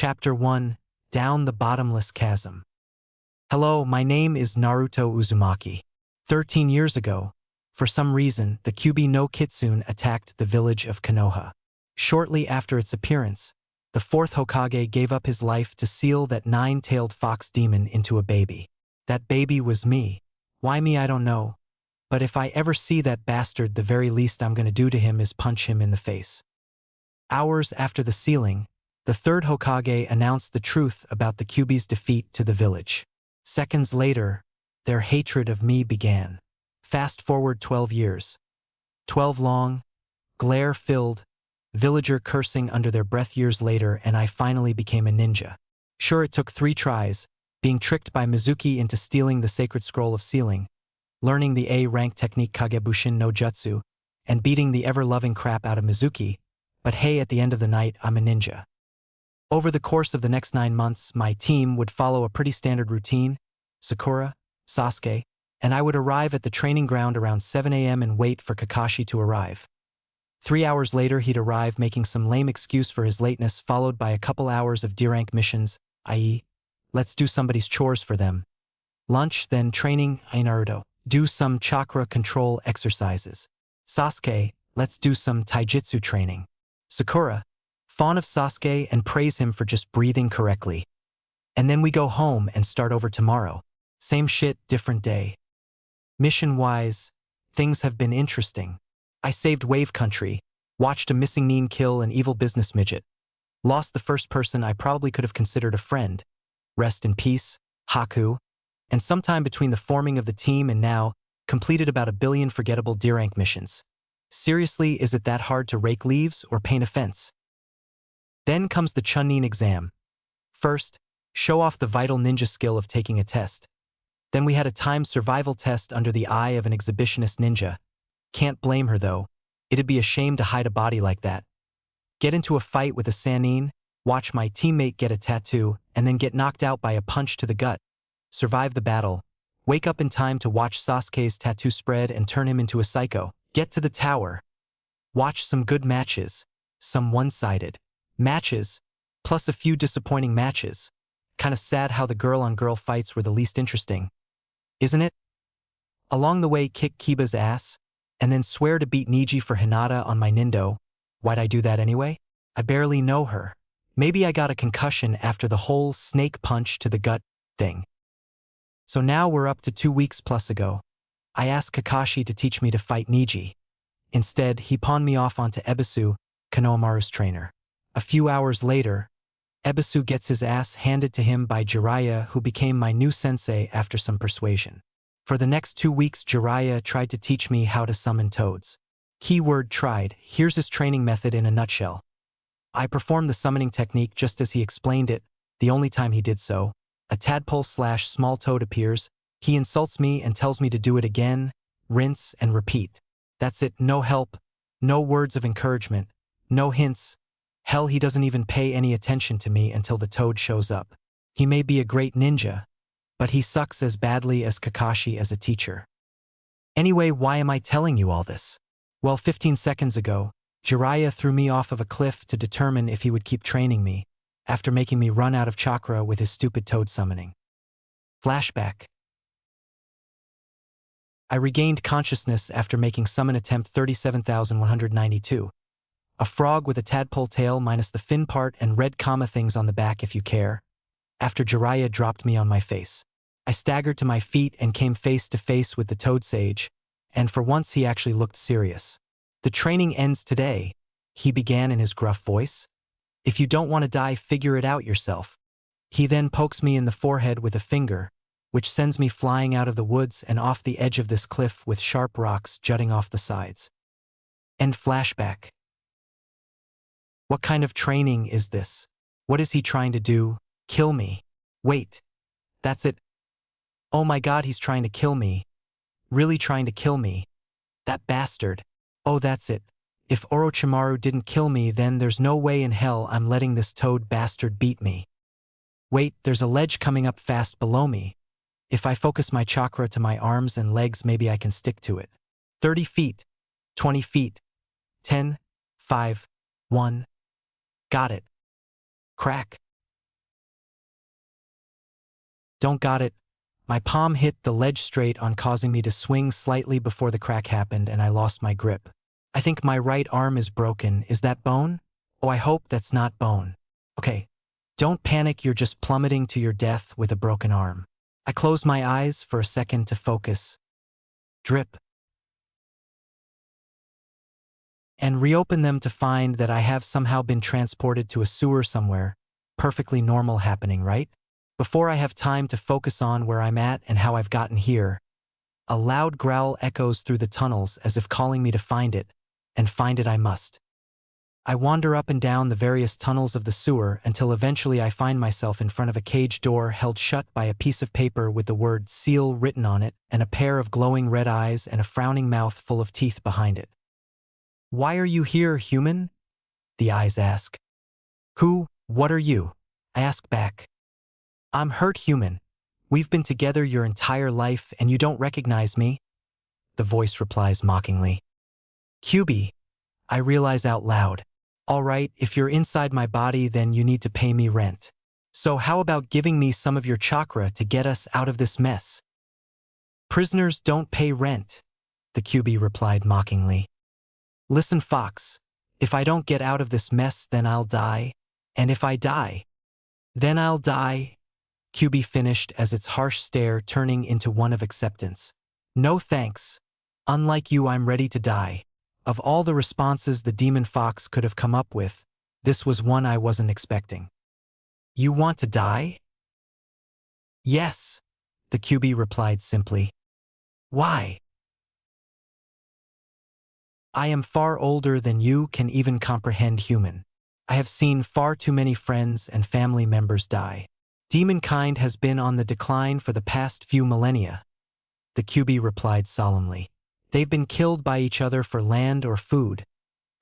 Chapter 1, Down the Bottomless Chasm. Hello, my name is Naruto Uzumaki. 13 years ago, for some reason, the Kyuubi no Kitsune attacked the village of Konoha. Shortly after its appearance, the fourth Hokage gave up his life to seal that nine-tailed fox demon into a baby. That baby was me. Why me, I don't know. But if I ever see that bastard, the very least I'm gonna do to him is punch him in the face. Hours after the sealing, the third Hokage announced the truth about the Kyuubi's defeat to the village. Seconds later, their hatred of me began. Fast forward 12 years. 12 long, glare-filled, villager cursing under their breath years later, and I finally became a ninja. Sure, it took 3 tries, being tricked by Mizuki into stealing the sacred scroll of sealing, learning the A-rank technique Kagebushin no Jutsu, and beating the ever-loving crap out of Mizuki, but hey, at the end of the night, I'm a ninja. Over the course of the next 9 months, my team would follow a pretty standard routine: Sakura, Sasuke, and I would arrive at the training ground around 7 a.m. and wait for Kakashi to arrive. 3 hours later, he'd arrive making some lame excuse for his lateness, followed by a couple hours of D-rank missions, i.e., let's do somebody's chores for them. Lunch, then training, Naruto, do some chakra control exercises. Sasuke, let's do some taijutsu training. Sakura, fawn of Sasuke and praise him for just breathing correctly. And then we go home and start over tomorrow. Same shit, different day. Mission-wise, things have been interesting. I saved Wave Country, watched a missing Nin kill an evil business midget, lost the first person I probably could have considered a friend, rest in peace, Haku, and sometime between the forming of the team and now, completed about 1 billion forgettable D-rank missions. Seriously, is it that hard to rake leaves or paint a fence? Then comes the Chunin exam. First, show off the vital ninja skill of taking a test. Then we had a timed survival test under the eye of an exhibitionist ninja. Can't blame her though. It'd be a shame to hide a body like that. Get into a fight with a Sannin, watch my teammate get a tattoo, and then get knocked out by a punch to the gut. Survive the battle. Wake up in time to watch Sasuke's tattoo spread and turn him into a psycho. Get to the tower. Watch some good matches. Some one-sided matches, plus a few disappointing matches. Kinda sad how the girl-on-girl fights were the least interesting. Isn't it? Along the way, kick Kiba's ass, and then swear to beat Niji for Hinata on my Nindo. Why'd I do that anyway? I barely know her. Maybe I got a concussion after the whole snake punch to the gut thing. So now we're up to 2 weeks plus ago. I asked Kakashi to teach me to fight Niji. Instead, he pawned me off onto Ebisu, Konohamaru's trainer. A few hours later, Ebisu gets his ass handed to him by Jiraiya, who became my new sensei after some persuasion. For the next 2 weeks, Jiraiya tried to teach me how to summon toads. Keyword tried. Here's his training method in a nutshell. I performed the summoning technique just as he explained it. The only time he did so, a tadpole/small toad appears. He insults me and tells me to do it again, rinse and repeat. That's it, no help, no words of encouragement, no hints. Hell, he doesn't even pay any attention to me until the toad shows up. He may be a great ninja, but he sucks as badly as Kakashi as a teacher. Anyway, why am I telling you all this? Well, 15 seconds ago, Jiraiya threw me off of a cliff to determine if he would keep training me, after making me run out of chakra with his stupid toad summoning. Flashback. I regained consciousness after making summon attempt 37,192. A frog with a tadpole tail minus the fin part and red comma things on the back if you care. After Jiraiya dropped me on my face, I staggered to my feet and came face to face with the toad sage, and for once he actually looked serious. The training ends today, he began in his gruff voice. If you don't want to die, figure it out yourself. He then pokes me in the forehead with a finger, which sends me flying out of the woods and off the edge of this cliff with sharp rocks jutting off the sides. End flashback. What kind of training is this? What is he trying to do? Kill me? Wait. That's it. Oh my god, he's trying to kill me. Really trying to kill me. That bastard. Oh, that's it. If Orochimaru didn't kill me, then there's no way in hell I'm letting this toad bastard beat me. Wait, there's a ledge coming up fast below me. If I focus my chakra to my arms and legs, maybe I can stick to it. 30 feet. 20 feet. 10, 5, 1. Got it. Crack. Don't got it. My palm hit the ledge straight on, causing me to swing slightly before the crack happened and I lost my grip. I think my right arm is broken. Is that bone? Oh, I hope that's not bone. Okay. Don't panic, you're just plummeting to your death with a broken arm. I close my eyes for a second to focus. Drip. And reopen them to find that I have somehow been transported to a sewer somewhere. Perfectly normal happening, right? Before I have time to focus on where I'm at and how I've gotten here, a loud growl echoes through the tunnels as if calling me to find it, and find it I must. I wander up and down the various tunnels of the sewer until eventually I find myself in front of a cage door held shut by a piece of paper with the word seal written on it and a pair of glowing red eyes and a frowning mouth full of teeth behind it. "Why are you here, human?" the eyes ask. What are you?" I ask back. "I'm hurt, human. We've been together your entire life and you don't recognize me?" The voice replies mockingly. "QB," I realize out loud. "All right, if you're inside my body, then you need to pay me rent. So how about giving me some of your chakra to get us out of this mess?" "Prisoners don't pay rent," the QB replied mockingly. "Listen, Fox, if I don't get out of this mess, then I'll die. And if I die, then I'll die." QB finished as its harsh stare turning into one of acceptance. "No thanks. Unlike you, I'm ready to die." Of all the responses the demon fox could have come up with, this was one I wasn't expecting. "You want to die?" "Yes," the QB replied simply. "Why?" "I am far older than you can even comprehend, human. I have seen far too many friends and family members die. Demonkind has been on the decline for the past few millennia," the QB replied solemnly. "They've been killed by each other for land or food,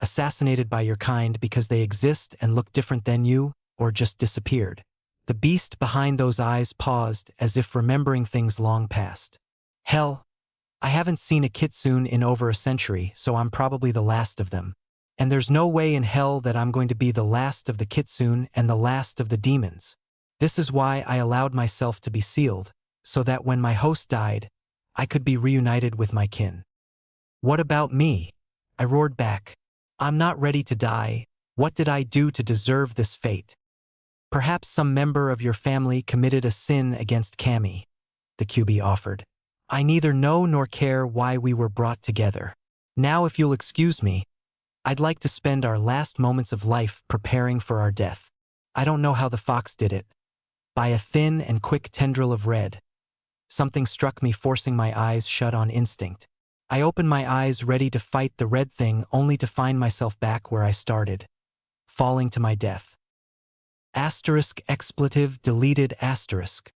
assassinated by your kind because they exist and look different than you, or just disappeared." The beast behind those eyes paused as if remembering things long past. "Hell, I haven't seen a kitsune in over a century, so I'm probably the last of them. And there's no way in hell that I'm going to be the last of the kitsune and the last of the demons. This is why I allowed myself to be sealed, so that when my host died, I could be reunited with my kin." "What about me?" I roared back. "I'm not ready to die. What did I do to deserve this fate?" "Perhaps some member of your family committed a sin against Cammy," the QB offered. "I neither know nor care why we were brought together. Now, if you'll excuse me, I'd like to spend our last moments of life preparing for our death. I don't know how the fox did it. By a thin and quick tendril of red. Something struck me, forcing my eyes shut on instinct. I opened my eyes ready to fight the red thing, only to find myself back where I started, falling to my death. Asterisk expletive deleted asterisk.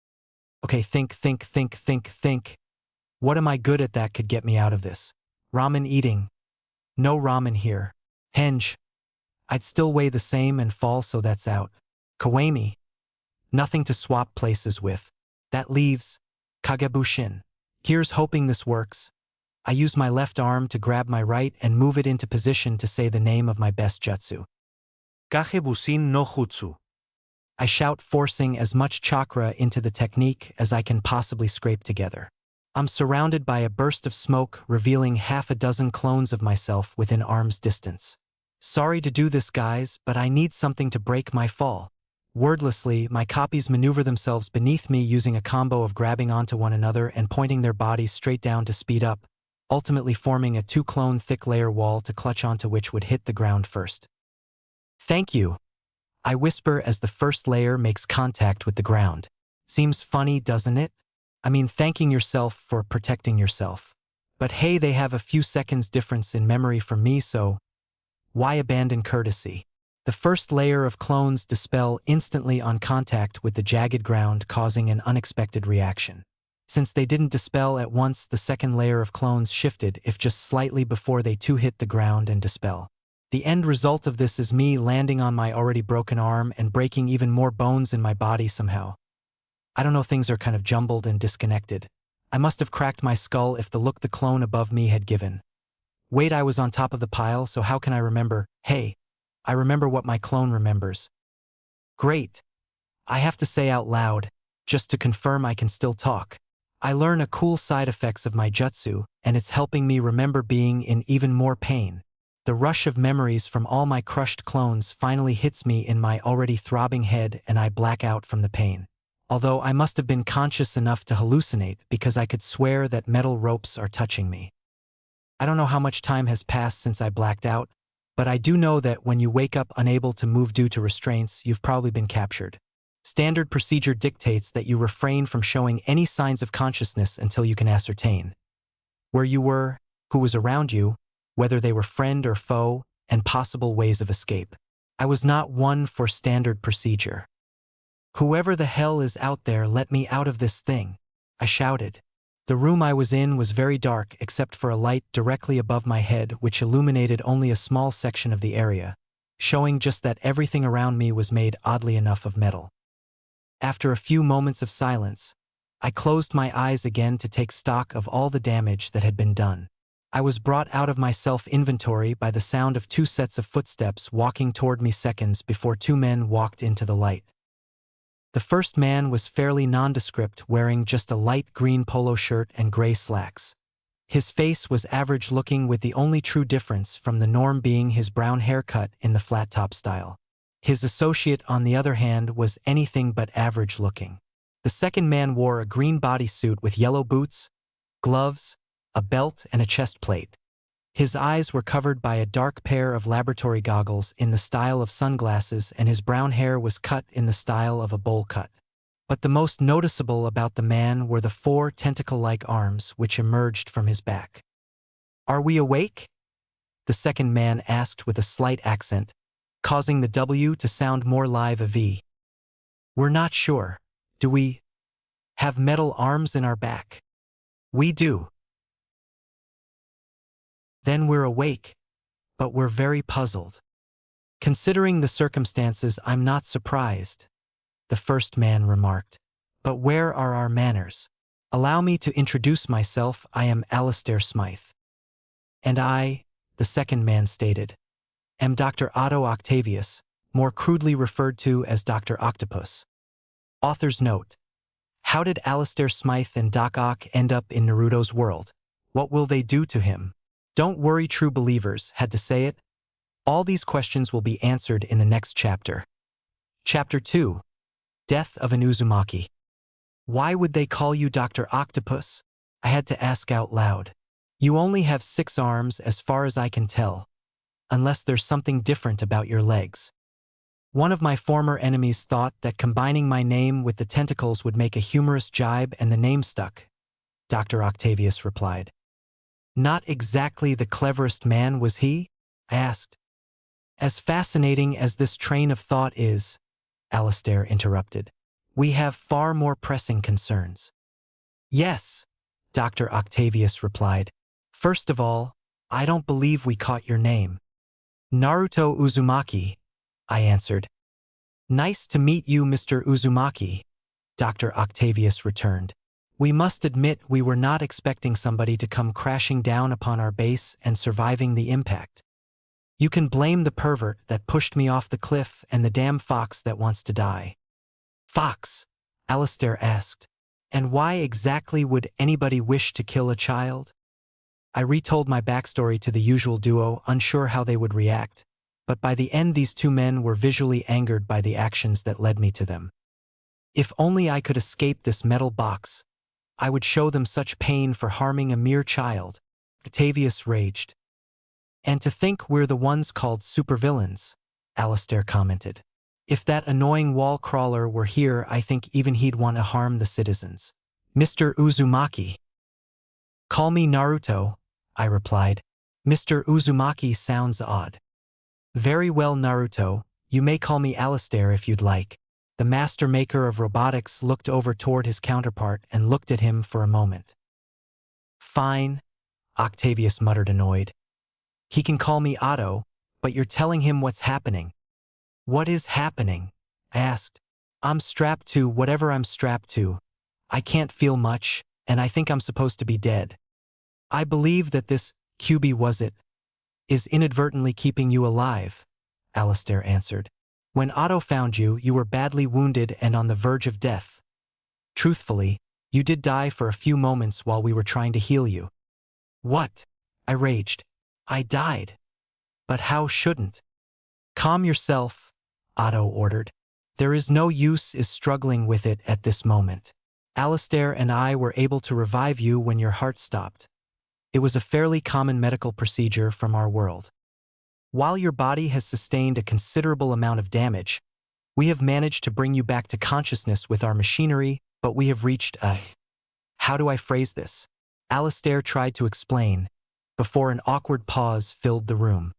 Okay, think. What am I good at that could get me out of this? Ramen eating. No ramen here. Henge. I'd still weigh the same and fall, so that's out. Kawami. Nothing to swap places with. That leaves Kagebushin. Here's hoping this works. I use my left arm to grab my right and move it into position to say the name of my best jutsu. Kagebushin no jutsu. I shout, forcing as much chakra into the technique as I can possibly scrape together. I'm surrounded by a burst of smoke, revealing half a dozen clones of myself within arm's distance. Sorry to do this, guys, but I need something to break my fall. Wordlessly, my copies maneuver themselves beneath me using a combo of grabbing onto one another and pointing their bodies straight down to speed up, ultimately forming a two-clone thick layer wall to clutch onto which would hit the ground first. "Thank you," I whisper as the first layer makes contact with the ground. Seems funny, doesn't it? I mean, thanking yourself for protecting yourself. But hey, they have a few seconds difference in memory from me, so why abandon courtesy? The first layer of clones dispel instantly on contact with the jagged ground, causing an unexpected reaction. Since they didn't dispel at once, the second layer of clones shifted, if just slightly, before they too hit the ground and dispel. The end result of this is me landing on my already broken arm and breaking even more bones in my body somehow. I don't know, things are kind of jumbled and disconnected. I must have cracked my skull if the look the clone above me had given. Wait, I was on top of the pile, so how can I remember? Hey, I remember what my clone remembers. Great. I have to say out loud, just to confirm I can still talk. I learn a cool side effects of my jutsu, and it's helping me remember being in even more pain. The rush of memories from all my crushed clones finally hits me in my already throbbing head and I black out from the pain. Although I must have been conscious enough to hallucinate because I could swear that metal ropes are touching me. I don't know how much time has passed since I blacked out, but I do know that when you wake up unable to move due to restraints, you've probably been captured. Standard procedure dictates that you refrain from showing any signs of consciousness until you can ascertain where you were, who was around you, whether they were friend or foe, and possible ways of escape. I was not one for standard procedure. "Whoever the hell is out there, let me out of this thing," I shouted. The room I was in was very dark except for a light directly above my head which illuminated only a small section of the area, showing just that everything around me was made oddly enough of metal. After a few moments of silence, I closed my eyes again to take stock of all the damage that had been done. I was brought out of my self-inventory by the sound of 2 sets of footsteps walking toward me seconds before 2 men walked into the light. The first man was fairly nondescript, wearing just a light green polo shirt and gray slacks. His face was average-looking, with the only true difference from the norm being his brown haircut in the flat-top style. His associate, on the other hand, was anything but average-looking. The second man wore a green bodysuit with yellow boots, gloves, a belt, and a chest plate. His eyes were covered by a dark pair of laboratory goggles in the style of sunglasses, and his brown hair was cut in the style of a bowl cut. But the most noticeable about the man were the 4 tentacle-like arms which emerged from his back. "Are we awake?" the second man asked with a slight accent, causing the W to sound more live a V. "We're not sure. Do we have metal arms in our back?" "We do." "Then we're awake, but we're very puzzled." "Considering the circumstances, I'm not surprised," the first man remarked. "But where are our manners? Allow me to introduce myself. I am Alistair Smythe." "And I," the second man stated, "am Dr. Otto Octavius, more crudely referred to as Dr. Octopus." Author's note: how did Alistair Smythe and Doc Ock end up in Naruto's world? What will they do to him? Don't worry, true believers, had to say it. All these questions will be answered in the next chapter. Chapter 2. Death of an Uzumaki. "Why would they call you Dr. Octopus?" I had to ask out loud. "You only have 6 arms as far as I can tell, unless there's something different about your legs." One of my former enemies thought that combining my name with the tentacles would make a humorous jibe, and the name stuck, Dr. Octavius replied. "Not exactly the cleverest man, was he?" I asked. "As fascinating as this train of thought is," Alistair interrupted, "we have far more pressing concerns." "Yes," Dr. Octavius replied. "First of all, I don't believe we caught your name." "Naruto Uzumaki," I answered. "Nice to meet you, Mr. Uzumaki," Dr. Octavius returned. "We must admit we were not expecting somebody to come crashing down upon our base and surviving the impact. You can blame the pervert that pushed me off the cliff and the damn fox that wants to die." "Fox?" Alistair asked. "And why exactly would anybody wish to kill a child?" I retold my backstory to the usual duo, unsure how they would react, but by the end these 2 men were visually angered by the actions that led me to them. If only I could escape this metal box, I would show them such pain for harming a mere child, Octavius raged. "And to think we're the ones called supervillains," Alistair commented. "If that annoying wall crawler were here, I think even he'd want to harm the citizens." "Mr. Uzumaki." "Call me Naruto," I replied. "Mr. Uzumaki sounds odd." "Very well, Naruto, you may call me Alistair if you'd like." The master maker of robotics looked over toward his counterpart and looked at him for a moment. "Fine," Octavius muttered, annoyed. "He can call me Otto, but you're telling him what's happening." "What is happening?" I asked. "I'm strapped to whatever I'm strapped to. I can't feel much, and I think I'm supposed to be dead. I believe that this QB is inadvertently keeping you alive," Alistair answered. "When Otto found you, you were badly wounded and on the verge of death. Truthfully, you did die for a few moments while we were trying to heal you. What? I raged. I died. But how shouldn't? Calm yourself, Otto ordered. There is no use is struggling with it at this moment. Alistair and I were able to revive you when your heart stopped. It was a fairly common medical procedure from our world. While your body has sustained a considerable amount of damage, we have managed to bring you back to consciousness with our machinery, but we have reached a... How do I phrase this? Alistair tried to explain, before an awkward pause filled the room.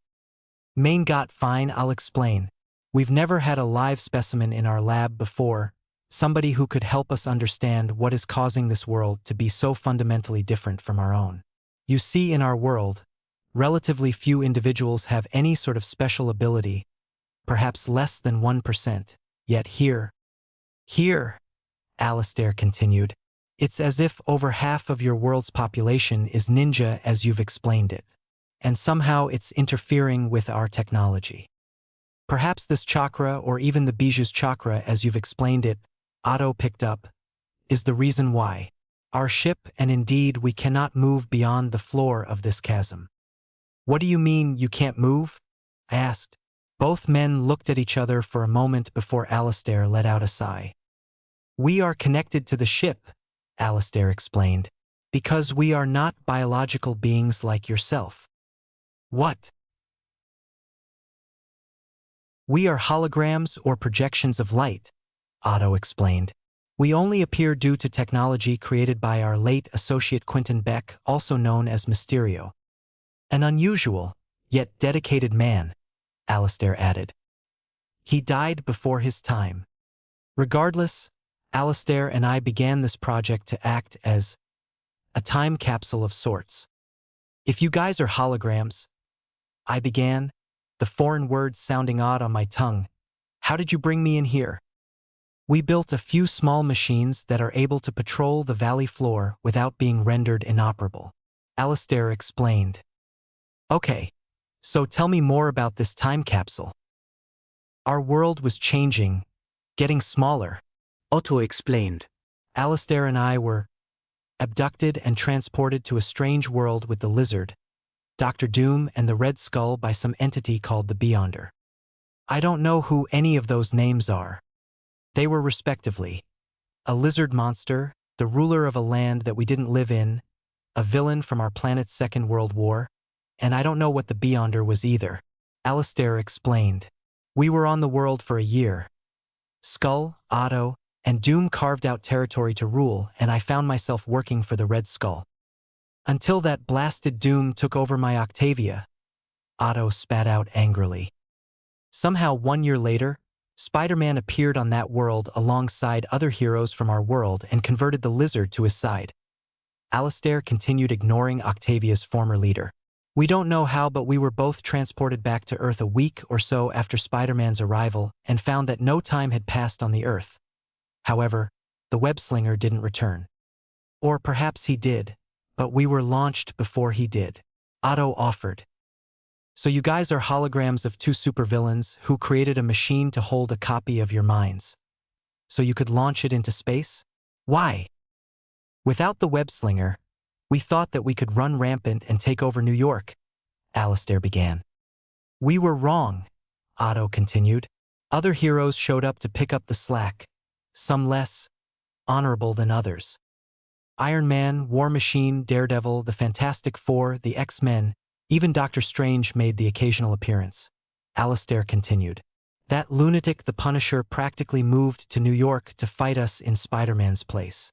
Main got fine, I'll explain. We've never had a live specimen in our lab before, somebody who could help us understand what is causing this world to be so fundamentally different from our own. You see, in our world, relatively few individuals have any sort of special ability, perhaps less than 1%. Yet here, Alistair continued, it's as if over half of your world's population is ninja as you've explained it, and somehow it's interfering with our technology. Perhaps this chakra, or even the Biju's chakra as you've explained it, Otto picked up, is the reason why. Our ship, and indeed we cannot move beyond the floor of this chasm. What do you mean you can't move? I asked. Both men looked at each other for a moment before Alistair let out a sigh. We are connected to the ship, Alistair explained, because we are not biological beings like yourself. What? We are holograms or projections of light, Otto explained. We only appear due to technology created by our late associate Quentin Beck, also known as Mysterio. An unusual, yet dedicated man, Alistair added. He died before his time. Regardless, Alistair and I began this project to act as a time capsule of sorts. If you guys are holograms, I began, the foreign words sounding odd on my tongue. How did you bring me in here? We built a few small machines that are able to patrol the valley floor without being rendered inoperable. Alistair explained. Okay, so tell me more about this time capsule. Our world was changing, getting smaller, Otto explained. Alistair and I were abducted and transported to a strange world with the Lizard, Dr. Doom, and the Red Skull by some entity called the Beyonder. I don't know who any of those names are. They were respectively a lizard monster, the ruler of a land that we didn't live in, a villain from our planet's Second World War, and I don't know what the Beyonder was either. Alistair explained. We were on the world for a year. Skull, Otto, and Doom carved out territory to rule, and I found myself working for the Red Skull. Until that blasted Doom took over my Octavia, Otto spat out angrily. Somehow 1 year later, Spider-Man appeared on that world alongside other heroes from our world and converted the Lizard to his side. Alistair continued ignoring Octavia's former leader. We don't know how, but we were both transported back to Earth a week or so after Spider-Man's arrival and found that no time had passed on the Earth. However, the web-slinger didn't return. Or perhaps he did, but we were launched before he did. Otto offered. So you guys are holograms of two supervillains who created a machine to hold a copy of your minds. So you could launch it into space? Why? Without the web-slinger, we thought that we could run rampant and take over New York, Alistair began. We were wrong, Otto continued. Other heroes showed up to pick up the slack, some less honorable than others. Iron Man, War Machine, Daredevil, the Fantastic Four, the X-Men, even Doctor Strange made the occasional appearance. Alistair continued. That lunatic, the Punisher, practically moved to New York to fight us in Spider-Man's place.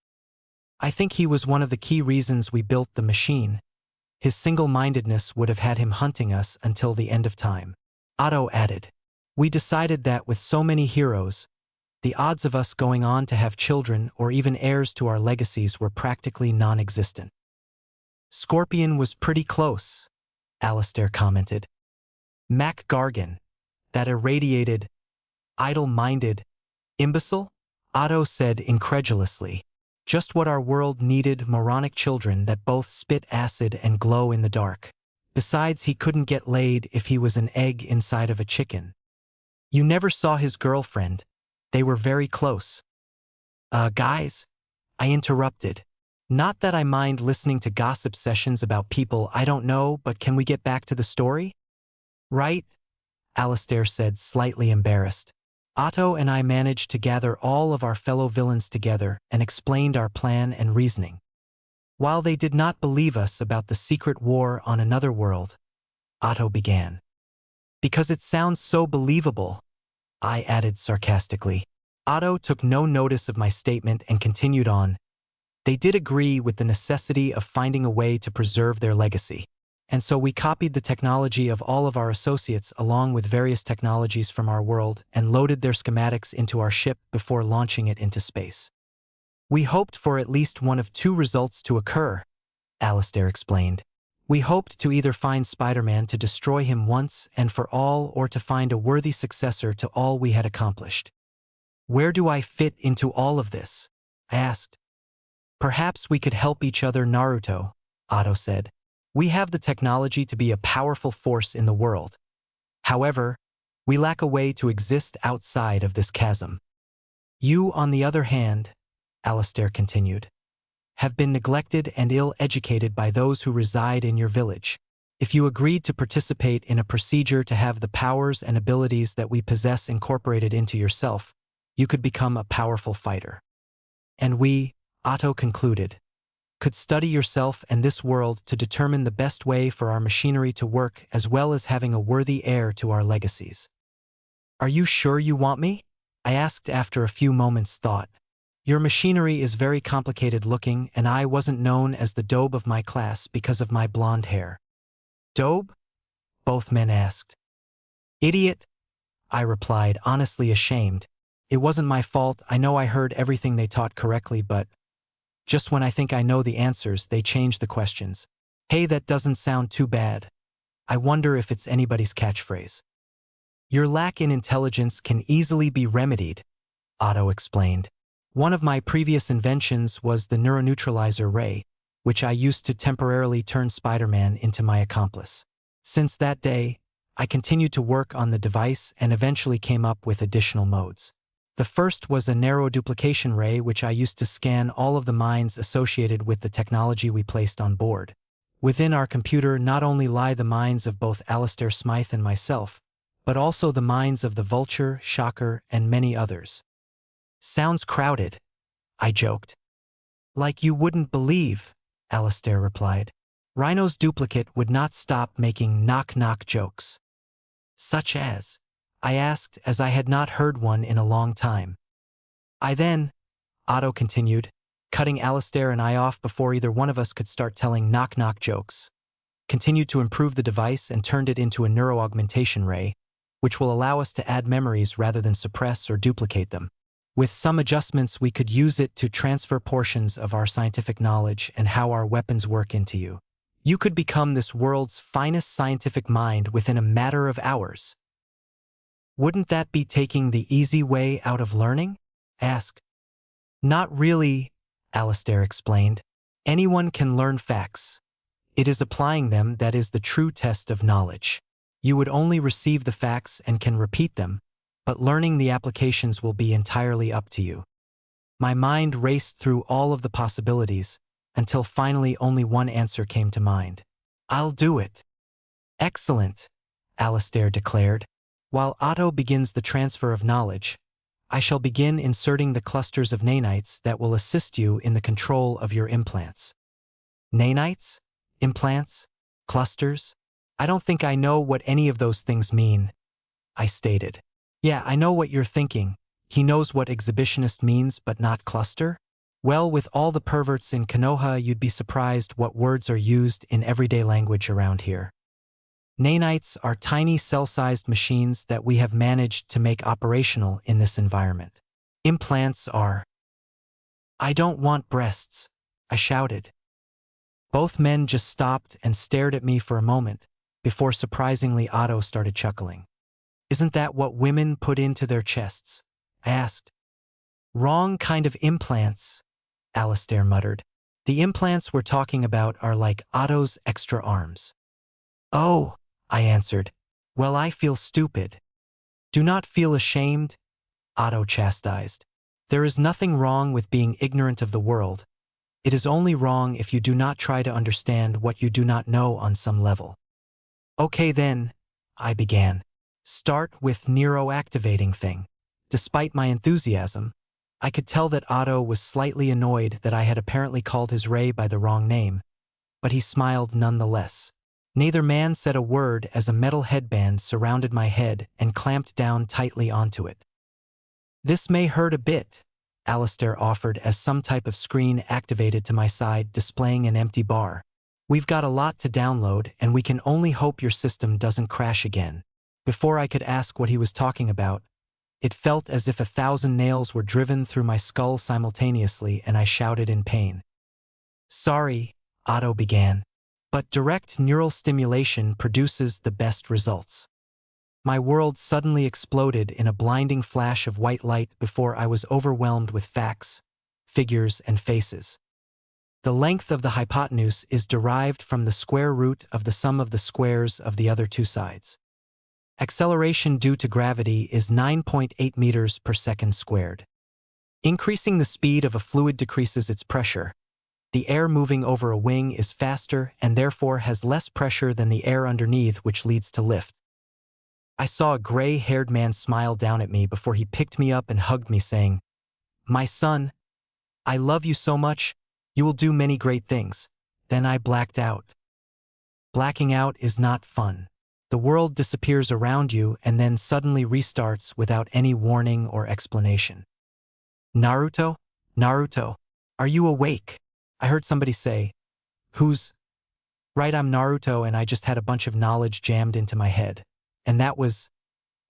I think he was one of the key reasons we built the machine. His single-mindedness would have had him hunting us until the end of time. Otto added. We decided that with so many heroes, the odds of us going on to have children or even heirs to our legacies were practically non-existent. Scorpion was pretty close, Alistair commented. Mac Gargan, that irradiated, idle-minded imbecile? Otto said incredulously. Just what our world needed, moronic children that both spit acid and glow in the dark. Besides, he couldn't get laid if he was an egg inside of a chicken. You never saw his girlfriend. They were very close. Guys, I interrupted. Not that I mind listening to gossip sessions about people I don't know, but can we get back to the story? Right, Alistair said, slightly embarrassed. Otto and I managed to gather all of our fellow villains together and explained our plan and reasoning. While they did not believe us about the secret war on another world, Otto began. Because it sounds so believable, I added sarcastically. Otto took no notice of my statement and continued on. They did agree with the necessity of finding a way to preserve their legacy. And so we copied the technology of all of our associates along with various technologies from our world and loaded their schematics into our ship before launching it into space. We hoped for at least one of two results to occur, Alistair explained. We hoped to either find Spider-Man to destroy him once and for all or to find a worthy successor to all we had accomplished. Where do I fit into all of this? I asked. Perhaps we could help each other, Naruto, Otto said. We have the technology to be a powerful force in the world. However, we lack a way to exist outside of this chasm. You, on the other hand, Alistair continued, have been neglected and ill-educated by those who reside in your village. If you agreed to participate in a procedure to have the powers and abilities that we possess incorporated into yourself, you could become a powerful fighter. And we, Otto concluded, could study yourself and this world to determine the best way for our machinery to work as well as having a worthy heir to our legacies. Are you sure you want me? I asked after a few moments' thought. Your machinery is very complicated looking and I wasn't known as the Dobe of my class because of my blonde hair. Dobe? Both men asked. Idiot, I replied, honestly ashamed. It wasn't my fault. I know I heard everything they taught correctly, but just when I think I know the answers, they change the questions. Hey, that doesn't sound too bad. I wonder if it's anybody's catchphrase. Your lack in intelligence can easily be remedied, Otto explained. One of my previous inventions was the neuroneutralizer ray, which I used to temporarily turn Spider-Man into my accomplice. Since that day, I continued to work on the device and eventually came up with additional modes. The first was a narrow duplication ray which I used to scan all of the minds associated with the technology we placed on board. Within our computer not only lie the minds of both Alistair Smythe and myself, but also the minds of the Vulture, Shocker, and many others. Sounds crowded, I joked. Like you wouldn't believe, Alistair replied. Rhino's duplicate would not stop making knock-knock jokes. Such as? I asked, as I had not heard one in a long time. I then, Otto continued, cutting Alistair and I off before either one of us could start telling knock-knock jokes, continued to improve the device and turned it into a neuroaugmentation ray, which will allow us to add memories rather than suppress or duplicate them. With some adjustments, we could use it to transfer portions of our scientific knowledge and how our weapons work into you. You could become this world's finest scientific mind within a matter of hours. Wouldn't that be taking the easy way out of learning? Asked. Not really, Alistair explained. Anyone can learn facts. It is applying them that is the true test of knowledge. You would only receive the facts and can repeat them, but learning the applications will be entirely up to you. My mind raced through all of the possibilities until finally only one answer came to mind. I'll do it. Excellent, Alistair declared. While Otto begins the transfer of knowledge, I shall begin inserting the clusters of nanites that will assist you in the control of your implants. Nanites? Implants? Clusters? I don't think I know what any of those things mean, I stated. Yeah, I know what you're thinking. He knows what exhibitionist means but not cluster? Well, with all the perverts in Konoha, you'd be surprised what words are used in everyday language around here. Nanites are tiny cell-sized machines that we have managed to make operational in this environment. Implants are... I don't want breasts, I shouted. Both men just stopped and stared at me for a moment, before surprisingly Otto started chuckling. Isn't that what women put into their chests? I asked. Wrong kind of implants, Alistair muttered. The implants we're talking about are like Otto's extra arms. Oh, I answered. Well, I feel stupid. Do not feel ashamed, Otto chastised. There is nothing wrong with being ignorant of the world. It is only wrong if you do not try to understand what you do not know on some level. Okay then, I began. Start with Nero-activating thing. Despite my enthusiasm, I could tell that Otto was slightly annoyed that I had apparently called his ray by the wrong name, but he smiled nonetheless. Neither man said a word as a metal headband surrounded my head and clamped down tightly onto it. This may hurt a bit, Alistair offered as some type of screen activated to my side displaying an empty bar. We've got a lot to download and we can only hope your system doesn't crash again. Before I could ask what he was talking about, it felt as if 1,000 nails were driven through my skull simultaneously and I shouted in pain. Sorry, Otto began, but direct neural stimulation produces the best results. My world suddenly exploded in a blinding flash of white light before I was overwhelmed with facts, figures, and faces. The length of the hypotenuse is derived from the square root of the sum of the squares of the other two sides. Acceleration due to gravity is 9.8 meters per second squared. Increasing the speed of a fluid decreases its pressure. The air moving over a wing is faster and therefore has less pressure than the air underneath, which leads to lift. I saw a gray-haired man smile down at me before he picked me up and hugged me, saying, "My son, I love you so much, you will do many great things." Then I blacked out. Blacking out is not fun. The world disappears around you and then suddenly restarts without any warning or explanation. Naruto? Naruto, are you awake? I heard somebody say. Who's? Right, I'm Naruto and I just had a bunch of knowledge jammed into my head. And that was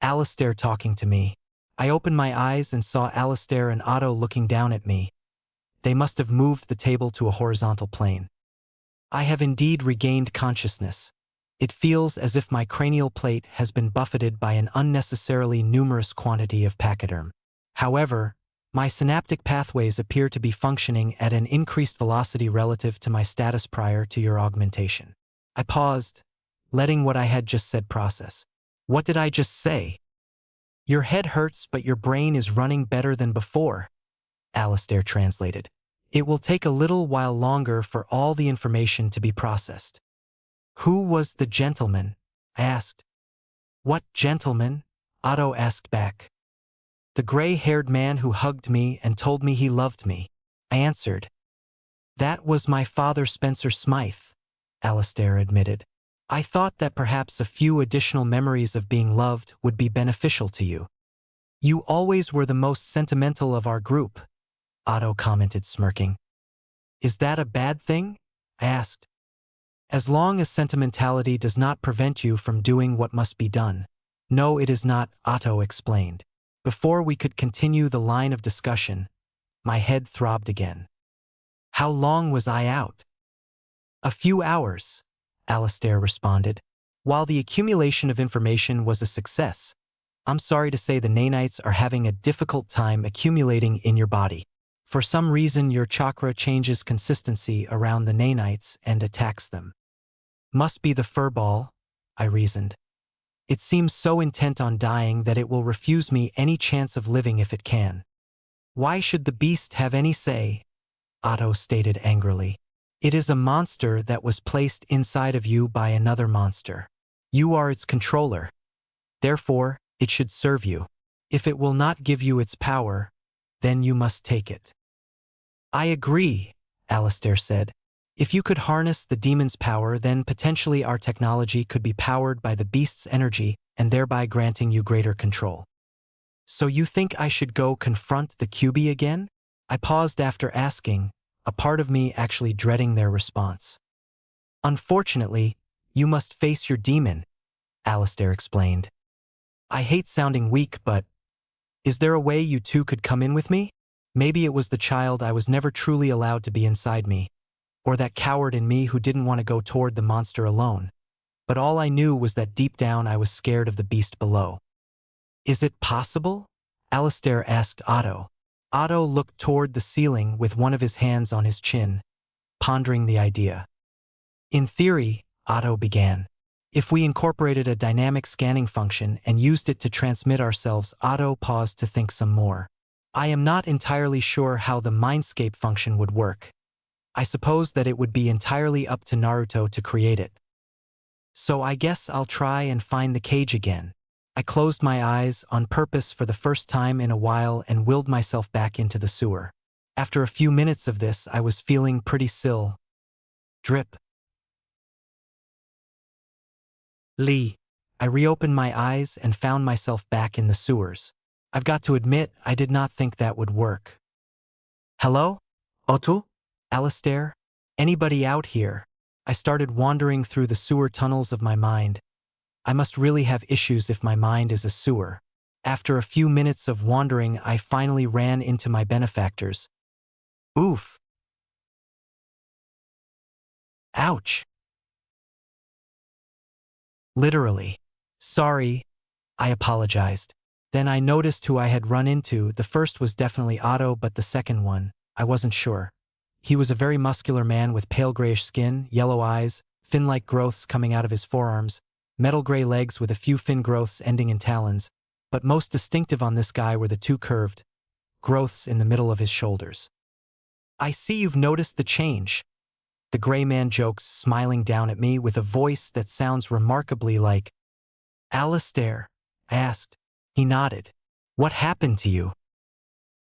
Alistair talking to me. I opened my eyes and saw Alistair and Otto looking down at me. They must have moved the table to a horizontal plane. I have indeed regained consciousness. It feels as if my cranial plate has been buffeted by an unnecessarily numerous quantity of pachyderm. However, my synaptic pathways appear to be functioning at an increased velocity relative to my status prior to your augmentation. I paused, letting what I had just said process. What did I just say? Your head hurts, but your brain is running better than before, Alistair translated. It will take a little while longer for all the information to be processed. Who was the gentleman? I asked. What gentleman? Otto asked back. The gray-haired man who hugged me and told me he loved me, I answered. That was my father, Spencer Smythe, Alistair admitted. I thought that perhaps a few additional memories of being loved would be beneficial to you. You always were the most sentimental of our group, Otto commented, smirking. Is that a bad thing? I asked. As long as sentimentality does not prevent you from doing what must be done. No, it is not, Otto explained. Before we could continue the line of discussion, my head throbbed again. How long was I out? A few hours, Alistair responded. While the accumulation of information was a success, I'm sorry to say the nanites are having a difficult time accumulating in your body. For some reason, your chakra changes consistency around the nanites and attacks them. Must be the furball, I reasoned. It seems so intent on dying that it will refuse me any chance of living if it can. Why should the beast have any say? Otto stated angrily. It is a monster that was placed inside of you by another monster. You are its controller. Therefore, it should serve you. If it will not give you its power, then you must take it. I agree, Alistair said. If you could harness the demon's power, then potentially our technology could be powered by the beast's energy and thereby granting you greater control. So you think I should go confront the QB again? I paused after asking, a part of me actually dreading their response. Unfortunately, you must face your demon, Alistair explained. I hate sounding weak, but is there a way you two could come in with me? Maybe it was the child I was never truly allowed to be inside me, or that coward in me who didn't want to go toward the monster alone. But all I knew was that deep down I was scared of the beast below. Is it possible? Alistair asked Otto. Otto looked toward the ceiling with one of his hands on his chin, pondering the idea. In theory, Otto began. If we incorporated a dynamic scanning function and used it to transmit ourselves, Otto paused to think some more. I am not entirely sure how the mindscape function would work. I suppose that it would be entirely up to Naruto to create it. So I guess I'll try and find the cage again. I closed my eyes on purpose for the first time in a while and willed myself back into the sewer. After a few minutes of this, I was feeling pretty still. Drip. Lee. I reopened my eyes and found myself back in the sewers. I've got to admit, I did not think that would work. Hello? Otu? Alistair? Anybody out here? I started wandering through the sewer tunnels of my mind. I must really have issues if my mind is a sewer. After a few minutes of wandering, I finally ran into my benefactors. Oof. Ouch. Literally. Sorry. I apologized. Then I noticed who I had run into. The first was definitely Otto, but the second one, I wasn't sure. He was a very muscular man with pale grayish skin, yellow eyes, fin-like growths coming out of his forearms, metal gray legs with a few fin growths ending in talons, but most distinctive on this guy were the two curved growths in the middle of his shoulders. I see you've noticed the change. The gray man jokes, smiling down at me with a voice that sounds remarkably like Alistair. I asked. He nodded. What happened to you?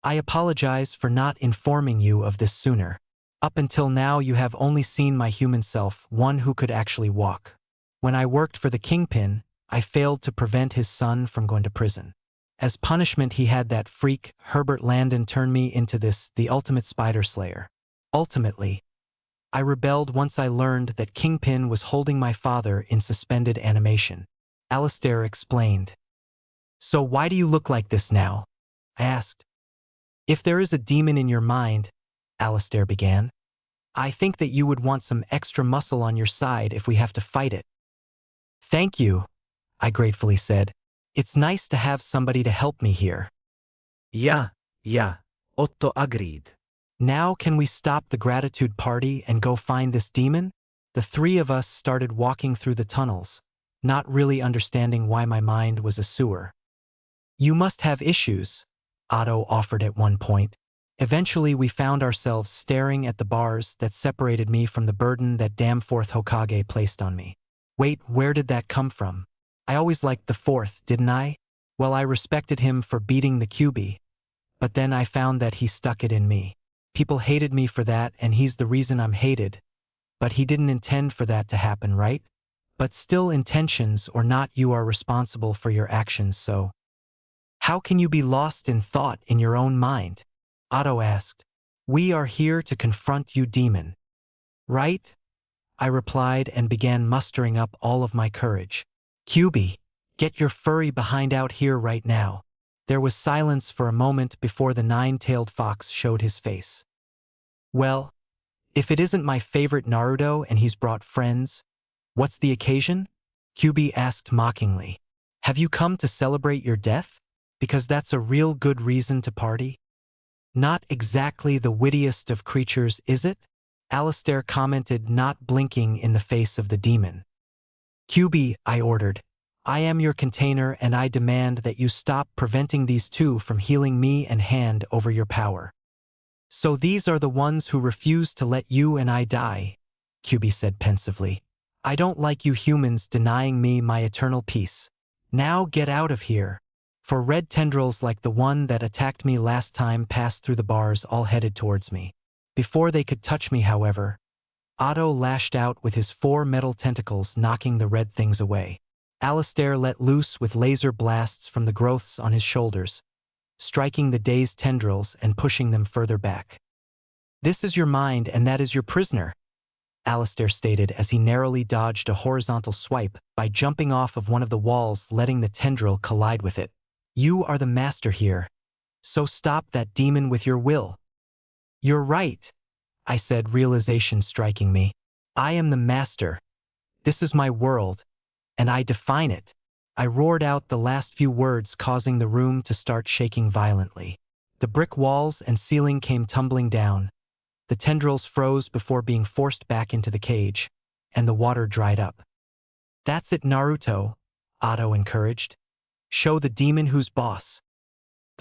I apologize for not informing you of this sooner. Up until now you have only seen my human self, one who could actually walk. When I worked for the Kingpin, I failed to prevent his son from going to prison. As punishment, he had that freak, Herbert Landon, turn me into the ultimate spider slayer. Ultimately, I rebelled once I learned that Kingpin was holding my father in suspended animation. Alistair explained. So why do you look like this now? I asked. If there is a demon in your mind, Alistair began, I think that you would want some extra muscle on your side if we have to fight it. Thank you, I gratefully said. It's nice to have somebody to help me here. Yeah, Otto agreed. Now can we stop the gratitude party and go find this demon? The three of us started walking through the tunnels, not really understanding why my mind was a sewer. You must have issues, Otto offered at one point. Eventually we found ourselves staring at the bars that separated me from the burden that damn fourth Hokage placed on me. Wait, where did that come from? I always liked the fourth, didn't I? Well, I respected him for beating the QB, but then I found that he stuck it in me. People hated me for that, and he's the reason I'm hated. But he didn't intend for that to happen, right? But still, intentions or not, you are responsible for your actions, so how can you be lost in thought in your own mind? Otto asked. We are here to confront you, demon. Right? I replied and began mustering up all of my courage. QB, get your furry behind out here right now. There was silence for a moment before the nine-tailed fox showed his face. Well, if it isn't my favorite Naruto and he's brought friends, what's the occasion? QB asked mockingly. Have you come to celebrate your death? Because that's a real good reason to party? Not exactly the wittiest of creatures, is it? Alistair commented, not blinking in the face of the demon. QB, I ordered. I am your container and I demand that you stop preventing these two from healing me and hand over your power. So these are the ones who refuse to let you and I die, QB said pensively. I don't like you humans denying me my eternal peace. Now get out of here. For red tendrils like the one that attacked me last time passed through the bars, all headed towards me. Before they could touch me, however, Otto lashed out with his 4 metal tentacles, knocking the red things away. Alistair let loose with laser blasts from the growths on his shoulders, striking the dazed tendrils and pushing them further back. This is your mind and that is your prisoner, Alistair stated as he narrowly dodged a horizontal swipe by jumping off of one of the walls, letting the tendril collide with it. You are the master here, so stop that demon with your will. You're right, I said, realization striking me. I am the master. This is my world, and I define it. I roared out the last few words, causing the room to start shaking violently. The brick walls and ceiling came tumbling down. The tendrils froze before being forced back into the cage, and the water dried up. That's it, Naruto, Otto encouraged. Show the demon who's boss.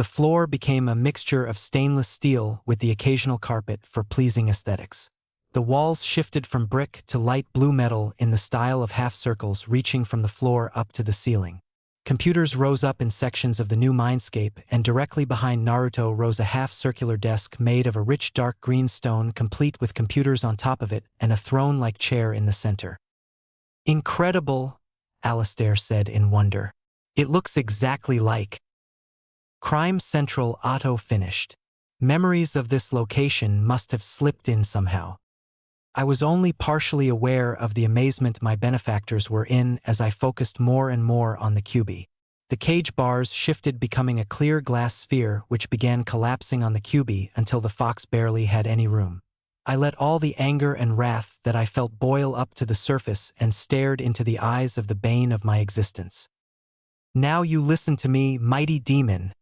The floor became a mixture of stainless steel with the occasional carpet for pleasing aesthetics. The walls shifted from brick to light blue metal in the style of half circles reaching from the floor up to the ceiling. Computers rose up in sections of the new mindscape, and directly behind Naruto rose a half-circular desk made of a rich dark green stone complete with computers on top of it and a throne-like chair in the center. "Incredible," Alistair said in wonder. "It looks exactly like Crime Central." Otto finished. Memories of this location must have slipped in somehow. I was only partially aware of the amazement my benefactors were in as I focused more and more on the QB. The cage bars shifted, becoming a clear glass sphere which began collapsing on the QB until the fox barely had any room. I let all the anger and wrath that I felt boil up to the surface and stared into the eyes of the bane of my existence. "Now you listen to me, mighty demon,"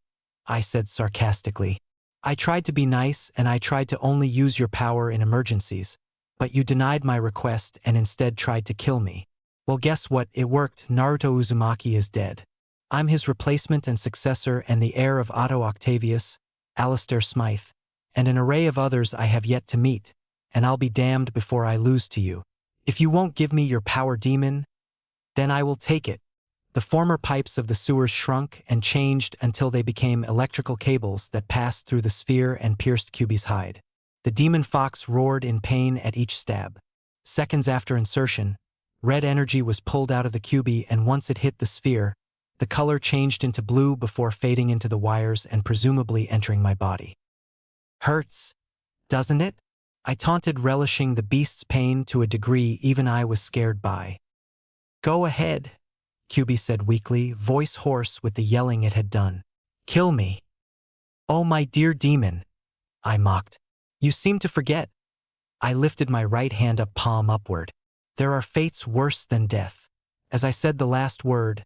I said sarcastically. "I tried to be nice and I tried to only use your power in emergencies. But you denied my request and instead tried to kill me. Well, guess what? It worked. Naruto Uzumaki is dead. I'm his replacement and successor and the heir of Otto Octavius, Alistair Smythe, and an array of others I have yet to meet, and I'll be damned before I lose to you. If you won't give me your power, demon, then I will take it." The former pipes of the sewers shrunk and changed until they became electrical cables that passed through the sphere and pierced QB's hide. The demon fox roared in pain at each stab. Seconds after insertion, red energy was pulled out of the QB, and once it hit the sphere, the color changed into blue before fading into the wires and presumably entering my body. "Hurts, doesn't it?" I taunted, relishing the beast's pain to a degree even I was scared by. "Go ahead," QB said weakly, voice hoarse with the yelling it had done. "Kill me." "Oh, my dear demon," I mocked. "You seem to forget." I lifted my right hand up, palm upward. "There are fates worse than death." As I said the last word,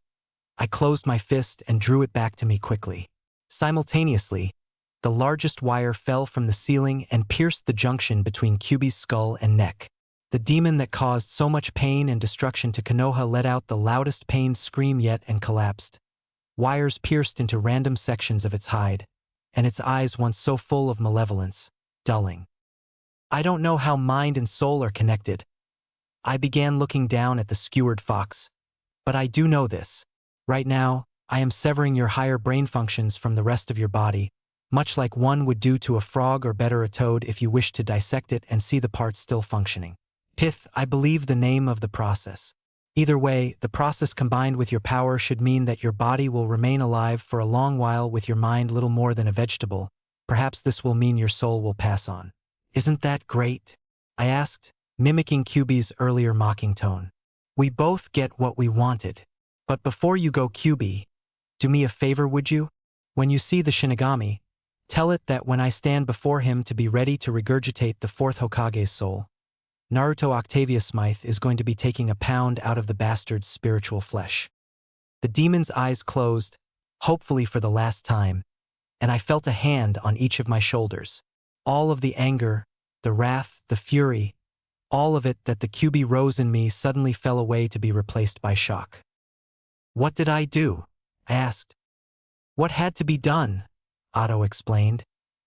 I closed my fist and drew it back to me quickly. Simultaneously, the largest wire fell from the ceiling and pierced the junction between QB's skull and neck. The demon that caused so much pain and destruction to Konoha let out the loudest pained scream yet and collapsed. Wires pierced into random sections of its hide, and its eyes, once so full of malevolence, dulling. I don't know how mind and soul are connected. I began looking down at the skewered fox. But I do know this. Right now, I am severing your higher brain functions from the rest of your body, much like one would do to a frog, or better a toad, if you wish to dissect it and see the parts still functioning. Pith, I believe the name of the process. Either way, the process combined with your power should mean that your body will remain alive for a long while with your mind little more than a vegetable. Perhaps this will mean your soul will pass on. Isn't that great? I asked, mimicking QB's earlier mocking tone. We both get what we wanted. But before you go, QB, do me a favor, would you? When you see the Shinigami, tell it that when I stand before him to be ready to regurgitate the fourth Hokage's soul, Naruto Octavius Smythe is going to be taking a pound out of the bastard's spiritual flesh. The demon's eyes closed, hopefully for the last time, and I felt a hand on each of my shoulders. All of the anger, the wrath, the fury, all of it that the QB rose in me suddenly fell away to be replaced by shock. What did I do? I asked. What had to be done? Otto explained,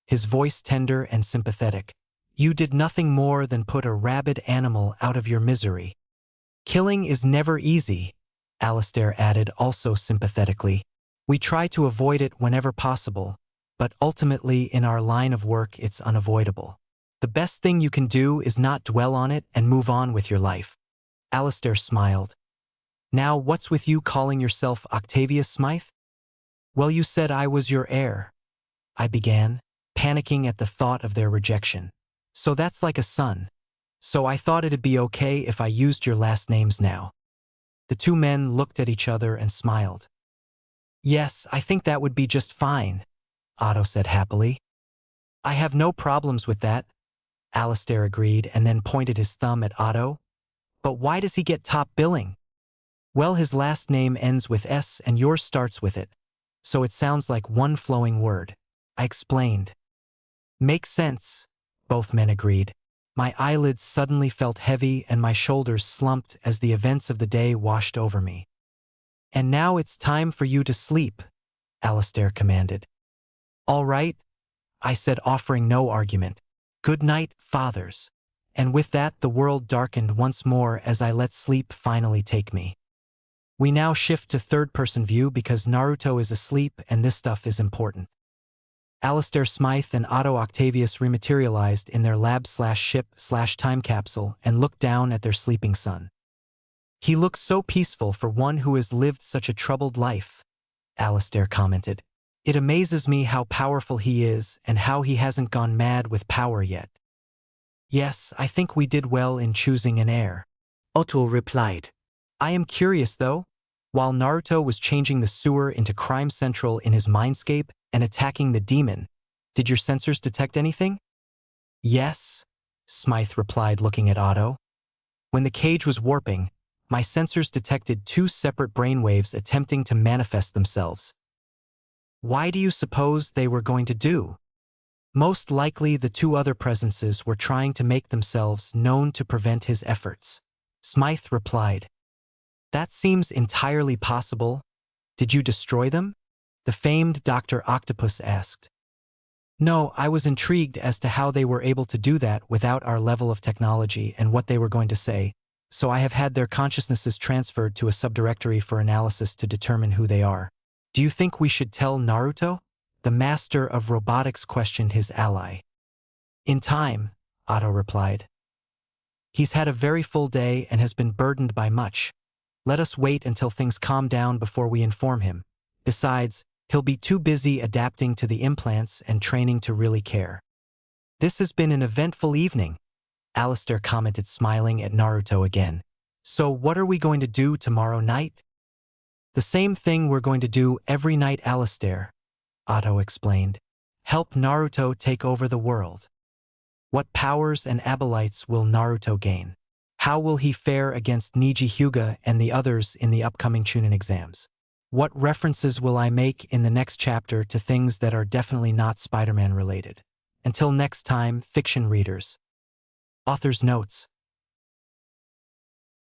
his voice tender and sympathetic. You did nothing more than put a rabid animal out of your misery. Killing is never easy, Alistair added, also sympathetically. We try to avoid it whenever possible, but ultimately in our line of work it's unavoidable. The best thing you can do is not dwell on it and move on with your life. Alistair smiled. Now what's with you calling yourself Octavius Smythe? Well, you said I was your heir, I began, panicking at the thought of their rejection. So that's like a son. So I thought it'd be okay if I used your last names now. The two men looked at each other and smiled. Yes, I think that would be just fine, Otto said happily. I have no problems with that, Alistair agreed and then pointed his thumb at Otto. But why does he get top billing? Well, his last name ends with S and yours starts with it, so it sounds like one flowing word, I explained. Makes sense, both men agreed. My eyelids suddenly felt heavy and my shoulders slumped as the events of the day washed over me. And now it's time for you to sleep, Alistair commanded. All right, I said, offering no argument. Good night, fathers. And with that the world darkened once more as I let sleep finally take me. We now shift to third-person view because Naruto is asleep and this stuff is important. Alistair Smythe and Otto Octavius rematerialized in their lab/ship/time capsule and looked down at their sleeping son. He looks so peaceful for one who has lived such a troubled life, Alistair commented. It amazes me how powerful he is and how he hasn't gone mad with power yet. Yes, I think we did well in choosing an heir, Otto replied. I am curious though, while Naruto was changing the sewer into Crime Central in his mindscape and attacking the demon, did your sensors detect anything? Yes, Smythe replied, looking at Otto. When the cage was warping, my sensors detected two separate brainwaves attempting to manifest themselves. Why do you suppose they were going to do? Most likely the two other presences were trying to make themselves known to prevent his efforts, Smythe replied. That seems entirely possible. Did you destroy them? The famed Dr. Octopus asked. No, I was intrigued as to how they were able to do that without our level of technology and what they were going to say, so I have had their consciousnesses transferred to a subdirectory for analysis to determine who they are. Do you think we should tell Naruto? The master of robotics questioned his ally. In time, Otto replied. He's had a very full day and has been burdened by much. Let us wait until things calm down before we inform him. Besides, he'll be too busy adapting to the implants and training to really care. This has been an eventful evening, Alistair commented, smiling at Naruto again. So what are we going to do tomorrow night? The same thing we're going to do every night, Alistair, Otto explained. Help Naruto take over the world. What powers and abilities will Naruto gain? How will he fare against Neji Hyuga and the others in the upcoming Chunin exams? What references will I make in the next chapter to things that are definitely not Spider-Man related? Until next time, fiction readers. Author's notes.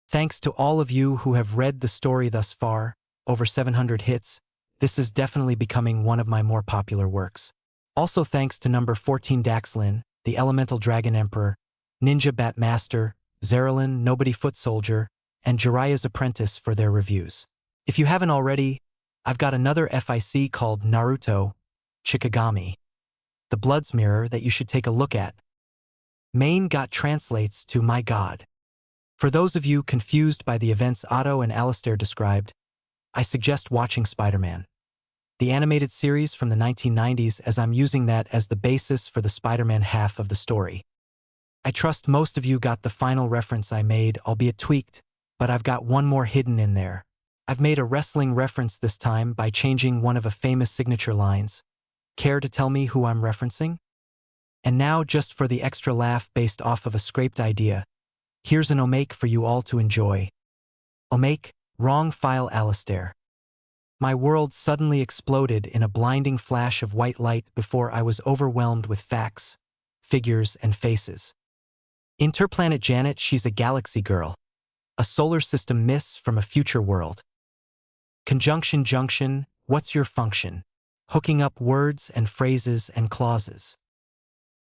Thanks to all of you who have read the story thus far, over 700 hits, this is definitely becoming one of my more popular works. Also thanks to number 14 Daxlin, the Elemental Dragon Emperor, Ninja Bat Master, Zerilyn, Nobody Foot Soldier, and Jiraiya's Apprentice for their reviews. If you haven't already, I've got another FIC called Naruto Chikagami, the Blood's Mirror, that you should take a look at. Main got translates to My God. For those of you confused by the events Otto and Alistair described, I suggest watching Spider-Man, the animated series from the 1990s, as I'm using that as the basis for the Spider-Man half of the story. I trust most of you got the final reference I made, albeit tweaked, but I've got one more hidden in there. I've made a wrestling reference this time by changing one of a famous signature lines. Care to tell me who I'm referencing? And now, just for the extra laugh based off of a scraped idea, here's an omake for you all to enjoy. Omake, wrong file, Alistair. My world suddenly exploded in a blinding flash of white light before I was overwhelmed with facts, figures, and faces. Interplanet Janet, she's a galaxy girl. A solar system miss from a future world. Conjunction junction, what's your function? Hooking up words and phrases and clauses.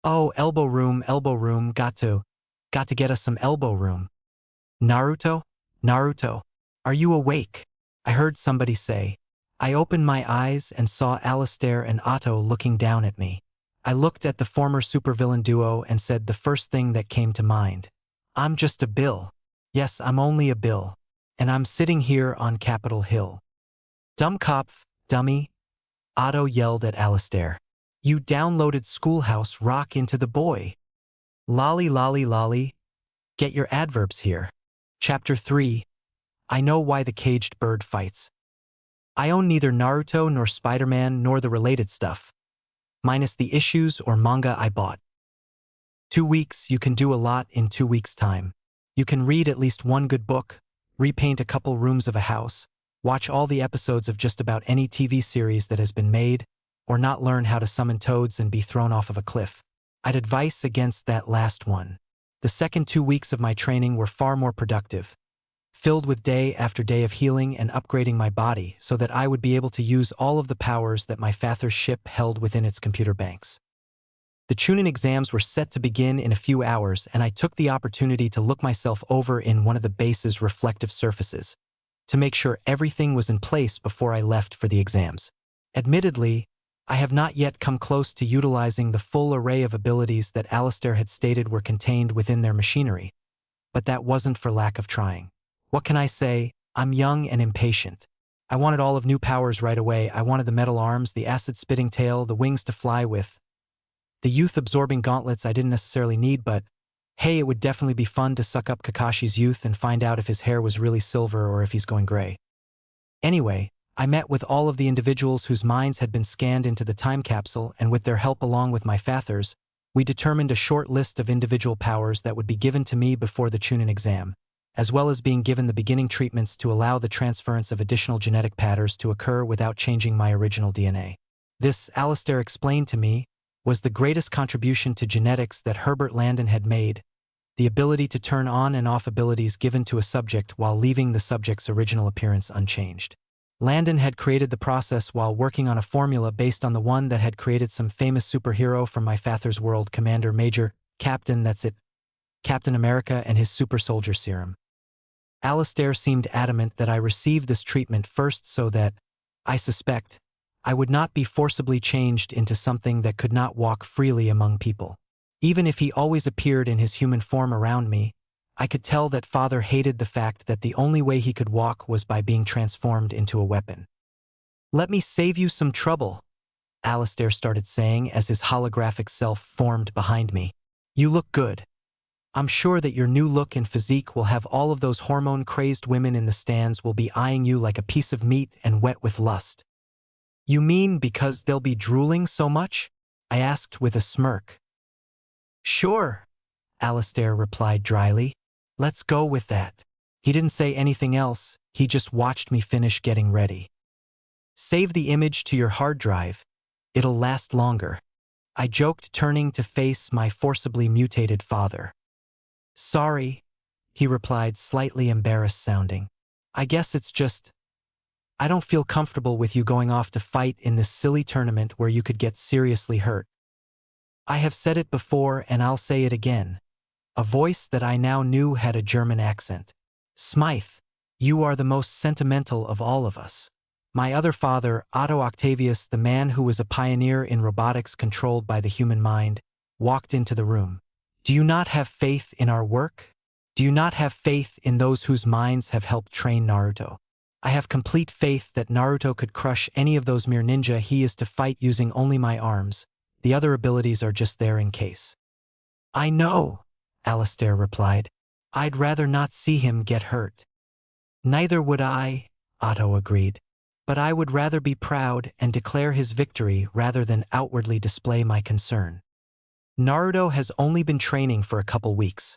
Oh, elbow room, got to get us some elbow room. Naruto? Naruto, are you awake? I heard somebody say. I opened my eyes and saw Alistair and Otto looking down at me. I looked at the former supervillain duo and said the first thing that came to mind. I'm just a Bill. Yes, I'm only a Bill. And I'm sitting here on Capitol Hill. Dummkopf, dummy, Otto yelled at Alistair. You downloaded Schoolhouse Rock into the boy. Lolly lolly lolly. Get your adverbs here. Chapter 3. I know why the caged bird fights. I own neither Naruto nor Spider-Man nor the related stuff, minus the issues or manga I bought. 2 weeks, you can do a lot in 2 weeks' time. You can read at least one good book, repaint a couple rooms of a house, watch all the episodes of just about any TV series that has been made, or not learn how to summon toads and be thrown off of a cliff. I'd advise against that last one. The second 2 weeks of my training were far more productive. filled with day after day of healing and upgrading my body so that I would be able to use all of the powers that my father's ship held within its computer banks. The Chunin exams were set to begin in a few hours, and I took the opportunity to look myself over in one of the base's reflective surfaces to make sure everything was in place before I left for the exams. Admittedly, I have not yet come close to utilizing the full array of abilities that Alistair had stated were contained within their machinery, but that wasn't for lack of trying. What can I say? I'm young and impatient. I wanted all of new powers right away. I wanted the metal arms, the acid-spitting tail, the wings to fly with. The youth-absorbing gauntlets I didn't necessarily need, but hey, it would definitely be fun to suck up Kakashi's youth and find out if his hair was really silver or if he's going gray. Anyway, I met with all of the individuals whose minds had been scanned into the time capsule, and with their help along with my fathers, we determined a short list of individual powers that would be given to me before the Chunin exam, as well as being given the beginning treatments to allow the transference of additional genetic patterns to occur without changing my original DNA. This, Alistair explained to me, was the greatest contribution to genetics that Herbert Landon had made, the ability to turn on and off abilities given to a subject while leaving the subject's original appearance unchanged. Landon had created the process while working on a formula based on the one that had created some famous superhero from my father's world, Commander Major, Captain, that's it, Captain America and his super soldier serum. Alistair seemed adamant that I receive this treatment first so that, I suspect, I would not be forcibly changed into something that could not walk freely among people. Even if he always appeared in his human form around me, I could tell that Father hated the fact that the only way he could walk was by being transformed into a weapon. "Let me save you some trouble," Alistair started saying as his holographic self formed behind me. "You look good. I'm sure that your new look and physique will have all of those hormone-crazed women in the stands will be eyeing you like a piece of meat and wet with lust." "You mean because they'll be drooling so much?" I asked with a smirk. "Sure," Alistair replied dryly. "Let's go with that." He didn't say anything else, he just watched me finish getting ready. "Save the image to your hard drive. It'll last longer," I joked, turning to face my forcibly mutated father. "Sorry," he replied, slightly embarrassed sounding. "I guess it's just, I don't feel comfortable with you going off to fight in this silly tournament where you could get seriously hurt." I have said it before and I'll say it again. A voice that I now knew had a German accent. "Smythe, you are the most sentimental of all of us." My other father, Otto Octavius, the man who was a pioneer in robotics controlled by the human mind, walked into the room. "Do you not have faith in our work? Do you not have faith in those whose minds have helped train Naruto?" "I have complete faith that Naruto could crush any of those mere ninja he is to fight using only my arms. The other abilities are just there in case." "I know," Alistair replied. "I'd rather not see him get hurt." "Neither would I," Otto agreed. "But I would rather be proud and declare his victory rather than outwardly display my concern. Naruto has only been training for a couple weeks.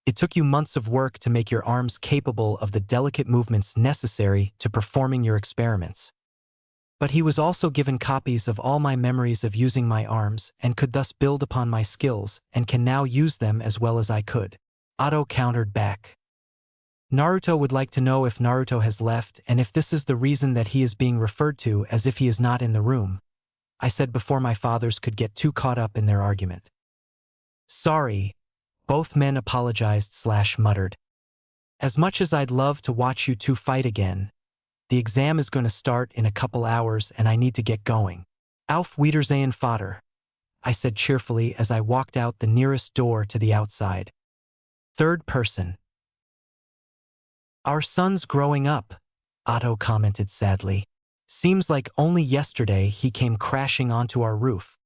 It took you months of work to make your arms capable of the delicate movements necessary to performing your experiments. But he was also given copies of all my memories of using my arms and could thus build upon my skills and can now use them as well as I could." Otto countered back. "Naruto would like to know if Naruto has left and if this is the reason that he is being referred to as if he is not in the room," I said before my fathers could get too caught up in their argument. "Sorry," both men apologized/muttered. "As much as I'd love to watch you two fight again, the exam is going to start in a couple hours and I need to get going. Auf Wiedersehen, Vater," I said cheerfully as I walked out the nearest door to the outside. Third person. "Our son's growing up," Otto commented sadly. "Seems like only yesterday he came crashing onto our roof."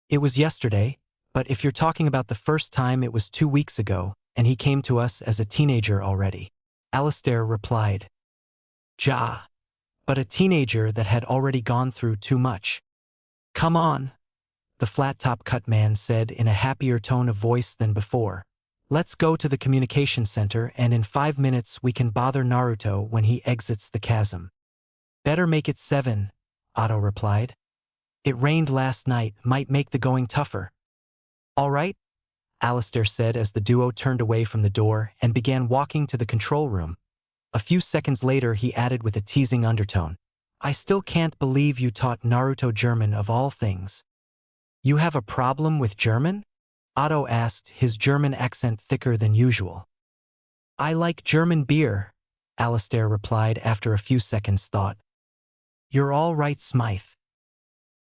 "It was yesterday, but if you're talking about the first time, it was 2 weeks ago, and he came to us as a teenager already," Alistair replied. "Ja, but a teenager that had already gone through too much." "Come on," the flat-top cut man said in a happier tone of voice than before. "Let's go to the communication center and in 5 minutes we can bother Naruto when he exits the chasm." "Better make it 7, Otto replied. "It rained last night, might make the going tougher." "All right," Alistair said as the duo turned away from the door and began walking to the control room, A few seconds later he added with a teasing undertone. I still can't believe you taught Naruto German of all things. You have a problem with German? Otto asked, his German accent thicker than usual. I like German beer, Alistair replied after a few seconds' thought. You're all right, Smythe.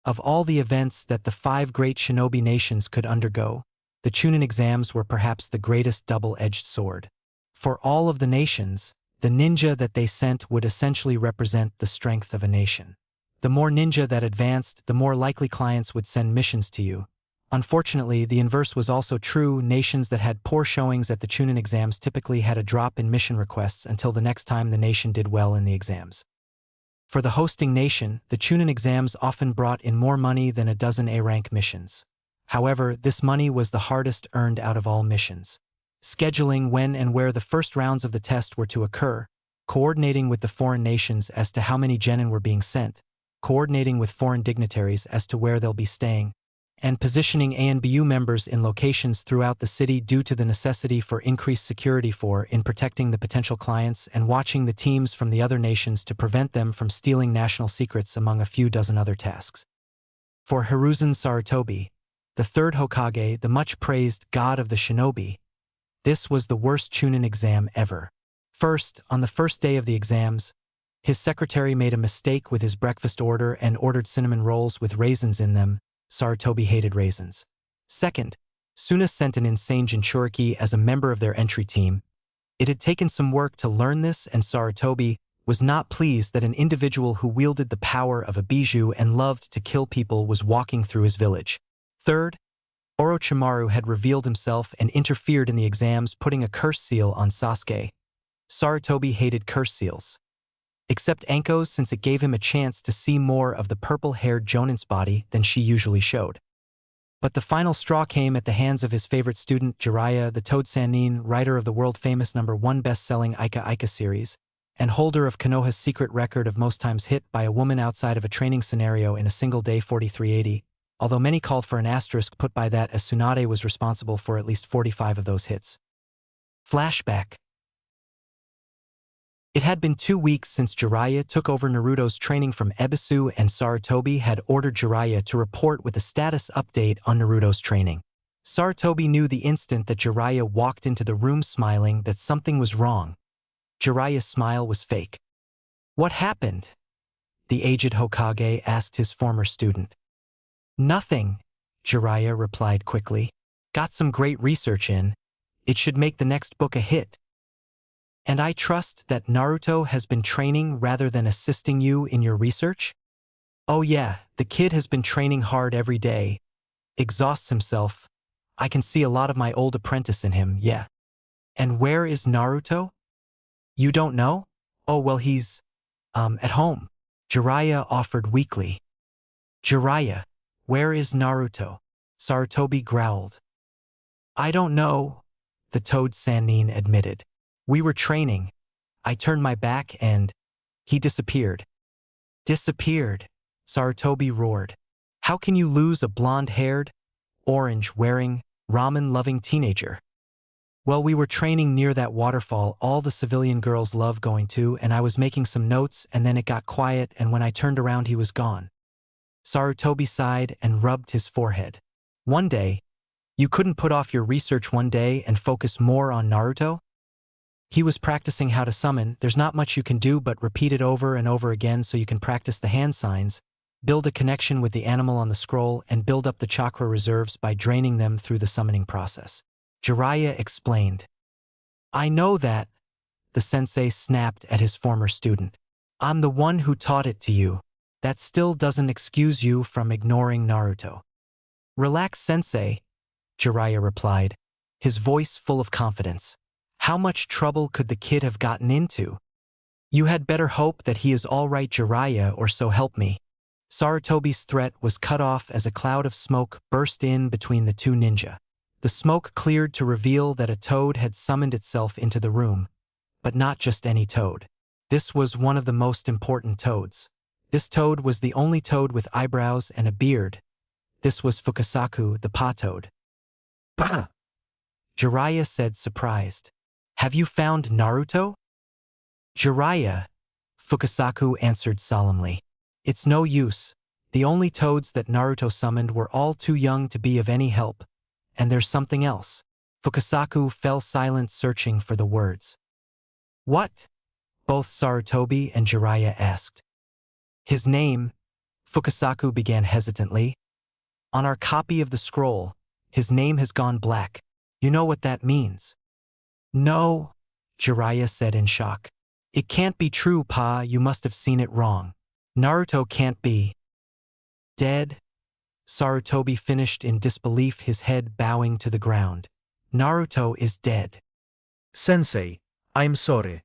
Of all the events that the 5 great shinobi nations could undergo, the Chunin exams were perhaps the greatest double-edged sword. For all of the nations, the ninja that they sent would essentially represent the strength of a nation. The more ninja that advanced, the more likely clients would send missions to you. Unfortunately, the inverse was also true. Nations that had poor showings at the Chunin exams typically had a drop in mission requests until the next time the nation did well in the exams. For the hosting nation, the Chunin exams often brought in more money than a dozen A-rank missions. However, this money was the hardest earned out of all missions. Scheduling when and where the first rounds of the test were to occur, coordinating with the foreign nations as to how many genin were being sent, coordinating with foreign dignitaries as to where they'll be staying, and positioning ANBU members in locations throughout the city due to the necessity for increased security in protecting the potential clients and watching the teams from the other nations to prevent them from stealing national secrets among a few dozen other tasks. For Hiruzen Sarutobi, the third Hokage, the much-praised god of the shinobi, this was the worst Chunin exam ever. First, on the first day of the exams, his secretary made a mistake with his breakfast order and ordered cinnamon rolls with raisins in them. Sarutobi hated raisins. Second, Suna sent an insane Jinchuriki as a member of their entry team. It had taken some work to learn this, and Sarutobi was not pleased that an individual who wielded the power of a bijou and loved to kill people was walking through his village. Third, Orochimaru had revealed himself and interfered in the exams, putting a curse seal on Sasuke. Sarutobi hated curse seals. Except Anko's, since it gave him a chance to see more of the purple-haired Jonin's body than she usually showed. But the final straw came at the hands of his favorite student, Jiraiya, the Toad Sannin, writer of the world-famous #1 best-selling Aika Aika series, and holder of Konoha's secret record of most times hit by a woman outside of a training scenario in a single day 4380, although many called for an asterisk put by that as Tsunade was responsible for at least 45 of those hits. Flashback. It had been 2 weeks since Jiraiya took over Naruto's training from Ebisu, and Sarutobi had ordered Jiraiya to report with a status update on Naruto's training. Sarutobi knew the instant that Jiraiya walked into the room smiling that something was wrong. Jiraiya's smile was fake. What happened? The aged Hokage asked his former student. Nothing, Jiraiya replied quickly. Got some great research in. It should make the next book a hit. And I trust that Naruto has been training rather than assisting you in your research? Oh yeah, the kid has been training hard every day. Exhausts himself. I can see a lot of my old apprentice in him, yeah. And where is Naruto? You don't know? Oh well, he's, at home. Jiraiya offered weakly. Jiraiya, where is Naruto? Sarutobi growled. I don't know, the Toad Sannin admitted. We were training. I turned my back and he disappeared. Disappeared, Sarutobi roared. How can you lose a blonde-haired, orange-wearing, ramen-loving teenager? Well, we were training near that waterfall all the civilian girls love going to, and I was making some notes, and then it got quiet, and when I turned around he was gone. Sarutobi sighed and rubbed his forehead. One day, you couldn't put off your research one day and focus more on Naruto? He was practicing how to summon. There's not much you can do but repeat it over and over again so you can practice the hand signs, build a connection with the animal on the scroll, and build up the chakra reserves by draining them through the summoning process. Jiraiya explained. I know that, the sensei snapped at his former student. I'm the one who taught it to you. That still doesn't excuse you from ignoring Naruto. Relax, sensei, Jiraiya replied, his voice full of confidence. How much trouble could the kid have gotten into? You had better hope that he is all right, Jiraiya, or so help me. Sarutobi's threat was cut off as a cloud of smoke burst in between the two ninja. The smoke cleared to reveal that a toad had summoned itself into the room, but not just any toad. This was one of the most important toads. This toad was the only toad with eyebrows and a beard. This was Fukasaku, the paw toad. Bah! Jiraiya said, surprised. Have you found Naruto? Jiraiya, Fukasaku answered solemnly. It's no use. The only toads that Naruto summoned were all too young to be of any help. And there's something else. Fukasaku fell silent, searching for the words. What? Both Sarutobi and Jiraiya asked. His name, Fukasaku began hesitantly. On our copy of the scroll, his name has gone black. You know what that means? No, Jiraiya said in shock. It can't be true, Pa, you must have seen it wrong. Naruto can't be dead. Sarutobi finished in disbelief, his head bowing to the ground. Naruto is dead. Sensei, I'm sorry.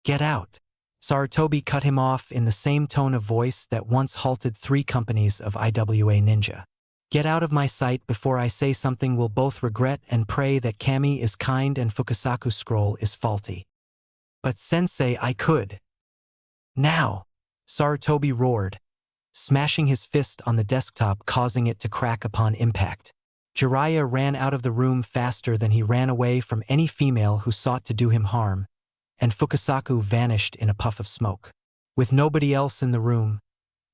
Get out. Sarutobi cut him off in the same tone of voice that once halted 3 companies of IWA Ninja. Get out of my sight before I say something we'll both regret and pray that Kami is kind and Fukasaku's scroll is faulty. But Sensei, I could. Now, Sarutobi roared, smashing his fist on the desktop, causing it to crack upon impact. Jiraiya ran out of the room faster than he ran away from any female who sought to do him harm, and Fukasaku vanished in a puff of smoke. With nobody else in the room,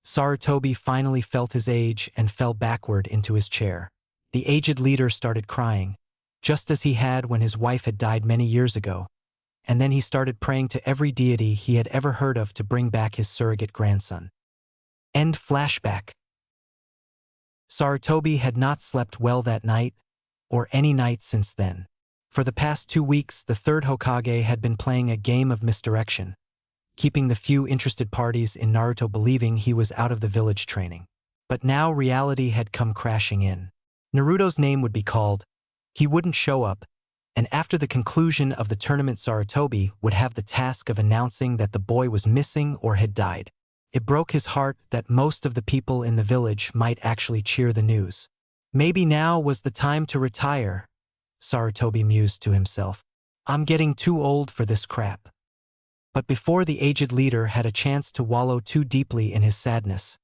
Sarutobi finally felt his age and fell backward into his chair. The aged leader started crying, just as he had when his wife had died many years ago, and then he started praying to every deity he had ever heard of to bring back his surrogate grandson. End flashback. Sarutobi had not slept well that night, or any night since then. For the past 2 weeks, the 3rd Hokage had been playing a game of misdirection, keeping the few interested parties in Naruto believing he was out of the village training. But now reality had come crashing in. Naruto's name would be called, he wouldn't show up, and after the conclusion of the tournament Sarutobi would have the task of announcing that the boy was missing or had died. It broke his heart that most of the people in the village might actually cheer the news. Maybe now was the time to retire, Sarutobi mused to himself. I'm getting too old for this crap. But before the aged leader had a chance to wallow too deeply in his sadness,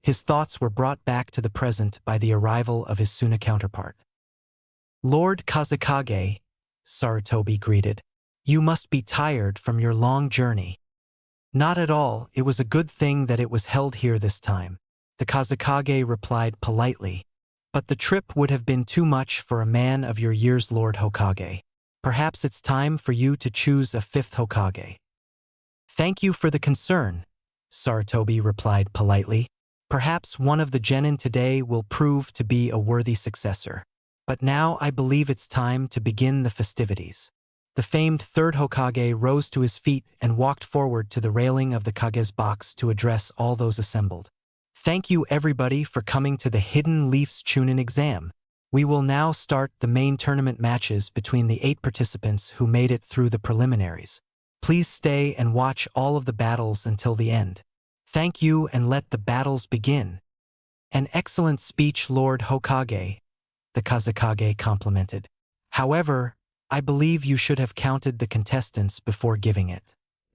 his thoughts were brought back to the present by the arrival of his Suna counterpart. Lord Kazekage, Sarutobi greeted. You must be tired from your long journey. Not at all, it was a good thing that it was held here this time. The Kazekage replied politely. But the trip would have been too much for a man of your years, Lord Hokage. Perhaps it's time for you to choose a 5th Hokage. Thank you for the concern, Sarutobi replied politely. Perhaps one of the genin today will prove to be a worthy successor. But now I believe it's time to begin the festivities. The famed 3rd Hokage rose to his feet and walked forward to the railing of the Kage's box to address all those assembled. Thank you everybody for coming to the Hidden Leaf's Chunin exam. We will now start the main tournament matches between the 8 participants who made it through the preliminaries. Please stay and watch all of the battles until the end. Thank you, and let the battles begin. An excellent speech, Lord Hokage, the Kazekage complimented. However, I believe you should have counted the contestants before giving it.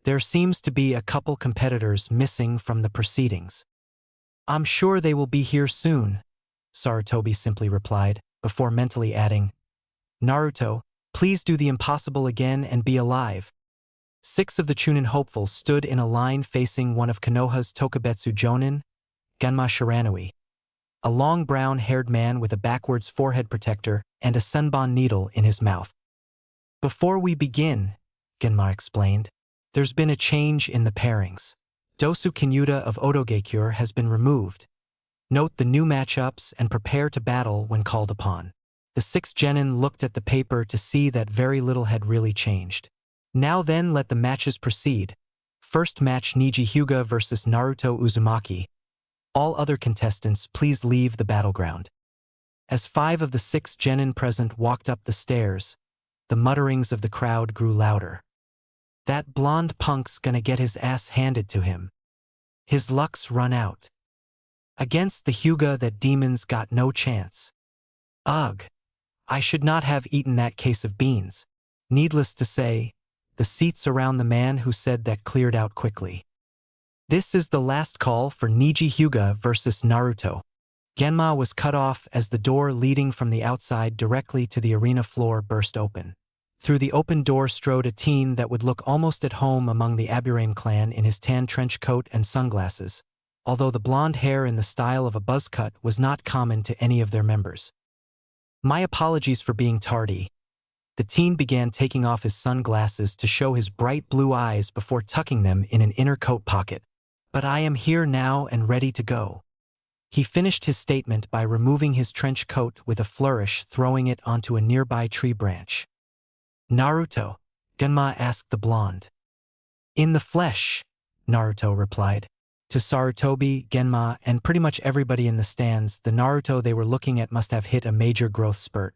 There seems to be a couple competitors missing from the proceedings. I'm sure they will be here soon, Sarutobi simply replied, before mentally adding, Naruto, please do the impossible again and be alive. 6 of the Chunin hopefuls stood in a line facing one of Konoha's Tokubetsu Jonin, Genma Shiranui, a long brown-haired man with a backwards forehead protector and a sunbon needle in his mouth. Before we begin, Genma explained, there's been a change in the pairings. Dosu Kinyuda of Otogekure has been removed. Note the new matchups and prepare to battle when called upon. The 6 genin looked at the paper to see that very little had really changed. Now then, let the matches proceed. First match, Niji Hyuga versus Naruto Uzumaki. All other contestants, please leave the battleground. As 5 of the 6 genin present walked up the stairs, the mutterings of the crowd grew louder. That blonde punk's gonna get his ass handed to him. His luck's run out. Against the Hyuga, that demon's got no chance. Ugh, I should not have eaten that case of beans. Needless to say, the seats around the man who said that cleared out quickly. This is the last call for Niji Hyuga versus Naruto. Genma was cut off as the door leading from the outside directly to the arena floor burst open. Through the open door strode a teen that would look almost at home among the Aburame clan in his tan trench coat and sunglasses, although the blonde hair in the style of a buzz cut was not common to any of their members. My apologies for being tardy. The teen began taking off his sunglasses to show his bright blue eyes before tucking them in an inner coat pocket. But I am here now and ready to go. He finished his statement by removing his trench coat with a flourish, throwing it onto a nearby tree branch. Naruto, Genma asked the blonde. In the flesh, Naruto replied. To Sarutobi, Genma, and pretty much everybody in the stands, the Naruto they were looking at must have hit a major growth spurt.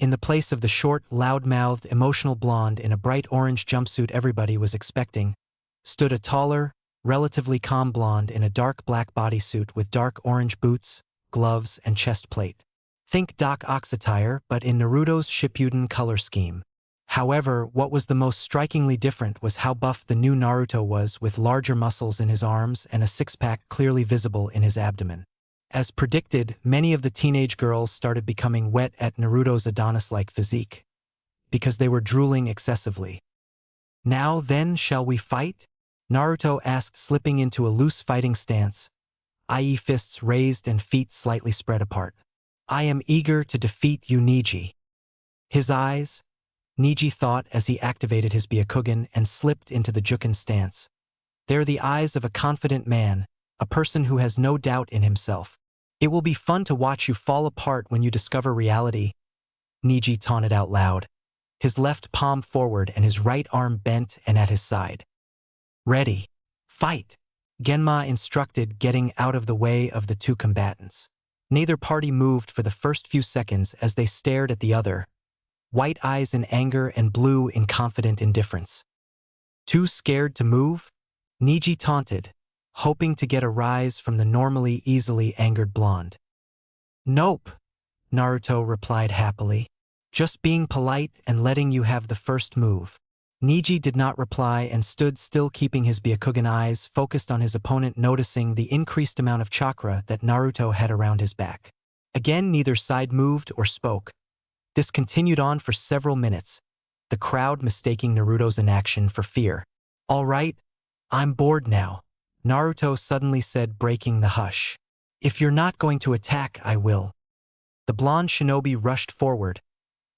In the place of the short, loud-mouthed, emotional blonde in a bright orange jumpsuit everybody was expecting, stood a taller, relatively calm blonde in a dark black bodysuit with dark orange boots, gloves, and chest plate. Think Doc Ock's attire, but in Naruto's Shippuden color scheme. However, what was the most strikingly different was how buff the new Naruto was, with larger muscles in his arms and a six-pack clearly visible in his abdomen. As predicted, many of the teenage girls started becoming wet at Naruto's Adonis-like physique, because they were drooling excessively. Now then, shall we fight? Naruto asked, slipping into a loose fighting stance, i.e. fists raised and feet slightly spread apart. I am eager to defeat you, Neji. His eyes, Neji thought as he activated his Byakugan and slipped into the Juken stance. They're the eyes of a confident man, a person who has no doubt in himself. It will be fun to watch you fall apart when you discover reality, Neji taunted out loud, his left palm forward and his right arm bent and at his side. Ready. Fight, Genma instructed, getting out of the way of the two combatants. Neither party moved for the first few seconds as they stared at the other, white eyes in anger and blue in confident indifference. Too scared to move? Neji taunted, hoping to get a rise from the normally easily angered blonde. Nope, Naruto replied happily. Just being polite and letting you have the first move. Neji did not reply and stood still, keeping his Byakugan eyes focused on his opponent, noticing the increased amount of chakra that Naruto had around his back. Again, neither side moved or spoke. This continued on for several minutes, the crowd mistaking Naruto's inaction for fear. All right, I'm bored now, Naruto suddenly said, breaking the hush. If you're not going to attack, I will. The blonde shinobi rushed forward,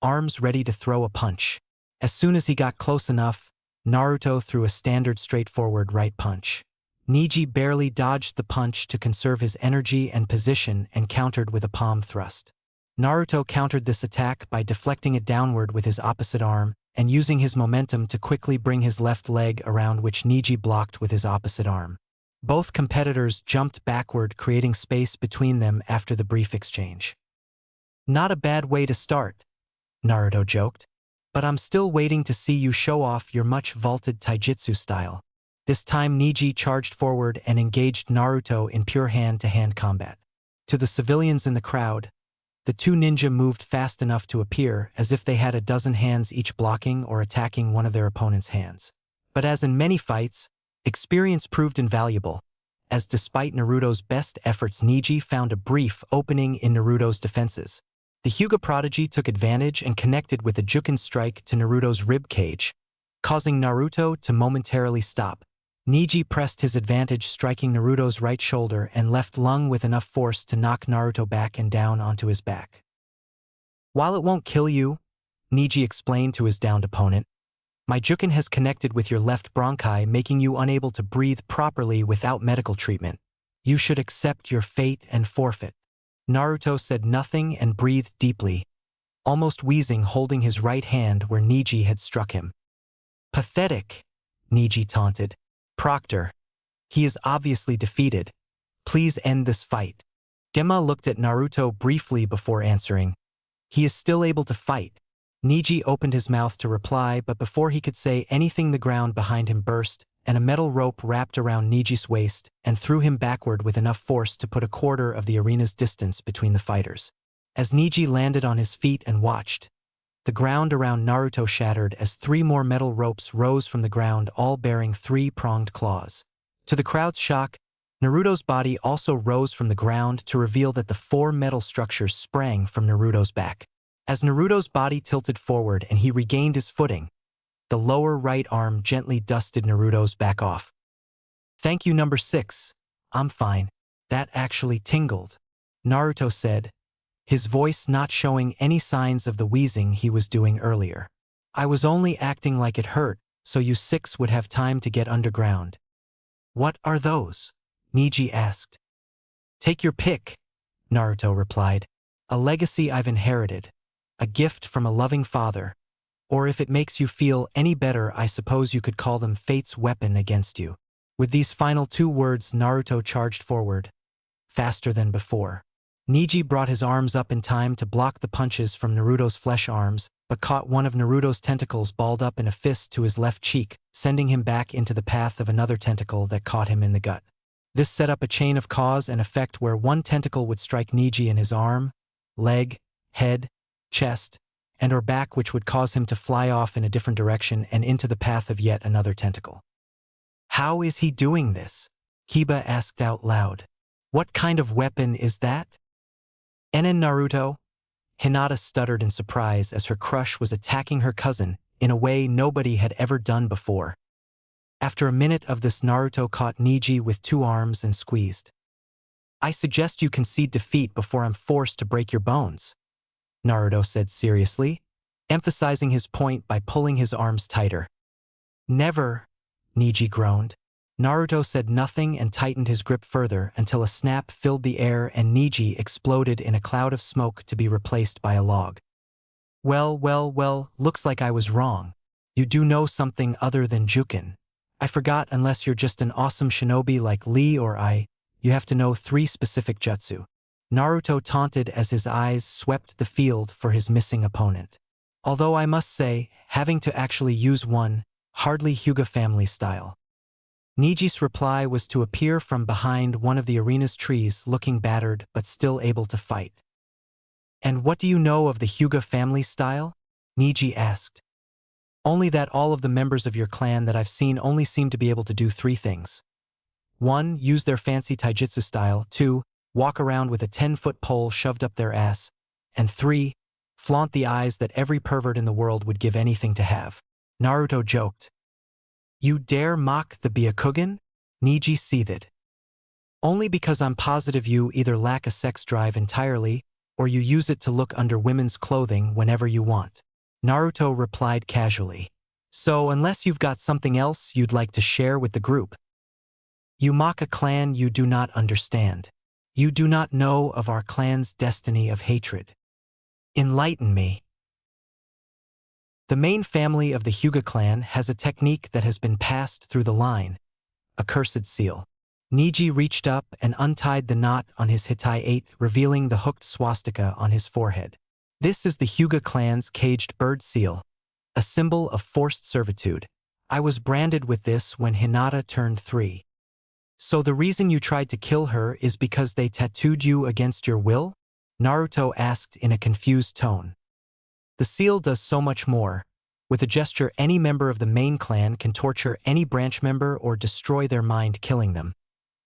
arms ready to throw a punch. As soon as he got close enough, Naruto threw a standard straightforward right punch. Neji barely dodged the punch to conserve his energy and position and countered with a palm thrust. Naruto countered this attack by deflecting it downward with his opposite arm and using his momentum to quickly bring his left leg around, which Neji blocked with his opposite arm. Both competitors jumped backward, creating space between them after the brief exchange. Not a bad way to start, Naruto joked, but I'm still waiting to see you show off your much vaulted taijutsu style. This time Neji charged forward and engaged Naruto in pure hand-to-hand combat. To the civilians in the crowd, the two ninja moved fast enough to appear as if they had a dozen hands each, blocking or attacking one of their opponent's hands. But as in many fights, experience proved invaluable, as despite Naruto's best efforts, Neji found a brief opening in Naruto's defenses. The Hyuga prodigy took advantage and connected with a Juken strike to Naruto's rib cage, causing Naruto to momentarily stop. Neji pressed his advantage, striking Naruto's right shoulder and left lung with enough force to knock Naruto back and down onto his back. While it won't kill you, Neji explained to his downed opponent, my Juken has connected with your left bronchi, making you unable to breathe properly without medical treatment. You should accept your fate and forfeit. Naruto said nothing and breathed deeply, almost wheezing, holding his right hand where Neji had struck him. Pathetic, Neji taunted. Proctor. He is obviously defeated. Please end this fight. Genma looked at Naruto briefly before answering. He is still able to fight. Neji opened his mouth to reply, but before he could say anything, the ground behind him burst, and a metal rope wrapped around Neji's waist and threw him backward with enough force to put a quarter of the arena's distance between the fighters. As Neji landed on his feet and watched, the ground around Naruto shattered as three more metal ropes rose from the ground, all bearing three-pronged claws. To the crowd's shock, Naruto's body also rose from the ground to reveal that the four metal structures sprang from Naruto's back. As Naruto's body tilted forward and he regained his footing, the lower right arm gently dusted Naruto's back off. "Thank you, number 6. I'm fine. That actually tingled," Naruto said, his voice not showing any signs of the wheezing he was doing earlier. "I was only acting like it hurt, so you 6 would have time to get underground." "What are those?" Neji asked. "Take your pick," Naruto replied. "A legacy I've inherited. A gift from a loving father. Or if it makes you feel any better, I suppose you could call them fate's weapon against you." With these final 2 words, Naruto charged forward, faster than before. Neji brought his arms up in time to block the punches from Naruto's flesh arms, but caught one of Naruto's tentacles balled up in a fist to his left cheek, sending him back into the path of another tentacle that caught him in the gut. This set up a chain of cause and effect where one tentacle would strike Neji in his arm, leg, head, chest, and or back, which would cause him to fly off in a different direction and into the path of yet another tentacle. "How is he doing this?" Kiba asked out loud. "What kind of weapon is that?" "Enin Naruto?" Hinata stuttered in surprise as her crush was attacking her cousin in a way nobody had ever done before. After a minute of this, Naruto caught Neji with 2 arms and squeezed. "I suggest you concede defeat before I'm forced to break your bones," Naruto said seriously, emphasizing his point by pulling his arms tighter. "Never," Neji groaned. Naruto said nothing and tightened his grip further until a snap filled the air and Neji exploded in a cloud of smoke to be replaced by a log. Well, looks like I was wrong. You do know something other than Jukin. I forgot, unless you're just an awesome shinobi like Lee or I, you have to know 3 specific jutsu." Naruto taunted as his eyes swept the field for his missing opponent. "Although I must say, having to actually use one, hardly Hyuga family style." Neji's reply was to appear from behind one of the arena's trees, looking battered but still able to fight. "And what do you know of the Hyuga family style?" Neji asked. "Only that all of the members of your clan that I've seen only seem to be able to do 3 things. 1. Use their fancy taijutsu style. 2. Walk around with a 10-foot pole shoved up their ass. And 3. Flaunt the eyes that every pervert in the world would give anything to have." Naruto joked. "You dare mock the Byakugan?" Neji seethed. "Only because I'm positive you either lack a sex drive entirely, or you use it to look under women's clothing whenever you want," Naruto replied casually. "So unless you've got something else you'd like to share with the group. You mock a clan you do not understand. You do not know of our clan's destiny of hatred. Enlighten me." The main family of the Hyuga clan has a technique that has been passed through the line, a cursed seal. Neji reached up and untied the knot on his Hitai 8, revealing the hooked swastika on his forehead. "This is the Hyuga clan's caged bird seal, a symbol of forced servitude. I was branded with this when Hinata turned 3. So the reason you tried to kill her is because they tattooed you against your will?" Naruto asked in a confused tone. "The seal does so much more. With a gesture, any member of the main clan can torture any branch member or destroy their mind, killing them,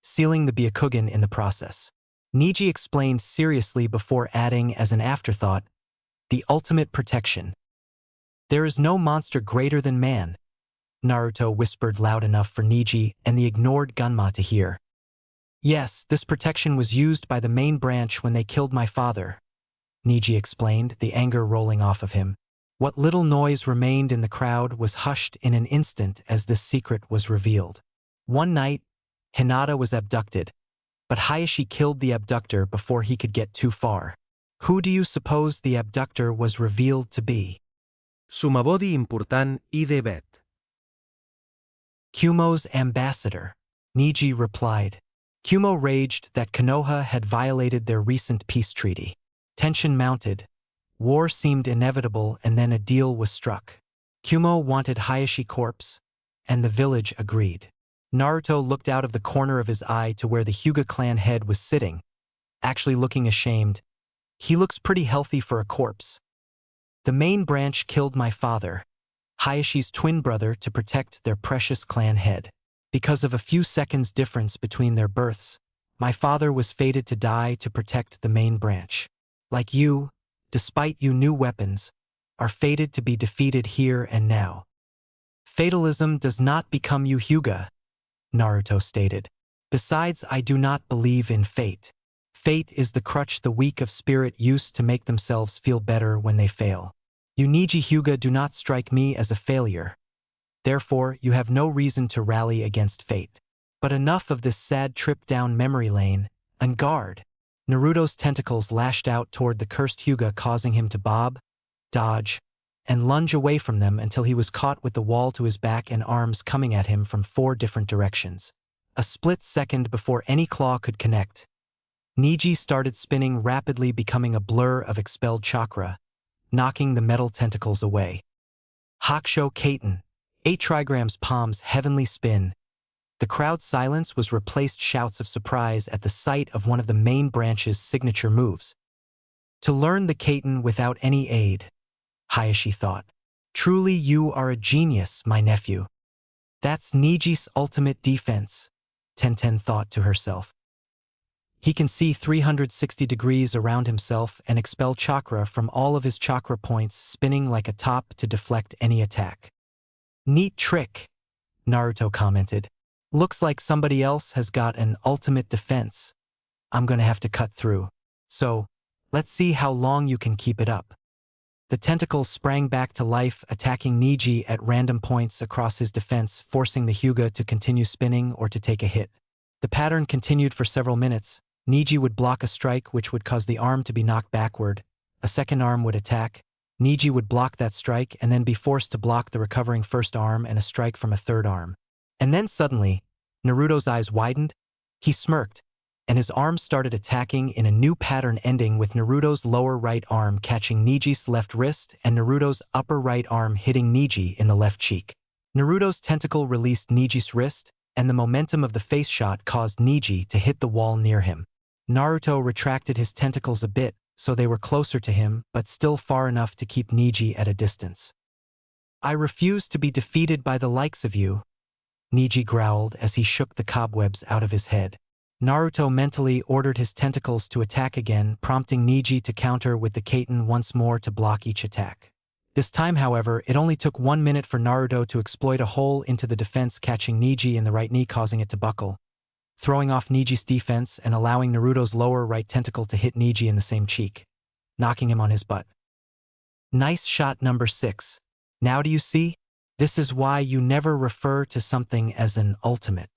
sealing the Byakugan in the process." Neji explained seriously before adding as an afterthought, "The ultimate protection. There is no monster greater than man," Naruto whispered loud enough for Neji and the ignored Ganma to hear. "Yes, this protection was used by the main branch when they killed my father," Neji explained, the anger rolling off of him. What little noise remained in the crowd was hushed in an instant as this secret was revealed. One night, Hinata was abducted, but Hayashi killed the abductor before he could get too far. Who do you suppose the abductor was revealed to be? Sumabody important y debet. Kumo's ambassador, Neji replied. Kumo raged that Konoha had violated their recent peace treaty. Tension mounted. War seemed inevitable, and then a deal was struck. Kumo wanted Hayashi corpse, and the village agreed. Naruto looked out of the corner of his eye to where the Hyuga clan head was sitting, actually looking ashamed. He looks pretty healthy for a corpse. The main branch killed my father, Hayashi's twin brother, to protect their precious clan head. Because of a few seconds difference between their births, my father was fated to die to protect the main branch. Like you, despite you new weapons, are fated to be defeated here and now. Fatalism does not become you Hyuga, Naruto stated. Besides, I do not believe in fate. Fate is the crutch the weak of spirit use to make themselves feel better when they fail. You Niji Hyuga do not strike me as a failure. Therefore, you have no reason to rally against fate. But enough of this sad trip down memory lane. On guard! Naruto's tentacles lashed out toward the cursed Hyuga, causing him to bob, dodge, and lunge away from them until he was caught with the wall to his back and arms coming at him from 4 different directions. A split second before any claw could connect, Niji started spinning rapidly, becoming a blur of expelled chakra, knocking the metal tentacles away. Hakusho Kaiten, 8 trigrams palms heavenly spin. The crowd's silence was replaced shouts of surprise at the sight of one of the main branch's signature moves. To learn the Kaiten without any aid, Hayashi thought. Truly you are a genius, my nephew. That's Niji's ultimate defense, Tenten thought to herself. He can see 360 degrees around himself and expel chakra from all of his chakra points, spinning like a top to deflect any attack. Neat trick, Naruto commented. Looks like somebody else has got an ultimate defense. I'm gonna have to cut through. So, let's see how long you can keep it up. The tentacles sprang back to life, attacking Niji at random points across his defense, forcing the Hyuga to continue spinning or to take a hit. The pattern continued for several minutes. Niji would block a strike, which would cause the arm to be knocked backward. A second arm would attack. Niji would block that strike and then be forced to block the recovering first arm and a strike from a third arm. And then suddenly, Naruto's eyes widened. He smirked, and his arms started attacking in a new pattern, ending with Naruto's lower right arm catching Niji's left wrist and Naruto's upper right arm hitting Niji in the left cheek. Naruto's tentacle released Niji's wrist, and the momentum of the face shot caused Niji to hit the wall near him. Naruto retracted his tentacles a bit, so they were closer to him, but still far enough to keep Niji at a distance. I refuse to be defeated by the likes of you, Niji growled as he shook the cobwebs out of his head. Naruto mentally ordered his tentacles to attack again, prompting Niji to counter with the Kaiten once more to block each attack. This time, however, it only took 1 minute for Naruto to exploit a hole into the defense, catching Niji in the right knee, causing it to buckle, throwing off Niji's defense and allowing Naruto's lower right tentacle to hit Niji in the same cheek, knocking him on his butt. Nice shot, number 6. Now do you see? This is why you never refer to something as an ultimate.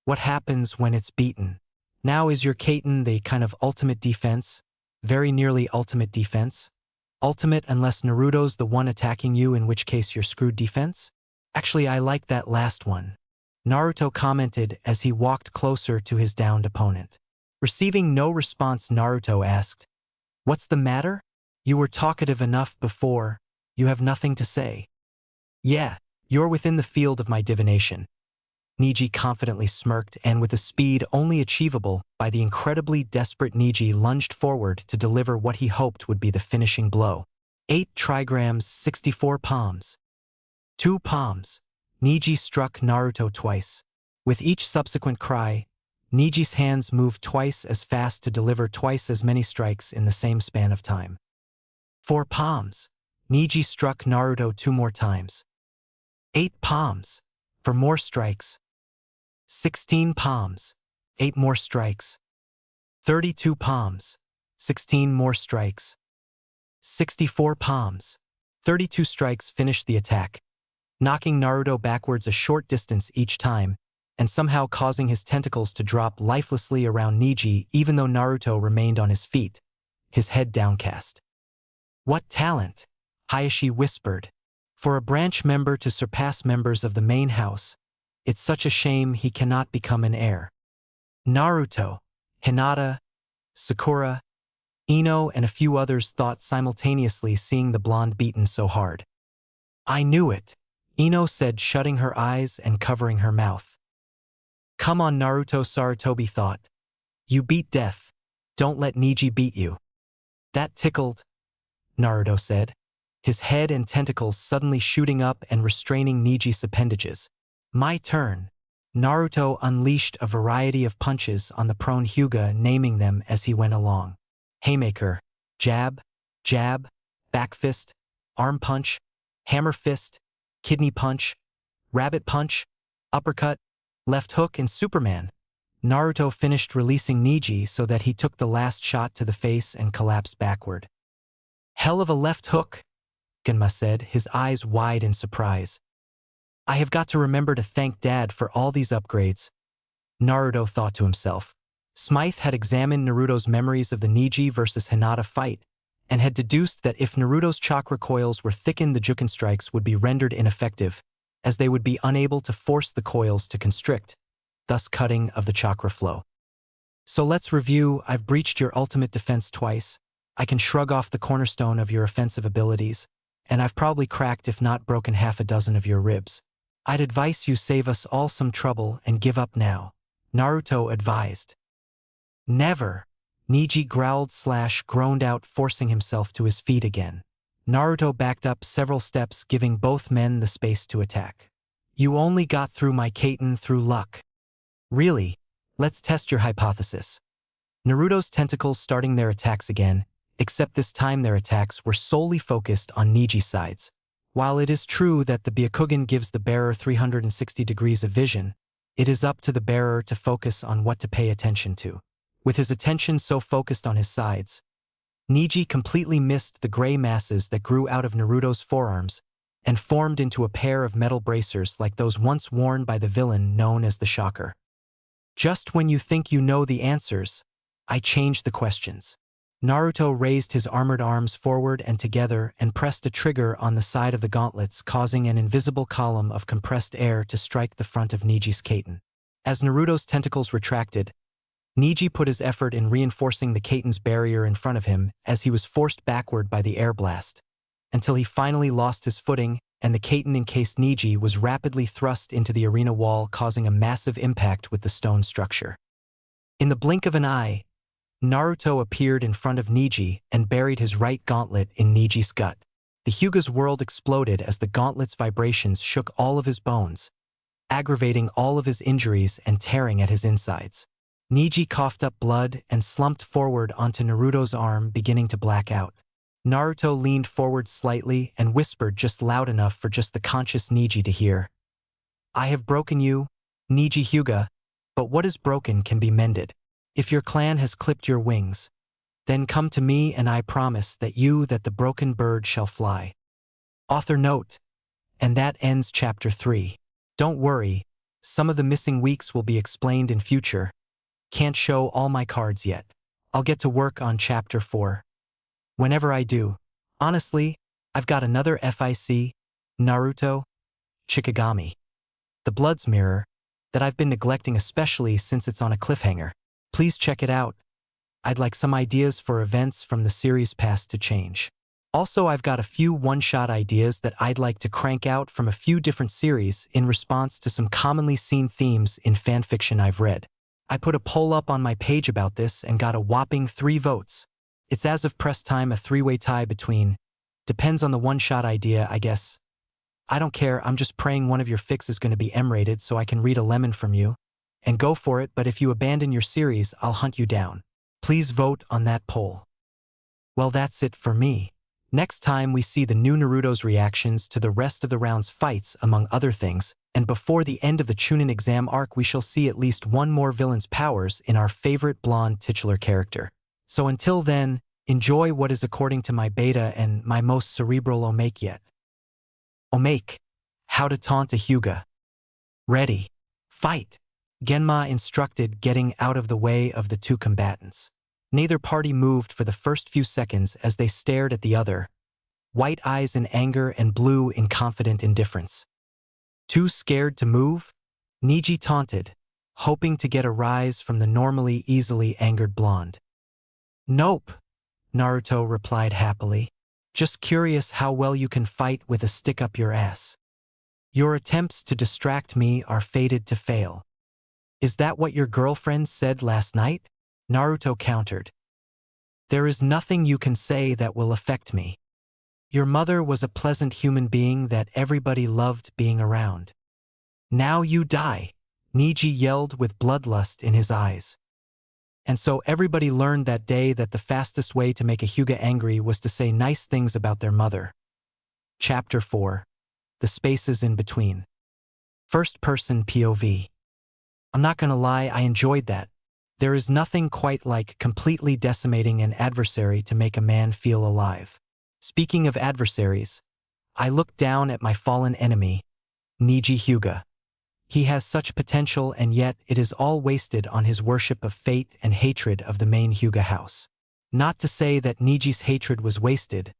What happens when it's beaten? Now is your Kaiten the kind of ultimate defense? Very nearly ultimate defense? Ultimate unless Naruto's the one attacking you, in which case you're screwed defense? Actually, I like that last one, Naruto commented as he walked closer to his downed opponent. Receiving no response, Naruto asked, "What's the matter? You were talkative enough before. You have nothing to say." "Yeah, you're within the field of my divination." Niji confidently smirked, and with a speed only achievable by the incredibly desperate Niji, lunged forward to deliver what he hoped would be the finishing blow. 8 trigrams, 64 palms. 2 palms. Niji struck Naruto twice. With each subsequent cry, Niji's hands moved twice as fast to deliver twice as many strikes in the same span of time. 4 palms. Niji struck Naruto 2 more times. 8 palms. For more strikes. 16 palms. 8 more strikes. 32 palms. 16 more strikes. 64 palms. 32 strikes finished the attack, knocking Naruto backwards a short distance each time, and somehow causing his tentacles to drop lifelessly around Niji, even though Naruto remained on his feet, his head downcast. "What talent?" Hayashi whispered. "For a branch member to surpass members of the main house, it's such a shame he cannot become an heir." Naruto, Hinata, Sakura, Ino, and a few others thought simultaneously, seeing the blonde beaten so hard. "I knew it," Ino said, shutting her eyes and covering her mouth. "Come on, Naruto," Sarutobi thought. "You beat death. Don't let Niji beat you." "That tickled," Naruto said, his head and tentacles suddenly shooting up and restraining Niji's appendages. "My turn." Naruto unleashed a variety of punches on the prone Hyuga, naming them as he went along. Haymaker, jab, jab, back fist, arm punch, hammer fist, kidney punch, rabbit punch, uppercut, left hook, and Superman. Naruto finished releasing Neji so that he took the last shot to the face and collapsed backward. Hell of a left hook, Genma said, his eyes wide in surprise. I have got to remember to thank Dad for all these upgrades, Naruto thought to himself. Smythe had examined Naruto's memories of the Neji versus Hinata fight, and had deduced that if Naruto's chakra coils were thickened, the Juken strikes would be rendered ineffective, as they would be unable to force the coils to constrict, thus cutting of the chakra flow. So let's review. I've breached your ultimate defense twice, I can shrug off the cornerstone of your offensive abilities, and I've probably cracked if not broken half a dozen of your ribs. I'd advise you save us all some trouble and give up now, Naruto advised. Never, Neji growled/groaned out, forcing himself to his feet again. Naruto backed up several steps, giving both men the space to attack. You only got through my Kaiten through luck. Really? Let's test your hypothesis. Naruto's tentacles starting their attacks again, except this time their attacks were solely focused on Neji's sides. While it is true that the Byakugan gives the bearer 360 degrees of vision, it is up to the bearer to focus on what to pay attention to. With his attention so focused on his sides, Neji completely missed the gray masses that grew out of Naruto's forearms and formed into a pair of metal bracers like those once worn by the villain known as the Shocker. Just when you think you know the answers, I change the questions. Naruto raised his armored arms forward and together and pressed a trigger on the side of the gauntlets, causing an invisible column of compressed air to strike the front of Neji's Kaiten. As Naruto's tentacles retracted, Neji put his effort in reinforcing the Kaiten's barrier in front of him as he was forced backward by the air blast, until he finally lost his footing and the Kaiten encased Neji was rapidly thrust into the arena wall, causing a massive impact with the stone structure. In the blink of an eye, Naruto appeared in front of Neji and buried his right gauntlet in Neji's gut. The Hyuga's world exploded as the gauntlet's vibrations shook all of his bones, aggravating all of his injuries and tearing at his insides. Neji coughed up blood and slumped forward onto Naruto's arm, beginning to black out. Naruto leaned forward slightly and whispered just loud enough for just the conscious Neji to hear. I have broken you, Neji Hyuga, but what is broken can be mended. If your clan has clipped your wings, then come to me and I promise that the broken bird shall fly. Author note. And that ends chapter 3. Don't worry, some of the missing weeks will be explained in future. Can't show all my cards yet. I'll get to work on chapter 4. Whenever I do. Honestly, I've got another FIC, Naruto, Shikigami. The Blood's Mirror, that I've been neglecting especially since it's on a cliffhanger. Please check it out. I'd like some ideas for events from the series past to change. Also, I've got a few one-shot ideas that I'd like to crank out from a few different series in response to some commonly seen themes in fanfiction I've read. I put a poll up on my page about this and got a whopping 3 votes. It's as of press time a 3-way tie between. Depends on the one-shot idea, I guess. I don't care, I'm just praying one of your fics is going to be M-rated so I can read a lemon from you. And go for it, but if you abandon your series, I'll hunt you down. Please vote on that poll. Well, that's it for me. Next time we see the new Naruto's reactions to the rest of the round's fights, among other things, and before the end of the Chunin exam arc we shall see at least one more villain's powers in our favorite blonde titular character. So until then, enjoy what is according to my beta and my most cerebral omake yet. Omake. How to taunt a Hyuga. Ready. Fight. Genma instructed, getting out of the way of the two combatants. Neither party moved for the first few seconds as they stared at the other, white eyes in anger and blue in confident indifference. Too scared to move? Neji taunted, hoping to get a rise from the normally easily angered blonde. Nope, Naruto replied happily. Just curious how well you can fight with a stick up your ass. Your attempts to distract me are fated to fail. Is that what your girlfriend said last night? Naruto countered. There is nothing you can say that will affect me. Your mother was a pleasant human being that everybody loved being around. Now you die, Neji yelled with bloodlust in his eyes. And so everybody learned that day that the fastest way to make a Hyuga angry was to say nice things about their mother. Chapter 4. The Spaces in Between. First person POV. I'm not gonna lie, I enjoyed that. There is nothing quite like completely decimating an adversary to make a man feel alive. Speaking of adversaries, I looked down at my fallen enemy, Niji Hyuga. He has such potential, and yet it is all wasted on his worship of fate and hatred of the main Hyuga house. Not to say that Niji's hatred was wasted,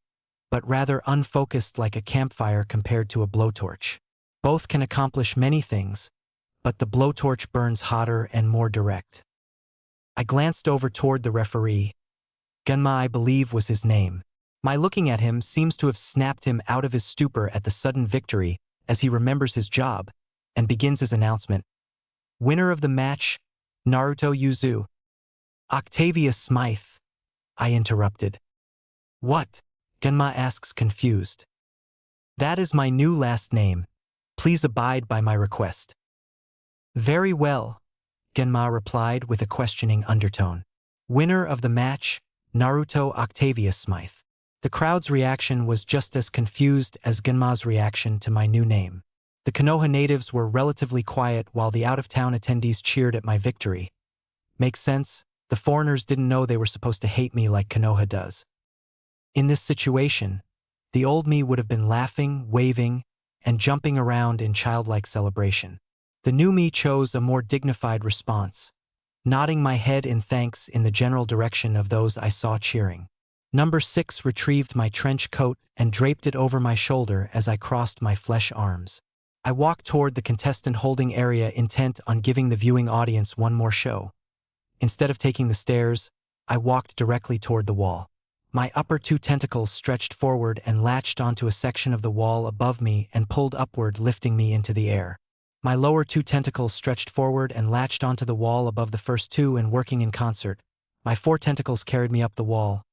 but rather unfocused like a campfire compared to a blowtorch. Both can accomplish many things, but the blowtorch burns hotter and more direct. I glanced over toward the referee. Genma, I believe, was his name. My looking at him seems to have snapped him out of his stupor at the sudden victory as he remembers his job and begins his announcement. Winner of the match, Naruto Yuzu. Octavius Smythe, I interrupted. What? Genma asks, confused. That is my new last name. Please abide by my request. Very well, Genma replied with a questioning undertone. Winner of the match, Naruto Octavius Smythe. The crowd's reaction was just as confused as Genma's reaction to my new name. The Konoha natives were relatively quiet while the out-of-town attendees cheered at my victory. Makes sense, the foreigners didn't know they were supposed to hate me like Konoha does. In this situation, the old me would have been laughing, waving, and jumping around in childlike celebration. The new me chose a more dignified response, nodding my head in thanks in the general direction of those I saw cheering. Number 6 retrieved my trench coat and draped it over my shoulder as I crossed my flesh arms. I walked toward the contestant holding area, intent on giving the viewing audience one more show. Instead of taking the stairs, I walked directly toward the wall. My upper 2 tentacles stretched forward and latched onto a section of the wall above me and pulled upward, lifting me into the air. My lower 2 tentacles stretched forward and latched onto the wall above the first 2, and working in concert, my 4 tentacles carried me up the wall.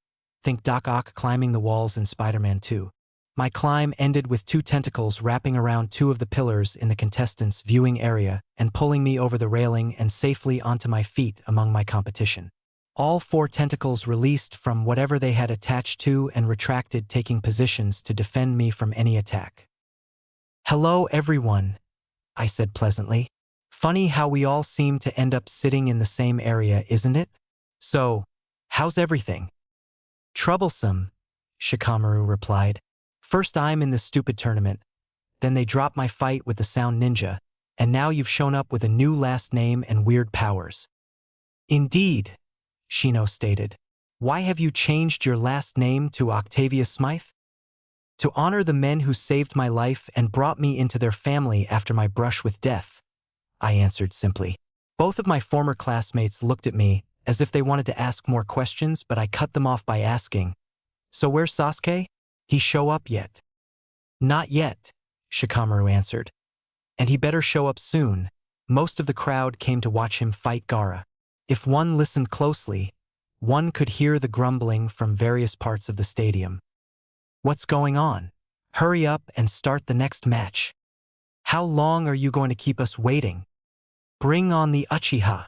Think Doc Ock climbing the walls in Spider-Man 2. My climb ended with 2 tentacles wrapping around 2 of the pillars in the contestants' viewing area and pulling me over the railing and safely onto my feet among my competition. All 4 tentacles released from whatever they had attached to and retracted, taking positions to defend me from any attack. Hello everyone, I said pleasantly. Funny how we all seem to end up sitting in the same area, isn't it? So, how's everything? Troublesome, Shikamaru replied. First I'm in this stupid tournament, then they drop my fight with the Sound Ninja, and now you've shown up with a new last name and weird powers. Indeed, Shino stated. Why have you changed your last name to Octavius Smythe? To honor the men who saved my life and brought me into their family after my brush with death, I answered simply. Both of my former classmates looked at me as if they wanted to ask more questions, but I cut them off by asking, so where's Sasuke? He show up yet? Not yet, Shikamaru answered. And he better show up soon. Most of the crowd came to watch him fight Gaara. If one listened closely, one could hear the grumbling from various parts of the stadium. What's going on? Hurry up and start the next match. How long are you going to keep us waiting? Bring on the Uchiha.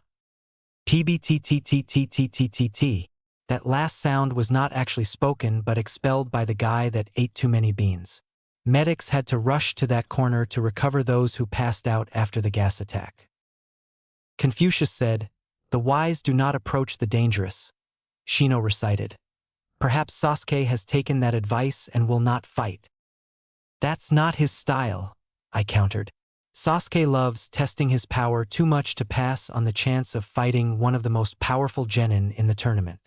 PBTTTTTTTT. That last sound was not actually spoken but expelled by the guy that ate too many beans. Medics had to rush to that corner to recover those who passed out after the gas attack. Confucius said, "The wise do not approach the dangerous," Shino recited. Perhaps Sasuke has taken that advice and will not fight. That's not his style, I countered. Sasuke loves testing his power too much to pass on the chance of fighting one of the most powerful genin in the tournament.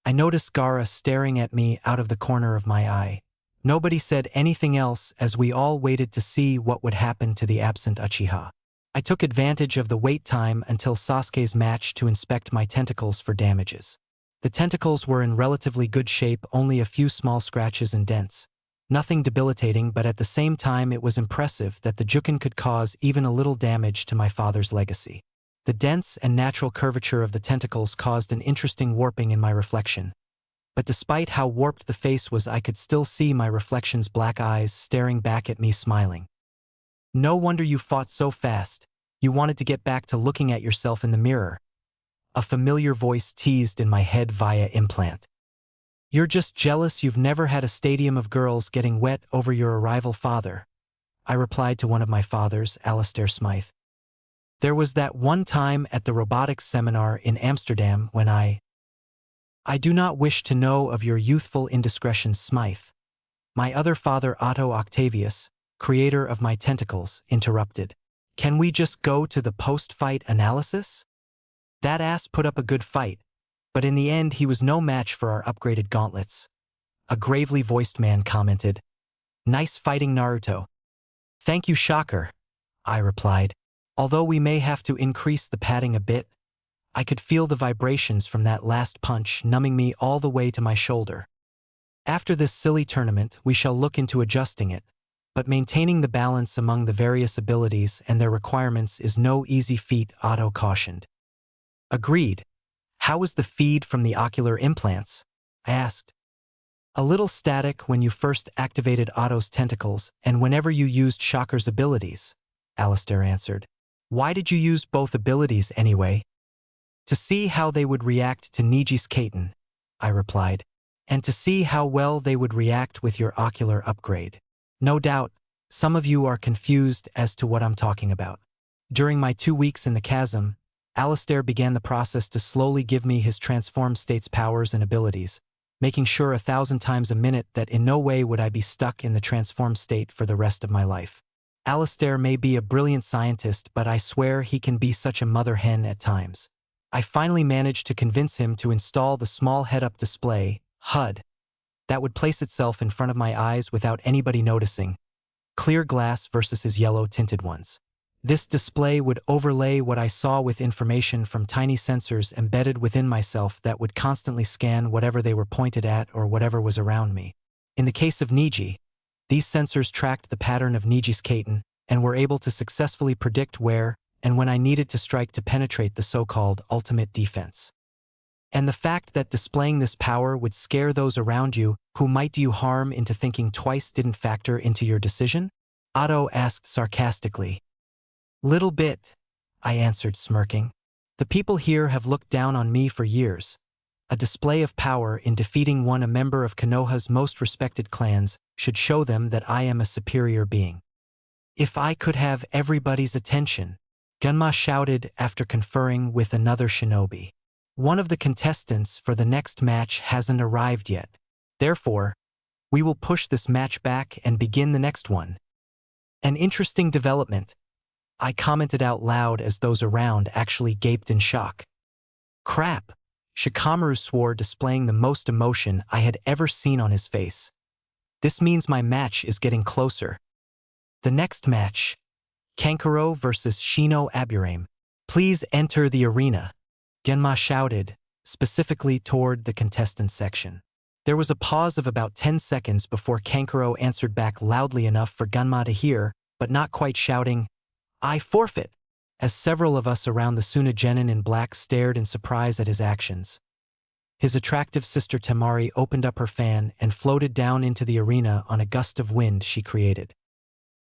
I noticed Gaara staring at me out of the corner of my eye. Nobody said anything else as we all waited to see what would happen to the absent Uchiha. I took advantage of the wait time until Sasuke's match to inspect my tentacles for damages. The tentacles were in relatively good shape, only a few small scratches and dents. Nothing debilitating, but at the same time it was impressive that the Jukin could cause even a little damage to my father's legacy. The dense and natural curvature of the tentacles caused an interesting warping in my reflection. But despite how warped the face was, I could still see my reflection's black eyes staring back at me, smiling. No wonder you fought so fast. You wanted to get back to looking at yourself in the mirror. A familiar voice teased in my head via implant. You're just jealous you've never had a stadium of girls getting wet over your arrival, father. I replied to one of my fathers, Alistair Smythe. There was that one time at the robotics seminar in Amsterdam when I do not wish to know of your youthful indiscretions, Smythe. My other father, Otto Octavius, creator of my tentacles, interrupted. Can we just go to the post-fight analysis? That ass put up a good fight, but in the end he was no match for our upgraded gauntlets. A gravely voiced man commented, Nice fighting, Naruto. Thank you, Shocker, I replied. Although we may have to increase the padding a bit, I could feel the vibrations from that last punch numbing me all the way to my shoulder. After this silly tournament, we shall look into adjusting it, but maintaining the balance among the various abilities and their requirements is no easy feat, Otto cautioned. Agreed. How was the feed from the ocular implants? I asked. A little static when you first activated Otto's tentacles and whenever you used Shocker's abilities, Alistair answered. Why did you use both abilities anyway? To see how they would react to Niji's Kaiten, I replied, and to see how well they would react with your ocular upgrade. No doubt, some of you are confused as to what I'm talking about. During my 2 weeks in the chasm, Alistair began the process to slowly give me his transformed state's powers and abilities, making sure 1,000 times a minute that in no way would I be stuck in the transformed state for the rest of my life. Alistair may be a brilliant scientist, but I swear he can be such a mother hen at times. I finally managed to convince him to install the small head-up display, HUD, that would place itself in front of my eyes without anybody noticing. Clear glass versus his yellow-tinted ones. This display would overlay what I saw with information from tiny sensors embedded within myself that would constantly scan whatever they were pointed at or whatever was around me. In the case of Niji, these sensors tracked the pattern of Niji's Kaiten and were able to successfully predict where and when I needed to strike to penetrate the so-called ultimate defense. And the fact that displaying this power would scare those around you who might do you harm into thinking twice didn't factor into your decision? Otto asked sarcastically. Little bit, I answered, smirking. The people here have looked down on me for years. A display of power in defeating a member of Konoha's most respected clans should show them that I am a superior being. If I could have everybody's attention, Gunma shouted after conferring with another shinobi. One of the contestants for the next match hasn't arrived yet. Therefore, we will push this match back and begin the next one. An interesting development, I commented out loud as those around actually gaped in shock. Crap, Shikamaru swore, displaying the most emotion I had ever seen on his face. This means my match is getting closer. The next match, Kankuro versus Shino Aburame. Please enter the arena, Genma shouted, specifically toward the contestant section. There was a pause of about 10 seconds before Kankuro answered back loudly enough for Gunma to hear, but not quite shouting, I forfeit, as several of us around the Sunagenin in black stared in surprise at his actions. His attractive sister Temari opened up her fan and floated down into the arena on a gust of wind she created.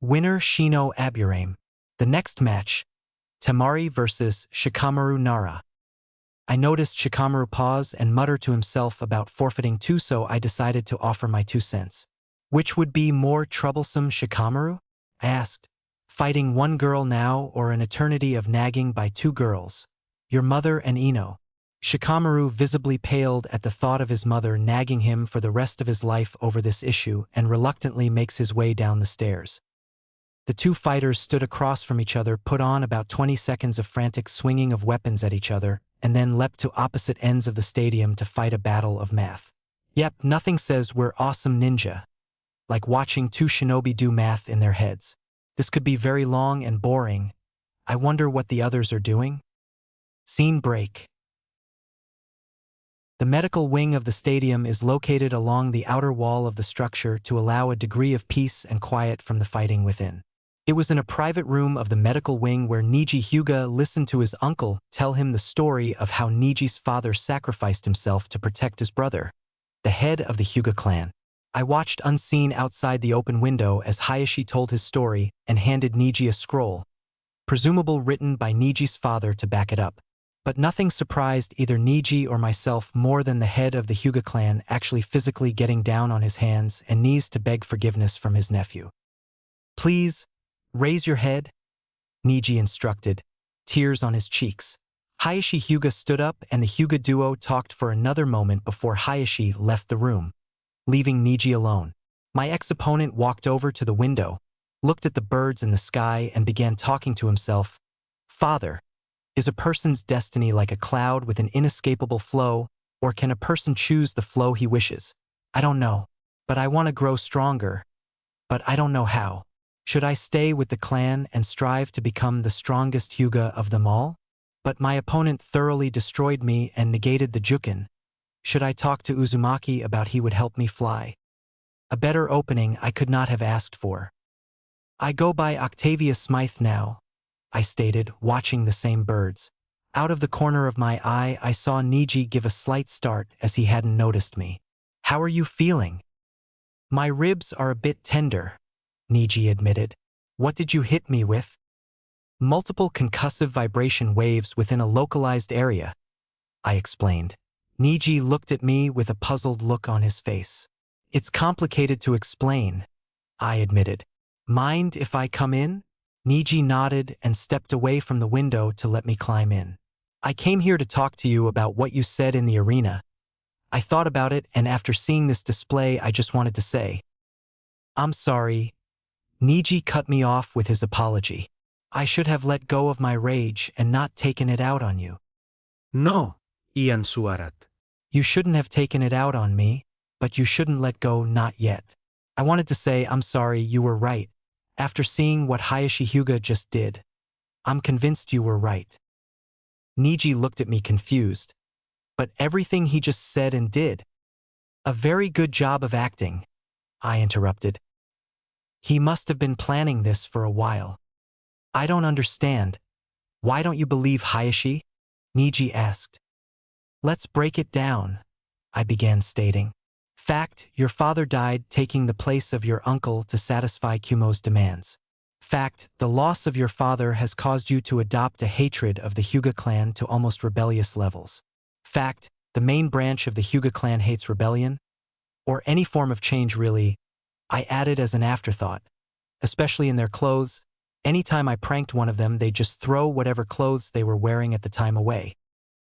Winner Shino Aburame. The next match, Temari versus Shikamaru Nara. I noticed Shikamaru pause and mutter to himself about forfeiting too, so I decided to offer my 2 cents. Which would be more troublesome, Shikamaru? I asked. Fighting one girl now or an eternity of nagging by 2 girls? Your mother and Ino. Shikamaru visibly paled at the thought of his mother nagging him for the rest of his life over this issue and reluctantly makes his way down the stairs. The 2 fighters stood across from each other, put on about 20 seconds of frantic swinging of weapons at each other, and then leapt to opposite ends of the stadium to fight a battle of math. Yep, nothing says we're awesome ninja like watching 2 shinobi do math in their heads. This could be very long and boring. I wonder what the others are doing? Scene break. The medical wing of the stadium is located along the outer wall of the structure to allow a degree of peace and quiet from the fighting within. It was in a private room of the medical wing where Niji Hyuga listened to his uncle tell him the story of how Niji's father sacrificed himself to protect his brother, the head of the Hyuga clan. I watched unseen outside the open window as Hayashi told his story and handed Niji a scroll, presumably written by Niji's father to back it up. But nothing surprised either Niji or myself more than the head of the Hyuga clan actually physically getting down on his hands and knees to beg forgiveness from his nephew. "Please, raise your head," Niji instructed, tears on his cheeks. Hayashi Hyuga stood up and the Hyuga duo talked for another moment before Hayashi left the room, leaving Niji alone. My ex-opponent walked over to the window, looked at the birds in the sky and began talking to himself. "Father, is a person's destiny like a cloud with an inescapable flow, or can a person choose the flow he wishes? I don't know, but I want to grow stronger. But I don't know how. Should I stay with the clan and strive to become the strongest Hyuga of them all? But my opponent thoroughly destroyed me and negated the Jukin. Should I talk to Uzumaki about he would help me fly? A better opening I could not have asked for. I go by Octavia Smythe now," I stated, watching the same birds. Out of the corner of my eye, I saw Niji give a slight start as he hadn't noticed me. "How are you feeling?" "My ribs are a bit tender," Niji admitted. "What did you hit me with?" "Multiple concussive vibration waves within a localized area," I explained. Niji looked at me with a puzzled look on his face. "It's complicated to explain," I admitted. "Mind if I come in?" Niji nodded and stepped away from the window to let me climb in. "I came here to talk to you about what you said in the arena. I thought about it, and after seeing this display, I just wanted to say, I'm sorry." Niji cut me off with his apology. "I should have let go of my rage and not taken it out on you." No, Ian Suarat. "You shouldn't have taken it out on me, but you shouldn't let go not yet. I wanted to say I'm sorry, you were right. After seeing what Hayashi Hyuga just did, I'm convinced you were right." Niji looked at me confused. "But everything he just said and did." "A very good job of acting," I interrupted. "He must have been planning this for a while." "I don't understand. Why don't you believe Hayashi?" Niji asked. "Let's break it down," I began stating. "Fact, your father died taking the place of your uncle to satisfy Kumo's demands. Fact, the loss of your father has caused you to adopt a hatred of the Hyuga clan to almost rebellious levels. Fact, the main branch of the Hyuga clan hates rebellion, or any form of change really," I added as an afterthought. "Especially in their clothes. Anytime I pranked one of them, they'd just throw whatever clothes they were wearing at the time away."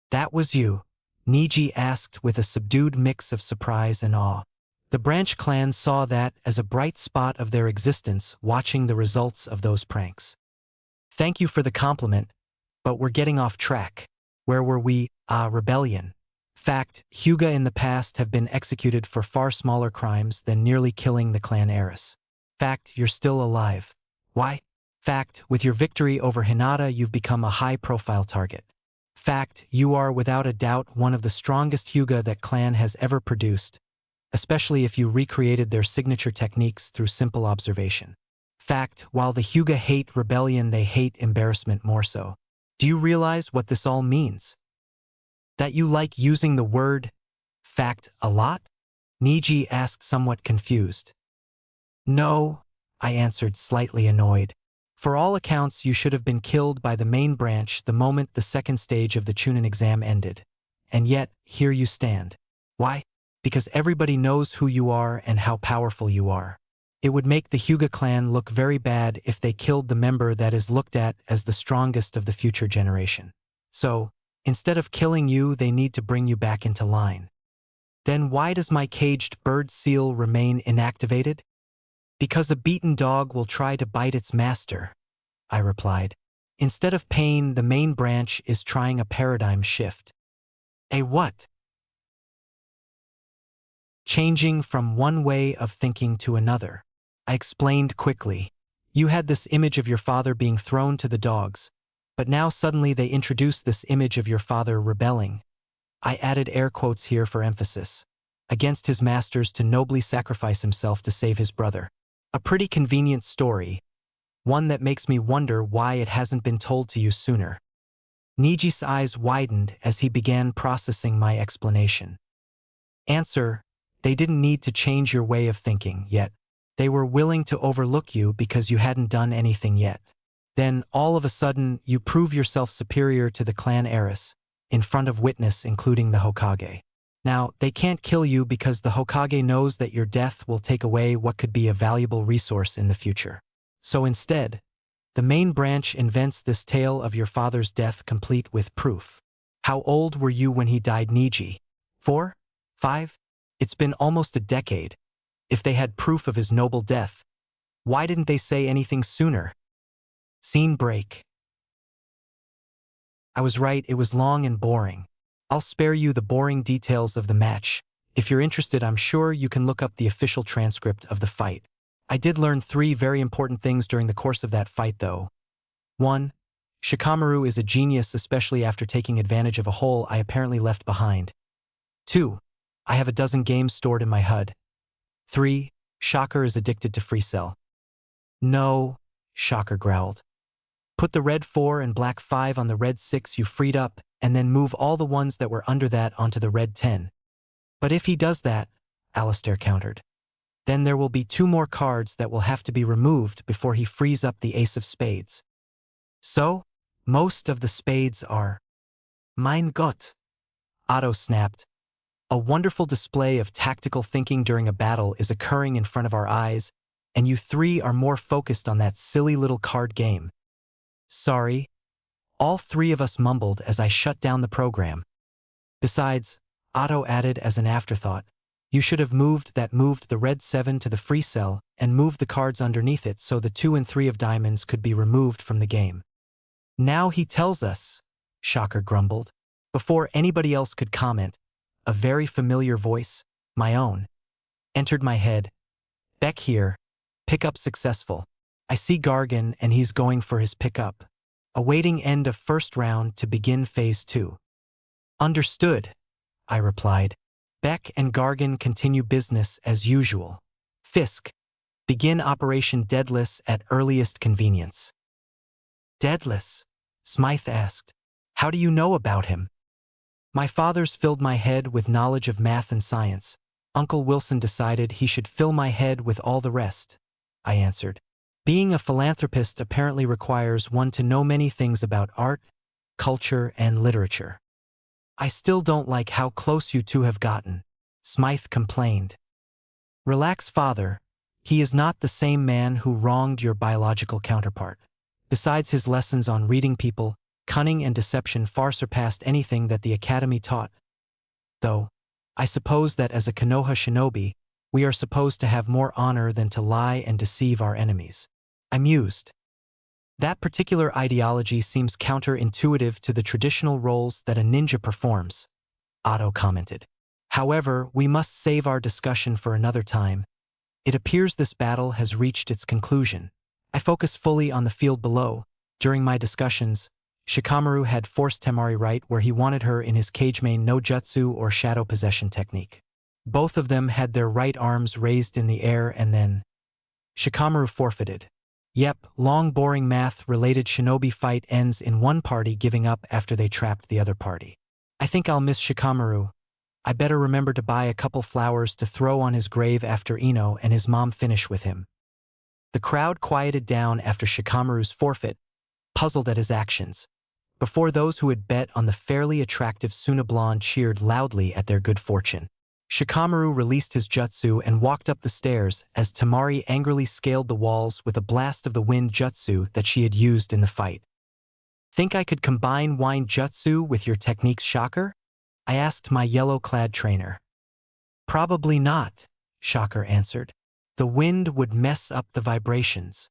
"That was you?" Niji asked with a subdued mix of surprise and awe. The branch clan saw that as a bright spot of their existence, watching the results of those pranks. "Thank you for the compliment, but we're getting off track. Where were we? Rebellion. Fact, Hyuga in the past have been executed for far smaller crimes than nearly killing the clan heiress. Fact, you're still alive. Why? Fact, with your victory over Hinata, you've become a high-profile target. Fact, you are without a doubt one of the strongest Hyuga that clan has ever produced, especially if you recreated their signature techniques through simple observation. Fact, while the Hyuga hate rebellion, they hate embarrassment more so. Do you realize what this all means? That you like using the word fact a lot?" Niji asked, somewhat confused. "No," I answered, slightly annoyed. "For all accounts, you should have been killed by the main branch the moment the second stage of the Chunin exam ended. And yet, here you stand. Why? Because everybody knows who you are and how powerful you are. It would make the Hyuga clan look very bad if they killed the member that is looked at as the strongest of the future generation. So, instead of killing you, they need to bring you back into line. Then why does my caged bird seal remain inactivated?" "Because a beaten dog will try to bite its master," I replied. "Instead of pain, the main branch is trying a paradigm shift." "A what?" "Changing from one way of thinking to another," I explained quickly. "You had this image of your father being thrown to the dogs, but now suddenly they introduce this image of your father rebelling." I added air quotes here for emphasis. "Against his masters to nobly sacrifice himself to save his brother. A pretty convenient story, one that makes me wonder why it hasn't been told to you sooner." Niji's eyes widened as he began processing my explanation. "Answer, they didn't need to change your way of thinking yet. They were willing to overlook you because you hadn't done anything yet. Then, all of a sudden, you prove yourself superior to the clan heiress, in front of witness including the Hokage. Now, they can't kill you because the Hokage knows that your death will take away what could be a valuable resource in the future. So instead, the main branch invents this tale of your father's death complete with proof. How old were you when he died, Niji? 4? 5? It's been almost a decade. If they had proof of his noble death, why didn't they say anything sooner? Scene break. I was right, it was long and boring. I'll spare you the boring details of the match. If you're interested, I'm sure you can look up the official transcript of the fight. I did learn 3 very important things during the course of that fight though. 1. Shikamaru is a genius, especially after taking advantage of a hole I apparently left behind. 2. I have a dozen games stored in my HUD. 3. Shocker is addicted to free cell. No, Shocker growled. Put the red 4 and black 5 on the red 6 you freed up, and then move all the ones that were under that onto the red 10. But if he does that, Alistair countered, then there will be 2 more cards that will have to be removed before he frees up the ace of spades. So, most of the spades are. Mein Gott! Otto snapped. A wonderful display of tactical thinking during a battle is occurring in front of our eyes, and you 3 are more focused on that silly little card game. Sorry. All 3 of us mumbled as I shut down the program. Besides, Otto added as an afterthought, you should have moved the red 7 to the free cell and moved the cards underneath it so the 2 and 3 of diamonds could be removed from the game. Now he tells us, Shocker grumbled. Before anybody else could comment, a very familiar voice, my own, entered my head. Beck here. Pickup successful. I see Gargan and he's going for his pickup. Awaiting end of first round to begin phase 2. Understood, I replied. Beck and Gargan continue business as usual. Fisk, begin Operation Deadless at earliest convenience. Deadless? Smythe asked. How do you know about him? My father's filled my head with knowledge of math and science. Uncle Wilson decided he should fill my head with all the rest, I answered. Being a philanthropist apparently requires one to know many things about art, culture, and literature. I still don't like how close you 2 have gotten, Smythe complained. Relax, father. He is not the same man who wronged your biological counterpart. Besides, his lessons on reading people, cunning and deception far surpassed anything that the Academy taught. Though, I suppose that as a Konoha shinobi, we are supposed to have more honor than to lie and deceive our enemies. I mused. That particular ideology seems counterintuitive to the traditional roles that a ninja performs, Otto commented. However, we must save our discussion for another time. It appears this battle has reached its conclusion. I focused fully on the field below. During my discussions, Shikamaru had forced Temari right where he wanted her in his cage main no jutsu or shadow possession technique. Both of them had their right arms raised in the air and then Shikamaru forfeited. Yep, long boring math-related shinobi fight ends in one party giving up after they trapped the other party. I think I'll miss Shikamaru. I better remember to buy a couple flowers to throw on his grave after Ino and his mom finish with him. The crowd quieted down after Shikamaru's forfeit, puzzled at his actions, before those who had bet on the fairly attractive Suna Blonde cheered loudly at their good fortune. Shikamaru released his jutsu and walked up the stairs as Temari angrily scaled the walls with a blast of the wind jutsu that she had used in the fight. Think I could combine wind jutsu with your techniques, Shocker? I asked my yellow-clad trainer. Probably not, Shocker answered. The wind would mess up the vibrations.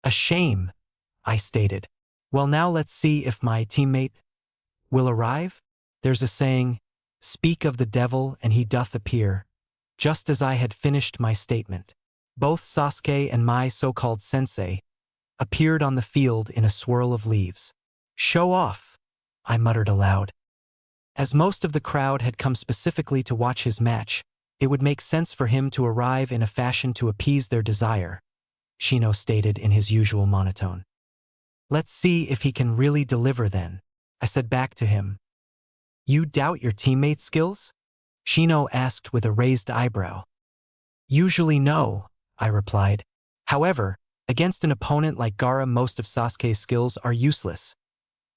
A shame, I stated. Well, now let's see if my teammate will arrive. There's a saying, speak of the devil and he doth appear. Just as I had finished my statement, both Sasuke and my so-called sensei appeared on the field in a swirl of leaves. Show off, I muttered aloud. As most of the crowd had come specifically to watch his match, it would make sense for him to arrive in a fashion to appease their desire, Shino stated in his usual monotone. Let's see if he can really deliver then, I said back to him. You doubt your teammates' skills? Shino asked with a raised eyebrow. Usually no, I replied. However, against an opponent like Gaara, most of Sasuke's skills are useless.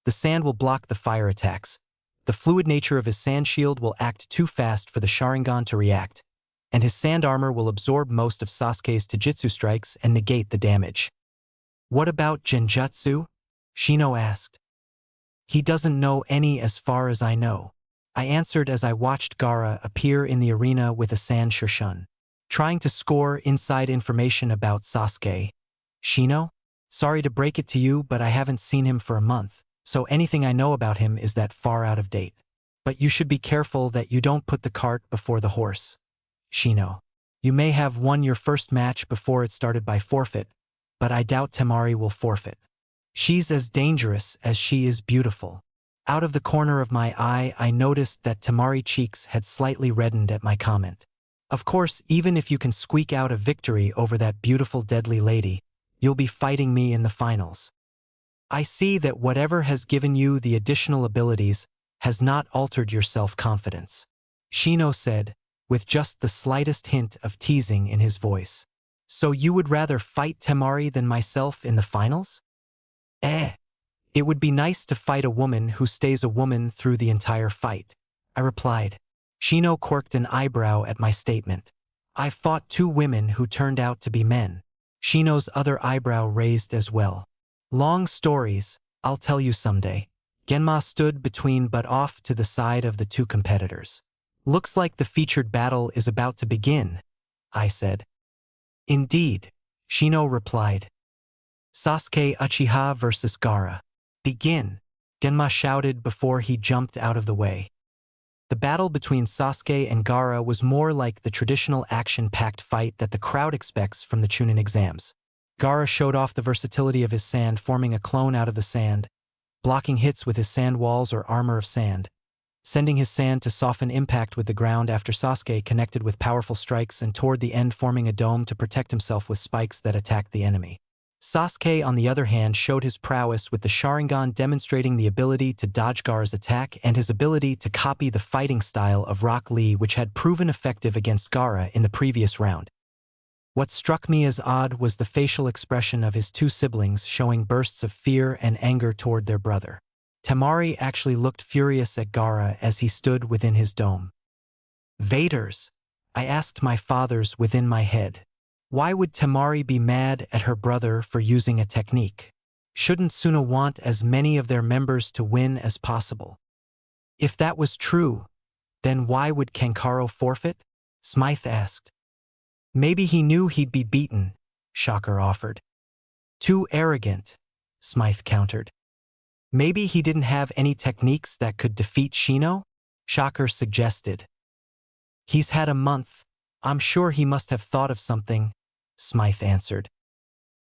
The sand will block the fire attacks, The fluid nature of his sand shield will act too fast for the Sharingan to react, and his sand armor will absorb most of Sasuke's Taijutsu strikes and negate the damage. What about Genjutsu? Shino asked. He doesn't know any as far as I know, I answered as I watched Gaara appear in the arena with a sand Shurshun, trying to score inside information about Sasuke. Shino? Sorry to break it to you, but I haven't seen him for a month, so anything I know about him is that far out of date. But you should be careful that you don't put the cart before the horse. Shino. You may have won your first match before it started by forfeit, but I doubt Temari will forfeit. She's as dangerous as she is beautiful. Out of the corner of my eye, I noticed that Temari's cheeks had slightly reddened at my comment. Of course, even if you can squeak out a victory over that beautiful deadly lady, you'll be fighting me in the finals. I see that whatever has given you the additional abilities has not altered your self-confidence, Shino said, with just the slightest hint of teasing in his voice. So you would rather fight Temari than myself in the finals? It would be nice to fight a woman who stays a woman through the entire fight, I replied. Shino quirked an eyebrow at my statement. I've fought 2 women who turned out to be men. Shino's other eyebrow raised as well. Long stories, I'll tell you someday. Genma stood between but off to the side of the 2 competitors. Looks like the featured battle is about to begin, I said. Indeed, Shino replied. Sasuke Uchiha versus Gaara. Begin, Genma shouted before he jumped out of the way. The battle between Sasuke and Gaara was more like the traditional action-packed fight that the crowd expects from the Chunin exams. Gaara showed off the versatility of his sand, forming a clone out of the sand, blocking hits with his sand walls or armor of sand, sending his sand to soften impact with the ground after Sasuke connected with powerful strikes and toward the end forming a dome to protect himself with spikes that attacked the enemy. Sasuke, on the other hand, showed his prowess with the Sharingan, demonstrating the ability to dodge Gaara's attack and his ability to copy the fighting style of Rock Lee, which had proven effective against Gaara in the previous round. What struck me as odd was the facial expression of his 2 siblings, showing bursts of fear and anger toward their brother. Temari actually looked furious at Gaara as he stood within his dome. Vaders? I asked my fathers within my head. Why would Temari be mad at her brother for using a technique? Shouldn't Suna want as many of their members to win as possible? If that was true, then why would Kankaro forfeit? Smythe asked. Maybe he knew he'd be beaten, Shocker offered. Too arrogant, Smythe countered. Maybe he didn't have any techniques that could defeat Shino? Shocker suggested. He's had a month. I'm sure he must have thought of something, Smythe answered.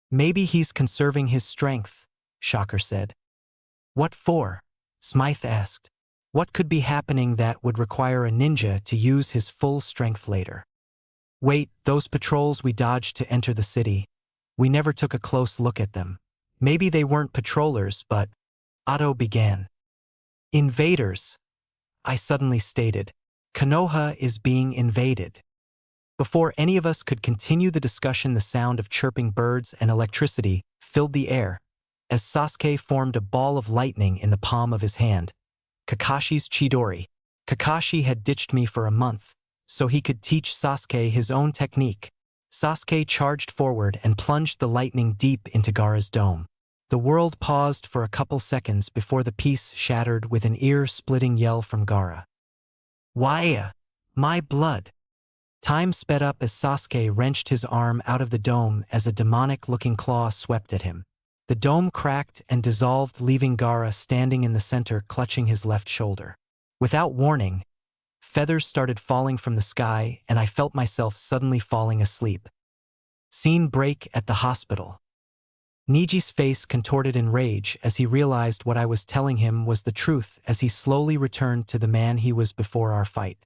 Maybe he's conserving his strength, Shocker said. What for? Smythe asked. What could be happening that would require a ninja to use his full strength later? Wait, those patrols we dodged to enter the city. We never took a close look at them. Maybe they weren't patrollers, but… Otto began. Invaders, I suddenly stated. Konoha is being invaded. Before any of us could continue the discussion, the sound of chirping birds and electricity filled the air, as Sasuke formed a ball of lightning in the palm of his hand. Kakashi's Chidori. Kakashi had ditched me for a month, so he could teach Sasuke his own technique. Sasuke charged forward and plunged the lightning deep into Gaara's dome. The world paused for a couple seconds before the piece shattered with an ear-splitting yell from Gaara. Why? My blood! Time sped up as Sasuke wrenched his arm out of the dome as a demonic-looking claw swept at him. The dome cracked and dissolved, leaving Gaara standing in the center, clutching his left shoulder. Without warning, feathers started falling from the sky, and I felt myself suddenly falling asleep. Scene break at the hospital. Niji's face contorted in rage as he realized what I was telling him was the truth as he slowly returned to the man he was before our fight.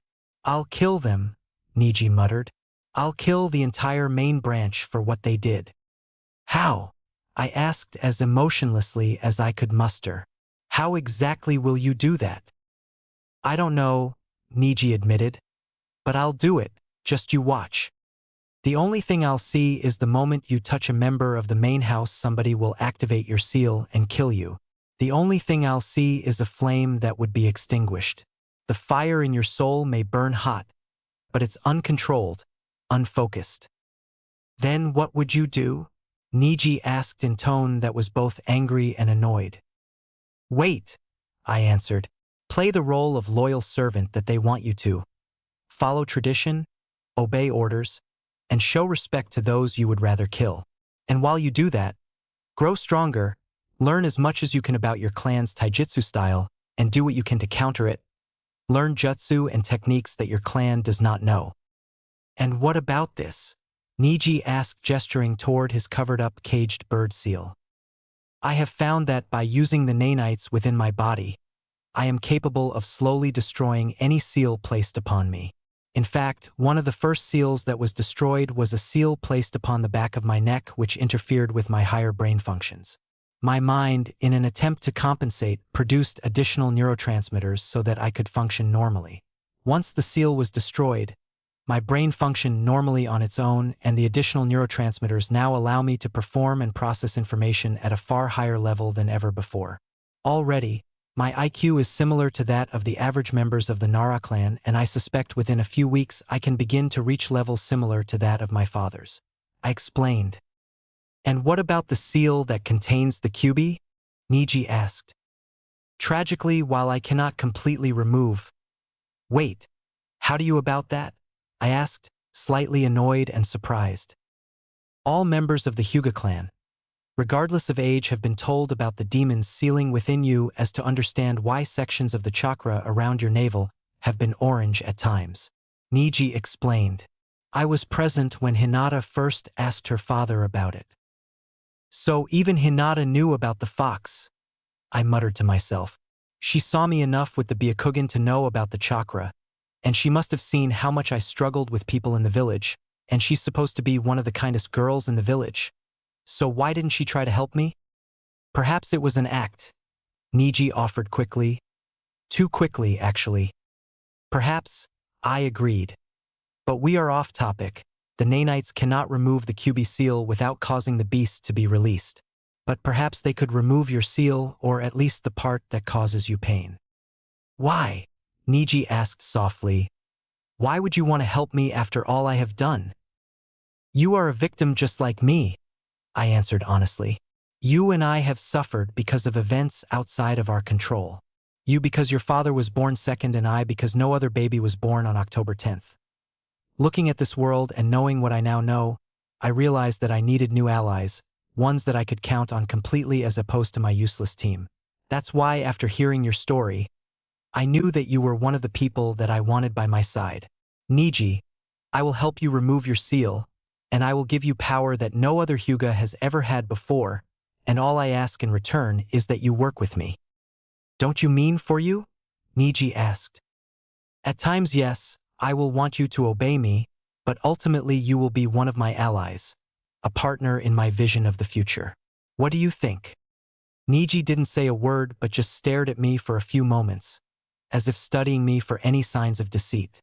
I'll kill them, Niji muttered. I'll kill the entire main branch for what they did. How? I asked as emotionlessly as I could muster. How exactly will you do that? I don't know, Niji admitted. But I'll do it, just you watch. The only thing I'll see is the moment you touch a member of the main house, somebody will activate your seal and kill you. The only thing I'll see is a flame that would be extinguished. The fire in your soul may burn hot, but it's uncontrolled, unfocused. Then what would you do? Niji asked in tone that was both angry and annoyed. Wait, I answered. Play the role of loyal servant that they want you to. Follow tradition, obey orders, and show respect to those you would rather kill. And while you do that, grow stronger, learn as much as you can about your clan's taijutsu style, and do what you can to counter it. Learn jutsu and techniques that your clan does not know. And what about this? Niji asked, gesturing toward his covered-up caged bird seal. I have found that by using the nanites within my body, I am capable of slowly destroying any seal placed upon me. In fact, one of the first seals that was destroyed was a seal placed upon the back of my neck, which interfered with my higher brain functions. My mind, in an attempt to compensate, produced additional neurotransmitters so that I could function normally. Once the seal was destroyed, my brain functioned normally on its own, and the additional neurotransmitters now allow me to perform and process information at a far higher level than ever before. Already, my IQ is similar to that of the average members of the Nara clan, and I suspect within a few weeks I can begin to reach levels similar to that of my father's. I explained. And what about the seal that contains the Kyuubi? Niji asked. Tragically, while I cannot completely remove... Wait, how do you about that? I asked, slightly annoyed and surprised. All members of the Hyuga clan, regardless of age, have been told about the demons sealing within you as to understand why sections of the chakra around your navel have been orange at times. Niji explained. I was present when Hinata first asked her father about it. So even Hinata knew about the fox, I muttered to myself. She saw me enough with the Byakugan to know about the chakra, and she must have seen how much I struggled with people in the village, and she's supposed to be one of the kindest girls in the village. So why didn't she try to help me? Perhaps it was an act, Niji offered quickly. Too quickly, actually. Perhaps, I agreed. But we are off topic. The nanites cannot remove the Kyuubi seal without causing the beast to be released. But perhaps they could remove your seal, or at least the part that causes you pain. Why? Niji asked softly. Why would you want to help me after all I have done? You are a victim just like me, I answered honestly. You and I have suffered because of events outside of our control. You because your father was born second, and I because no other baby was born on October 10th. Looking at this world and knowing what I now know, I realized that I needed new allies, ones that I could count on completely as opposed to my useless team. That's why, after hearing your story, I knew that you were one of the people that I wanted by my side. Niji, I will help you remove your seal, and I will give you power that no other Hyuga has ever had before, and all I ask in return is that you work with me. Don't you mean for you? Niji asked. At times, yes, I will want you to obey me, but ultimately you will be one of my allies, a partner in my vision of the future. What do you think? Niji didn't say a word but just stared at me for a few moments, as if studying me for any signs of deceit.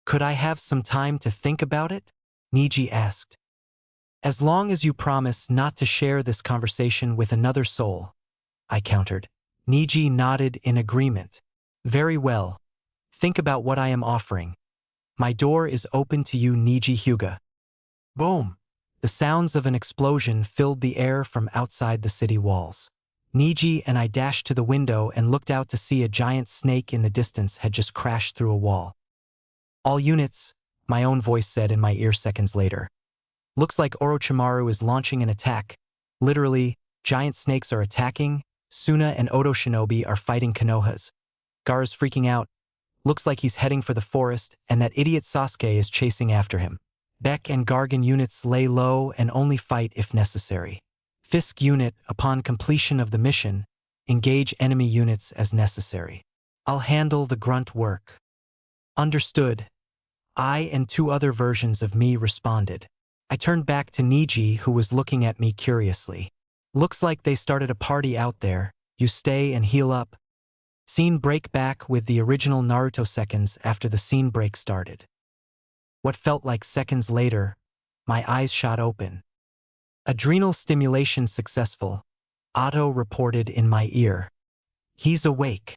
Could I have some time to think about it? Niji asked. As long as you promise not to share this conversation with another soul, I countered. Niji nodded in agreement. Very well. Think about what I am offering. My door is open to you, Niji Hyuga. Boom! The sounds of an explosion filled the air from outside the city walls. Niji and I dashed to the window and looked out to see a giant snake in the distance had just crashed through a wall. All units, my own voice said in my ear seconds later. Looks like Orochimaru is launching an attack. Literally, giant snakes are attacking. Suna and Oto Shinobi are fighting Konohas. Gaara's freaking out. Looks like he's heading for the forest, and that idiot Sasuke is chasing after him. Beck and Gargan units lay low and only fight if necessary. Fisk unit, upon completion of the mission, engage enemy units as necessary. I'll handle the grunt work. Understood. I and two other versions of me responded. I turned back to Niji, who was looking at me curiously. Looks like they started a party out there. You stay and heal up. Scene break back with the original Naruto seconds after the scene break started. What felt like seconds later, my eyes shot open. Adrenal stimulation successful. Otto reported in my ear. He's awake.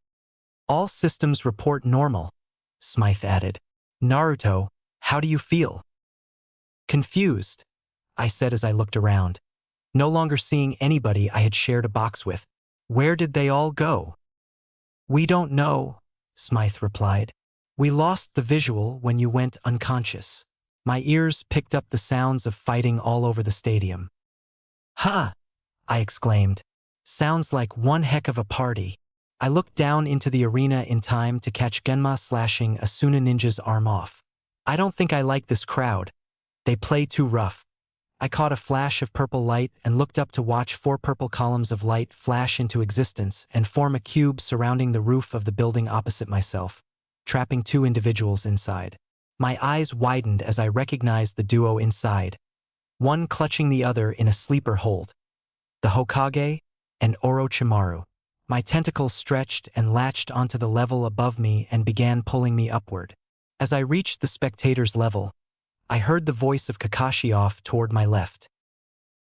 All systems report normal, Smythe added. Naruto, how do you feel? Confused, I said as I looked around, no longer seeing anybody I had shared a box with. Where did they all go? We don't know, Smythe replied. We lost the visual when you went unconscious. My ears picked up the sounds of fighting all over the stadium. Ha! I exclaimed. Sounds like one heck of a party. I looked down into the arena in time to catch Genma slashing Asuna Ninja's arm off. I don't think I like this crowd. They play too rough. I caught a flash of purple light and looked up to watch 4 purple columns of light flash into existence and form a cube surrounding the roof of the building opposite myself, trapping 2 individuals inside. My eyes widened as I recognized the duo inside, one clutching the other in a sleeper hold. The Hokage and Orochimaru. My tentacles stretched and latched onto the level above me and began pulling me upward. As I reached the spectator's level, I heard the voice of Kakashi off toward my left.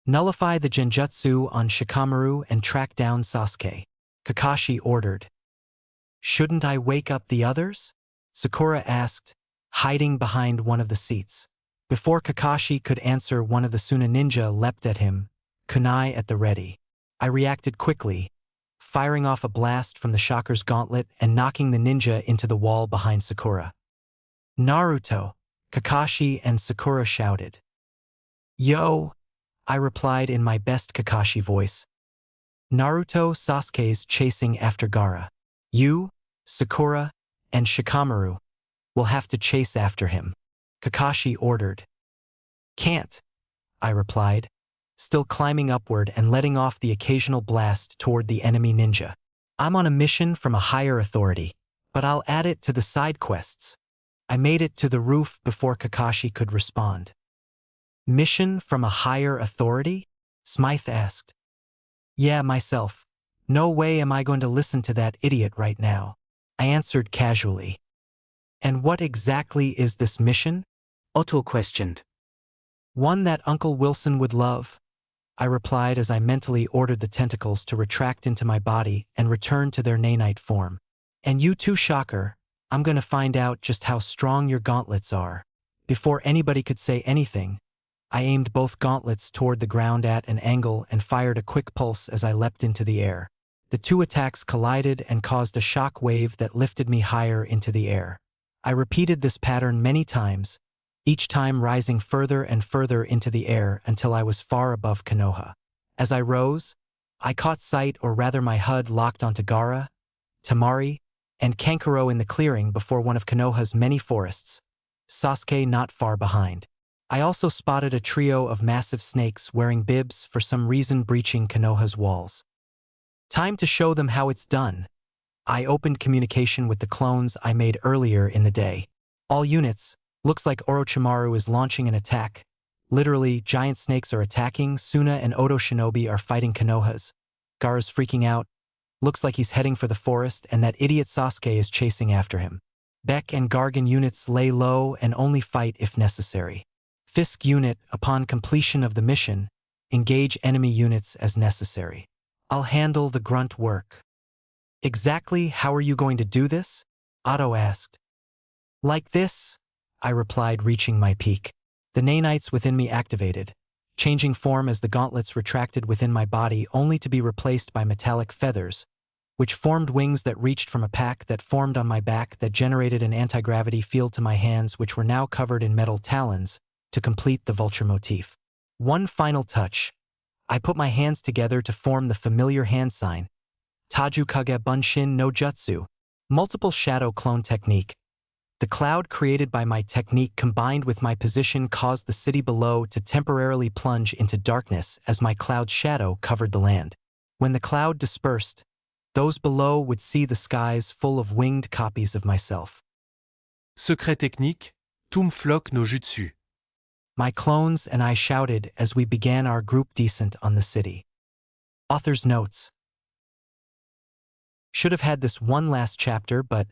Nullify the genjutsu on Shikamaru and track down Sasuke, Kakashi ordered. Shouldn't I wake up the others? Sakura asked, hiding behind one of the seats. Before Kakashi could answer, one of the Suna ninja leapt at him, kunai at the ready. I reacted quickly, firing off a blast from the Shocker's gauntlet and knocking the ninja into the wall behind Sakura. Naruto, Kakashi and Sakura shouted. Yo, I replied in my best Kakashi voice. Naruto Sasuke's chasing after Gaara. You, Sakura, and Shikamaru will have to chase after him, Kakashi ordered. Can't, I replied, still climbing upward and letting off the occasional blast toward the enemy ninja. I'm on a mission from a higher authority, but I'll add it to the side quests. I made it to the roof before Kakashi could respond. Mission from a higher authority? Smythe asked. Yeah, myself. No way am I going to listen to that idiot right now, I answered casually. And what exactly is this mission? Otto questioned. One that Uncle Wilson would love, I replied as I mentally ordered the tentacles to retract into my body and return to their nanite form. And you too, Shocker, I'm going to find out just how strong your gauntlets are. Before anybody could say anything, I aimed both gauntlets toward the ground at an angle and fired a quick pulse as I leapt into the air. The 2 attacks collided and caused a shock wave that lifted me higher into the air. I repeated this pattern many times, each time rising further and further into the air until I was far above Konoha. As I rose, I caught sight, or rather my HUD locked onto Gaara, Tamari, and Kankuro in the clearing before one of Konoha's many forests, Sasuke not far behind. I also spotted a trio of massive snakes wearing bibs, for some reason breaching Konoha's walls. Time to show them how it's done. I opened communication with the clones I made earlier in the day. All units, looks like Orochimaru is launching an attack. Literally, giant snakes are attacking, Suna and Oto Shinobi are fighting Konohas. Gaara's freaking out. Looks like he's heading for the forest, and that idiot Sasuke is chasing after him. Beck and Gargan units lay low and only fight if necessary. Fisk unit, upon completion of the mission, engage enemy units as necessary. I'll handle the grunt work. Exactly how are you going to do this? Otto asked. Like this, I replied, reaching my peak. The nanites within me activated, changing form as the gauntlets retracted within my body, only to be replaced by metallic feathers, which formed wings that reached from a pack that formed on my back that generated an anti-gravity field to my hands, which were now covered in metal talons, to complete the vulture motif. One final touch. I put my hands together to form the familiar hand sign, Tajukage Bunshin no Jutsu, multiple shadow clone technique. The cloud created by my technique combined with my position caused the city below to temporarily plunge into darkness as my cloud shadow covered the land. When the cloud dispersed, those below would see the skies full of winged copies of myself. Secret technique, Tumflock no Jutsu. My clones and I shouted as we began our group descent on the city. Author's notes. Should have had this one last chapter, but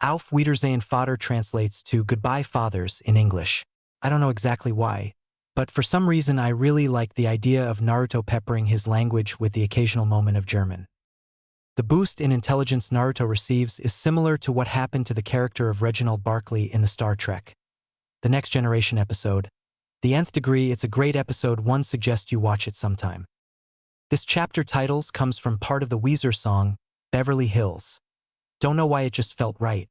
Auf Wiedersehen Vater translates to Goodbye Fathers in English. I don't know exactly why, but for some reason I really like the idea of Naruto peppering his language with the occasional moment of German. The boost in intelligence Naruto receives is similar to what happened to the character of Reginald Barclay in the Star Trek The Next Generation episode. The Nth Degree, it's a great episode, one suggest you watch it sometime. This chapter titles comes from part of the Weezer song, Beverly Hills. Don't know why it just felt right.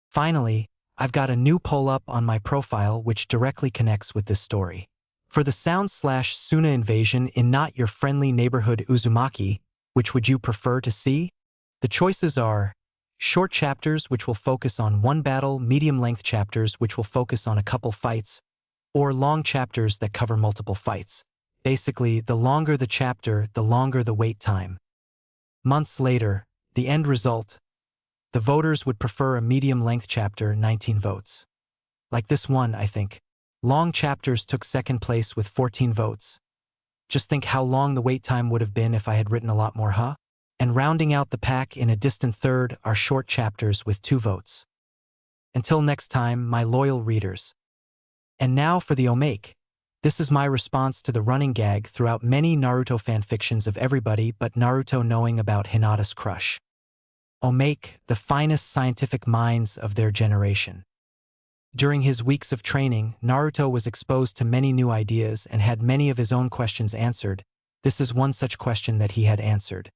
Finally, I've got a new poll up on my profile which directly connects with this story. For the Sound/Suna invasion in Not Your Friendly Neighborhood Uzumaki, which would you prefer to see? The choices are short chapters which will focus on one battle, medium-length chapters which will focus on a couple fights, or long chapters that cover multiple fights. Basically, the longer the chapter, the longer the wait time. Months later, the end result. The voters would prefer a medium-length chapter, 19 votes. Like this one, I think. Long chapters took second place with 14 votes. Just think how long the wait time would have been if I had written a lot more, huh? And rounding out the pack in a distant third are short chapters with 2 votes. Until next time, my loyal readers. And now for the Omake. This is my response to the running gag throughout many Naruto fanfictions of everybody but Naruto knowing about Hinata's crush. Omake, the finest scientific minds of their generation. During his weeks of training, Naruto was exposed to many new ideas and had many of his own questions answered. This is one such question that he had answered.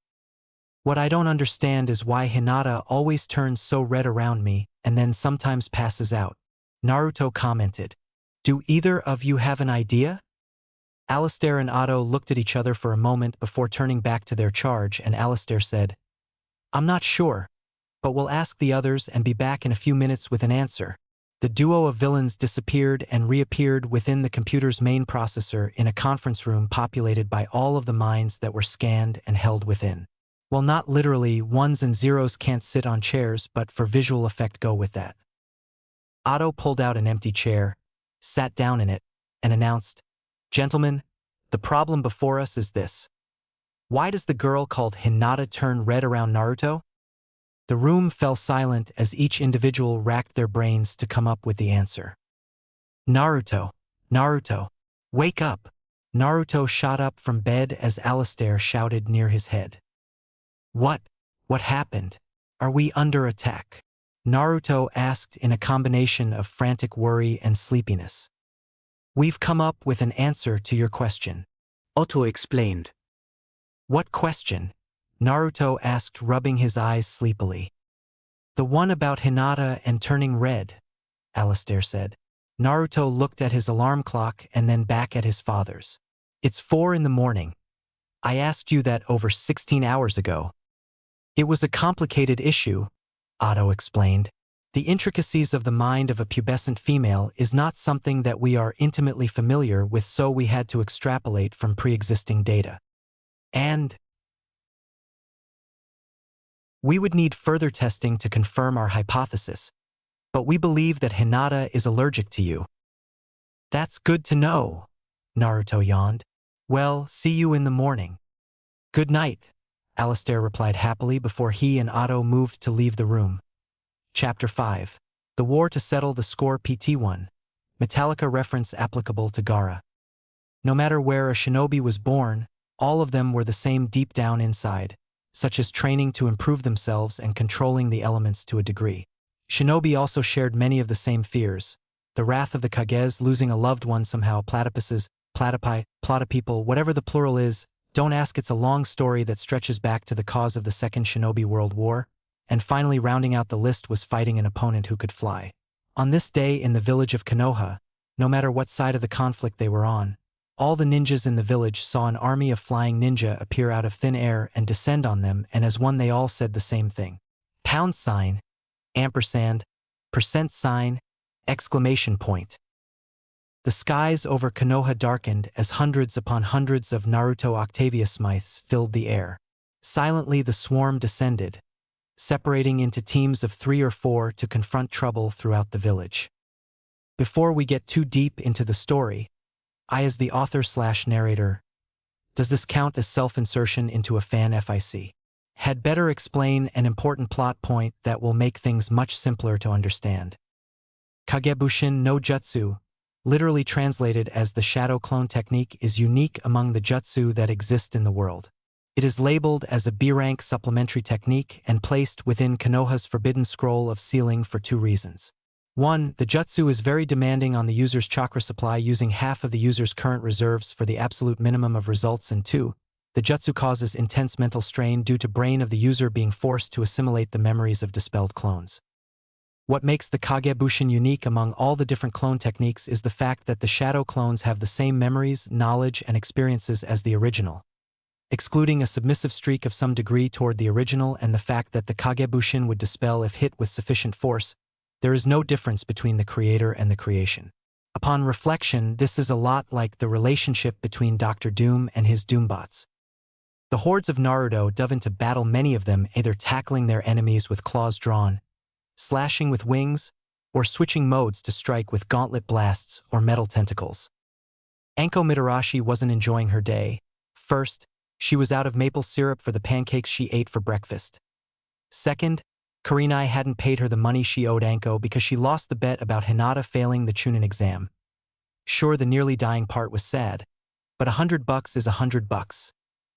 What I don't understand is why Hinata always turns so red around me and then sometimes passes out. Naruto commented, "Do either of you have an idea?" Alistair and Otto looked at each other for a moment before turning back to their charge, and Alistair said, "I'm not sure, but we'll ask the others and be back in a few minutes with an answer." The duo of villains disappeared and reappeared within the computer's main processor in a conference room populated by all of the minds that were scanned and held within. Well, not literally, ones and zeros can't sit on chairs, but for visual effect go with that. Otto pulled out an empty chair, sat down in it, and announced, "Gentlemen, the problem before us is this. Why does the girl called Hinata turn red around Naruto?" The room fell silent as each individual racked their brains to come up with the answer. "Naruto, Naruto, wake up!" Naruto shot up from bed as Alistair shouted near his head. What happened? Are we under attack?" Naruto asked in a combination of frantic worry and sleepiness. "We've come up with an answer to your question," Otto explained. "What question?" Naruto asked, rubbing his eyes sleepily. "The one about Hinata and turning red," Alistair said. Naruto looked at his alarm clock and then back at his father's. "It's 4 in the morning. I asked you that over 16 hours ago." "It was a complicated issue," Otto explained. "The intricacies of the mind of a pubescent female is not something that we are intimately familiar with, so we had to extrapolate from pre-existing data. And we would need further testing to confirm our hypothesis, but we believe that Hinata is allergic to you." "That's good to know," Naruto yawned. "Well, see you in the morning." "Good night," Alistair replied happily before he and Otto moved to leave the room. Chapter 5. The War to Settle the Score PT1. Metallica reference applicable to Gaara. No matter where a shinobi was born, all of them were the same deep down inside, such as training to improve themselves and controlling the elements to a degree. Shinobi also shared many of the same fears. The wrath of the Kages, losing a loved one somehow, platypuses, platypi, platypeople, whatever the plural is, don't ask, it's a long story that stretches back to the cause of the Second Shinobi World War, and finally rounding out the list was fighting an opponent who could fly. On this day in the village of Konoha, no matter what side of the conflict they were on, all the ninjas in the village saw an army of flying ninja appear out of thin air and descend on them, and as one they all said the same thing. $, ampersand, %, exclamation point. The skies over Konoha darkened as hundreds upon hundreds of Naruto Octavius Smythes filled the air. Silently the swarm descended, separating into teams of 3 or 4 to confront trouble throughout the village. Before we get too deep into the story, I, as the author/narrator, does this count as self-insertion into a fan FIC? Had better explain an important plot point that will make things much simpler to understand. Kagebushin no Jutsu, literally translated as the shadow clone technique, is unique among the jutsu that exist in the world. It is labeled as a B-rank supplementary technique and placed within Konoha's Forbidden Scroll of Sealing for two reasons. 1. The jutsu is very demanding on the user's chakra supply, using half of the user's current reserves for the absolute minimum of results, and 2. The jutsu causes intense mental strain due to brain of the user being forced to assimilate the memories of dispelled clones. What makes the Kagebushin unique among all the different clone techniques is the fact that the shadow clones have the same memories, knowledge, and experiences as the original. Excluding a submissive streak of some degree toward the original and the fact that the Kagebushin would dispel if hit with sufficient force, there is no difference between the creator and the creation. Upon reflection, this is a lot like the relationship between Dr. Doom and his Doombots. The hordes of Naruto dove into battle, many of them either tackling their enemies with claws drawn, slashing with wings, or switching modes to strike with gauntlet blasts or metal tentacles. Anko Mitarashi wasn't enjoying her day. First, she was out of maple syrup for the pancakes she ate for breakfast. Second, Kurenai hadn't paid her the money she owed Anko because she lost the bet about Hinata failing the Chunin exam. Sure, the nearly dying part was sad, but $100 is $100.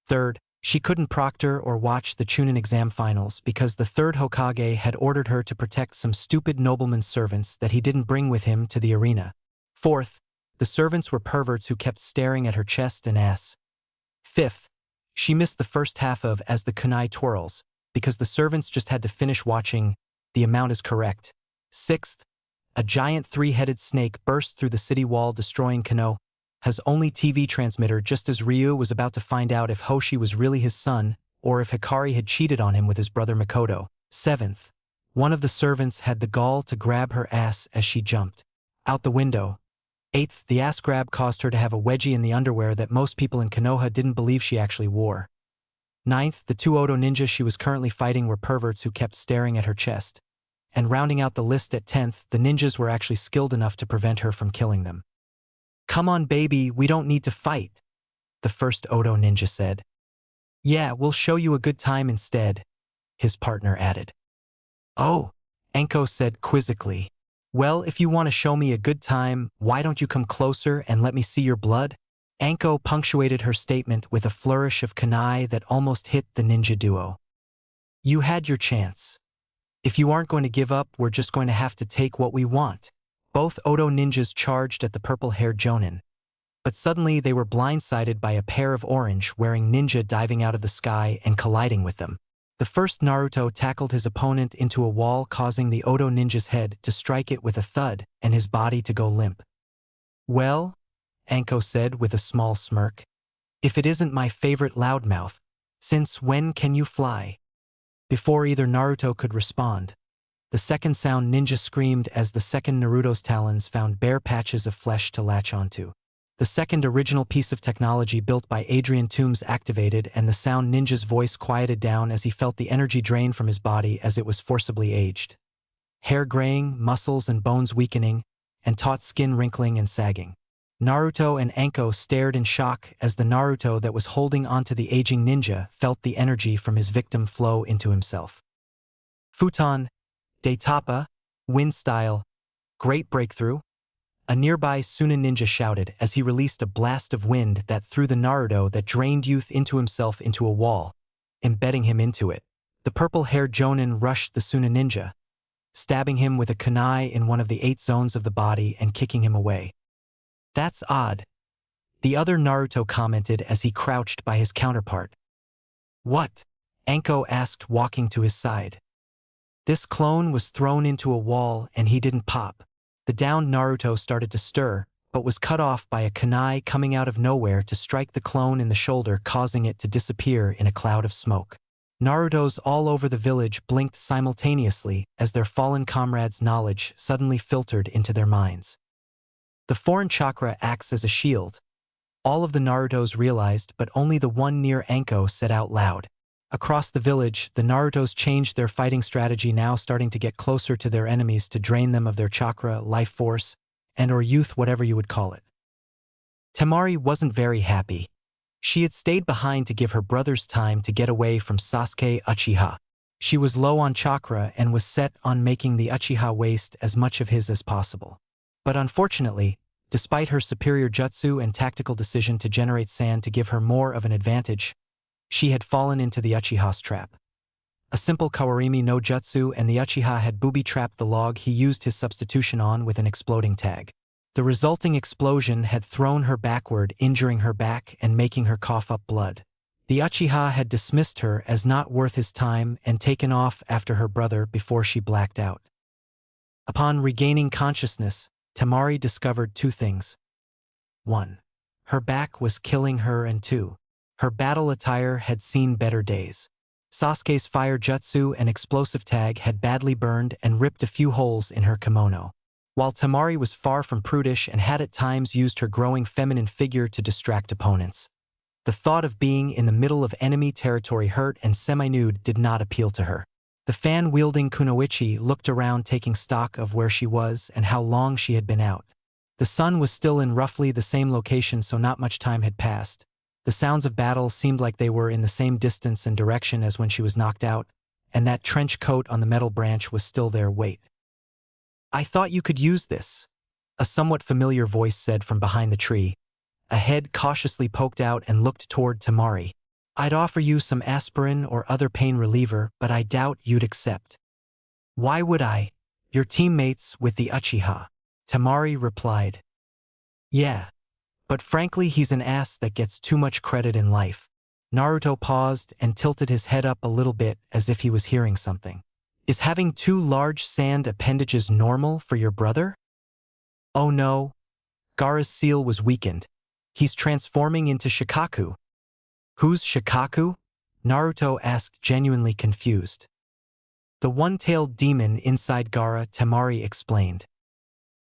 Third, she couldn't proctor or watch the Chunin exam finals because the third Hokage had ordered her to protect some stupid nobleman's servants that he didn't bring with him to the arena. Fourth, the servants were perverts who kept staring at her chest and ass. Fifth, she missed the first half of As the Kunai Twirls because the servants just had to finish watching The Amount is Correct. Sixth, a giant three-headed snake burst through the city wall, destroying Konoha's only TV transmitter just as Ryu was about to find out if Hoshi was really his son or if Hikari had cheated on him with his brother Makoto. Seventh, one of the servants had the gall to grab her ass as she jumped out the window. Eighth, the ass grab caused her to have a wedgie in the underwear that most people in Konoha didn't believe she actually wore. Ninth, the two Odo ninjas she was currently fighting were perverts who kept staring at her chest. And rounding out the list at 10th, the ninjas were actually skilled enough to prevent her from killing them. "Come on, baby, we don't need to fight," the first Odo ninja said. "Yeah, we'll show you a good time instead," his partner added. "Oh," Anko said quizzically. "Well, if you want to show me a good time, why don't you come closer and let me see your blood?" Anko punctuated her statement with a flourish of kunai that almost hit the ninja duo. "You had your chance. If you aren't going to give up, we're just going to have to take what we want." Both Odo ninjas charged at the purple-haired Jonin. But suddenly they were blindsided by a pair of orange-wearing ninja diving out of the sky and colliding with them. The first Naruto tackled his opponent into a wall, causing the Odo ninja's head to strike it with a thud and his body to go limp. "Well," Anko said with a small smirk, "if it isn't my favorite loudmouth, since when can you fly?" Before either Naruto could respond, the second sound ninja screamed as the second Naruto's talons found bare patches of flesh to latch onto. The second original piece of technology built by Adrian Toombs activated, and the sound ninja's voice quieted down as he felt the energy drain from his body as it was forcibly aged. Hair graying, muscles and bones weakening, and taut skin wrinkling and sagging. Naruto and Anko stared in shock as the Naruto that was holding onto the aging ninja felt the energy from his victim flow into himself. "Futon, de Tapa, wind style, great breakthrough," a nearby Sunin ninja shouted as he released a blast of wind that threw the Naruto that drained youth into himself into a wall, embedding him into it. The purple-haired Jonin rushed the Sunin ninja, stabbing him with a kunai in one of the 8 zones of the body and kicking him away. "That's odd," the other Naruto commented as he crouched by his counterpart. "What?" Anko asked, walking to his side. "This clone was thrown into a wall and he didn't pop." The downed Naruto started to stir, but was cut off by a kunai coming out of nowhere to strike the clone in the shoulder, causing it to disappear in a cloud of smoke. Narutos all over the village blinked simultaneously as their fallen comrade's knowledge suddenly filtered into their minds. The foreign chakra acts as a shield. All of the Narutos realized, but only the one near Anko said out loud. Across the village, the Narutos changed their fighting strategy, now starting to get closer to their enemies to drain them of their chakra, life force, and/or youth, whatever you would call it. Temari wasn't very happy. She had stayed behind to give her brothers time to get away from Sasuke Uchiha. She was low on chakra and was set on making the Uchiha waste as much of his as possible. But unfortunately, Despite her superior jutsu and tactical decision to generate sand to give her more of an advantage, she had fallen into the Uchiha's trap. A simple Kawarimi no jutsu, and the Uchiha had booby-trapped the log he used his substitution on with an exploding tag. The resulting explosion had thrown her backward, injuring her back and making her cough up blood. The Uchiha had dismissed her as not worth his time and taken off after her brother before she blacked out. Upon regaining consciousness, Temari discovered two things. 1. Her back was killing her, and 2. Her battle attire had seen better days. Sasuke's fire jutsu and explosive tag had badly burned and ripped a few holes in her kimono. While Temari was far from prudish and had at times used her growing feminine figure to distract opponents, the thought of being in the middle of enemy territory hurt and semi-nude did not appeal to her. The fan-wielding kunoichi looked around, taking stock of where she was and how long she had been out. The sun was still in roughly the same location, so not much time had passed. The sounds of battle seemed like they were in the same distance and direction as when she was knocked out, and that trench coat on the metal branch was still there. Wait. I thought you could use this, a somewhat familiar voice said from behind the tree. A head cautiously poked out and looked toward Temari. I'd offer you some aspirin or other pain reliever, but I doubt you'd accept. Why would I? Your teammates with the Uchiha. Temari replied. Yeah. But frankly, he's an ass that gets too much credit in life. Naruto paused and tilted his head up a little bit as if he was hearing something. Is having 2 large sand appendages normal for your brother? Oh no. Gaara's seal was weakened. He's transforming into Shikaku. Who's Shikaku? Naruto asked, genuinely confused. The one-tailed demon inside Gaara, Temari explained.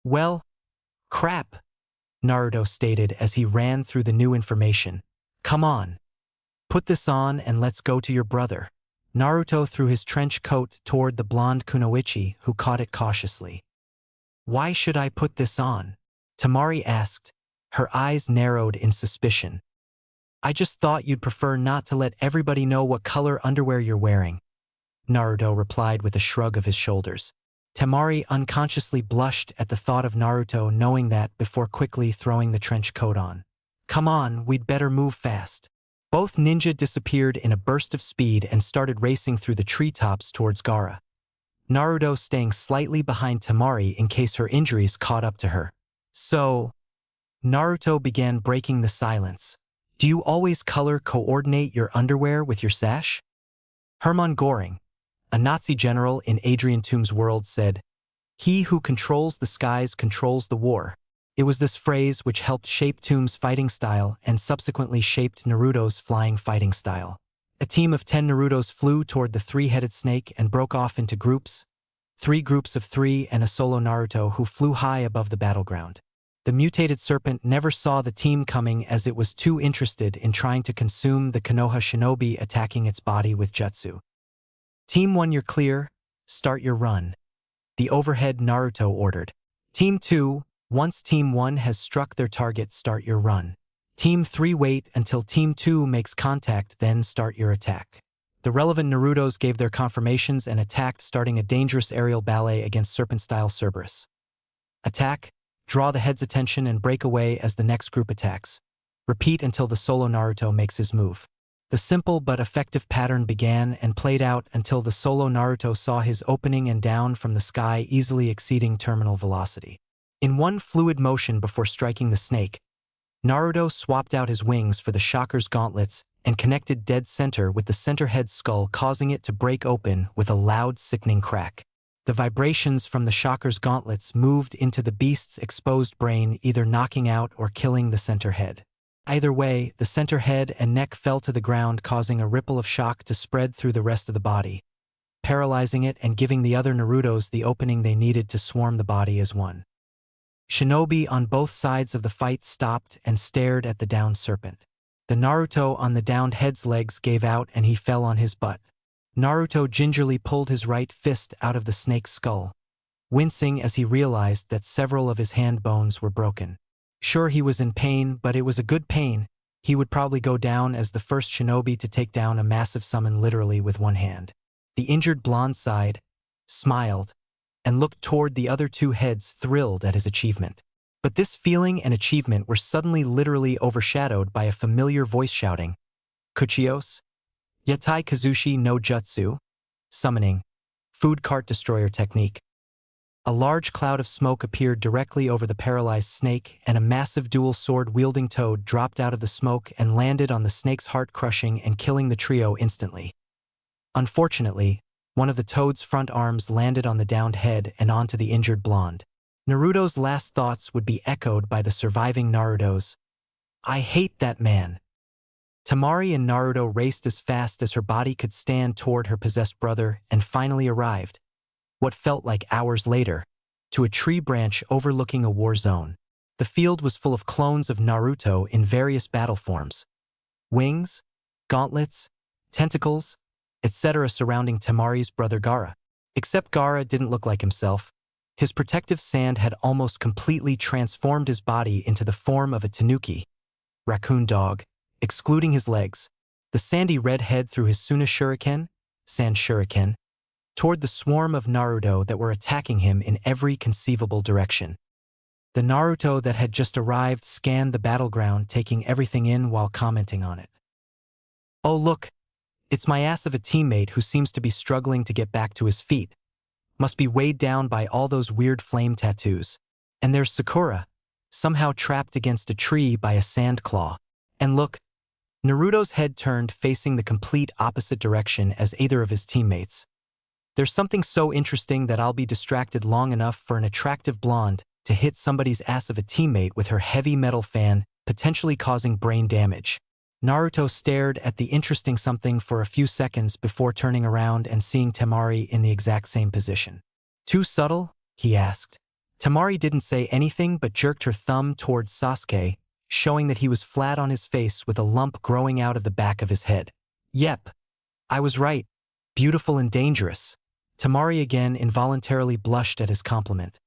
Well, crap, Naruto stated as he ran through the new information. Come on. Put this on and let's go to your brother. Naruto threw his trench coat toward the blonde kunoichi, who caught it cautiously. Why should I put this on? Temari asked, her eyes narrowed in suspicion. I just thought you'd prefer not to let everybody know what color underwear you're wearing, Naruto replied with a shrug of his shoulders. Temari unconsciously blushed at the thought of Naruto knowing that before quickly throwing the trench coat on. Come on, we'd better move fast. Both ninja disappeared in a burst of speed and started racing through the treetops towards Gaara, Naruto staying slightly behind Temari in case her injuries caught up to her. So, Naruto began breaking the silence. Do you always color coordinate your underwear with your sash? Hermann Göring, a Nazi general in Adrian Toome's world, said, He who controls the skies controls the war. It was this phrase which helped shape Toome's fighting style and subsequently shaped Naruto's flying fighting style. A team of 10 Narutos flew toward the 3-headed snake and broke off into groups, 3 groups of 3 and a solo Naruto who flew high above the battleground. The mutated serpent never saw the team coming as it was too interested in trying to consume the Konoha shinobi attacking its body with jutsu. Team 1, you're clear. Start your run. The overhead Naruto ordered. Team 2, once Team 1 has struck their target, start your run. Team 3, wait until Team 2 makes contact, then start your attack. The relevant Narutos gave their confirmations and attacked, starting a dangerous aerial ballet against Serpent-style Cerberus. Attack, draw the head's attention and break away as the next group attacks. Repeat until the solo Naruto makes his move. The simple but effective pattern began and played out until the solo Naruto saw his opening and down from the sky, easily exceeding terminal velocity. In one fluid motion before striking the snake, Naruto swapped out his wings for the shocker's gauntlets and connected dead center with the center head skull, causing it to break open with a loud, sickening crack. The vibrations from the shocker's gauntlets moved into the beast's exposed brain, either knocking out or killing the center head. Either way, the center head and neck fell to the ground, causing a ripple of shock to spread through the rest of the body, paralyzing it and giving the other Narutos the opening they needed to swarm the body as one. Shinobi on both sides of the fight stopped and stared at the downed serpent. The Naruto on the downed head's legs gave out and he fell on his butt. Naruto gingerly pulled his right fist out of the snake's skull, wincing as he realized that several of his hand bones were broken. Sure, he was in pain, but it was a good pain. He would probably go down as the first shinobi to take down a massive summon literally with one hand. The injured blonde sighed, smiled, and looked toward the other 2 heads, thrilled at his achievement. But this feeling and achievement were suddenly literally overshadowed by a familiar voice shouting, Kuchios? Yatai Kazushi no Jutsu? Summoning. Food cart destroyer technique. A large cloud of smoke appeared directly over the paralyzed snake, and a massive dual sword-wielding toad dropped out of the smoke and landed on the snake's heart, crushing and killing the trio instantly. Unfortunately, one of the toad's front arms landed on the downed head and onto the injured blonde. Naruto's last thoughts would be echoed by the surviving Naruto's. I hate that man. Tamari and Naruto raced as fast as her body could stand toward her possessed brother and finally arrived, what felt like hours later, to a tree branch overlooking a war zone. The field was full of clones of Naruto in various battle forms. Wings, gauntlets, tentacles, etc. surrounding Tamari's brother Gaara. Except Gaara didn't look like himself. His protective sand had almost completely transformed his body into the form of a tanuki, raccoon dog, excluding his legs. The sandy red head threw his Suna Shuriken, Sand Shuriken, toward the swarm of Naruto that were attacking him in every conceivable direction. The Naruto that had just arrived scanned the battleground, taking everything in while commenting on it. Oh look, it's my ass of a teammate who seems to be struggling to get back to his feet. Must be weighed down by all those weird flame tattoos. And there's Sakura, somehow trapped against a tree by a sand claw. And look, Naruto's head turned facing the complete opposite direction as either of his teammates. There's something so interesting that I'll be distracted long enough for an attractive blonde to hit somebody's ass of a teammate with her heavy metal fan, potentially causing brain damage. Naruto stared at the interesting something for a few seconds before turning around and seeing Temari in the exact same position. Too subtle? He asked. Temari didn't say anything but jerked her thumb towards Sasuke, showing that he was flat on his face with a lump growing out of the back of his head. Yep, I was right. Beautiful and dangerous. Temari again involuntarily blushed at his compliment.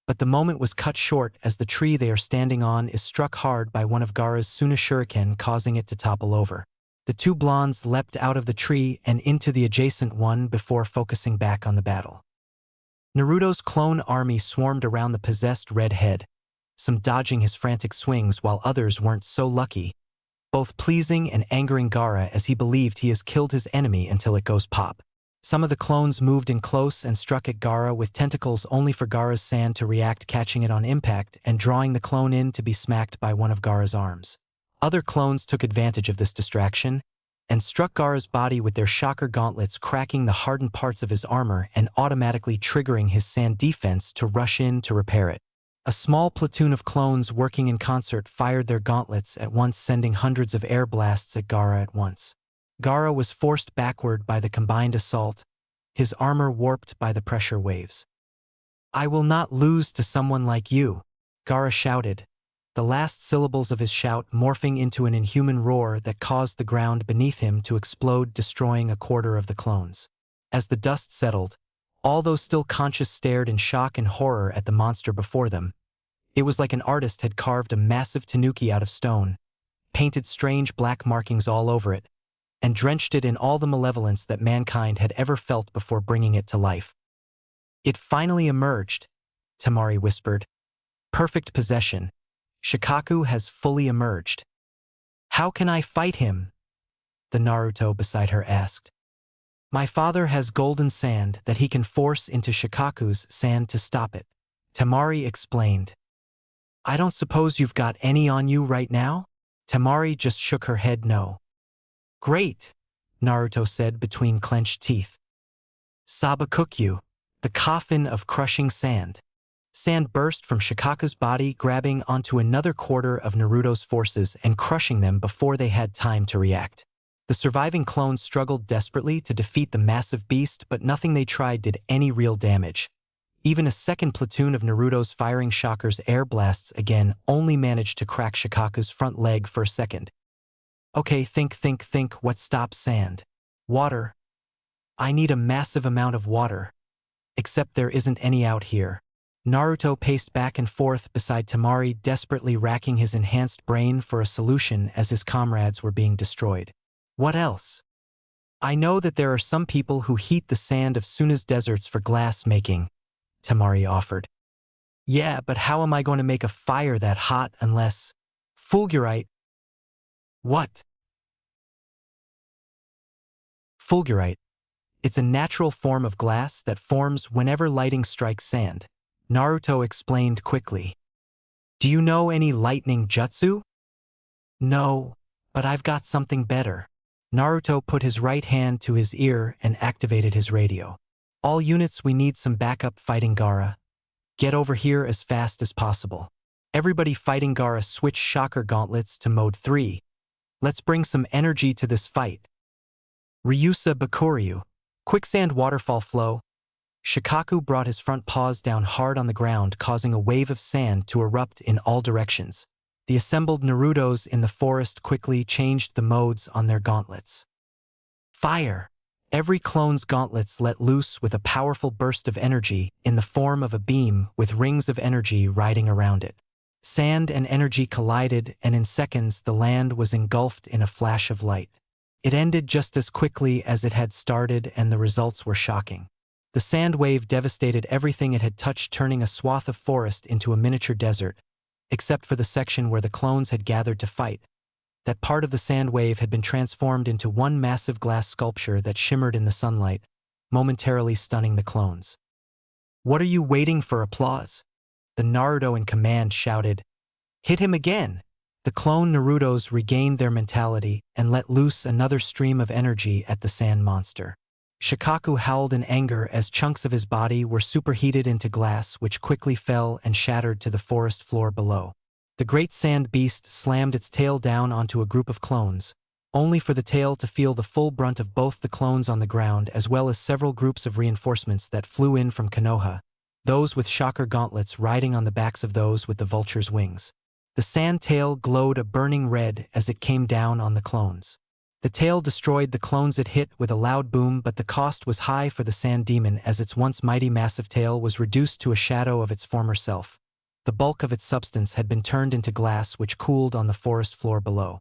But the moment was cut short as the tree they are standing on is struck hard by one of Gaara's Suna Shuriken, causing it to topple over. The two blondes leapt out of the tree and into the adjacent one before focusing back on the battle. Naruto's clone army swarmed around the possessed red head, some dodging his frantic swings while others weren't so lucky, both pleasing and angering Gaara as he believed he has killed his enemy until it goes pop. Some of the clones moved in close and struck at Gaara with tentacles only for Gaara's sand to react, catching it on impact and drawing the clone in to be smacked by one of Gaara's arms. Other clones took advantage of this distraction and struck Gaara's body with their shocker gauntlets, cracking the hardened parts of his armor and automatically triggering his sand defense to rush in to repair it. A small platoon of clones working in concert fired their gauntlets at once, sending hundreds of air blasts at Gaara at once. Gaara was forced backward by the combined assault, his armor warped by the pressure waves. I will not lose to someone like you, Gaara shouted, the last syllables of his shout morphing into an inhuman roar that caused the ground beneath him to explode, destroying a quarter of the clones. As the dust settled, all those still conscious stared in shock and horror at the monster before them. It was like an artist had carved a massive tanuki out of stone, painted strange black markings all over it, and drenched it in all the malevolence that mankind had ever felt before bringing it to life. It finally emerged, Temari whispered. Perfect possession. Shikaku has fully emerged. How can I fight him? The Naruto beside her asked. My father has golden sand that he can force into Shikaku's sand to stop it, Temari explained. I don't suppose you've got any on you right now? Temari just shook her head no. Great, Naruto said between clenched teeth. Sabakukyu, the coffin of crushing sand. Sand burst from Shikaku's body, grabbing onto another quarter of Naruto's forces and crushing them before they had time to react. The surviving clones struggled desperately to defeat the massive beast, but nothing they tried did any real damage. Even a second platoon of Naruto's firing shockers air blasts again only managed to crack Shikaku's front leg for a second. Okay, think, what stops sand? Water. I need a massive amount of water. Except there isn't any out here. Naruto paced back and forth beside Temari, desperately racking his enhanced brain for a solution as his comrades were being destroyed. What else? I know that there are some people who heat the sand of Suna's deserts for glass making, Temari offered. Yeah, but how am I going to make a fire that hot unless... Fulgurite. What? Fulgurite. It's a natural form of glass that forms whenever lighting strikes sand. Naruto explained quickly. Do you know any lightning jutsu? No, but I've got something better. Naruto put his right hand to his ear and activated his radio. All units, we need some backup fighting Gaara. Get over here as fast as possible. Everybody fighting Gaara switch shocker gauntlets to mode 3. Let's bring some energy to this fight. Ryusa Bakuryu. Quicksand waterfall flow. Shikaku brought his front paws down hard on the ground, causing a wave of sand to erupt in all directions. The assembled Narutos in the forest quickly changed the modes on their gauntlets. Fire! Every clone's gauntlets let loose with a powerful burst of energy in the form of a beam with rings of energy riding around it. Sand and energy collided, and in seconds the land was engulfed in a flash of light. It ended just as quickly as it had started, and the results were shocking. The sand wave devastated everything it had touched, turning a swath of forest into a miniature desert, except for the section where the clones had gathered to fight. That part of the sand wave had been transformed into one massive glass sculpture that shimmered in the sunlight, momentarily stunning the clones. What are you waiting for? Applause? The Naruto in command shouted. Hit him again! The clone Narutos regained their mentality and let loose another stream of energy at the sand monster. Shikaku howled in anger as chunks of his body were superheated into glass, which quickly fell and shattered to the forest floor below. The great sand beast slammed its tail down onto a group of clones, only for the tail to feel the full brunt of both the clones on the ground as well as several groups of reinforcements that flew in from Konoha, those with shocker gauntlets riding on the backs of those with the vulture's wings. The sand tail glowed a burning red as it came down on the clones. The tail destroyed the clones it hit with a loud boom, but the cost was high for the sand demon as its once mighty massive tail was reduced to a shadow of its former self. The bulk of its substance had been turned into glass, which cooled on the forest floor below.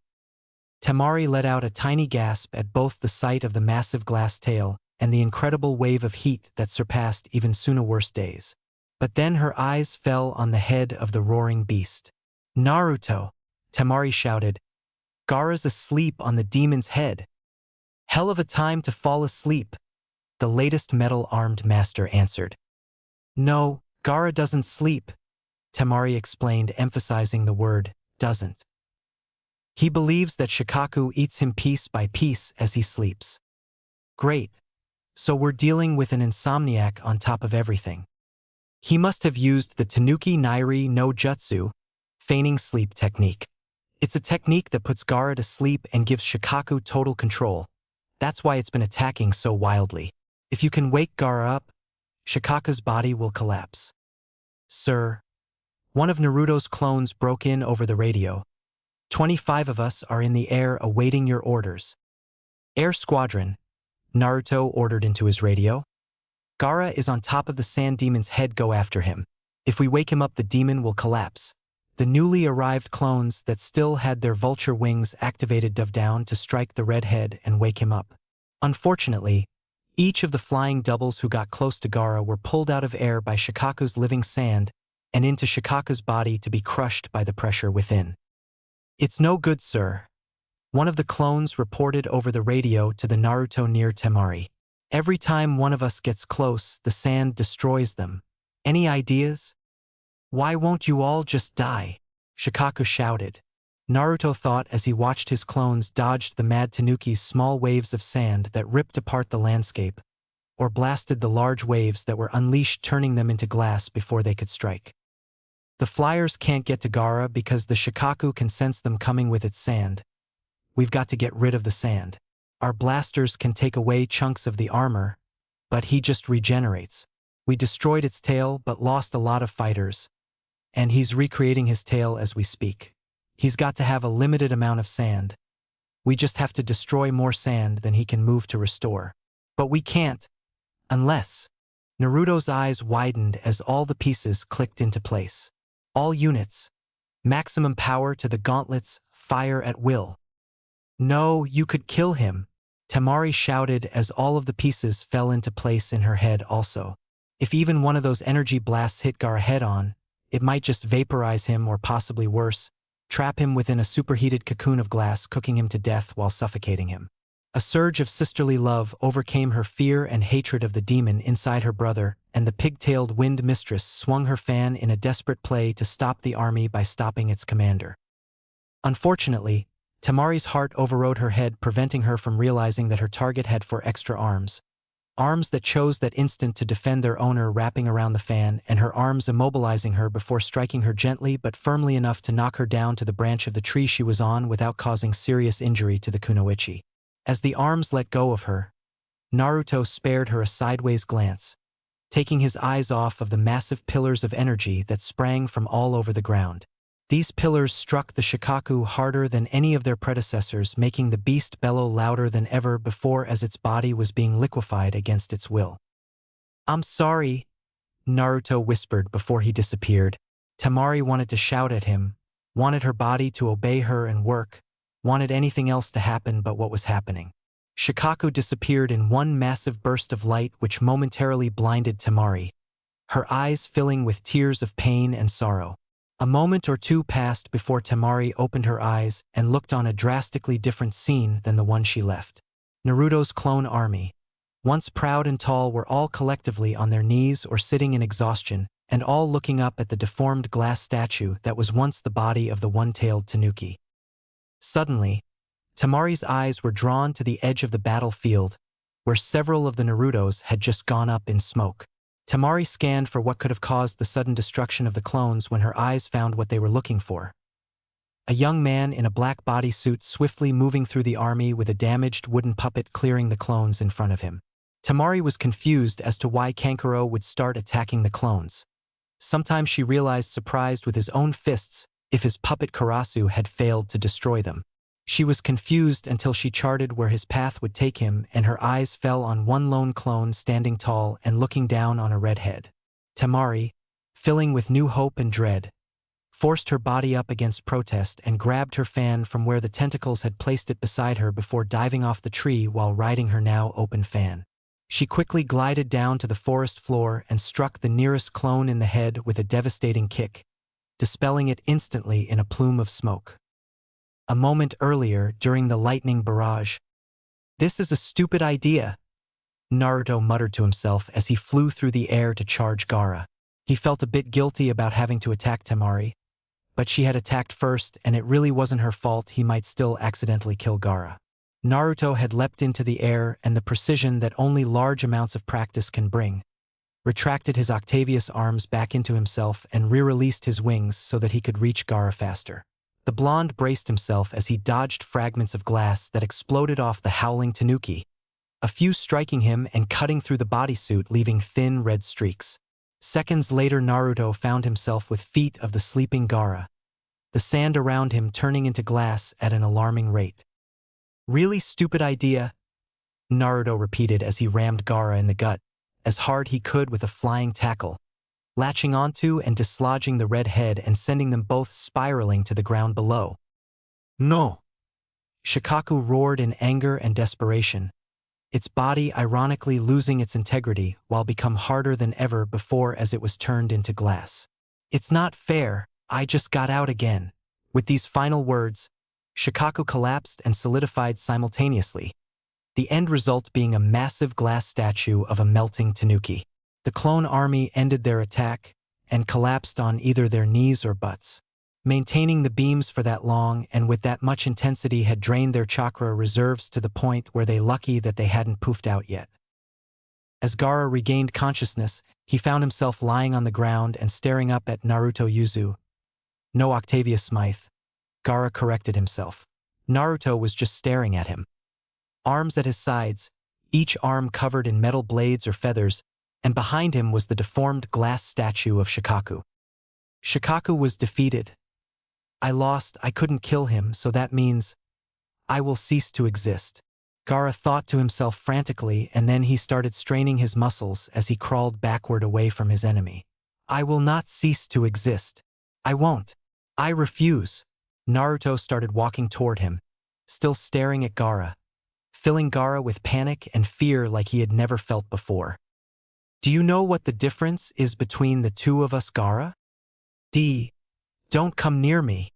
Temari let out a tiny gasp at both the sight of the massive glass tail and the incredible wave of heat that surpassed even Sunaworse days. But then her eyes fell on the head of the roaring beast. Naruto! Temari shouted. Gaara's asleep on the demon's head. Hell of a time to fall asleep, the latest metal-armed master answered. No, Gaara doesn't sleep, Temari explained, emphasizing the word doesn't. He believes that Shikaku eats him piece by piece as he sleeps. Great. So we're dealing with an insomniac on top of everything. He must have used the Tanuki Nairi no Jutsu, feigning sleep technique. It's a technique that puts Gaara to sleep and gives Shikaku total control. That's why it's been attacking so wildly. If you can wake Gaara up, Shikaku's body will collapse. Sir, one of Naruto's clones broke in over the radio. 25 of us are in the air awaiting your orders. Air Squadron, Naruto ordered into his radio. Gaara is on top of the sand demon's head, go after him. If we wake him up, the demon will collapse. The newly arrived clones that still had their vulture wings activated dove down to strike the red head and wake him up. Unfortunately, each of the flying doubles who got close to Gaara were pulled out of air by Shikaku's living sand and into Shikaku's body to be crushed by the pressure within. It's no good, sir. One of the clones reported over the radio to the Naruto near Temari. Every time one of us gets close, the sand destroys them. Any ideas? Why won't you all just die? Shikaku shouted. Naruto thought as he watched his clones dodged the mad Tanuki's small waves of sand that ripped apart the landscape, or blasted the large waves that were unleashed, turning them into glass before they could strike. The flyers can't get to Gaara because the Shikaku can sense them coming with its sand. We've got to get rid of the sand. Our blasters can take away chunks of the armor, but he just regenerates. We destroyed its tail but lost a lot of fighters, and he's recreating his tail as we speak. He's got to have a limited amount of sand. We just have to destroy more sand than he can move to restore. But we can't, unless... Naruto's eyes widened as all the pieces clicked into place. All units, maximum power to the gauntlets, fire at will. No, you could kill him, Temari shouted as all of the pieces fell into place in her head also. If even one of those energy blasts hit Gaara head on, it might just vaporize him or possibly worse, trap him within a superheated cocoon of glass, cooking him to death while suffocating him. A surge of sisterly love overcame her fear and hatred of the demon inside her brother, and the pig-tailed wind mistress swung her fan in a desperate play to stop the army by stopping its commander. Unfortunately, Tamari's heart overrode her head, preventing her from realizing that her target had 4 extra arms. Arms that chose that instant to defend their owner, wrapping around the fan, and her arms immobilizing her before striking her gently but firmly enough to knock her down to the branch of the tree she was on without causing serious injury to the kunoichi. As the arms let go of her, Naruto spared her a sideways glance, taking his eyes off of the massive pillars of energy that sprang from all over the ground. These pillars struck the Shikaku harder than any of their predecessors, making the beast bellow louder than ever before as its body was being liquefied against its will. "I'm sorry," Naruto whispered before he disappeared. Tamari wanted to shout at him, wanted her body to obey her and work, wanted anything else to happen but what was happening. Shikaku disappeared in one massive burst of light which momentarily blinded Tamari, her eyes filling with tears of pain and sorrow. A moment or two passed before Tamari opened her eyes and looked on a drastically different scene than the one she left. Naruto's clone army, once proud and tall, were all collectively on their knees or sitting in exhaustion, and all looking up at the deformed glass statue that was once the body of the one-tailed tanuki. Suddenly, Tamari's eyes were drawn to the edge of the battlefield, where several of the Narutos had just gone up in smoke. Tamari scanned for what could have caused the sudden destruction of the clones when her eyes found what they were looking for. A young man in a black bodysuit swiftly moving through the army with a damaged wooden puppet clearing the clones in front of him. Tamari was confused as to why Kankuro would start attacking the clones. Sometimes she realized, surprised with his own fists, if his puppet Karasu had failed to destroy them. She was confused until she charted where his path would take him, and her eyes fell on one lone clone standing tall and looking down on a redhead. Tamari, filling with new hope and dread, forced her body up against protest and grabbed her fan from where the tentacles had placed it beside her before diving off the tree while riding her now open fan. She quickly glided down to the forest floor and struck the nearest clone in the head with a devastating kick, dispelling it instantly in a plume of smoke. A moment earlier, during the lightning barrage, "This is a stupid idea," Naruto muttered to himself as he flew through the air to charge Gaara. He felt a bit guilty about having to attack Tamari, but she had attacked first and it really wasn't her fault. He might still accidentally kill Gaara. Naruto had leapt into the air, and the precision that only large amounts of practice can bring, retracted his Octavius arms back into himself and re-released his wings so that he could reach Gaara faster. The blonde braced himself as he dodged fragments of glass that exploded off the howling tanuki, a few striking him and cutting through the bodysuit, leaving thin red streaks. Seconds later, Naruto found himself with feet of the sleeping Gaara, the sand around him turning into glass at an alarming rate. "Really stupid idea," Naruto repeated as he rammed Gaara in the gut as hard he could with a flying tackle, latching onto and dislodging the red head and sending them both spiraling to the ground below. "No!" Shikaku roared in anger and desperation, its body ironically losing its integrity while become harder than ever before as it was turned into glass. "It's not fair, I just got out again." With these final words, Shikaku collapsed and solidified simultaneously, the end result being a massive glass statue of a melting tanuki. The clone army ended their attack and collapsed on either their knees or butts. Maintaining the beams for that long and with that much intensity had drained their chakra reserves to the point where they lucky that they hadn't poofed out yet. As Gaara regained consciousness, he found himself lying on the ground and staring up at Naruto Yuzu. No Octavius Smythe. Gaara corrected himself. Naruto was just staring at him. Arms at his sides, each arm covered in metal blades or feathers, and behind him was the deformed glass statue of Shikaku. Shikaku was defeated. "I lost, I couldn't kill him, so that means I will cease to exist," Gaara thought to himself frantically, and then he started straining his muscles as he crawled backward away from his enemy. "I will not cease to exist. I won't. I refuse." Naruto started walking toward him, still staring at Gaara, filling Gaara with panic and fear like he had never felt before. "Do you know what the difference is between the two of us, Gaara?" D. Don't come near me.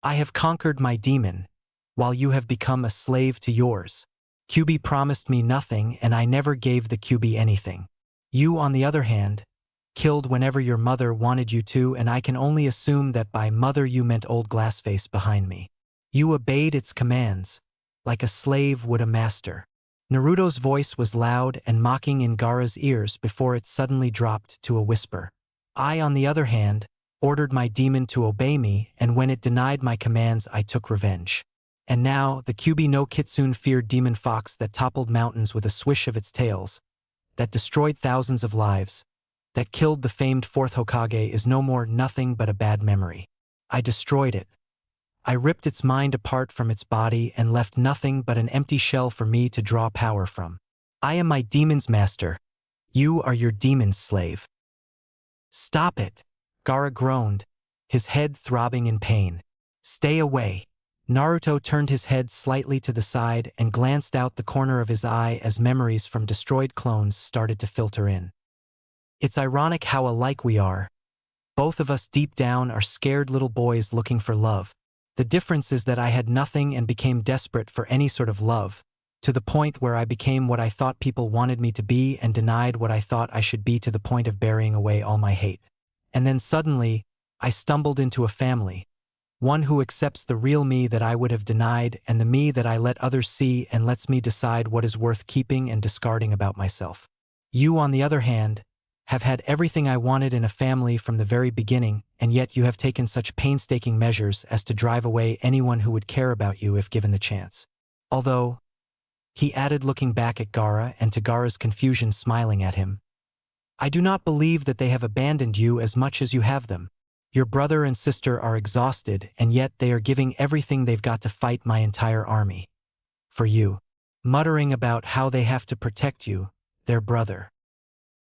I have conquered my demon, while you have become a slave to yours. QB promised me nothing, and I never gave the QB anything. You, on the other hand, killed whenever your mother wanted you to, and I can only assume that by mother you meant old Glassface behind me. You obeyed its commands, like a slave would a master. Naruto's voice was loud and mocking in Gaara's ears before it suddenly dropped to a whisper. I, on the other hand, ordered my demon to obey me, and when it denied my commands I took revenge. And now, the QB no Kitsune feared demon fox that toppled mountains with a swish of its tails, that destroyed thousands of lives, that killed the famed fourth Hokage is no more nothing but a bad memory. I destroyed it. I ripped its mind apart from its body and left nothing but an empty shell for me to draw power from. I am my demon's master. You are your demon's slave. Stop it! Gaara groaned, his head throbbing in pain. Stay away. Naruto turned his head slightly to the side and glanced out the corner of his eye as memories from destroyed clones started to filter in. It's ironic how alike we are. Both of us deep down are scared little boys looking for love. The difference is that I had nothing and became desperate for any sort of love, to the point where I became what I thought people wanted me to be and denied what I thought I should be to the point of burying away all my hate. And then suddenly, I stumbled into a family, one who accepts the real me that I would have denied and the me that I let others see and lets me decide what is worth keeping and discarding about myself. You, on the other hand, have had everything I wanted in a family from the very beginning, and yet you have taken such painstaking measures as to drive away anyone who would care about you if given the chance. Although, he added looking back at Gaara and to Gaara's confusion smiling at him, I do not believe that they have abandoned you as much as you have them. Your brother and sister are exhausted, and yet they are giving everything they've got to fight my entire army. For you. Muttering about how they have to protect you, their brother.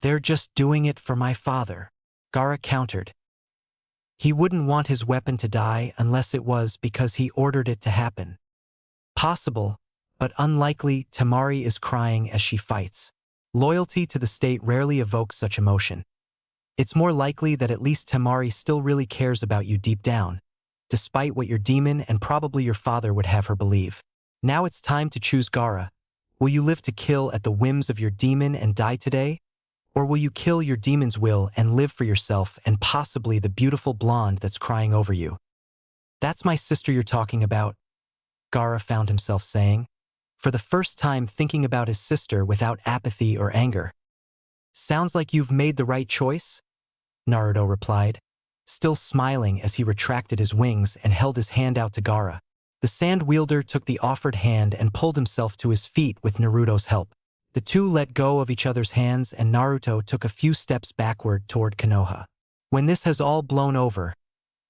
They're just doing it for my father, Gaara countered. He wouldn't want his weapon to die unless it was because he ordered it to happen. Possible, but unlikely. Temari is crying as she fights. Loyalty to the state rarely evokes such emotion. It's more likely that at least Temari still really cares about you deep down, despite what your demon and probably your father would have her believe. Now it's time to choose Gaara. Will you live to kill at the whims of your demon and die today? Or will you kill your demon's will and live for yourself and possibly the beautiful blonde that's crying over you? That's my sister you're talking about, Gaara found himself saying, for the first time thinking about his sister without apathy or anger. Sounds like you've made the right choice, Naruto replied, still smiling as he retracted his wings and held his hand out to Gaara. The sand wielder took the offered hand and pulled himself to his feet with Naruto's help. The two let go of each other's hands and Naruto took a few steps backward toward Konoha. When this has all blown over,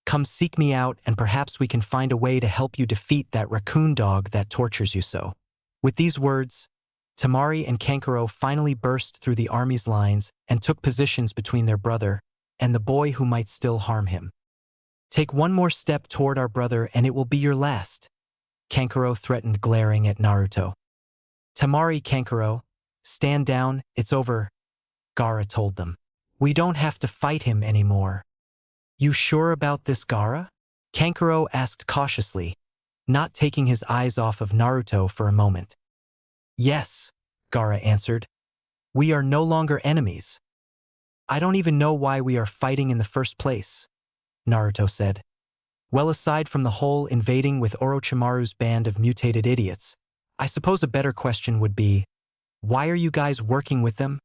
come seek me out and perhaps we can find a way to help you defeat that raccoon dog that tortures you so. With these words, Temari and Kankuro finally burst through the army's lines and took positions between their brother and the boy who might still harm him. Take one more step toward our brother and it will be your last, Kankuro threatened, glaring at Naruto. Temari, Kankuro, stand down, it's over, Gaara told them. We don't have to fight him anymore. You sure about this, Gaara? Kankuro asked cautiously, not taking his eyes off of Naruto for a moment. Yes, Gaara answered. We are no longer enemies. I don't even know why we are fighting in the first place, Naruto said. Well, aside from the whole invading with Orochimaru's band of mutated idiots, I suppose a better question would be, why are you guys working with them?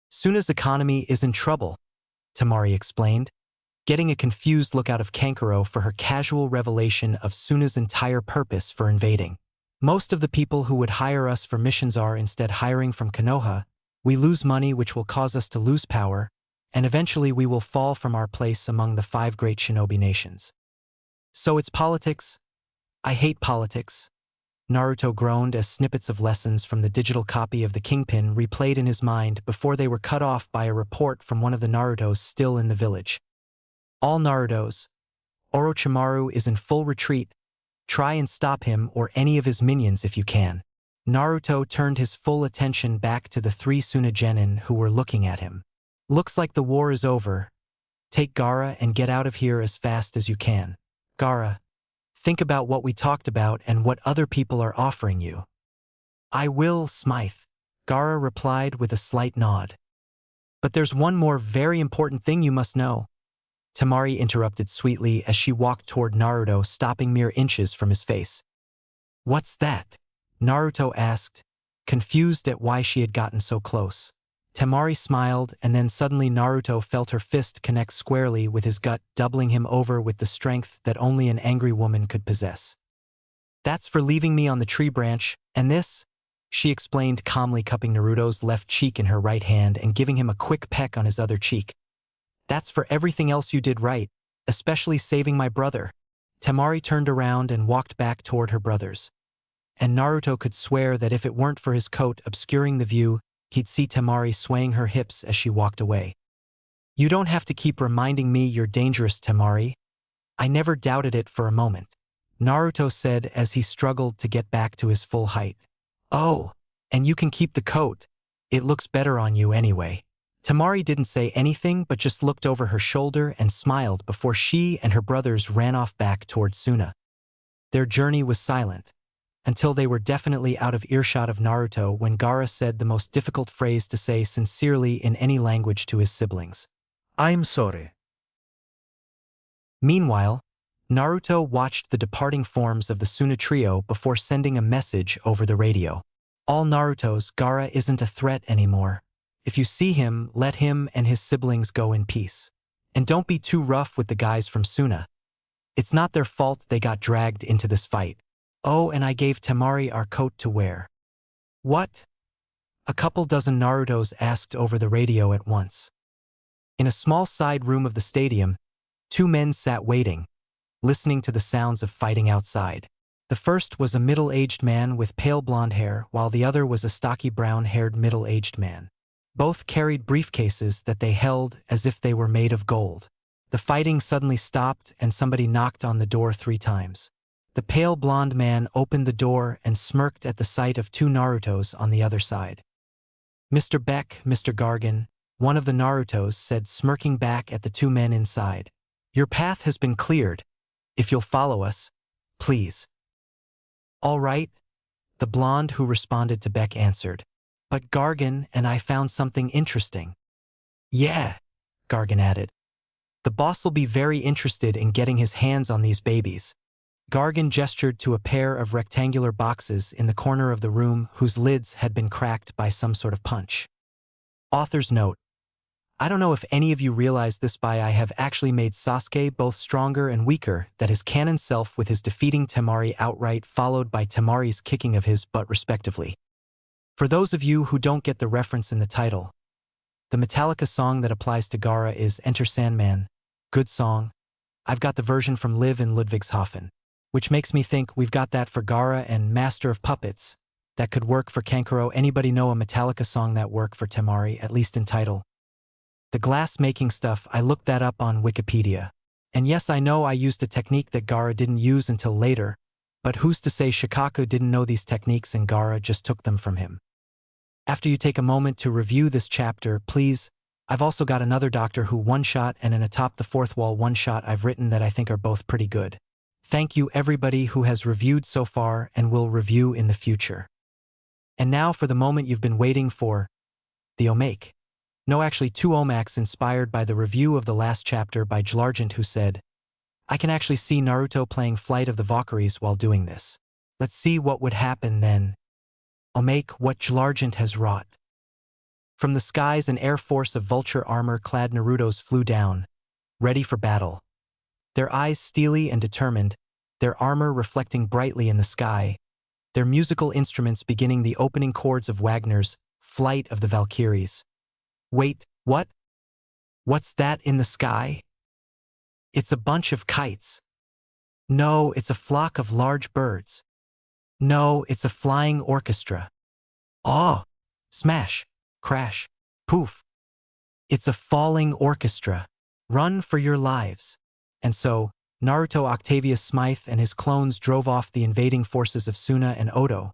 Suna's economy is in trouble, Temari explained, getting a confused look out of Kankuro for her casual revelation of Suna's entire purpose for invading. Most of the people who would hire us for missions are instead hiring from Konoha. We lose money, which will cause us to lose power, and eventually we will fall from our place among the 5 great shinobi nations. So it's politics? I hate politics, Naruto groaned as snippets of lessons from the digital copy of the Kingpin replayed in his mind before they were cut off by a report from one of the Narutos still in the village. All Narutos, Orochimaru is in full retreat. Try and stop him or any of his minions if you can. Naruto turned his full attention back to the 3 Suna Genin who were looking at him. Looks like the war is over, Take Gaara and get out of here as fast as you can. Gaara, think about what we talked about and what other people are offering you. I will, Smythe, Gaara replied with a slight nod. But there's one more very important thing you must know. Temari interrupted sweetly as she walked toward Naruto, stopping mere inches from his face. What's that? Naruto asked, confused at why she had gotten so close. Temari smiled, and then suddenly Naruto felt her fist connect squarely with his gut, doubling him over with the strength that only an angry woman could possess. That's for leaving me on the tree branch, and this? She explained, calmly cupping Naruto's left cheek in her right hand and giving him a quick peck on his other cheek. That's for everything else you did right, especially saving my brother. Temari turned around and walked back toward her brothers. And Naruto could swear that if it weren't for his coat obscuring the view, he'd see Temari swaying her hips as she walked away. You don't have to keep reminding me you're dangerous, Temari. I never doubted it for a moment, Naruto said as he struggled to get back to his full height. Oh, and you can keep the coat. It looks better on you anyway. Temari didn't say anything but just looked over her shoulder and smiled before she and her brothers ran off back toward Suna. Their journey was silent, until they were definitely out of earshot of Naruto when Gaara said the most difficult phrase to say sincerely in any language to his siblings. I'm sorry. Meanwhile, Naruto watched the departing forms of the Suna trio before sending a message over the radio. All Naruto's, Gaara isn't a threat anymore. If you see him, let him and his siblings go in peace. And don't be too rough with the guys from Suna. It's not their fault they got dragged into this fight. Oh, and I gave Temari our coat to wear. What? A couple dozen Narutos asked over the radio at once. In a small side room of the stadium, two men sat waiting, listening to the sounds of fighting outside. The first was a middle-aged man with pale blonde hair, while the other was a stocky brown-haired middle-aged man. Both carried briefcases that they held as if they were made of gold. The fighting suddenly stopped and somebody knocked on the door 3 times. The pale blonde man opened the door and smirked at the sight of 2 Narutos on the other side. Mr. Beck, Mr. Gargan, one of the Narutos said, smirking back at the 2 men inside. Your path has been cleared. If you'll follow us, please. All right, the blonde who responded to Beck answered. But Gargan and I found something interesting. Yeah, Gargan added. The boss'll be very interested in getting his hands on these babies. Gargan gestured to a pair of rectangular boxes in the corner of the room whose lids had been cracked by some sort of punch. Author's note. I don't know if any of you realize this, but I have actually made Sasuke both stronger and weaker than his canon self with his defeating Temari outright followed by Temari's kicking of his butt respectively. For those of you who don't get the reference in the title, the Metallica song that applies to Gaara is Enter Sandman. Good song. I've got the version from Live in Ludwigshafen, which makes me think we've got that for Gaara and Master of Puppets. That could work for Kankuro. Anybody know a Metallica song that work for Temari, at least in title? The glass-making stuff, I looked that up on Wikipedia. And yes, I know I used a technique that Gaara didn't use until later, but who's to say Shikaku didn't know these techniques and Gaara just took them from him? After you take a moment to review this chapter, please, I've also got another Doctor Who one-shot and an Atop the Fourth Wall one-shot I've written that I think are both pretty good. Thank you everybody who has reviewed so far and will review in the future. And now for the moment you've been waiting for, the Omake. No, actually 2 Omaks inspired by the review of the last chapter by Jlargent, who said, I can actually see Naruto playing Flight of the Valkyries while doing this. Let's see what would happen then. Omake, what Jlargent has wrought. From the skies an air force of vulture armor-clad Narutos flew down, ready for battle. Their eyes steely and determined, their armor reflecting brightly in the sky, their musical instruments beginning the opening chords of Wagner's Flight of the Valkyries. Wait, what? What's that in the sky? It's a bunch of kites. No, it's a flock of large birds. No, it's a flying orchestra. Oh! Smash! Crash! Poof! It's a falling orchestra. Run for your lives. And so, Naruto Octavius Smythe and his clones drove off the invading forces of Suna and Odo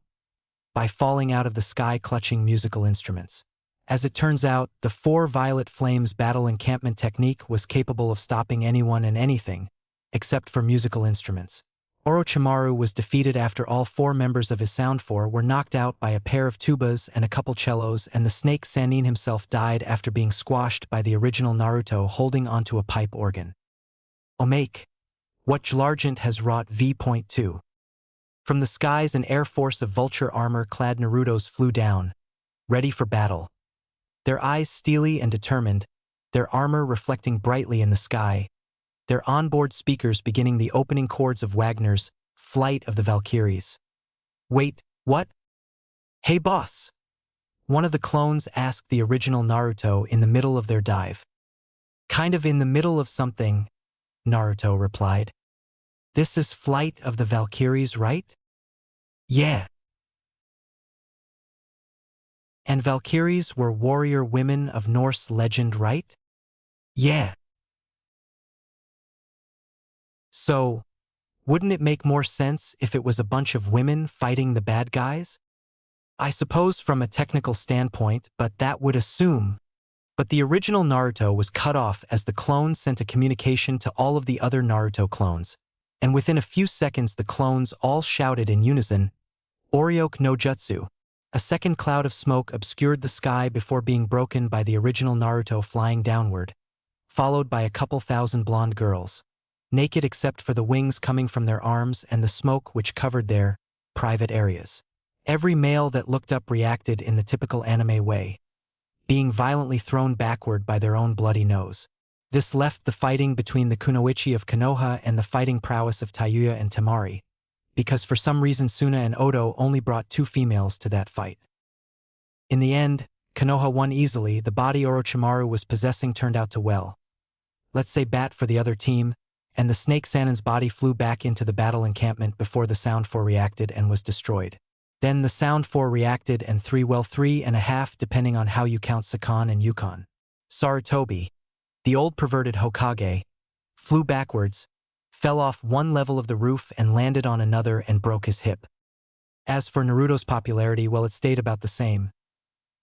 by falling out of the sky clutching musical instruments. As it turns out, the 4 Violet Flames battle encampment technique was capable of stopping anyone and anything, except for musical instruments. Orochimaru was defeated after all 4 members of his Sound Four were knocked out by a pair of tubas and a couple cellos, and the snake Sannin himself died after being squashed by the original Naruto holding onto a pipe organ. Omake. What Jlargent has wrought v.2. From the skies an air force of vulture armor-clad Narutos flew down, ready for battle. Their eyes steely and determined, their armor reflecting brightly in the sky, their onboard speakers beginning the opening chords of Wagner's Flight of the Valkyries. Wait, what? Hey boss! One of the clones asked the original Naruto in the middle of their dive. Kind of in the middle of something, Naruto replied. This is Flight of the Valkyries, right? Yeah. And Valkyries were warrior women of Norse legend, right? Yeah. So, wouldn't it make more sense if it was a bunch of women fighting the bad guys? I suppose from a technical standpoint, but that would assume. But the original Naruto was cut off as the clones sent a communication to all of the other Naruto clones, and within a few seconds the clones all shouted in unison, Oryoke no Jutsu. A second cloud of smoke obscured the sky before being broken by the original Naruto flying downward, followed by a couple thousand blonde girls, naked except for the wings coming from their arms and the smoke which covered their private areas. Every male that looked up reacted in the typical anime way, being violently thrown backward by their own bloody nose. This left the fighting between the kunoichi of Konoha and the fighting prowess of Tayuya and Temari, because for some reason Suna and Odo only brought 2 females to that fight. In the end, Konoha won easily. The body Orochimaru was possessing turned out to well, let's say bat for the other team, and the snake Sannin's body flew back into the battle encampment before the Sound Four reacted and was destroyed. Then the Sound Four reacted and 3.5 depending on how you count Sakan and Yukon. Sarutobi, the old perverted Hokage, flew backwards, fell off one level of the roof and landed on another and broke his hip. As for Naruto's popularity, well, it stayed about the same.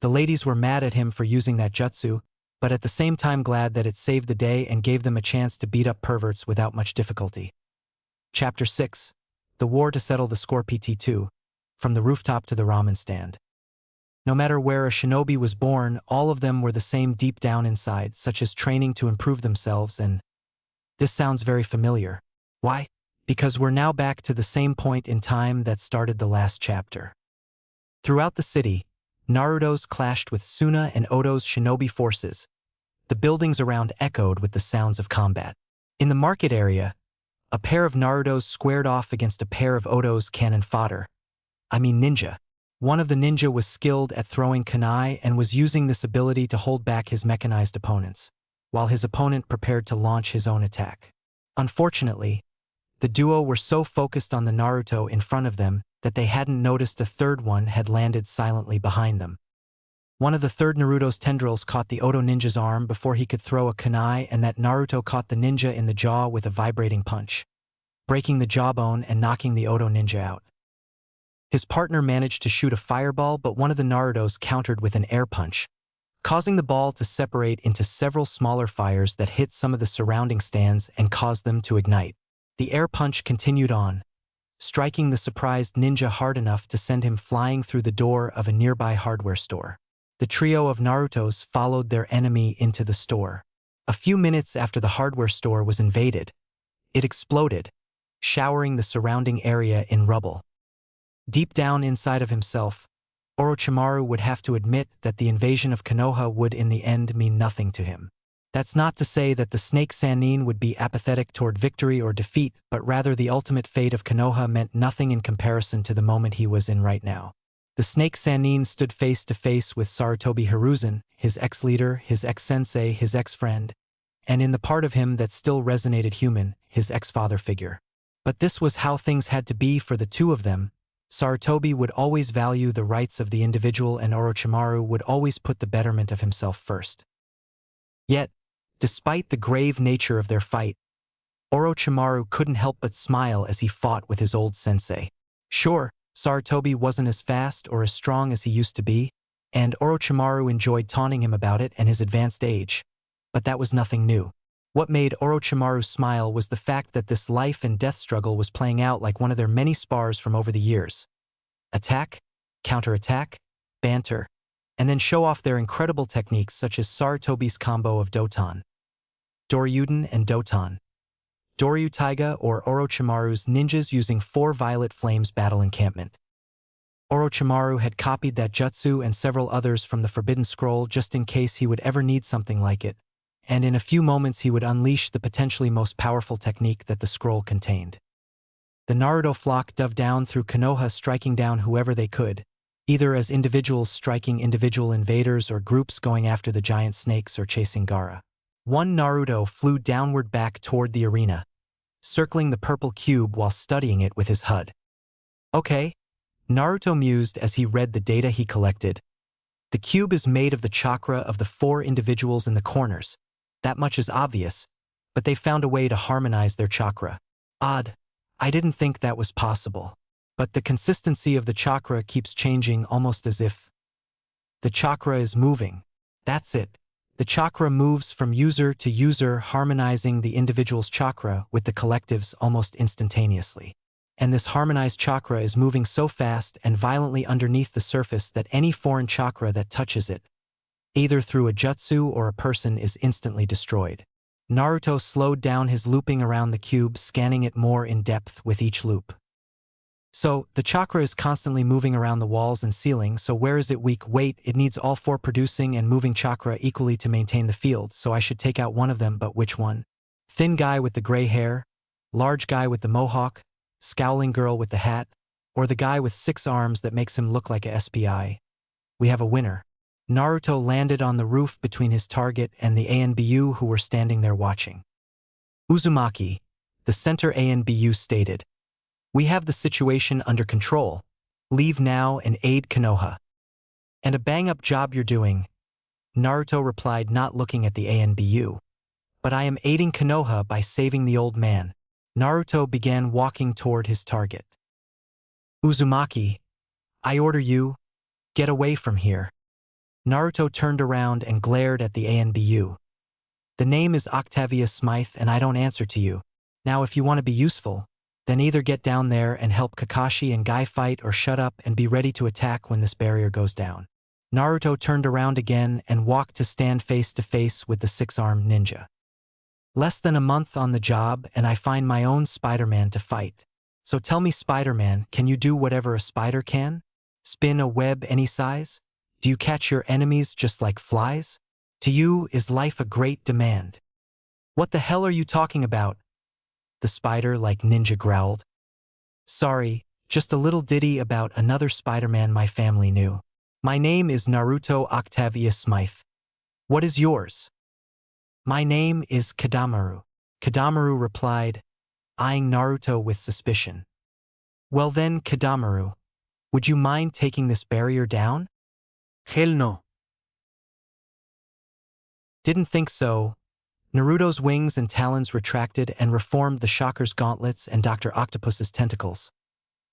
The ladies were mad at him for using that jutsu, but at the same time glad that it saved the day and gave them a chance to beat up perverts without much difficulty. Chapter 6. The War to Settle the Score PT2. From the rooftop to the ramen stand. No matter where a shinobi was born, all of them were the same deep down inside, such as training to improve themselves, and this sounds very familiar. Why? Because we're now back to the same point in time that started the last chapter. Throughout the city, Naruto's clashed with Suna and Odo's shinobi forces. The buildings around echoed with the sounds of combat. In the market area, a pair of Narutos squared off against a pair of Odo's cannon fodder. Ninja. One of the ninja was skilled at throwing kunai and was using this ability to hold back his mechanized opponents, while his opponent prepared to launch his own attack. Unfortunately, the duo were so focused on the Naruto in front of them that they hadn't noticed a third one had landed silently behind them. One of the third Naruto's tendrils caught the Odo ninja's arm before he could throw a kunai, and that Naruto caught the ninja in the jaw with a vibrating punch, breaking the jawbone and knocking the Odo ninja out. His partner managed to shoot a fireball, but one of the Narutos countered with an air punch, causing the ball to separate into several smaller fires that hit some of the surrounding stands and caused them to ignite. The air punch continued on, striking the surprised ninja hard enough to send him flying through the door of a nearby hardware store. The trio of Narutos followed their enemy into the store. A few minutes after the hardware store was invaded, it exploded, showering the surrounding area in rubble. Deep down inside of himself, Orochimaru would have to admit that the invasion of Konoha would in the end mean nothing to him. That's not to say that the Snake Sannin would be apathetic toward victory or defeat, but rather the ultimate fate of Konoha meant nothing in comparison to the moment he was in right now. The Snake Sannin stood face to face with Sarutobi Hiruzen, his ex-leader, his ex-sensei, his ex-friend, and in the part of him that still resonated human, his ex-father figure. But this was how things had to be for the two of them. Sarutobi would always value the rights of the individual, and Orochimaru would always put the betterment of himself first. Yet, despite the grave nature of their fight, Orochimaru couldn't help but smile as he fought with his old sensei. Sure, Sarutobi wasn't as fast or as strong as he used to be, and Orochimaru enjoyed taunting him about it and his advanced age. But that was nothing new. What made Orochimaru smile was the fact that this life and death struggle was playing out like one of their many spars from over the years. Attack, counterattack, banter, and then show off their incredible techniques such as Sarutobi's combo of Doton, Doryuden and Doton, Doryu Taiga or Orochimaru's ninjas using 4 violet flames battle encampment. Orochimaru had copied that jutsu and several others from the Forbidden Scroll just in case he would ever need something like it, and in a few moments he would unleash the potentially most powerful technique that the scroll contained. The Naruto flock dove down through Konoha, striking down whoever they could, either as individuals striking individual invaders or groups going after the giant snakes or chasing Gaara. One Naruto flew downward back toward the arena, circling the purple cube while studying it with his HUD. Okay, Naruto mused as he read the data he collected. The cube is made of the chakra of the 4 individuals in the corners. That much is obvious, but they found a way to harmonize their chakra. Odd, I didn't think that was possible. But the consistency of the chakra keeps changing, almost as if the chakra is moving. That's it. The chakra moves from user to user, harmonizing the individual's chakra with the collective's almost instantaneously. And this harmonized chakra is moving so fast and violently underneath the surface that any foreign chakra that touches it, either through a jutsu or a person, is instantly destroyed. Naruto slowed down his looping around the cube, scanning it more in depth with each loop. So, the chakra is constantly moving around the walls and ceiling, so where is it weak? Wait, it needs all 4 producing and moving chakra equally to maintain the field, so I should take out one of them, but which one? Thin guy with the gray hair? Large guy with the mohawk? Scowling girl with the hat? Or the guy with 6 arms that makes him look like a SPI? We have a winner. Naruto landed on the roof between his target and the ANBU who were standing there watching. Uzumaki, the center ANBU, stated, "We have the situation under control. Leave now and aid Konoha." "And a bang-up job you're doing," Naruto replied, not looking at the ANBU. "But I am aiding Konoha by saving the old man." Naruto began walking toward his target. "Uzumaki, I order you, get away from here." Naruto turned around and glared at the ANBU. "The name is Octavius Smythe and I don't answer to you. Now if you want to be useful, then either get down there and help Kakashi and Guy fight or shut up and be ready to attack when this barrier goes down." Naruto turned around again and walked to stand face to face with the 6-armed ninja. "Less than a month on the job and I find my own Spider-Man to fight. So tell me, Spider-Man, can you do whatever a spider can? Spin a web any size? Do you catch your enemies just like flies? To you, is life a great demand?" "What the hell are you talking about?" the spider-like ninja growled. "Sorry, just a little ditty about another Spider-Man my family knew. My name is Naruto Octavius Smythe. What is yours?" "My name is Kadamaru," Kadamaru replied, eyeing Naruto with suspicion. "Well then, Kadamaru, would you mind taking this barrier down?" Hell no. "Didn't think so." Naruto's wings and talons retracted and reformed the Shocker's gauntlets and Dr. Octopus's tentacles.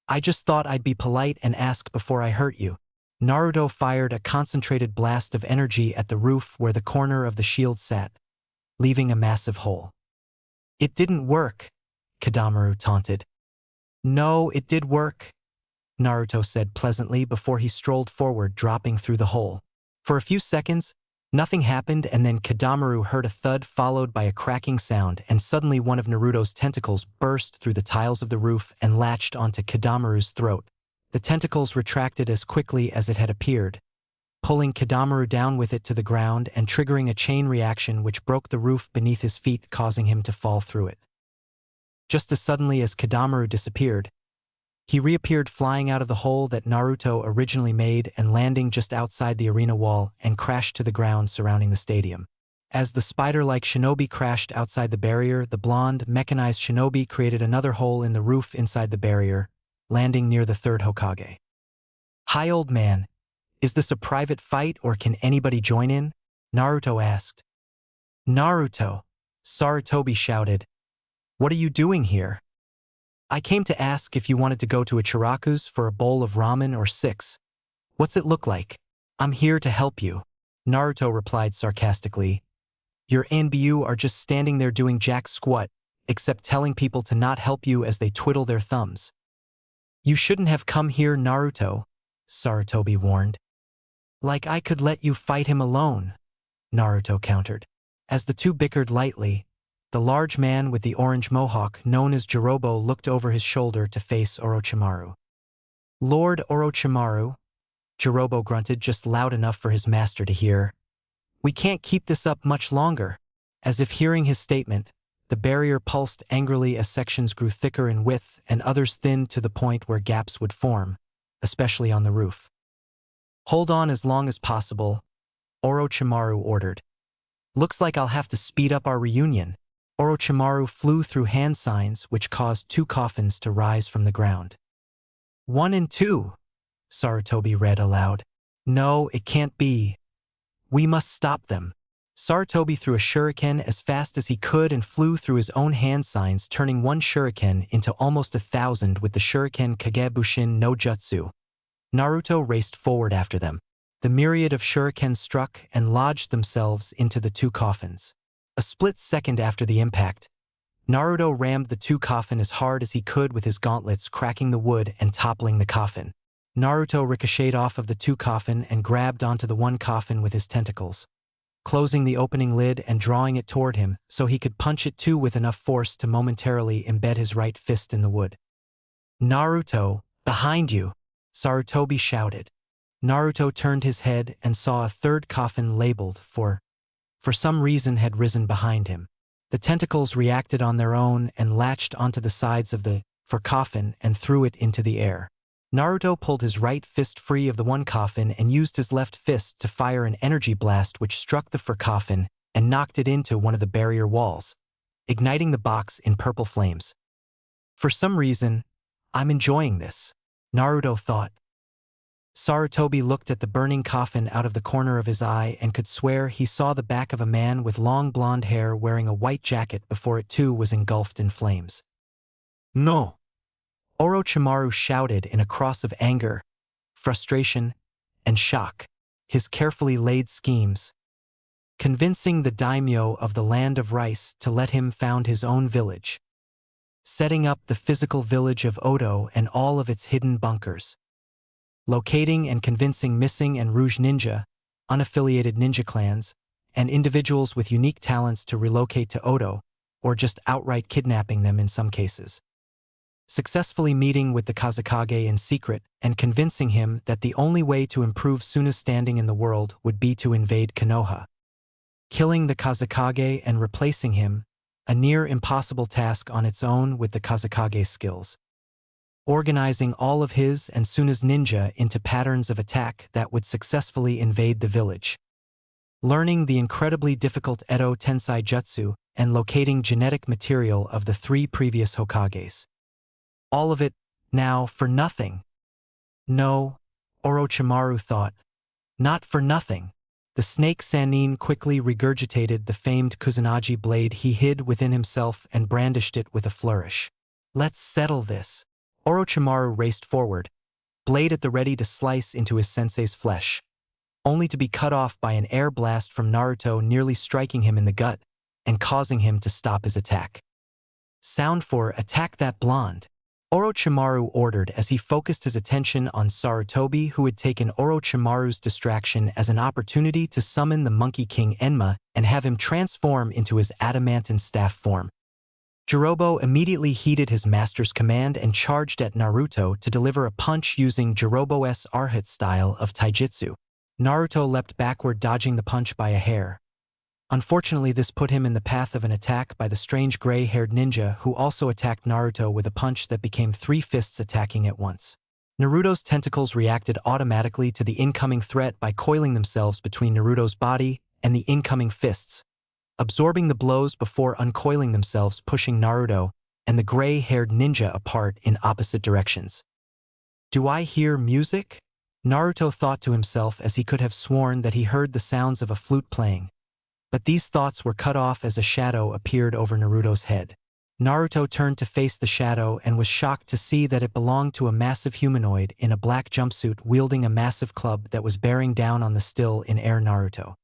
"I just thought I'd be polite and ask before I hurt you." Naruto fired a concentrated blast of energy at the roof where the corner of the shield sat, leaving a massive hole. "It didn't work," Kadamaru taunted. "No, it did work," Naruto said pleasantly before he strolled forward, dropping through the hole. For a few seconds, nothing happened, and then Kadamaru heard a thud followed by a cracking sound, and suddenly one of Naruto's tentacles burst through the tiles of the roof and latched onto Kadamaru's throat. The tentacles retracted as quickly as it had appeared, pulling Kadamaru down with it to the ground and triggering a chain reaction which broke the roof beneath his feet, causing him to fall through it. Just as suddenly as Kadamaru disappeared, he reappeared flying out of the hole that Naruto originally made and landing just outside the arena wall and crashed to the ground surrounding the stadium. As the spider-like shinobi crashed outside the barrier, the blonde, mechanized shinobi created another hole in the roof inside the barrier, landing near the 3rd Hokage. "Hi, old man. Is this a private fight or can anybody join in?" Naruto asked. "Naruto," Sarutobi shouted. "What are you doing here?" "I came to ask if you wanted to go to Ichiraku's for a bowl of ramen or 6. What's it look like?" I'm here to help you, Naruto replied sarcastically. Your and you are just standing there doing jack squat, except telling people to not help you as they twiddle their thumbs. You shouldn't have come here, Naruto, Sarutobi warned. Like I could let you fight him alone, Naruto countered. As the two bickered lightly, the large man with the orange mohawk known as Jirobo looked over his shoulder to face Orochimaru. Lord Orochimaru, Jirobo grunted just loud enough for his master to hear. We can't keep this up much longer. As if hearing his statement, the barrier pulsed angrily as sections grew thicker in width and others thinned to the point where gaps would form, especially on the roof. Hold on as long as possible, Orochimaru ordered. Looks like I'll have to speed up our reunion. Orochimaru flew through hand signs which caused two coffins to rise from the ground. 1 and 2, Sarutobi read aloud. No, it can't be. We must stop them. Sarutobi threw a shuriken as fast as he could and flew through his own hand signs, turning one shuriken into almost 1,000 with the shuriken Kagebushin no Jutsu. Naruto raced forward after them. The myriad of shurikens struck and lodged themselves into the two coffins. A split second after the impact, Naruto rammed the two coffin as hard as he could with his gauntlets, cracking the wood and toppling the coffin. Naruto ricocheted off of the two coffin and grabbed onto the one coffin with his tentacles, closing the opening lid and drawing it toward him so he could punch it too with enough force to momentarily embed his right fist in the wood. Naruto, behind you, Sarutobi shouted. Naruto turned his head and saw a third coffin labeled for some reason had risen behind him. The tentacles reacted on their own and latched onto the sides of the coffin and threw it into the air. Naruto pulled his right fist free of the one coffin and used his left fist to fire an energy blast which struck the coffin and knocked it into one of the barrier walls, igniting the box in purple flames. For some reason, I'm enjoying this, Naruto thought. Sarutobi looked at the burning coffin out of the corner of his eye and could swear he saw the back of a man with long blonde hair wearing a white jacket before it too was engulfed in flames. No! Orochimaru shouted in a cross of anger, frustration, and shock, his carefully laid schemes, convincing the daimyo of the land of rice to let him found his own village, setting up the physical village of Odo and all of its hidden bunkers, locating and convincing missing and Rouge Ninja, unaffiliated ninja clans, and individuals with unique talents to relocate to Odo, or just outright kidnapping them in some cases. Successfully meeting with the Kazekage in secret and convincing him that the only way to improve Suna's standing in the world would be to invade Konoha. Killing the Kazekage and replacing him, a near impossible task on its own with the Kazekage's skills. Organizing all of his and Suna's ninja into patterns of attack that would successfully invade the village. Learning the incredibly difficult Edo Tensei Jutsu and locating genetic material of the 3 previous Hokages. All of it, now, for nothing. No, Orochimaru thought. Not for nothing. The snake Sannin quickly regurgitated the famed Kusanagi blade he hid within himself and brandished it with a flourish. Let's settle this. Orochimaru raced forward, blade at the ready to slice into his sensei's flesh, only to be cut off by an air blast from Naruto nearly striking him in the gut and causing him to stop his attack. Sound for attack that blonde, Orochimaru ordered as he focused his attention on Sarutobi, who had taken Orochimaru's distraction as an opportunity to summon the Monkey King Enma and have him transform into his adamantine staff form. Jirobo immediately heeded his master's command and charged at Naruto to deliver a punch using Jirobo's Arhat style of taijutsu. Naruto leapt backward, dodging the punch by a hair. Unfortunately, this put him in the path of an attack by the strange gray-haired ninja who also attacked Naruto with a punch that became 3 fists attacking at once. Naruto's tentacles reacted automatically to the incoming threat by coiling themselves between Naruto's body and the incoming fists, absorbing the blows before uncoiling themselves, pushing Naruto and the gray-haired ninja apart in opposite directions. Do I hear music? Naruto thought to himself as he could have sworn that he heard the sounds of a flute playing. But these thoughts were cut off as a shadow appeared over Naruto's head. Naruto turned to face the shadow and was shocked to see that it belonged to a massive humanoid in a black jumpsuit wielding a massive club that was bearing down on the still in air Naruto.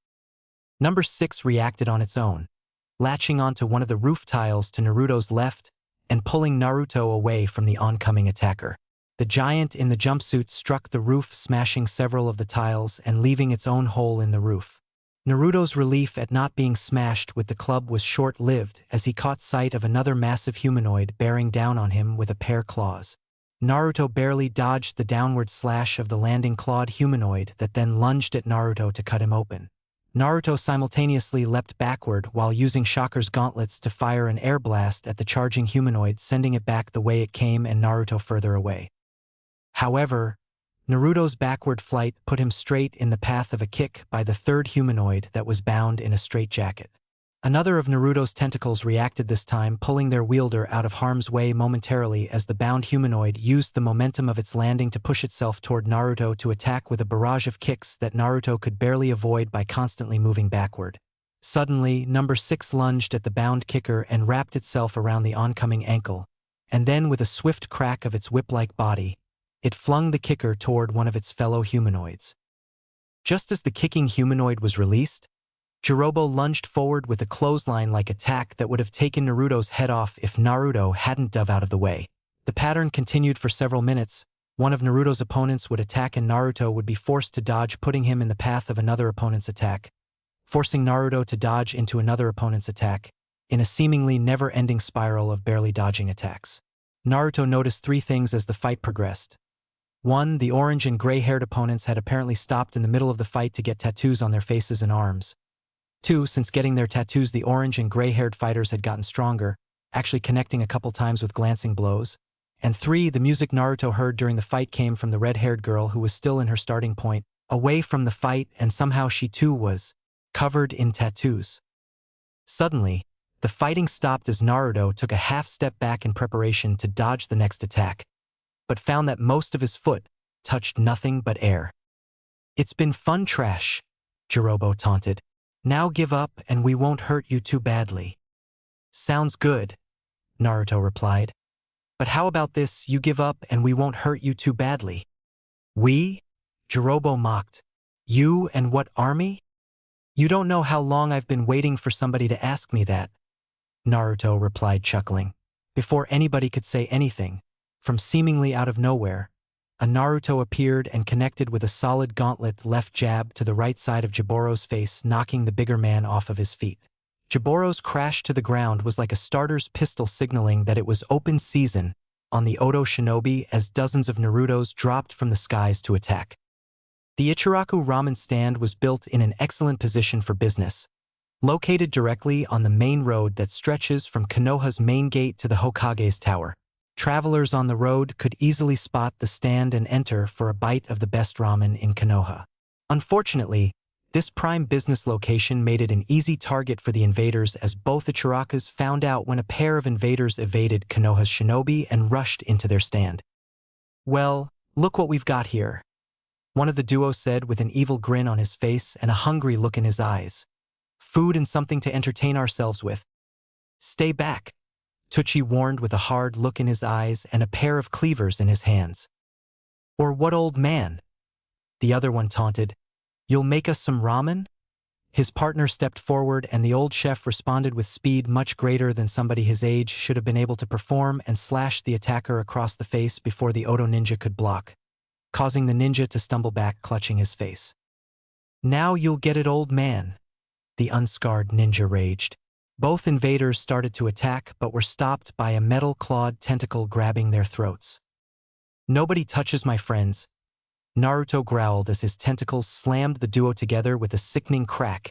Number 6 reacted on its own, latching onto one of the roof tiles to Naruto's left and pulling Naruto away from the oncoming attacker. The giant in the jumpsuit struck the roof, smashing several of the tiles and leaving its own hole in the roof. Naruto's relief at not being smashed with the club was short-lived as he caught sight of another massive humanoid bearing down on him with a pair of claws. Naruto barely dodged the downward slash of the landing clawed humanoid that then lunged at Naruto to cut him open. Naruto simultaneously leapt backward while using Shocker's gauntlets to fire an air blast at the charging humanoid, sending it back the way it came and Naruto further away. However, Naruto's backward flight put him straight in the path of a kick by the third humanoid that was bound in a straitjacket. Another of Naruto's tentacles reacted this time, pulling their wielder out of harm's way momentarily as the bound humanoid used the momentum of its landing to push itself toward Naruto to attack with a barrage of kicks that Naruto could barely avoid by constantly moving backward. Suddenly, number 6 lunged at the bound kicker and wrapped itself around the oncoming ankle, and then with a swift crack of its whip-like body, it flung the kicker toward one of its fellow humanoids. Just as the kicking humanoid was released, Jirobo lunged forward with a clothesline-like attack that would have taken Naruto's head off if Naruto hadn't dove out of the way. The pattern continued for several minutes. One of Naruto's opponents would attack and Naruto would be forced to dodge, putting him in the path of another opponent's attack, forcing Naruto to dodge into another opponent's attack, in a seemingly never-ending spiral of barely dodging attacks. Naruto noticed 3 things as the fight progressed. 1. The orange and gray-haired opponents had apparently stopped in the middle of the fight to get tattoos on their faces and arms. 2. Since getting their tattoos, the orange and gray-haired fighters had gotten stronger, actually connecting a couple times with glancing blows. And 3. The music Naruto heard during the fight came from the red-haired girl who was still in her starting point, away from the fight, and somehow she too was covered in tattoos. Suddenly, the fighting stopped as Naruto took a half-step back in preparation to dodge the next attack, but found that most of his foot touched nothing but air. "It's been fun, trash," Jirobo taunted. "Now give up and we won't hurt you too badly." "Sounds good," Naruto replied. "But how about this, you give up and we won't hurt you too badly?" "We?" Jirobo mocked. "You and what army?" "You don't know how long I've been waiting for somebody to ask me that," Naruto replied, chuckling. Before anybody could say anything, from seemingly out of nowhere, a Naruto appeared and connected with a solid gauntlet left jab to the right side of Jiboro's face, knocking the bigger man off of his feet. Jiboro's crash to the ground was like a starter's pistol signaling that it was open season on the Oto Shinobi as dozens of Narutos dropped from the skies to attack. The Ichiraku ramen stand was built in an excellent position for business, located directly on the main road that stretches from Konoha's main gate to the Hokage's tower. Travelers on the road could easily spot the stand and enter for a bite of the best ramen in Konoha. Unfortunately, this prime business location made it an easy target for the invaders, as both Ichirakas found out when a pair of invaders evaded Konoha's shinobi and rushed into their stand. "Well, look what we've got here," one of the duo said with an evil grin on his face and a hungry look in his eyes. "Food and something to entertain ourselves with." "Stay back," Tucci warned with a hard look in his eyes and a pair of cleavers in his hands. "Or what, old man?" the other one taunted. "You'll make us some ramen?" His partner stepped forward and the old chef responded with speed much greater than somebody his age should have been able to perform and slashed the attacker across the face before the Oto ninja could block, causing the ninja to stumble back, clutching his face. "Now you'll get it, old man," the unscarred ninja raged. Both invaders started to attack but were stopped by a metal-clawed tentacle grabbing their throats. "Nobody touches my friends," Naruto growled as his tentacles slammed the duo together with a sickening crack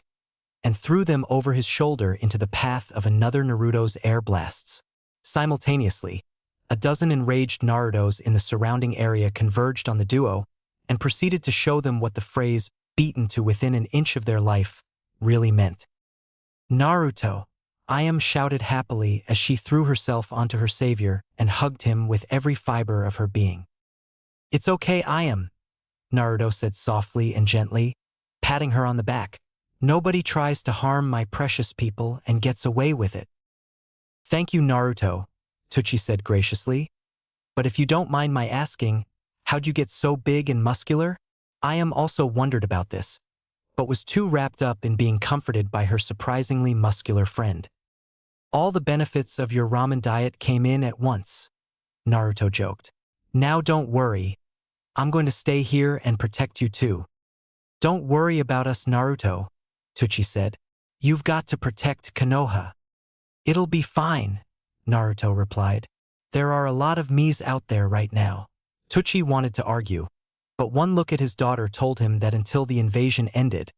and threw them over his shoulder into the path of another Naruto's air blasts. Simultaneously, a dozen enraged Narutos in the surrounding area converged on the duo and proceeded to show them what the phrase "beaten to within an inch of their life" really meant. "Naruto, I am," shouted happily as she threw herself onto her savior and hugged him with every fiber of her being. "It's okay, I am," Naruto said softly and gently, patting her on the back. "Nobody tries to harm my precious people and gets away with it." Thank you, Naruto, Tsuchi said graciously. But if you don't mind my asking, how'd you get so big and muscular? I am also wondered about this, but was too wrapped up in being comforted by her surprisingly muscular friend. All the benefits of your ramen diet came in at once, Naruto joked. Now don't worry, I'm going to stay here and protect you too. Don't worry about us, Naruto, Tsuchi said. You've got to protect Konoha. It'll be fine, Naruto replied. There are a lot of me's out there right now. Tsuchi wanted to argue, but one look at his daughter told him that until the invasion ended,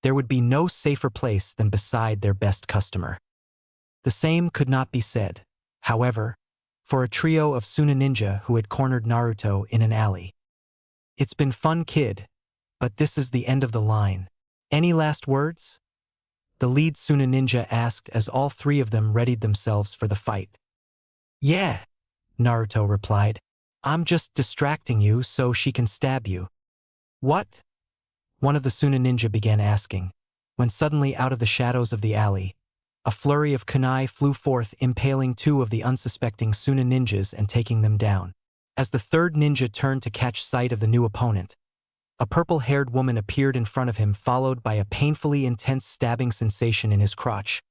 there would be no safer place than beside their best customer. The same could not be said, however, for a trio of Suna ninja who had cornered Naruto in an alley. It's been fun, kid, but this is the end of the line. Any last words? The lead Suna ninja asked as all three of them readied themselves for the fight. Yeah, Naruto replied. I'm just distracting you so she can stab you. What? One of the Suna ninja began asking, when suddenly out of the shadows of the alley, a flurry of kunai flew forth, impaling two of the unsuspecting Suna ninjas and taking them down. As the third ninja turned to catch sight of the new opponent, a purple-haired woman appeared in front of him, followed by a painfully intense stabbing sensation in his crotch,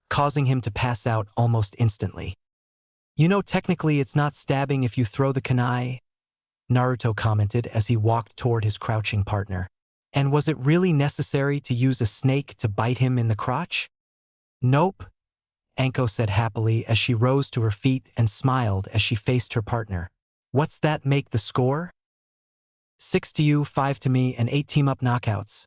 causing him to pass out almost instantly. You know, technically it's not stabbing if you throw the kunai, Naruto commented as he walked toward his crouching partner. And was it really necessary to use a snake to bite him in the crotch? Nope, Anko said happily as she rose to her feet and smiled as she faced her partner. What's that make the score? 6 to you, 5 to me, and 8 team-up knockouts.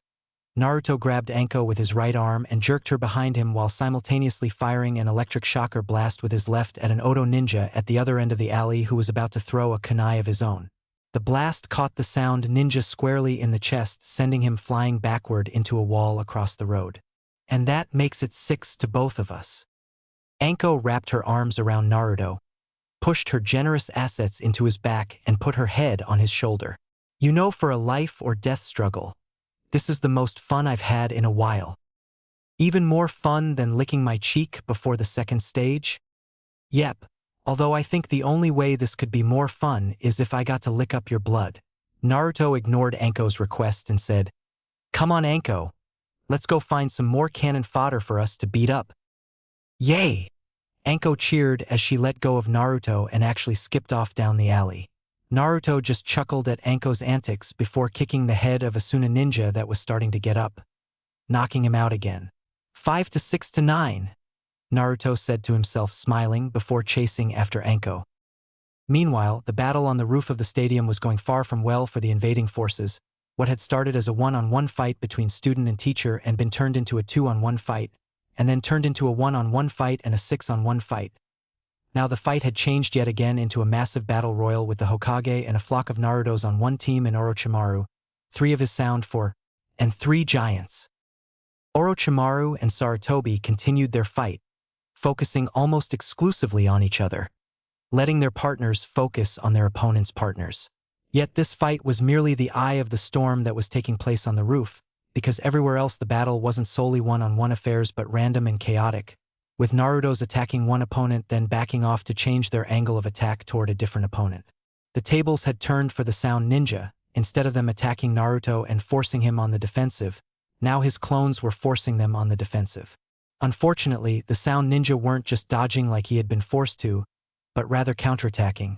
Naruto grabbed Anko with his right arm and jerked her behind him while simultaneously firing an electric shocker blast with his left at an Oto ninja at the other end of the alley who was about to throw a kunai of his own. The blast caught the sound ninja squarely in the chest, sending him flying backward into a wall across the road. And that makes it 6 to both of us. Anko wrapped her arms around Naruto, pushed her generous assets into his back and put her head on his shoulder. You know, for a life or death struggle, this is the most fun I've had in a while. Even more fun than licking my cheek before the second stage? Yep, although I think the only way this could be more fun is if I got to lick up your blood. Naruto ignored Anko's request and said, Come on, Anko. Let's go find some more cannon fodder for us to beat up. Yay! Anko cheered as she let go of Naruto and actually skipped off down the alley. Naruto just chuckled at Anko's antics before kicking the head of a Suna ninja that was starting to get up, knocking him out again. 5 to 6 to 9, Naruto said to himself, smiling before chasing after Anko. Meanwhile, the battle on the roof of the stadium was going far from well for the invading forces. What had started as a one-on-one fight between student and teacher and been turned into a two-on-one fight, and then turned into a one-on-one fight and a six-on-one fight. Now the fight had changed yet again into a massive battle royal with the Hokage and a flock of Narutos on one team and Orochimaru, 3 of his sound 4, and 3 giants. Orochimaru and Sarutobi continued their fight, focusing almost exclusively on each other, letting their partners focus on their opponent's partners. Yet this fight was merely the eye of the storm that was taking place on the roof, because everywhere else the battle wasn't solely one-on-one affairs but random and chaotic, with Naruto's attacking one opponent then backing off to change their angle of attack toward a different opponent. The tables had turned for the Sound Ninja. Instead of them attacking Naruto and forcing him on the defensive, now his clones were forcing them on the defensive. Unfortunately, the Sound Ninja weren't just dodging like he had been forced to, but rather counterattacking,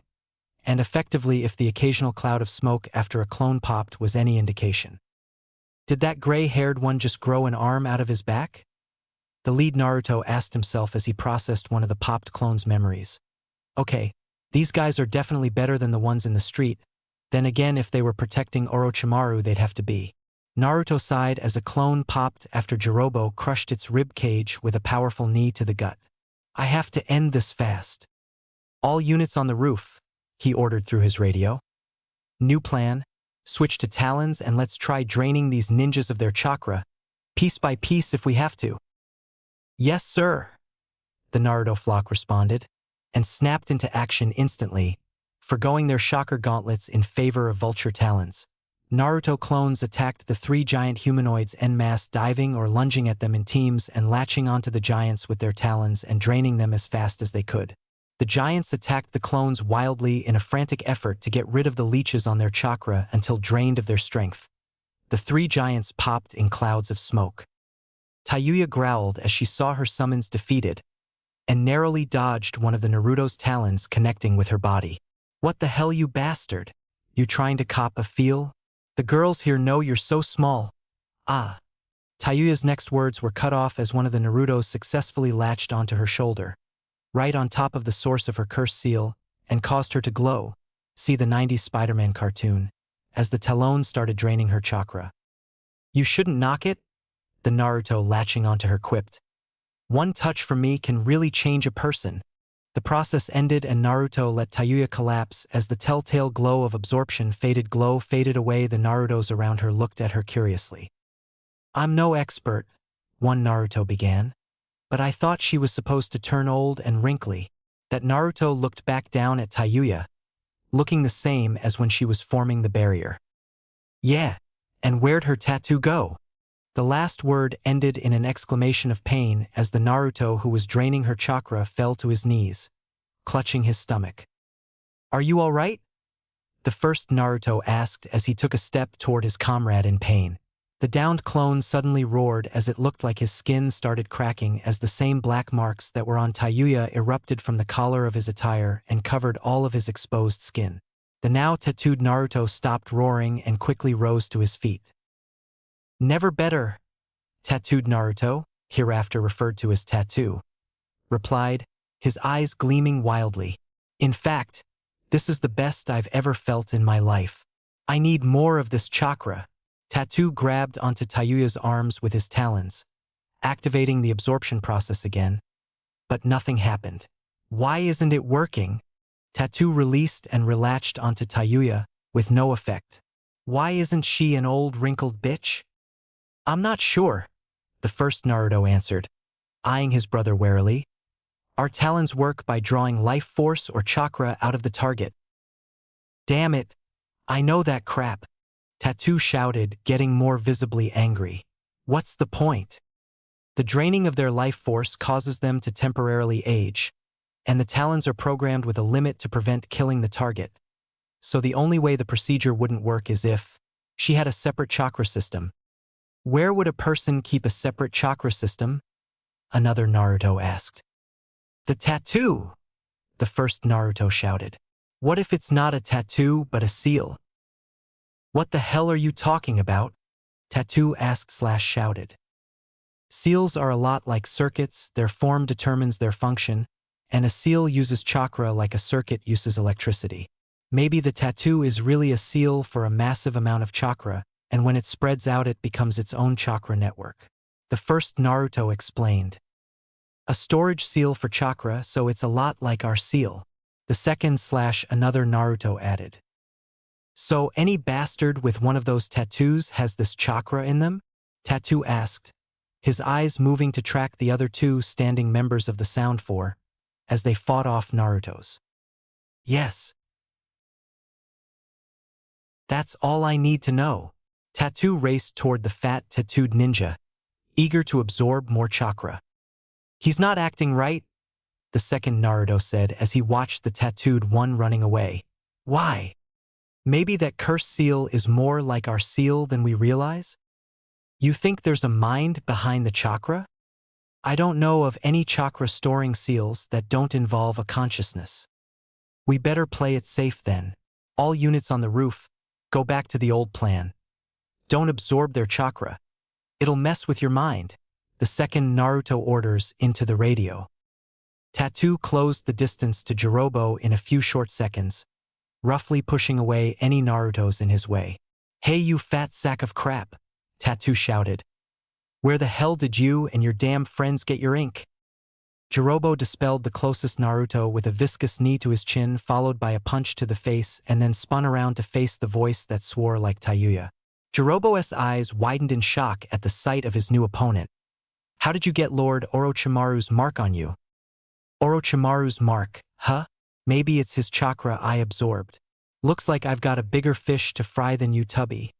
and effectively if the occasional cloud of smoke after a clone popped was any indication. Did that gray-haired one just grow an arm out of his back? The lead Naruto asked himself as he processed one of the popped clone's memories. Okay, these guys are definitely better than the ones in the street. Then again, if they were protecting Orochimaru, they'd have to be. Naruto sighed as a clone popped after Jirobo crushed its rib cage with a powerful knee to the gut. I have to end this fast. All units on the roof, he ordered through his radio. New plan, switch to talons and let's try draining these ninjas of their chakra, piece by piece if we have to. Yes, sir, the Naruto flock responded, and snapped into action instantly, forgoing their chakra gauntlets in favor of vulture talons. Naruto clones attacked the three giant humanoids en masse, diving or lunging at them in teams and latching onto the giants with their talons and draining them as fast as they could. The giants attacked the clones wildly in a frantic effort to get rid of the leeches on their chakra until drained of their strength. The three giants popped in clouds of smoke. Tayuya growled as she saw her summons defeated and narrowly dodged one of the Naruto's talons connecting with her body. "What the hell, you bastard? You trying to cop a feel? The girls here know you're so small." Ah. Tayuya's next words were cut off as one of the Narutos successfully latched onto her shoulder, right on top of the source of her cursed seal, and caused her to glow. See the 90s Spider-Man cartoon, as the talons started draining her chakra. "You shouldn't knock it," the Naruto latching onto her quipped. "One touch from me can really change a person." The process ended and Naruto let Tayuya collapse as the telltale glow of absorption faded away. The Narutos around her looked at her curiously. "I'm no expert," one Naruto began, "but I thought she was supposed to turn old and wrinkly." That Naruto looked back down at Tayuya, looking the same as when she was forming the barrier. "Yeah, and where'd her tattoo go?" The last word ended in an exclamation of pain as the Naruto who was draining her chakra fell to his knees, clutching his stomach. "Are you all right?" the first Naruto asked as he took a step toward his comrade in pain. The downed clone suddenly roared as it looked like his skin started cracking as the same black marks that were on Tayuya erupted from the collar of his attire and covered all of his exposed skin. The now tattooed Naruto stopped roaring and quickly rose to his feet. "Never better," tattooed Naruto, hereafter referred to as Tattoo, replied, his eyes gleaming wildly. "In fact, this is the best I've ever felt in my life. I need more of this chakra." Tattoo grabbed onto Tayuya's arms with his talons, activating the absorption process again, but nothing happened. "Why isn't it working?" Tattoo released and relatched onto Tayuya, with no effect. "Why isn't she an old wrinkled bitch?" "I'm not sure," the first Naruto answered, eyeing his brother warily. "Our talons work by drawing life force or chakra out of the target." "Damn it, I know that crap," Tattoo shouted, getting more visibly angry. "What's the point? The draining of their life force causes them to temporarily age, and the talons are programmed with a limit to prevent killing the target. So the only way the procedure wouldn't work is if she had a separate chakra system." "Where would a person keep a separate chakra system?" another Naruto asked. "The tattoo," the first Naruto shouted. "What if it's not a tattoo but a seal?" "What the hell are you talking about?" Tattoo asked/shouted. "Seals are a lot like circuits, their form determines their function, and a seal uses chakra like a circuit uses electricity. Maybe the tattoo is really a seal for a massive amount of chakra, and when it spreads out it becomes its own chakra network," the first Naruto explained. "A storage seal for chakra, so it's a lot like our seal," the second/another Naruto added. "So any bastard with one of those tattoos has this chakra in them?" Tattoo asked, his eyes moving to track the other two standing members of the Sound Four as they fought off Naruto's. "Yes. That's all I need to know." Tattoo raced toward the fat tattooed ninja, eager to absorb more chakra. "He's not acting right," the second Naruto said as he watched the tattooed one running away. "Why? Maybe that cursed seal is more like our seal than we realize? You think there's a mind behind the chakra? I don't know of any chakra-storing seals that don't involve a consciousness. We better play it safe then. All units on the roof, go back to the old plan. Don't absorb their chakra. It'll mess with your mind," the second Naruto orders into the radio. Tattoo closed the distance to Jirobo in a few short seconds, roughly pushing away any Narutos in his way. "Hey, you fat sack of crap," Tattoo shouted. "Where the hell did you and your damn friends get your ink?" Jirobo dispelled the closest Naruto with a viscous knee to his chin followed by a punch to the face and then spun around to face the voice that swore like Tayuya. Jirobo's eyes widened in shock at the sight of his new opponent. "How did you get Lord Orochimaru's mark on you?" "Orochimaru's mark, huh? Maybe it's his chakra I absorbed. Looks like I've got a bigger fish to fry than you, Tubby."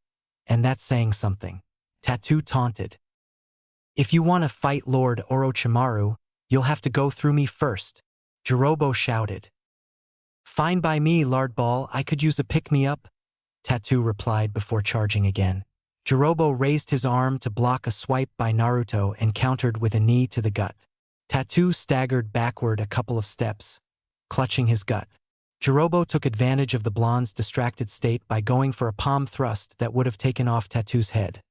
and that's saying something. Tattoo taunted. If you want to fight Lord Orochimaru, you'll have to go through me first, Jirobo shouted. Fine by me, Lardball, I could use a pick-me-up, Tattoo replied before charging again. Jirobo raised his arm to block a swipe by Naruto and countered with a knee to the gut. Tattoo staggered backward a couple of steps, clutching his gut. Jirobo took advantage of the blonde's distracted state by going for a palm thrust that would have taken off Tattoo's head,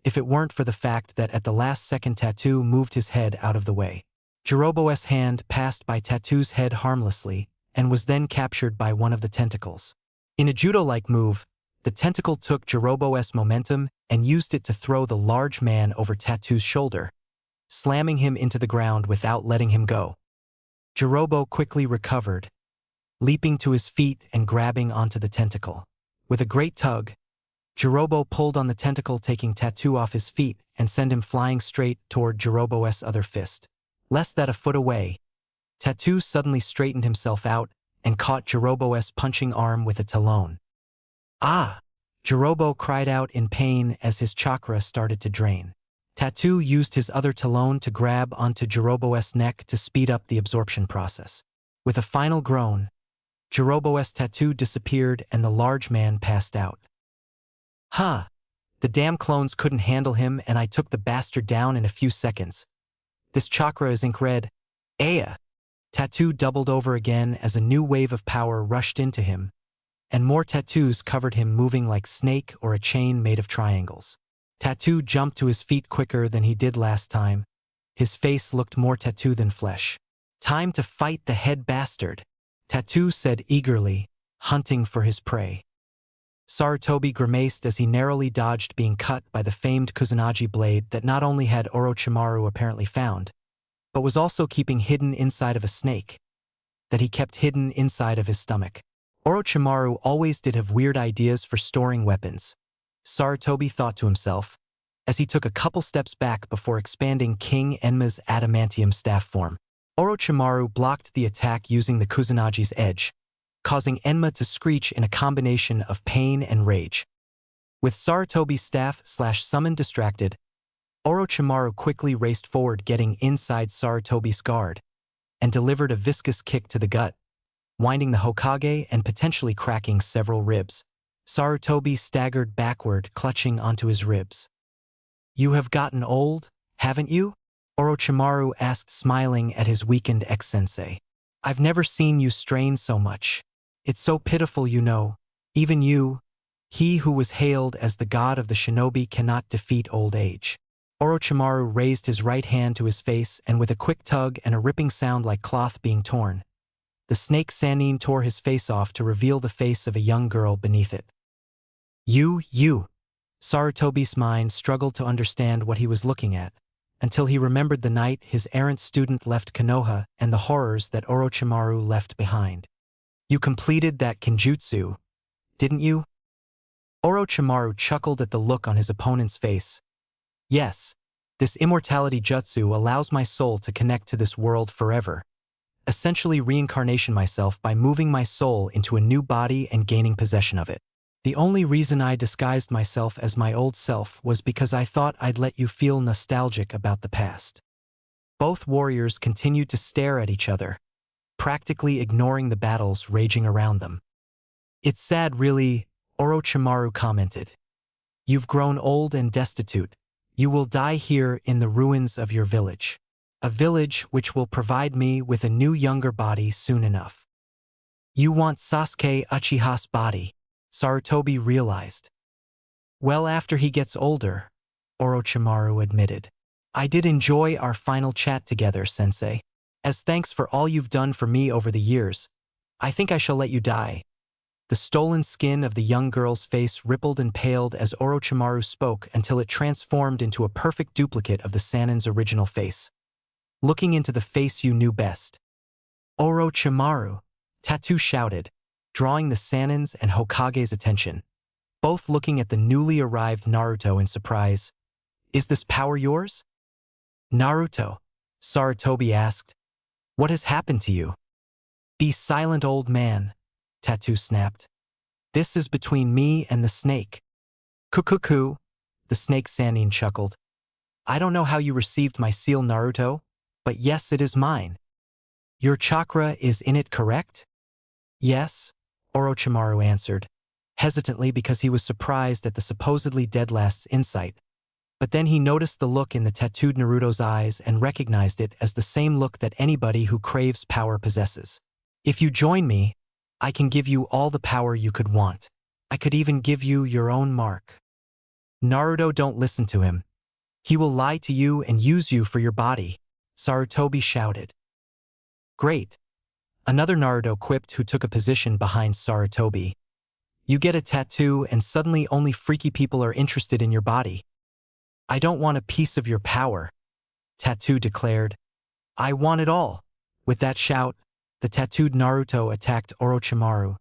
if it weren't for the fact that at the last second Tattoo moved his head out of the way. Jirobo's hand passed by Tattoo's head harmlessly and was then captured by one of the tentacles. In a judo-like move, the tentacle took Jirobo's momentum and used it to throw the large man over Tattoo's shoulder, slamming him into the ground without letting him go. Jirobo quickly recovered, leaping to his feet and grabbing onto the tentacle. With a great tug, Jirobo pulled on the tentacle, taking Tattoo off his feet and sent him flying straight toward Jirobo's other fist. Less than a foot away, Tattoo suddenly straightened himself out and caught Jirobo's punching arm with a talon. Ah! Jirobo cried out in pain as his chakra started to drain. Tattoo used his other talon to grab onto Jirobo's neck to speed up the absorption process. With a final groan, Jirobo's tattoo disappeared and the large man passed out. Huh! The damn clones couldn't handle him and I took the bastard down in a few seconds. This chakra is ink red. Aya! Tattoo doubled over again as a new wave of power rushed into him, and more tattoos covered him, moving like snake or a chain made of triangles. Tattoo jumped to his feet quicker than he did last time. His face looked more tattoo than flesh. Time to fight the head bastard, Tattoo said eagerly, hunting for his prey. Sarutobi grimaced as he narrowly dodged being cut by the famed Kusanagi blade that not only had Orochimaru apparently found, but was also keeping hidden inside of a snake, that he kept hidden inside of his stomach. Orochimaru always did have weird ideas for storing weapons, Sarutobi thought to himself, as he took a couple steps back before expanding King Enma's adamantium staff form. Orochimaru blocked the attack using the Kusanagi's edge, causing Enma to screech in a combination of pain and rage. With Sarutobi's staff/summon distracted, Orochimaru quickly raced forward, getting inside Sarutobi's guard, and delivered a viscous kick to the gut, winding the Hokage and potentially cracking several ribs. Sarutobi staggered backward, clutching onto his ribs. You have gotten old, haven't you? Orochimaru asked, smiling at his weakened ex-sensei. I've never seen you strain so much. It's so pitiful, you know. Even you, he who was hailed as the god of the shinobi, cannot defeat old age. Orochimaru raised his right hand to his face, and with a quick tug and a ripping sound like cloth being torn, the snake Sannin tore his face off to reveal the face of a young girl beneath it. You. Sarutobi's mind struggled to understand what he was looking at, until he remembered the night his errant student left Konoha and the horrors that Orochimaru left behind. You completed that kinjutsu, didn't you? Orochimaru chuckled at the look on his opponent's face. Yes, this immortality jutsu allows my soul to connect to this world forever, essentially reincarnation myself by moving my soul into a new body and gaining possession of it. The only reason I disguised myself as my old self was because I thought I'd let you feel nostalgic about the past. Both warriors continued to stare at each other, practically ignoring the battles raging around them. It's sad, really, Orochimaru commented. You've grown old and destitute. You will die here in the ruins of your village. A village which will provide me with a new younger body soon enough. You want Sasuke Uchiha's body, Sarutobi realized. Well, after he gets older, Orochimaru admitted. I did enjoy our final chat together, sensei. As thanks for all you've done for me over the years, I think I shall let you die. The stolen skin of the young girl's face rippled and paled as Orochimaru spoke until it transformed into a perfect duplicate of the Sannin's original face. Looking into the face you knew best. Orochimaru, Tattoo shouted, drawing the Sannin's and Hokage's attention, both looking at the newly arrived Naruto in surprise. Is this power yours? Naruto, Sarutobi asked. What has happened to you? Be silent, old man, Tattoo snapped. This is between me and the snake. Cuckoo, the snake Sannin chuckled. I don't know how you received my seal, Naruto, but yes, it is mine. Your chakra is in it, correct? Yes, Orochimaru answered, hesitantly because he was surprised at the supposedly dead last's insight. But then he noticed the look in the tattooed Naruto's eyes and recognized it as the same look that anybody who craves power possesses. If you join me, I can give you all the power you could want. I could even give you your own mark. Naruto, don't listen to him. He will lie to you and use you for your body, Sarutobi shouted. Great. Another Naruto quipped who took a position behind Sarutobi. You get a tattoo and suddenly only freaky people are interested in your body. I don't want a piece of your power, Tattoo declared. I want it all. With that shout, the tattooed Naruto attacked Orochimaru,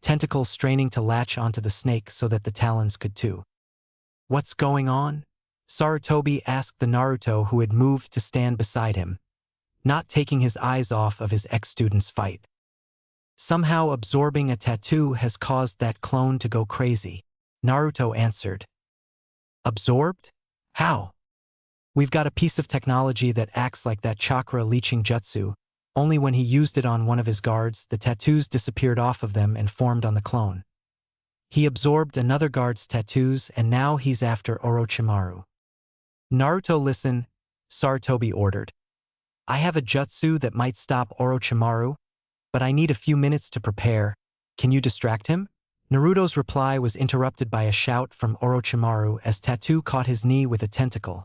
tentacles straining to latch onto the snake so that the talons could too. What's going on? Sarutobi asked the Naruto who had moved to stand beside him, not taking his eyes off of his ex-student's fight. Somehow absorbing a tattoo has caused that clone to go crazy, Naruto answered. Absorbed? How? We've got a piece of technology that acts like that chakra leeching jutsu. Only when he used it on one of his guards, the tattoos disappeared off of them and formed on the clone. He absorbed another guard's tattoos and now he's after Orochimaru. Naruto, listen, Sarutobi ordered. I have a jutsu that might stop Orochimaru, but I need a few minutes to prepare. Can you distract him? Naruto's reply was interrupted by a shout from Orochimaru as Tattoo caught his knee with a tentacle,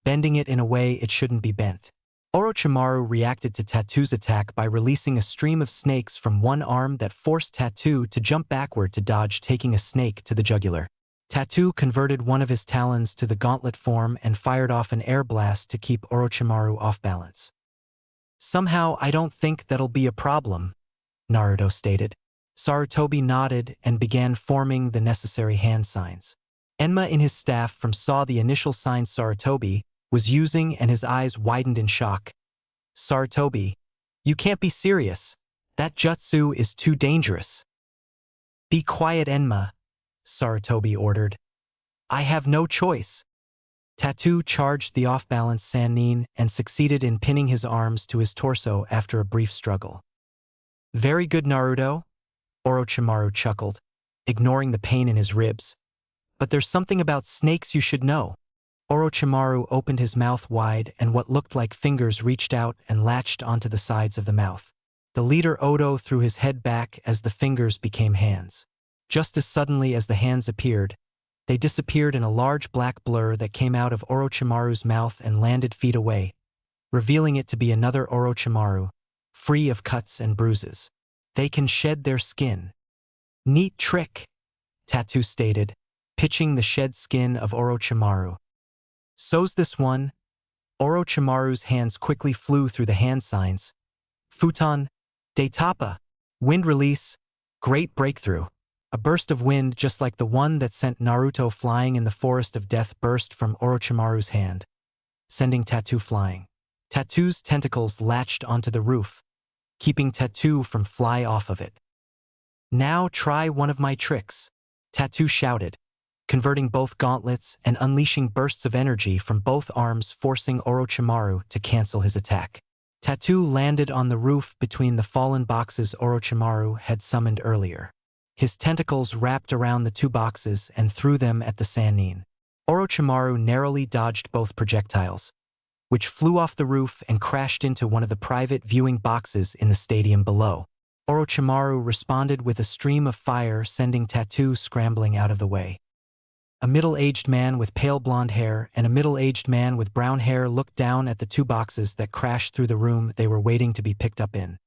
bending it in a way it shouldn't be bent. Orochimaru reacted to Tattoo's attack by releasing a stream of snakes from one arm that forced Tattoo to jump backward to dodge taking a snake to the jugular. Tattoo converted one of his talons to the gauntlet form and fired off an air blast to keep Orochimaru off balance. Somehow I don't think that'll be a problem, Naruto stated. Sarutobi nodded and began forming the necessary hand signs. Enma in his staff from saw the initial signs Sarutobi was using and his eyes widened in shock. Sarutobi, you can't be serious. That jutsu is too dangerous. Be quiet, Enma, Sarutobi ordered. I have no choice. Tattoo charged the off-balance Sannin and succeeded in pinning his arms to his torso after a brief struggle. Very good, Naruto, Orochimaru chuckled, ignoring the pain in his ribs. But there's something about snakes you should know. Orochimaru opened his mouth wide and what looked like fingers reached out and latched onto the sides of the mouth. The leader Odo threw his head back as the fingers became hands. Just as suddenly as the hands appeared, they disappeared in a large black blur that came out of Orochimaru's mouth and landed feet away, revealing it to be another Orochimaru, free of cuts and bruises. They can shed their skin. Neat trick, Tattoo stated, pitching the shed skin of Orochimaru. So's this one. Orochimaru's hands quickly flew through the hand signs. Futon, Daitapa, wind release, great breakthrough. A burst of wind just like the one that sent Naruto flying in the forest of death burst from Orochimaru's hand, sending Tattoo flying. Tattoo's tentacles latched onto the roof, keeping Tattoo from fly off of it. Now try one of my tricks, Tattoo shouted, converting both gauntlets and unleashing bursts of energy from both arms, forcing Orochimaru to cancel his attack. Tattoo landed on the roof between the fallen boxes Orochimaru had summoned earlier. His tentacles wrapped around the two boxes and threw them at the Sannin. Orochimaru narrowly dodged both projectiles, which flew off the roof and crashed into one of the private viewing boxes in the stadium below. Orochimaru responded with a stream of fire, sending Tattoo scrambling out of the way. A middle-aged man with pale blonde hair and a middle-aged man with brown hair looked down at the two boxes that crashed through the room they were waiting to be picked up in.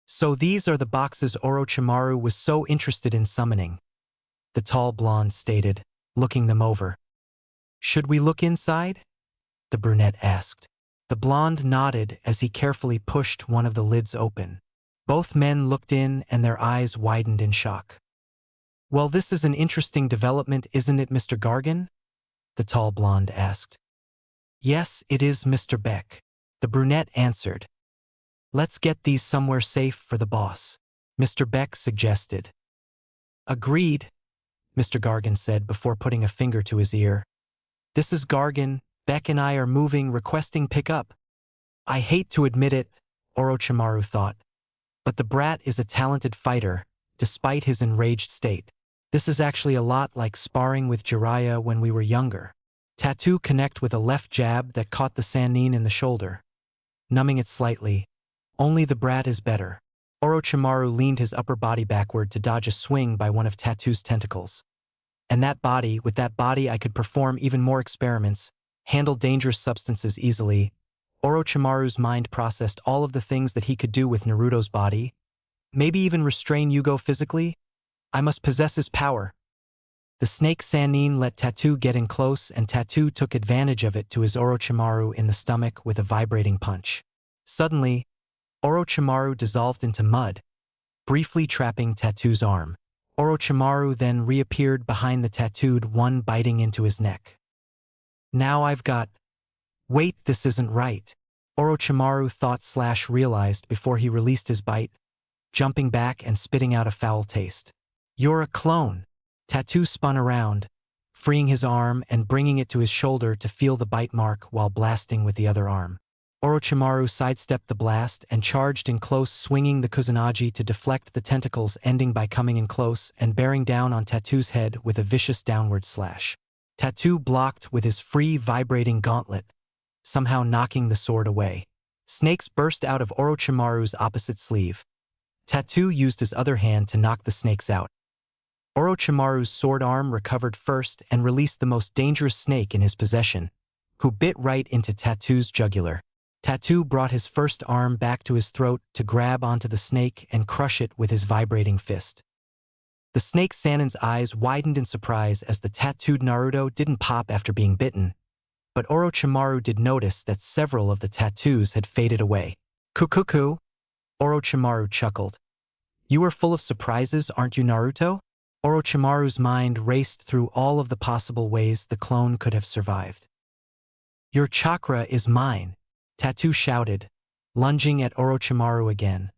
So these are the boxes Orochimaru was so interested in summoning, the tall blonde stated, looking them over. Should we look inside? The brunette asked. The blonde nodded as he carefully pushed one of the lids open. Both men looked in and their eyes widened in shock. Well, this is an interesting development, isn't it, Mr. Gargan? The tall blonde asked. Yes, it is, Mr. Beck, the brunette answered. Let's get these somewhere safe for the boss, Mr. Beck suggested. Agreed, Mr. Gargan said before putting a finger to his ear. This is Gargan. Beck and I are moving, requesting pickup. I hate to admit it, Orochimaru thought, but the brat is a talented fighter, despite his enraged state. This is actually a lot like sparring with Jiraiya when we were younger. Tattoo connect with a left jab that caught the Sannin in the shoulder, numbing it slightly. Only the brat is better. Orochimaru leaned his upper body backward to dodge a swing by one of Tattoo's tentacles. And with that body I could perform even more experiments, handle dangerous substances easily. Orochimaru's mind processed all of the things that he could do with Naruto's body. Maybe even restrain Yugo physically? I must possess his power. The snake Sannin let Tattoo get in close, and Tattoo took advantage of it to his Orochimaru in the stomach with a vibrating punch. Suddenly, Orochimaru dissolved into mud, briefly trapping Tattoo's arm. Orochimaru then reappeared behind the tattooed one, biting into his neck. Now I've got... Wait, this isn't right. Orochimaru thought/realized before he released his bite, jumping back and spitting out a foul taste. You're a clone. Tattoo spun around, freeing his arm and bringing it to his shoulder to feel the bite mark while blasting with the other arm. Orochimaru sidestepped the blast and charged in close, swinging the Kusanagi to deflect the tentacles, ending by coming in close and bearing down on Tattoo's head with a vicious downward slash. Tattoo blocked with his free vibrating gauntlet, somehow knocking the sword away. Snakes burst out of Orochimaru's opposite sleeve. Tattoo used his other hand to knock the snakes out. Orochimaru's sword arm recovered first and released the most dangerous snake in his possession, who bit right into Tattoo's jugular. Tattoo brought his first arm back to his throat to grab onto the snake and crush it with his vibrating fist. The snake Sannin's eyes widened in surprise as the tattooed Naruto didn't pop after being bitten, but Orochimaru did notice that several of the tattoos had faded away. Kukuku, Orochimaru chuckled. You are full of surprises, aren't you, Naruto? Orochimaru's mind raced through all of the possible ways the clone could have survived. Your chakra is mine, Tattoo shouted, lunging at Orochimaru again.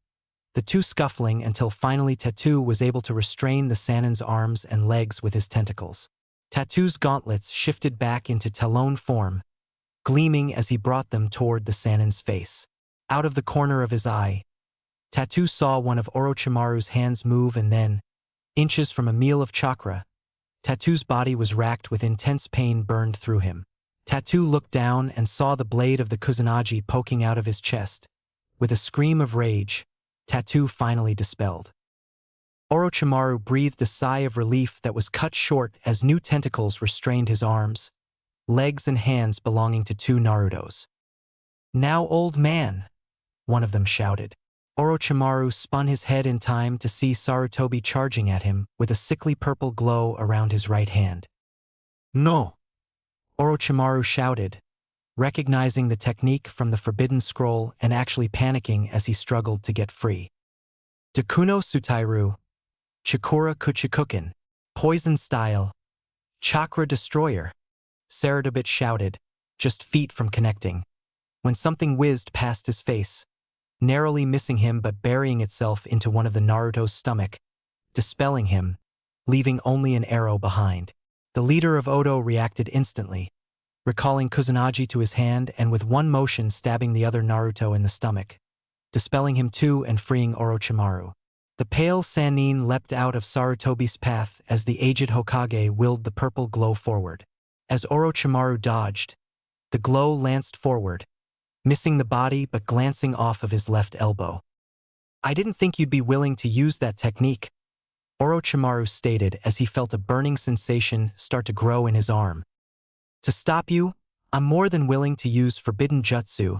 The two scuffling until finally Tattoo was able to restrain the Sannin's arms and legs with his tentacles. Tattoo's gauntlets shifted back into talon form, gleaming as he brought them toward the Sannin's face. Out of the corner of his eye, Tattoo saw one of Orochimaru's hands move, and then, inches from a meal of chakra, Tattoo's body was racked with intense pain burned through him. Tattoo looked down and saw the blade of the Kusanagi poking out of his chest. With a scream of rage, Tattoo finally dispelled. Orochimaru breathed a sigh of relief that was cut short as new tentacles restrained his arms, legs and hands belonging to two Narutos. Now, old man, one of them shouted. Orochimaru spun his head in time to see Sarutobi charging at him with a sickly purple glow around his right hand. No! Orochimaru shouted, recognizing the technique from the Forbidden Scroll and actually panicking as he struggled to get free. Dakuno Sutairu, Chikura Kuchikuken, Poison Style, Chakra Destroyer, Sarutobi shouted, just feet from connecting, when something whizzed past his face, narrowly missing him but burying itself into one of the Naruto's stomach, dispelling him, leaving only an arrow behind. The leader of Odo reacted instantly, recalling Kusanagi to his hand and with one motion stabbing the other Naruto in the stomach, dispelling him too and freeing Orochimaru. The pale Sannin leapt out of Sarutobi's path as the aged Hokage willed the purple glow forward. As Orochimaru dodged, the glow lanced forward, missing the body but glancing off of his left elbow. I didn't think you'd be willing to use that technique, Orochimaru stated as he felt a burning sensation start to grow in his arm. To stop you, I'm more than willing to use forbidden jutsu,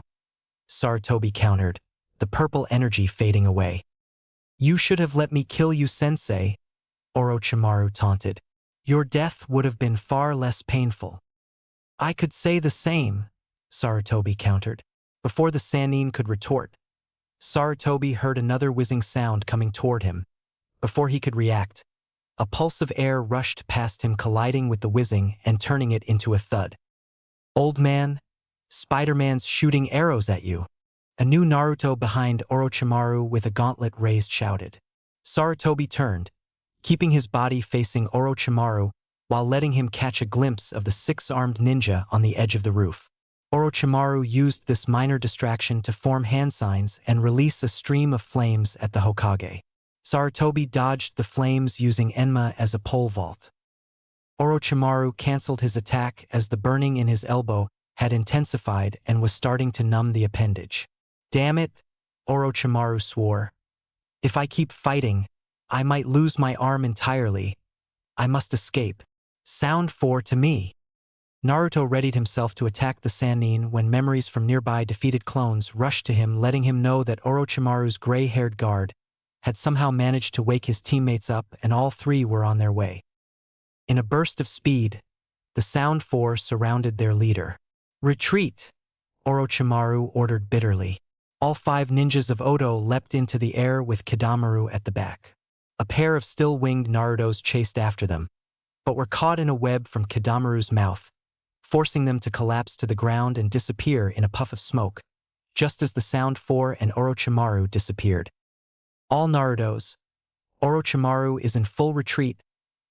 Sarutobi countered, the purple energy fading away. You should have let me kill you, sensei, Orochimaru taunted. Your death would have been far less painful. I could say the same, Sarutobi countered. Before the Sannin could retort, Sarutobi heard another whizzing sound coming toward him. Before he could react, a pulse of air rushed past him, colliding with the whizzing and turning it into a thud. Old man, Spider-Man's shooting arrows at you. A new Naruto behind Orochimaru with a gauntlet raised shouted. Sarutobi turned, keeping his body facing Orochimaru while letting him catch a glimpse of the six-armed ninja on the edge of the roof. Orochimaru used this minor distraction to form hand signs and release a stream of flames at the Hokage. Sarutobi dodged the flames using Enma as a pole vault. Orochimaru canceled his attack as the burning in his elbow had intensified and was starting to numb the appendage. Damn it, Orochimaru swore. If I keep fighting, I might lose my arm entirely. I must escape. Sound 4 to me. Naruto readied himself to attack the Sannin when memories from nearby defeated clones rushed to him, letting him know that Orochimaru's gray-haired guard had somehow managed to wake his teammates up and all three were on their way. In a burst of speed, the Sound 4 surrounded their leader. Retreat! Orochimaru ordered bitterly. All 5 ninjas of Oto leapt into the air with Kidamaru at the back. A pair of still-winged Narutos chased after them, but were caught in a web from Kidamaru's mouth, forcing them to collapse to the ground and disappear in a puff of smoke, just as the Sound 4 and Orochimaru disappeared. All Narutos, Orochimaru is in full retreat.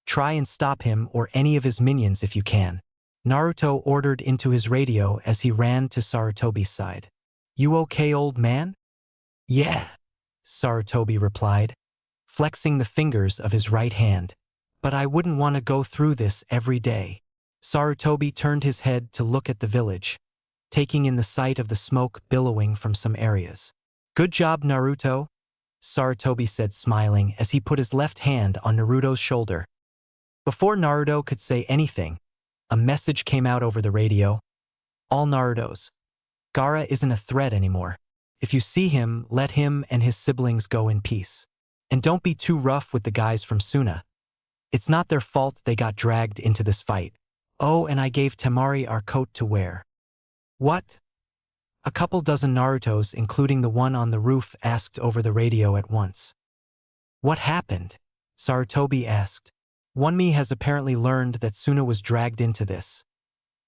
Try and stop him or any of his minions if you can. Naruto ordered into his radio as he ran to Sarutobi's side. You okay, old man? Yeah, Sarutobi replied, flexing the fingers of his right hand. But I wouldn't want to go through this every day. Sarutobi turned his head to look at the village, taking in the sight of the smoke billowing from some areas. Good job, Naruto, Sarutobi said, smiling as he put his left hand on Naruto's shoulder. Before Naruto could say anything, a message came out over the radio. All Narutos. Gaara isn't a threat anymore. If you see him, let him and his siblings go in peace. And don't be too rough with the guys from Suna. It's not their fault they got dragged into this fight. Oh, and I gave Temari our coat to wear. What? A couple dozen Narutos, including the one on the roof, asked over the radio at once. What happened? Sarutobi asked. Wonmi has apparently learned that Suna was dragged into this.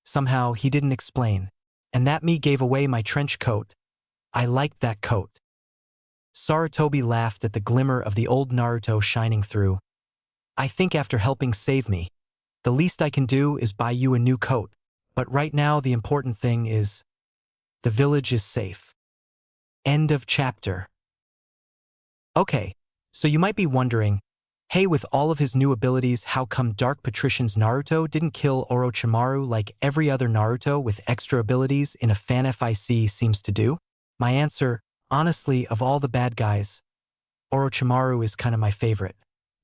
Somehow he didn't explain, and that me gave away my trench coat. I liked that coat. Sarutobi laughed at the glimmer of the old Naruto shining through. I think after helping save me, the least I can do is buy you a new coat, but right now the important thing is, the village is safe. End of chapter. Okay, so you might be wondering, hey, with all of his new abilities, how come Dark Patrician's Naruto didn't kill Orochimaru like every other Naruto with extra abilities in a fan FIC seems to do? My answer, honestly, of all the bad guys, Orochimaru is kind of my favorite.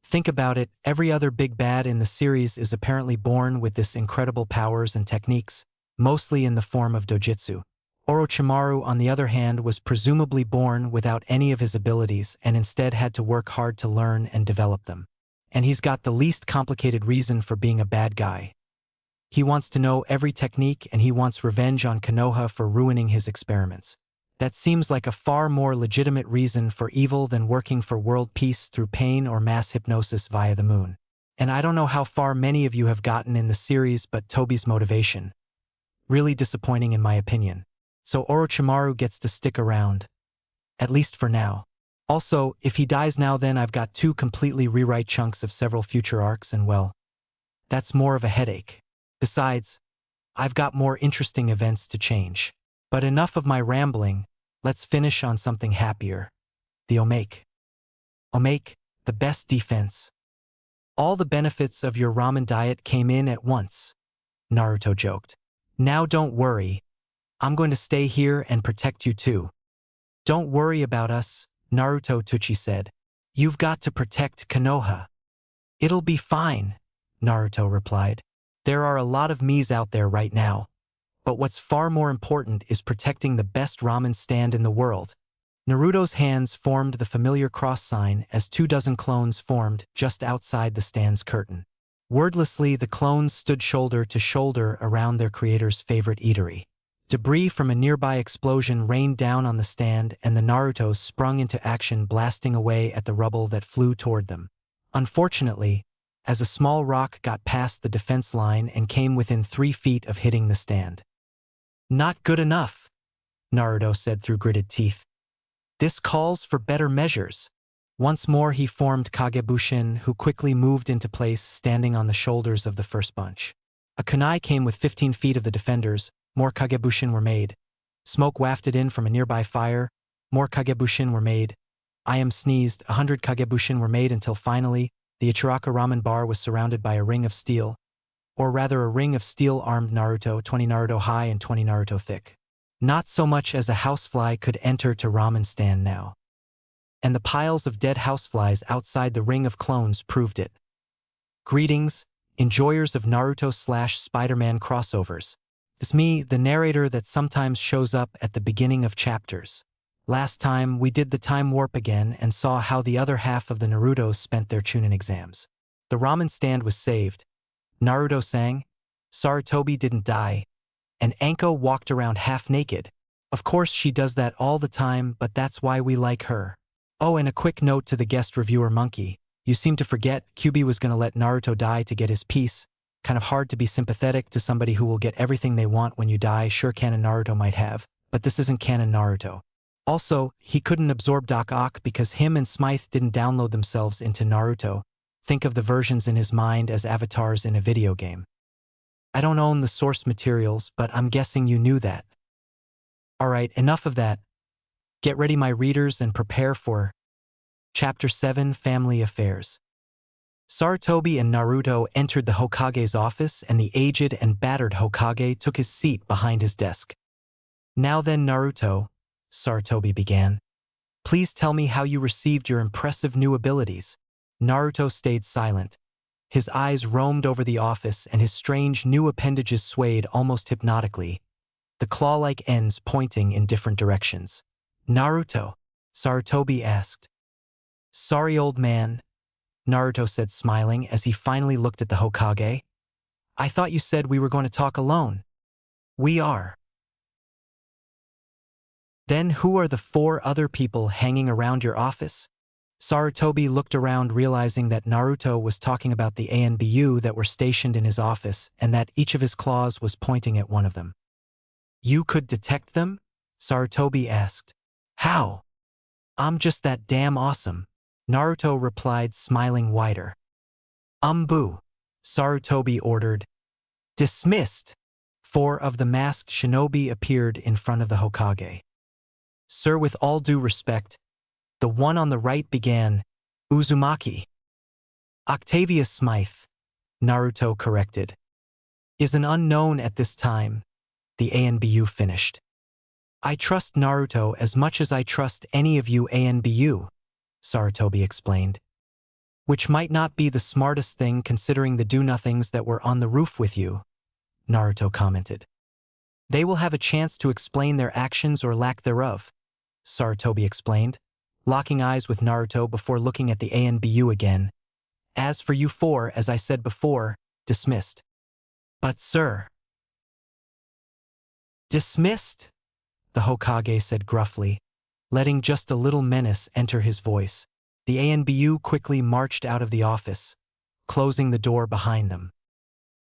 Think about it, every other big bad in the series is apparently born with this incredible powers and techniques, mostly in the form of dojutsu. Orochimaru, on the other hand, was presumably born without any of his abilities and instead had to work hard to learn and develop them. And he's got the least complicated reason for being a bad guy. He wants to know every technique and he wants revenge on Konoha for ruining his experiments. That seems like a far more legitimate reason for evil than working for world peace through pain or mass hypnosis via the moon. And I don't know how far many of you have gotten in the series, but Toby's motivation. Really disappointing in my opinion. So Orochimaru gets to stick around. At least for now. Also, if he dies now, then I've got 2 completely rewrite chunks of several future arcs and well, that's more of a headache. Besides, I've got more interesting events to change. But enough of my rambling, let's finish on something happier. The Omake. Omake, the best defense. All the benefits of your ramen diet came in at once, Naruto joked. Now don't worry. I'm going to stay here and protect you too. Don't worry about us, Naruto Tsuchi said. You've got to protect Konoha. It'll be fine, Naruto replied. There are a lot of me's out there right now. But what's far more important is protecting the best ramen stand in the world. Naruto's hands formed the familiar cross sign as 24 clones formed just outside the stand's curtain. Wordlessly, the clones stood shoulder to shoulder around their creator's favorite eatery. Debris from a nearby explosion rained down on the stand and the Narutos sprung into action, blasting away at the rubble that flew toward them. Unfortunately, as a small rock got past the defense line and came within 3 feet of hitting the stand. Not good enough, Naruto said through gritted teeth. This calls for better measures. Once more he formed Kagebushin, who quickly moved into place, standing on the shoulders of the first bunch. A kunai came with 15 feet of the defenders, more Kagebushin were made. Smoke wafted in from a nearby fire, more Kagebushin were made. I am sneezed, 100 Kagebushin were made until finally, the Ichiraka ramen bar was surrounded by a ring of steel. Or rather a ring of steel-armed Naruto, 20 Naruto high and 20 Naruto thick. Not so much as a housefly could enter to ramen stand now. And the piles of dead houseflies outside the ring of clones proved it. Greetings, enjoyers of Naruto/Spider-Man crossovers. It's me, the narrator that sometimes shows up at the beginning of chapters. Last time, we did the time warp again and saw how the other half of the Narutos spent their Chunin exams. The ramen stand was saved. Naruto sang, Sarutobi didn't die, and Anko walked around half naked. Of course she does that all the time, but that's why we like her. Oh, and a quick note to the guest reviewer Monkey. You seem to forget Kyuubi was gonna let Naruto die to get his piece. Kind of hard to be sympathetic to somebody who will get everything they want when you die. Sure, canon Naruto might have, but this isn't canon Naruto. Also, he couldn't absorb Doc Ock because him and Smythe didn't download themselves into Naruto. Think of the versions in his mind as avatars in a video game. I don't own the source materials, but I'm guessing you knew that. Alright, enough of that. Get ready, my readers, and prepare for Chapter 7, Family Affairs. Sarutobi and Naruto entered the Hokage's office, and the aged and battered Hokage took his seat behind his desk. Now then, Naruto, Sarutobi began. Please tell me how you received your impressive new abilities. Naruto stayed silent. His eyes roamed over the office, and his strange new appendages swayed almost hypnotically, the claw-like ends pointing in different directions. Naruto, Sarutobi asked. Sorry, old man, Naruto said, smiling as he finally looked at the Hokage. I thought you said we were going to talk alone. We are. Then who are the 4 other people hanging around your office? Sarutobi looked around, realizing that Naruto was talking about the ANBU that were stationed in his office and that each of his claws was pointing at one of them. You could detect them? Sarutobi asked. How? I'm just that damn awesome, Naruto replied, smiling wider. Boo, Sarutobi ordered. Dismissed. 4 of the masked shinobi appeared in front of the Hokage. Sir, with all due respect, the one on the right began, Uzumaki. Octavius Smythe, Naruto corrected. Is an unknown at this time, the ANBU finished. I trust Naruto as much as I trust any of you ANBU, Sarutobi explained. Which might not be the smartest thing considering the do-nothings that were on the roof with you, Naruto commented. They will have a chance to explain their actions or lack thereof, Sarutobi explained, locking eyes with Naruto before looking at the ANBU again. As for you 4, as I said before, dismissed. But sir. Dismissed? The Hokage said gruffly, letting just a little menace enter his voice. The ANBU quickly marched out of the office, closing the door behind them.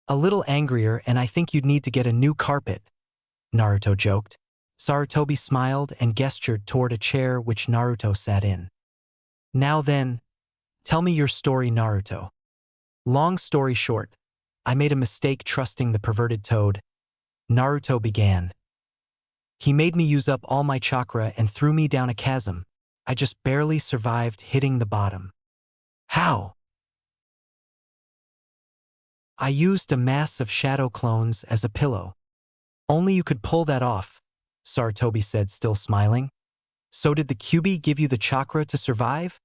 A little angrier, and I think you'd need to get a new carpet, Naruto joked. Sarutobi smiled and gestured toward a chair which Naruto sat in. Now then, tell me your story, Naruto. Long story short, I made a mistake trusting the perverted toad. Naruto began. He made me use up all my chakra and threw me down a chasm. I just barely survived hitting the bottom. How? I used a mass of shadow clones as a pillow. Only you could pull that off, Sarutobi said, still smiling. So did the Kyuubi give you the chakra to survive?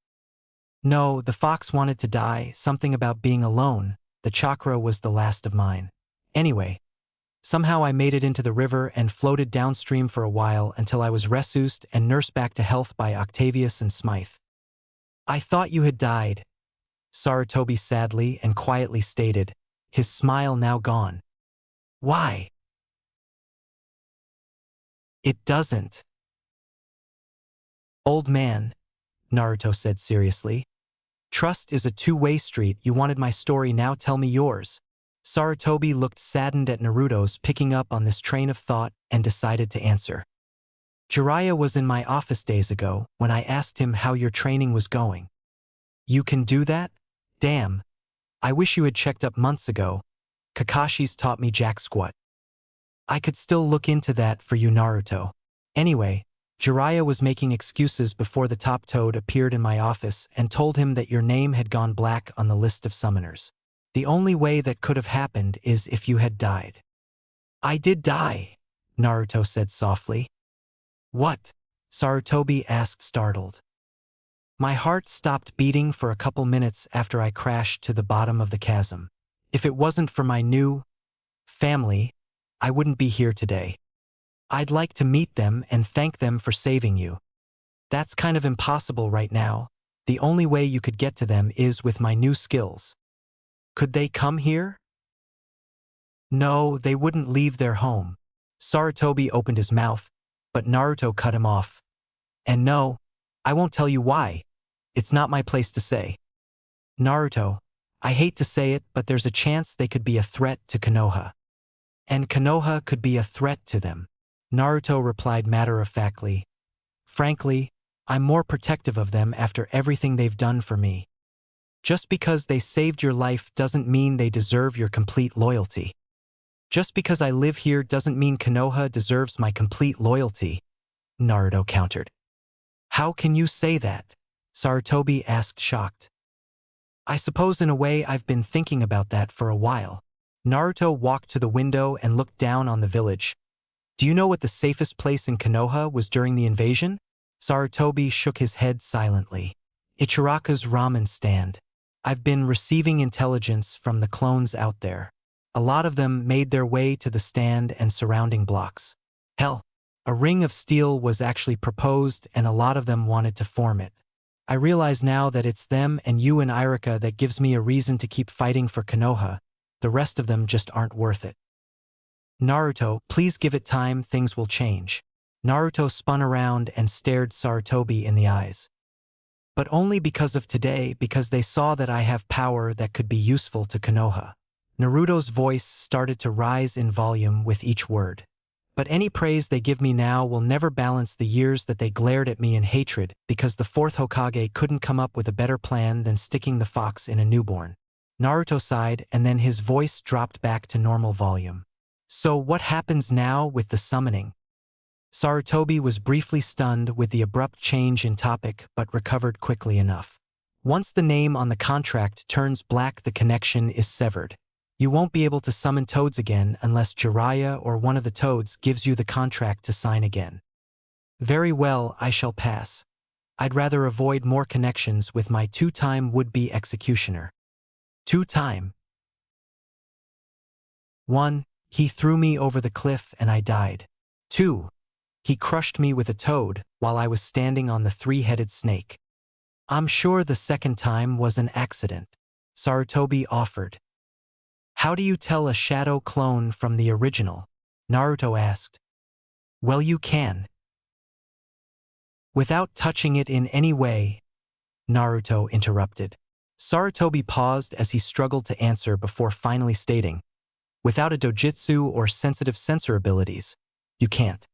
No, the fox wanted to die, something about being alone. The chakra was the last of mine. Anyway, somehow I made it into the river and floated downstream for a while until I was rescued and nursed back to health by Octavius and Smythe. I thought you had died, Sarutobi sadly and quietly stated, his smile now gone. Why? It doesn't. Old man, Naruto said seriously. Trust is a two-way street. You wanted my story, now tell me yours. Sarutobi looked saddened at Naruto's picking up on this train of thought and decided to answer. Jiraiya was in my office days ago when I asked him how your training was going. You can do that? Damn. I wish you had checked up months ago. Kakashi's taught me jack squat. I could still look into that for you, Naruto. Anyway, Jiraiya was making excuses before the top toad appeared in my office and told him that your name had gone black on the list of summoners. The only way that could have happened is if you had died. I did die, Naruto said softly. What? Sarutobi asked, startled. My heart stopped beating for a couple minutes after I crashed to the bottom of the chasm. If it wasn't for my new family, I wouldn't be here today. I'd like to meet them and thank them for saving you. That's kind of impossible right now. The only way you could get to them is with my new skills. Could they come here? No, they wouldn't leave their home. Sarutobi opened his mouth, but Naruto cut him off. And no, I won't tell you why. It's not my place to say. Naruto, I hate to say it, but there's a chance they could be a threat to Konoha. And Konoha could be a threat to them. Naruto replied matter-of-factly. Frankly, I'm more protective of them after everything they've done for me. Just because they saved your life doesn't mean they deserve your complete loyalty. Just because I live here doesn't mean Konoha deserves my complete loyalty, Naruto countered. How can you say that? Sarutobi asked, shocked. I suppose in a way I've been thinking about that for a while. Naruto walked to the window and looked down on the village. Do you know what the safest place in Konoha was during the invasion? Sarutobi shook his head silently. Ichiraka's ramen stand. I've been receiving intelligence from the clones out there. A lot of them made their way to the stand and surrounding blocks. Hell, a ring of steel was actually proposed and a lot of them wanted to form it. I realize now that it's them and you and Irika that gives me a reason to keep fighting for Konoha. The rest of them just aren't worth it. Naruto, please give it time, things will change. Naruto spun around and stared Sarutobi in the eyes. But only because of today, because they saw that I have power that could be useful to Konoha. Naruto's voice started to rise in volume with each word. But any praise they give me now will never balance the years that they glared at me in hatred because the fourth Hokage couldn't come up with a better plan than sticking the fox in a newborn. Naruto sighed and then his voice dropped back to normal volume. So what happens now with the summoning? Sarutobi was briefly stunned with the abrupt change in topic but recovered quickly enough. Once the name on the contract turns black, the connection is severed. You won't be able to summon toads again unless Jiraiya or one of the toads gives you the contract to sign again. Very well, I shall pass. I'd rather avoid more connections with my two-time would-be executioner. Two-time. 1. He threw me over the cliff and I died. 2. He crushed me with a toad while I was standing on the three-headed snake. I'm sure the second time was an accident, Sarutobi offered. How do you tell a shadow clone from the original? Naruto asked. Well, you can. Without touching it in any way, Naruto interrupted. Sarutobi paused as he struggled to answer before finally stating, without a dojutsu or sensitive sensor abilities, you can't.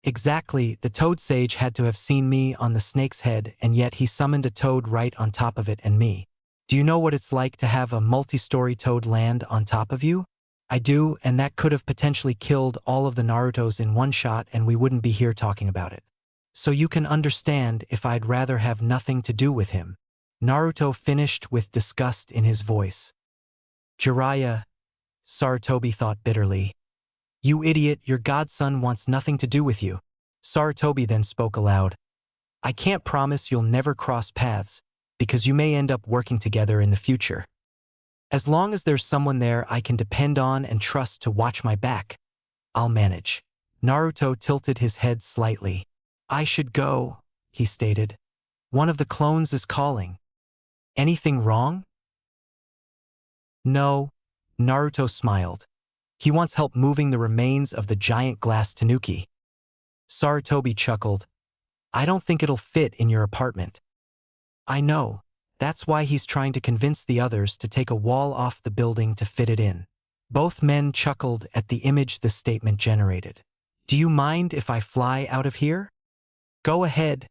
Exactly, the toad sage had to have seen me on the snake's head and yet he summoned a toad right on top of it and me. Do you know what it's like to have a multi-story toad land on top of you? I do, and that could have potentially killed all of the Narutos in one shot and we wouldn't be here talking about it. So you can understand if I'd rather have nothing to do with him. Naruto finished with disgust in his voice. Jiraiya, Sarutobi thought bitterly. You idiot, your godson wants nothing to do with you. Sarutobi then spoke aloud. I can't promise you'll never cross paths, because you may end up working together in the future. As long as there's someone there I can depend on and trust to watch my back, I'll manage. Naruto tilted his head slightly. I should go, he stated. One of the clones is calling. Anything wrong? No, Naruto smiled. He wants help moving the remains of the giant glass tanuki. Sarutobi chuckled. I don't think it'll fit in your apartment. I know. That's why he's trying to convince the others to take a wall off the building to fit it in. Both men chuckled at the image the statement generated. Do you mind if I fly out of here? Go ahead,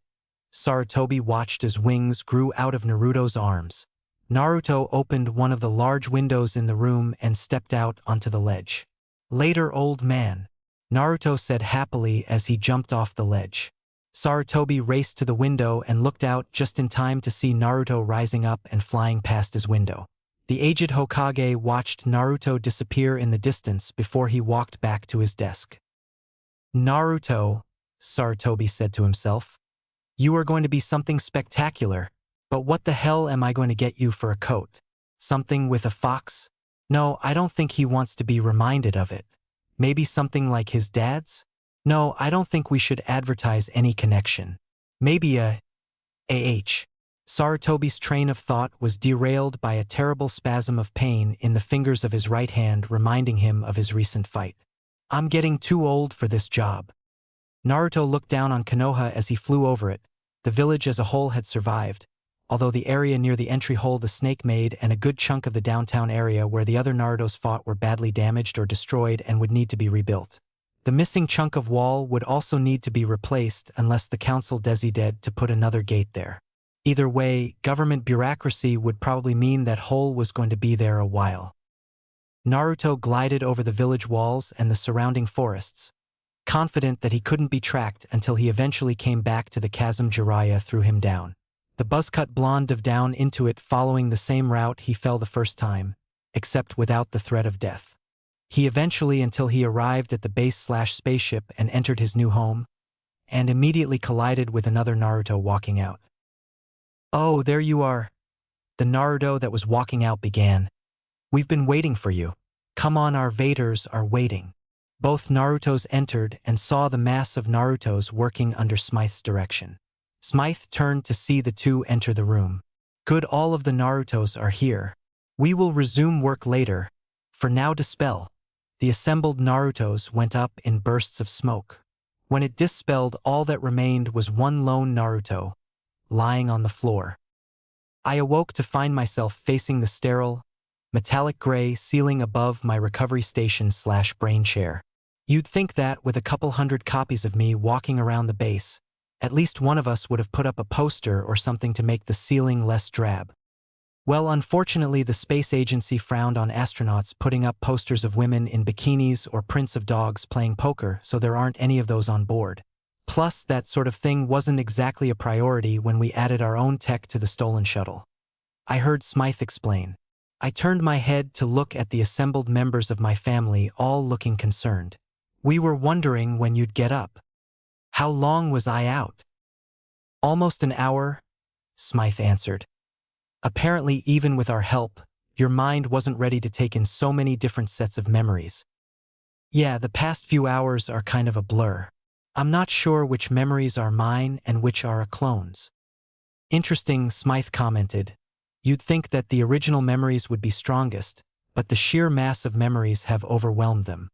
Sarutobi watched as wings grew out of Naruto's arms. Naruto opened one of the large windows in the room and stepped out onto the ledge. "Later, old man," Naruto said happily as he jumped off the ledge. Sarutobi raced to the window and looked out just in time to see Naruto rising up and flying past his window. The aged Hokage watched Naruto disappear in the distance before he walked back to his desk. "Naruto," Sarutobi said to himself, "you are going to be something spectacular, but what the hell am I going to get you for a coat? Something with a fox? No, I don't think he wants to be reminded of it. Maybe something like his dad's? No, I don't think we should advertise any connection. Maybe a AH." Sarutobi's train of thought was derailed by a terrible spasm of pain in the fingers of his right hand, reminding him of his recent fight. "I'm getting too old for this job." Naruto looked down on Konoha as he flew over it. The village as a whole had survived, although the area near the entry hole the snake made and a good chunk of the downtown area where the other Narutos fought were badly damaged or destroyed and would need to be rebuilt. The missing chunk of wall would also need to be replaced unless the council decided to put another gate there. Either way, government bureaucracy would probably mean that hole was going to be there a while. Naruto glided over the village walls and the surrounding forests, confident that he couldn't be tracked until he eventually came back to the chasm Jiraiya threw him down. The buzzcut blonde dove down into it following the same route he fell the first time, except without the threat of death. He eventually until he arrived at the base/spaceship and entered his new home, and immediately collided with another Naruto walking out. "Oh, there you are." The Naruto that was walking out began. "We've been waiting for you. Come on, our Vaders are waiting." Both Narutos entered and saw the mass of Narutos working under Smythe's direction. Smythe turned to see the two enter the room. "Good, all of the Narutos are here. We will resume work later. For now, dispel." The assembled Narutos went up in bursts of smoke. When it dispelled, all that remained was one lone Naruto, lying on the floor. I awoke to find myself facing the sterile, metallic gray ceiling above my recovery station/brain chair. You'd think that with a couple hundred copies of me walking around the base, at least one of us would have put up a poster or something to make the ceiling less drab. Well, unfortunately, the space agency frowned on astronauts putting up posters of women in bikinis or prints of dogs playing poker, so there aren't any of those on board. Plus, that sort of thing wasn't exactly a priority when we added our own tech to the stolen shuttle. I heard Smythe explain. I turned my head to look at the assembled members of my family, all looking concerned. "We were wondering when you'd get up." "How long was I out?" "Almost an hour," Smythe answered. "Apparently, even with our help, your mind wasn't ready to take in so many different sets of memories." "Yeah, the past few hours are kind of a blur. I'm not sure which memories are mine and which are a clone's." "Interesting," Smythe commented. "You'd think that the original memories would be strongest, but the sheer mass of memories have overwhelmed them."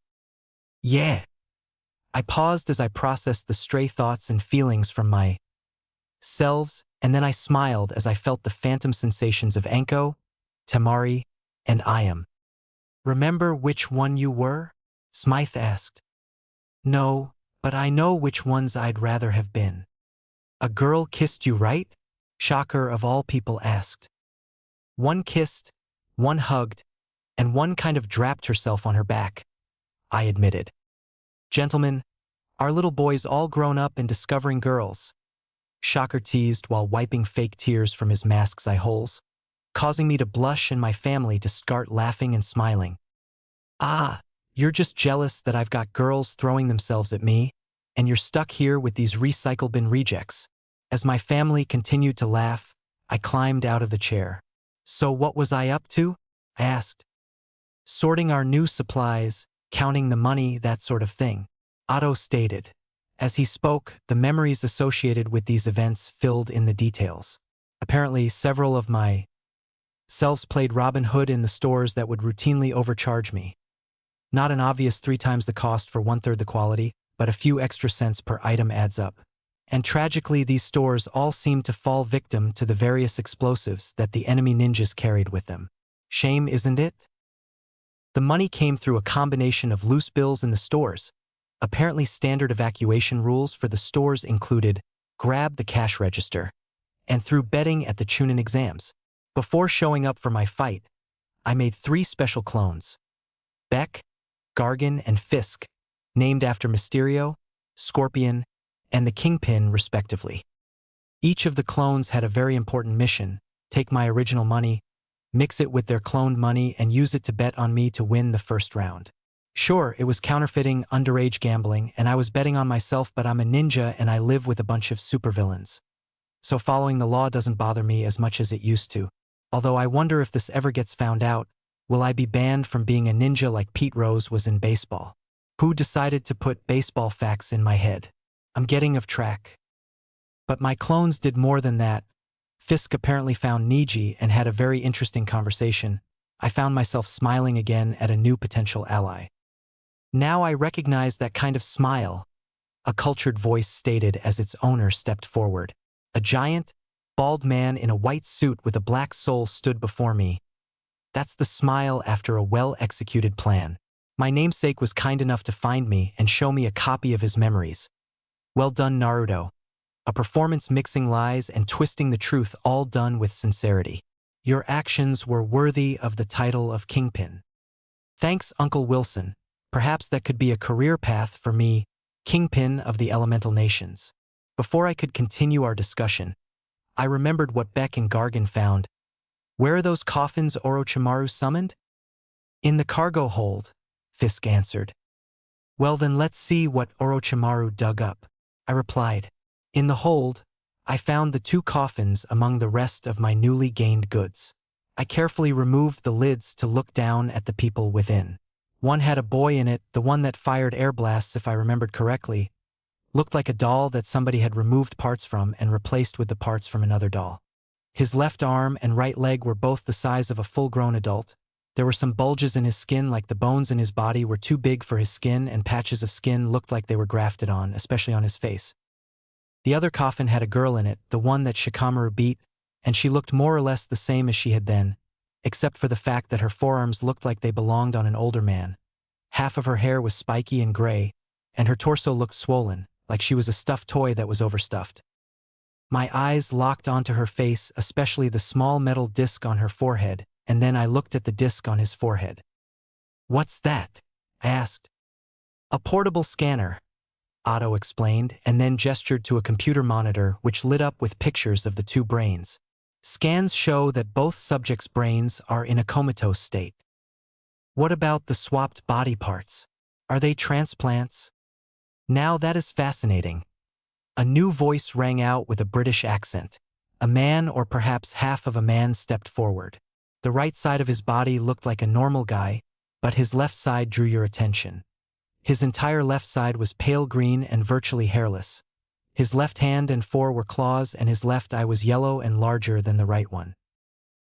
"Yeah." I paused as I processed the stray thoughts and feelings from my selves, and then I smiled as I felt the phantom sensations of Anko, Temari, and Ayam. "Remember which one you were?" Smythe asked. "No, but I know which ones I'd rather have been." "A girl kissed you, right?" Shocker of all people asked. "One kissed, one hugged, and one kind of draped herself on her back," I admitted. "Gentlemen, our little boy's all grown up and discovering girls," Shocker teased while wiping fake tears from his mask's eye holes, causing me to blush and my family to start laughing and smiling. "Ah, you're just jealous that I've got girls throwing themselves at me, and you're stuck here with these recycle bin rejects." As my family continued to laugh, I climbed out of the chair. "So what was I up to?" I asked. "Sorting our new supplies, counting the money, that sort of thing," Otto stated. As he spoke, the memories associated with these events filled in the details. Apparently, several of my selves played Robin Hood in the stores that would routinely overcharge me. Not an obvious 3 times the cost for 1/3 the quality, but a few extra cents per item adds up. And tragically, these stores all seemed to fall victim to the various explosives that the enemy ninjas carried with them. Shame, isn't it? The money came through a combination of loose bills in the stores. Apparently, standard evacuation rules for the stores included grabbed the cash register, and threw betting at the Chunin exams. Before showing up for my fight, I made 3 special clones: Beck, Gargan, and Fisk, named after Mysterio, Scorpion, and the Kingpin, respectively. Each of the clones had a very important mission: take my original money, mix it with their cloned money, and use it to bet on me to win the first round. Sure, it was counterfeiting, underage gambling, and I was betting on myself, but I'm a ninja and I live with a bunch of supervillains. So following the law doesn't bother me as much as it used to. Although I wonder if this ever gets found out, will I be banned from being a ninja like Pete Rose was in baseball? Who decided to put baseball facts in my head? I'm getting off track. But my clones did more than that. Fisk apparently found Niji and had a very interesting conversation. I found myself smiling again at a new potential ally. Now I recognize that kind of smile, a cultured voice stated as its owner stepped forward. A giant, bald man in a white suit with a black soul stood before me. That's the smile after a well-executed plan. My namesake was kind enough to find me and show me a copy of his memories. Well done, Naruto. A performance mixing lies and twisting the truth, all done with sincerity. Your actions were worthy of the title of Kingpin. Thanks, Uncle Wilson. Perhaps that could be a career path for me, Kingpin of the Elemental Nations. Before I could continue our discussion, I remembered what Beck and Gargan found. Where are those coffins Orochimaru summoned? In the cargo hold, Fisk answered. Well then let's see what Orochimaru dug up, I replied. In the hold, I found the 2 coffins among the rest of my newly gained goods. I carefully removed the lids to look down at the people within. One had a boy in it, the one that fired air blasts, if I remembered correctly. Looked like a doll that somebody had removed parts from and replaced with the parts from another doll. His left arm and right leg were both the size of a full-grown adult. There were some bulges in his skin, like the bones in his body were too big for his skin, and patches of skin looked like they were grafted on, especially on his face. The other coffin had a girl in it, the one that Shikamaru beat, and she looked more or less the same as she had then, except for the fact that her forearms looked like they belonged on an older man. Half of her hair was spiky and gray, and her torso looked swollen, like she was a stuffed toy that was overstuffed. My eyes locked onto her face, especially the small metal disc on her forehead, and then I looked at the disc on his forehead. What's that? I asked. A portable scanner, Otto explained, and then gestured to a computer monitor which lit up with pictures of the 2 brains. Scans show that both subjects' brains are in a comatose state. What about the swapped body parts? Are they transplants? Now that is fascinating. A new voice rang out with a British accent. A man, or perhaps half of a man, stepped forward. The right side of his body looked like a normal guy, but his left side drew your attention. His entire left side was pale green and virtually hairless. His left hand and 4 were claws, and his left eye was yellow and larger than the right one.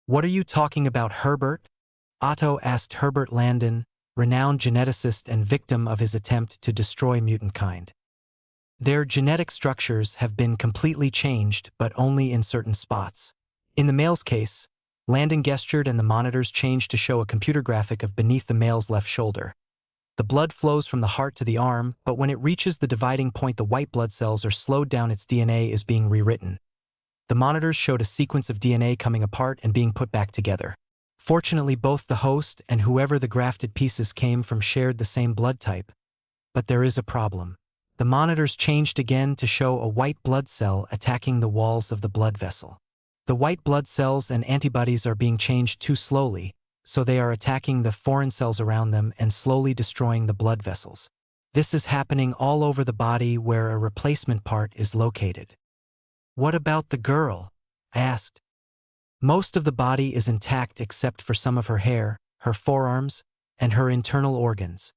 What are you talking about, Herbert? Otto asked Herbert Landon, renowned geneticist and victim of his attempt to destroy mutant kind. Their genetic structures have been completely changed, but only in certain spots. In the male's case, Landon gestured and the monitors changed to show a computer graphic of beneath the male's left shoulder. The blood flows from the heart to the arm, but when it reaches the dividing point, the white blood cells are slowed down. Its DNA is being rewritten. The monitors showed a sequence of DNA coming apart and being put back together. Fortunately, both the host and whoever the grafted pieces came from shared the same blood type. But there is a problem. The monitors changed again to show a white blood cell attacking the walls of the blood vessel. The white blood cells and antibodies are being changed too slowly, so they are attacking the foreign cells around them and slowly destroying the blood vessels. This is happening all over the body where a replacement part is located. What about the girl? I asked. Most of the body is intact except for some of her hair, her forearms, and her internal organs.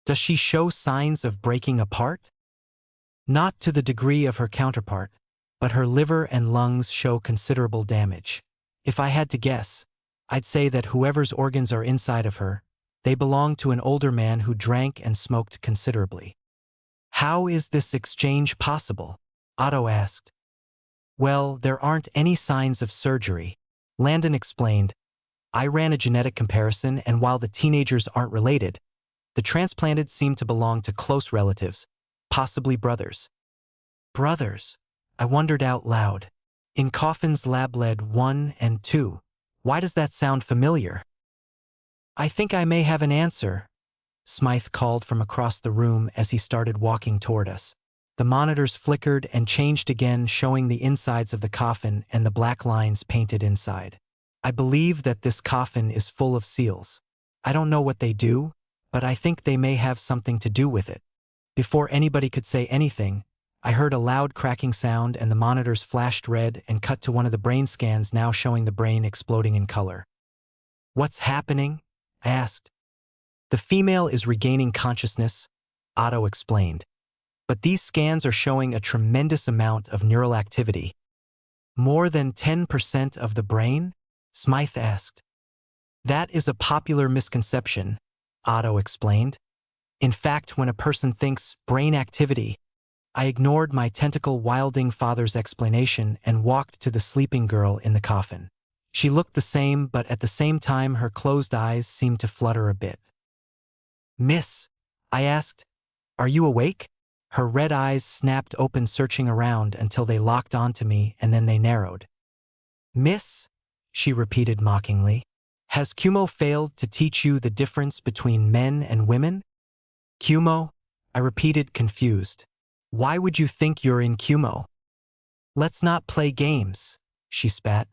Does she show signs of breaking apart? Not to the degree of her counterpart, but her liver and lungs show considerable damage. If I had to guess, I'd say that whoever's organs are inside of her, they belong to an older man who drank and smoked considerably. How is this exchange possible? Otto asked. Well, there aren't any signs of surgery, Landon explained. I ran a genetic comparison, and while the teenagers aren't related, the transplanted seem to belong to close relatives, possibly brothers. Brothers, I wondered out loud. In Coffin's lab lead 1 and 2. Why does that sound familiar? I think I may have an answer, Smythe called from across the room as he started walking toward us. The monitors flickered and changed again, showing the insides of the coffin and the black lines painted inside. I believe that this coffin is full of seals. I don't know what they do, but I think they may have something to do with it. Before anybody could say anything, I heard a loud cracking sound and the monitors flashed red and cut to one of the brain scans, now showing the brain exploding in color. What's happening? I asked. The female is regaining consciousness, Otto explained. But these scans are showing a tremendous amount of neural activity. More than 10% of the brain? Smythe asked. That is a popular misconception, Otto explained. In fact, when a person thinks brain activity, I ignored my tentacle-wielding father's explanation and walked to the sleeping girl in the coffin. She looked the same, but at the same time her closed eyes seemed to flutter a bit. Miss, I asked, are you awake? Her red eyes snapped open, searching around until they locked onto me and then they narrowed. Miss, she repeated mockingly, has Kumo failed to teach you the difference between men and women? Kumo? I repeated, confused. Why would you think you're in Kumo? Let's not play games, she spat.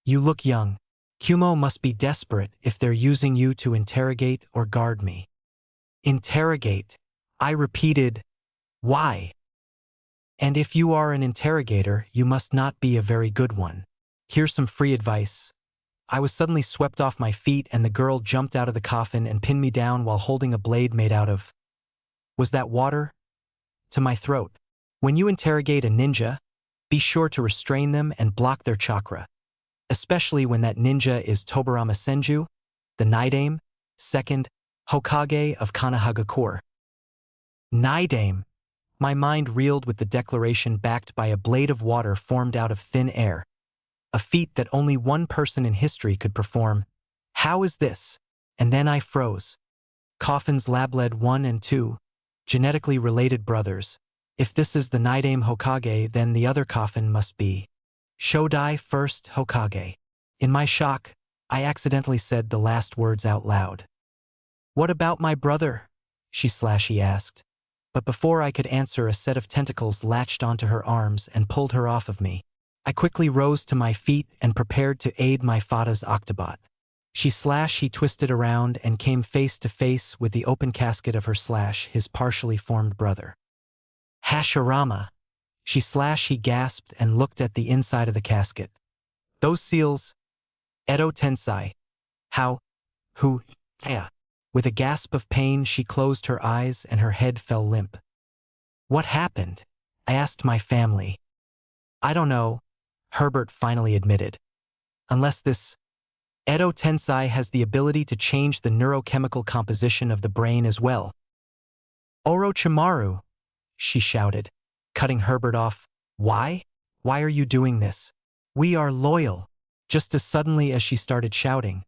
You look young. Kumo must be desperate if they're using you to interrogate or guard me. Interrogate, I repeated. Why? And if you are an interrogator, you must not be a very good one. Here's some free advice. I was suddenly swept off my feet and the girl jumped out of the coffin and pinned me down while holding a blade made out of, was that water? To my throat. When you interrogate a ninja, be sure to restrain them and block their chakra. Especially when that ninja is Tobarama Senju, the Naidame, second Hokage of Kanahagakure. Naidame. My mind reeled with the declaration backed by a blade of water formed out of thin air. A feat that only one person in history could perform. How is this? And then I froze. Coffin's lab lead 1 and 2, genetically related brothers. If this is the Naidame Hokage, then the other coffin must be Shodai First Hokage. In my shock, I accidentally said the last words out loud. What about my brother? She asked. But before I could answer, a set of tentacles latched onto her arms and pulled her off of me. I quickly rose to my feet and prepared to aid my Fada's Octobot. He twisted around and came face to face with the open casket of his partially formed brother. Hashirama. He gasped and looked at the inside of the casket. Those seals. Edo Tensai. How? Who? Yeah. With a gasp of pain, she closed her eyes and her head fell limp. What happened? I asked my family. I don't know, Herbert finally admitted. Unless this Edo Tensai has the ability to change the neurochemical composition of the brain as well. Orochimaru, she shouted, cutting Herbert off. Why? Why are you doing this? We are loyal. Just as suddenly as she started shouting,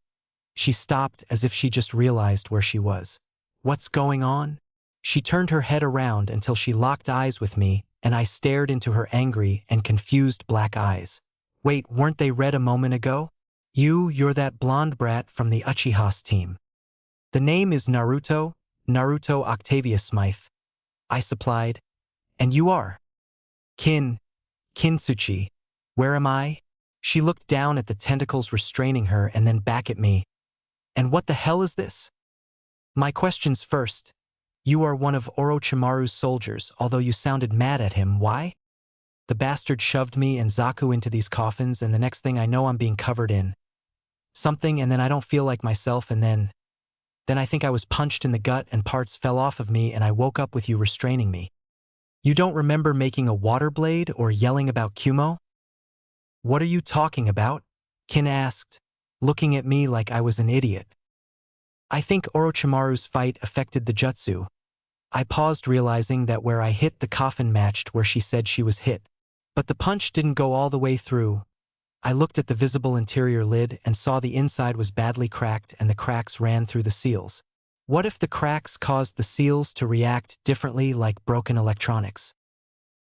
she stopped as if she just realized where she was. What's going on? She turned her head around until she locked eyes with me, and I stared into her angry and confused black eyes. Wait, weren't they red a moment ago? You're that blonde brat from the Uchiha's team. The name is Naruto Octavius Smythe, I supplied. And you are? Kintsuchi. Where am I? She looked down at the tentacles restraining her and then back at me. And what the hell is this? My questions first. You are one of Orochimaru's soldiers, although you sounded mad at him. Why? The bastard shoved me and Zaku into these coffins, and the next thing I know I'm being covered in something, and then I don't feel like myself, and then I think I was punched in the gut and parts fell off of me and I woke up with you restraining me. You don't remember making a water blade or yelling about Kumo? What are you talking about? Kin asked, looking at me like I was an idiot. I think Orochimaru's fight affected the jutsu. I paused, realizing that where I hit the coffin matched where she said she was hit. But the punch didn't go all the way through. I looked at the visible interior lid and saw the inside was badly cracked and the cracks ran through the seals. What if the cracks caused the seals to react differently like broken electronics?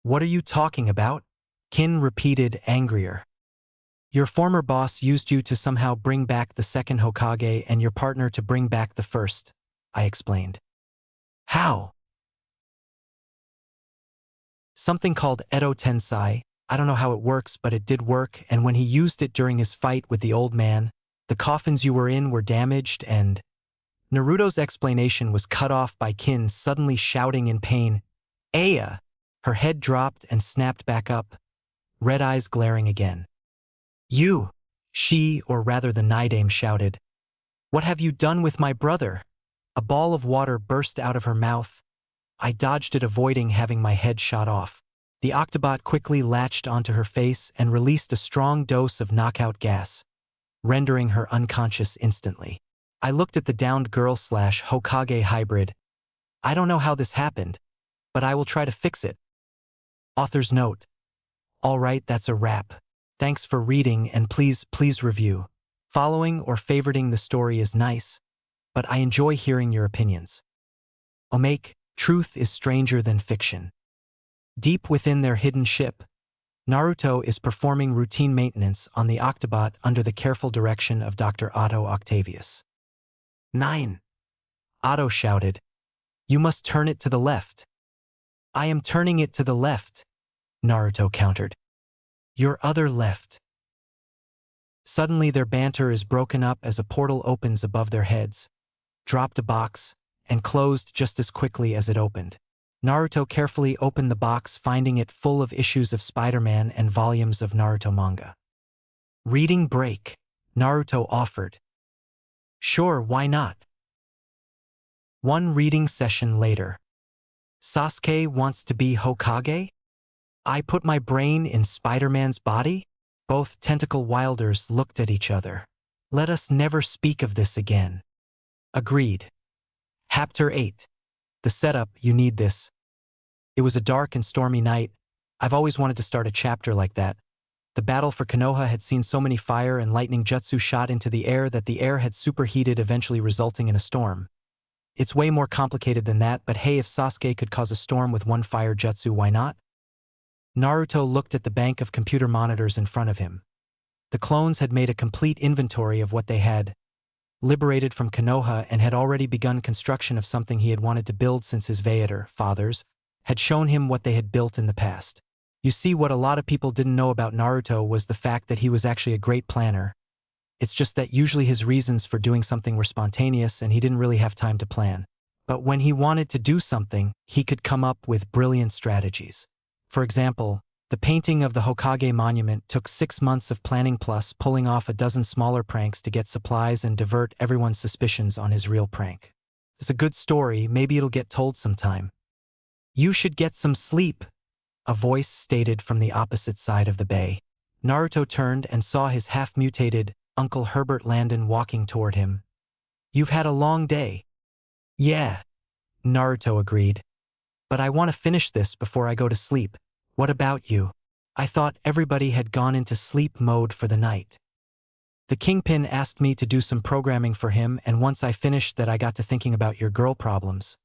What are you talking about? Kin repeated, angrier. Your former boss used you to somehow bring back the second Hokage and your partner to bring back the first, I explained. How? Something called Edo Tensai. I don't know how it works, but it did work, and when he used it during his fight with the old man, the coffins you were in were damaged and… Naruto's explanation was cut off by Kin suddenly shouting in pain, Aya! Her head dropped and snapped back up, red eyes glaring again. You! She, or rather the Naidame, shouted. What have you done with my brother? A ball of water burst out of her mouth. I dodged it, avoiding having my head shot off. The Octobot quickly latched onto her face and released a strong dose of knockout gas, rendering her unconscious instantly. I looked at the downed girl/Hokage hybrid. I don't know how this happened, but I will try to fix it. Author's note. Alright, that's a wrap. Thanks for reading, and please review. Following or favoriting the story is nice, but I enjoy hearing your opinions. Omake, truth is stranger than fiction. Deep within their hidden ship, Naruto is performing routine maintenance on the Octobot under the careful direction of Dr. Otto Octavius. 9. Otto shouted, You must turn it to the left. I am turning it to the left, Naruto countered. Your other left. Suddenly their banter is broken up as a portal opens above their heads, dropped a box, and closed just as quickly as it opened. Naruto carefully opened the box, finding it full of issues of Spider-Man and volumes of Naruto manga. Reading break, Naruto offered. Sure, why not? One reading session later. Sasuke wants to be Hokage? I put my brain in Spider-Man's body? Both tentacle wielders looked at each other. Let us never speak of this again. Agreed. Chapter 8. The setup, you need this. It was a dark and stormy night. I've always wanted to start a chapter like that. The battle for Konoha had seen so many fire and lightning jutsu shot into the air that the air had superheated, eventually resulting in a storm. It's way more complicated than that, but hey, if Sasuke could cause a storm with one fire jutsu, why not? Naruto looked at the bank of computer monitors in front of him. The clones had made a complete inventory of what they had liberated from Konoha and had already begun construction of something he had wanted to build since his Vader fathers had shown him what they had built in the past. You see, what a lot of people didn't know about Naruto was the fact that he was actually a great planner. It's just that usually his reasons for doing something were spontaneous and he didn't really have time to plan. But when he wanted to do something, he could come up with brilliant strategies. For example, the painting of the Hokage monument took 6 months of planning plus pulling off a dozen smaller pranks to get supplies and divert everyone's suspicions on his real prank. It's a good story, maybe it'll get told sometime. You should get some sleep, a voice stated from the opposite side of the bay. Naruto turned and saw his half-mutated Uncle Herbert Landon walking toward him. You've had a long day. Yeah, Naruto agreed. But I want to finish this before I go to sleep. What about you? I thought everybody had gone into sleep mode for the night. The Kingpin asked me to do some programming for him, and once I finished that I got to thinking about your girl problems.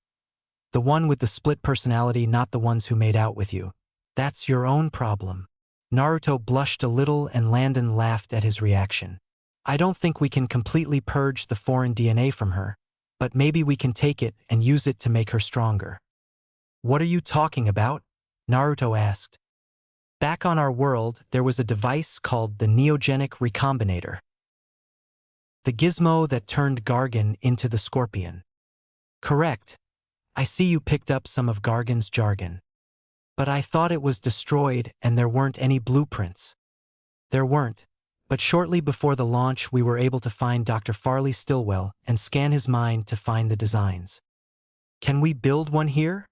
The one with the split personality, not the ones who made out with you. That's your own problem. Naruto blushed a little and Landon laughed at his reaction. I don't think we can completely purge the foreign DNA from her, but maybe we can take it and use it to make her stronger. What are you talking about? Naruto asked. Back on our world, there was a device called the Neogenic Recombinator. The gizmo that turned Gargan into the Scorpion. Correct. I see you picked up some of Gargan's jargon. But I thought it was destroyed and there weren't any blueprints. There weren't, but shortly before the launch we were able to find Dr. Farley Stillwell and scan his mind to find the designs. Can we build one here?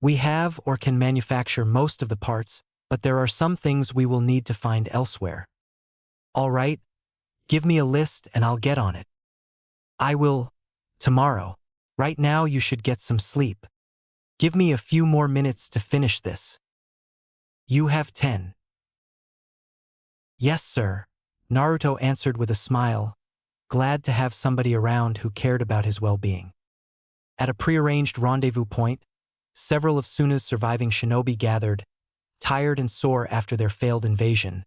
We have or can manufacture most of the parts, but there are some things we will need to find elsewhere. All right, give me a list and I'll get on it. I will, tomorrow. Right now you should get some sleep. Give me a few more minutes to finish this. You have 10. Yes, sir, Naruto answered with a smile, glad to have somebody around who cared about his well-being. At a prearranged rendezvous point, several of Suna's surviving shinobi gathered, tired and sore after their failed invasion.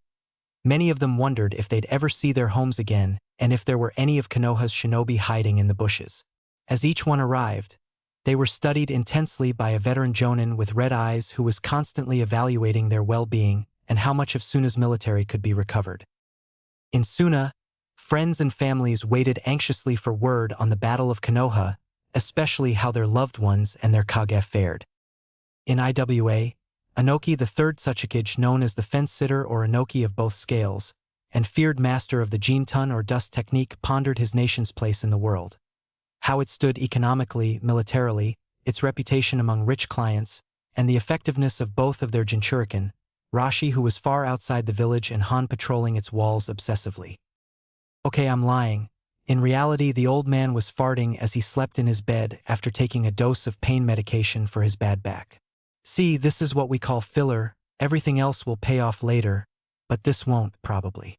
Many of them wondered if they'd ever see their homes again and if there were any of Konoha's shinobi hiding in the bushes. As each one arrived, they were studied intensely by a veteran jonin with red eyes who was constantly evaluating their well-being and how much of Suna's military could be recovered. In Suna, friends and families waited anxiously for word on the Battle of Konoha, especially how their loved ones and their kage fared. In IWA, Inoki, the third Tsuchikage known as the fence-sitter or Inoki of both scales, and feared master of the Jin-tun or dust technique, pondered his nation's place in the world. How it stood economically, militarily, its reputation among rich clients, and the effectiveness of both of their Jinchuriken, Rashi who was far outside the village and Han patrolling its walls obsessively. Okay, I'm lying. In reality, the old man was farting as he slept in his bed after taking a dose of pain medication for his bad back. See, this is what we call filler. Everything else will pay off later, but this won't, probably.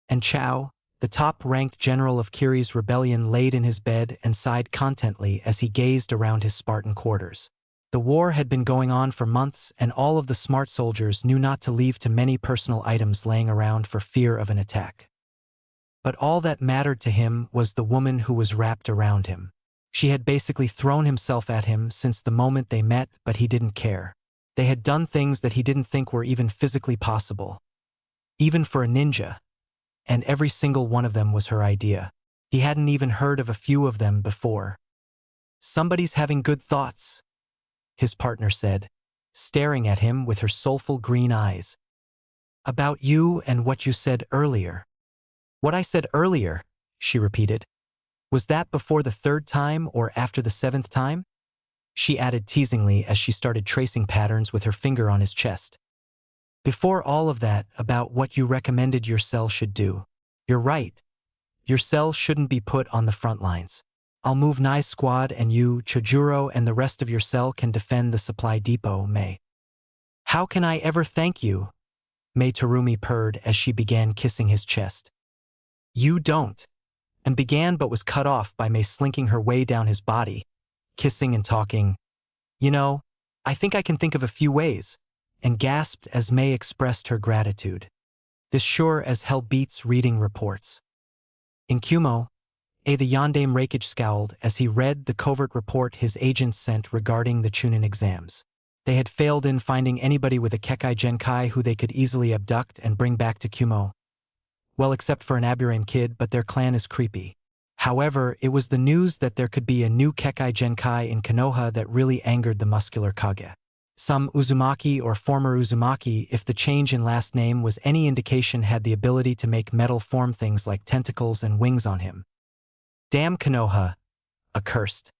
And Chao, the top-ranked general of Kiri's rebellion, laid in his bed and sighed contently as he gazed around his Spartan quarters. The war had been going on for months, and all of the smart soldiers knew not to leave too many personal items laying around for fear of an attack. But all that mattered to him was the woman who was wrapped around him. She had basically thrown himself at him since the moment they met, but he didn't care. They had done things that he didn't think were even physically possible. Even for a ninja. And every single one of them was her idea. He hadn't even heard of a few of them before. Somebody's having good thoughts, his partner said, staring at him with her soulful green eyes. About you and what you said earlier. What I said earlier, she repeated. Was that before the third time or after the seventh time? She added teasingly as she started tracing patterns with her finger on his chest. Before all of that, about what you recommended your cell should do. You're right. Your cell shouldn't be put on the front lines. I'll move Nai's squad and you, Chojuro, and the rest of your cell can defend the supply depot, Mei. How can I ever thank you? Mei Terumi purred as she began kissing his chest. You don't. And began but was cut off by Mei slinking her way down his body, kissing and talking. You know, I think I can think of a few ways, and gasped as Mei expressed her gratitude. This sure as hell beats reading reports. In Kumo, the Yondaime Reikage scowled as he read the covert report his agents sent regarding the Chunin exams. They had failed in finding anybody with a Kekai Genkai who they could easily abduct and bring back to Kumo. Well, except for an Aburame kid, but their clan is creepy. However, it was the news that there could be a new Kekai Genkai in Konoha that really angered the muscular Kage. Some Uzumaki or former Uzumaki, if the change in last name was any indication, had the ability to make metal form things like tentacles and wings on him. Damn Konoha. Accursed.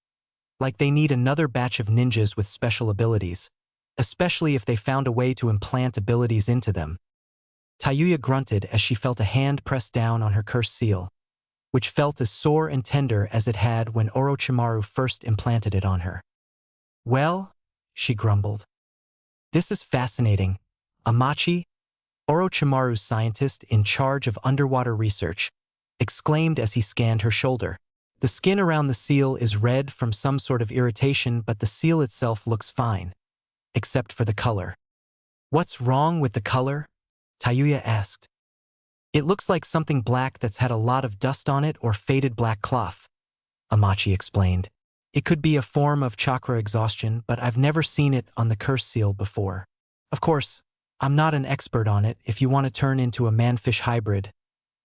Like they need another batch of ninjas with special abilities, especially if they found a way to implant abilities into them. Tayuya grunted as she felt a hand press down on her cursed seal, which felt as sore and tender as it had when Orochimaru first implanted it on her. Well, she grumbled. This is fascinating. Amachi, Orochimaru's scientist in charge of underwater research, exclaimed as he scanned her shoulder. The skin around the seal is red from some sort of irritation, but the seal itself looks fine, except for the color. What's wrong with the color? Tayuya asked. It looks like something black that's had a lot of dust on it or faded black cloth, Amachi explained. It could be a form of chakra exhaustion, but I've never seen it on the curse seal before. Of course, I'm not an expert on it. If you want to turn into a man-fish hybrid,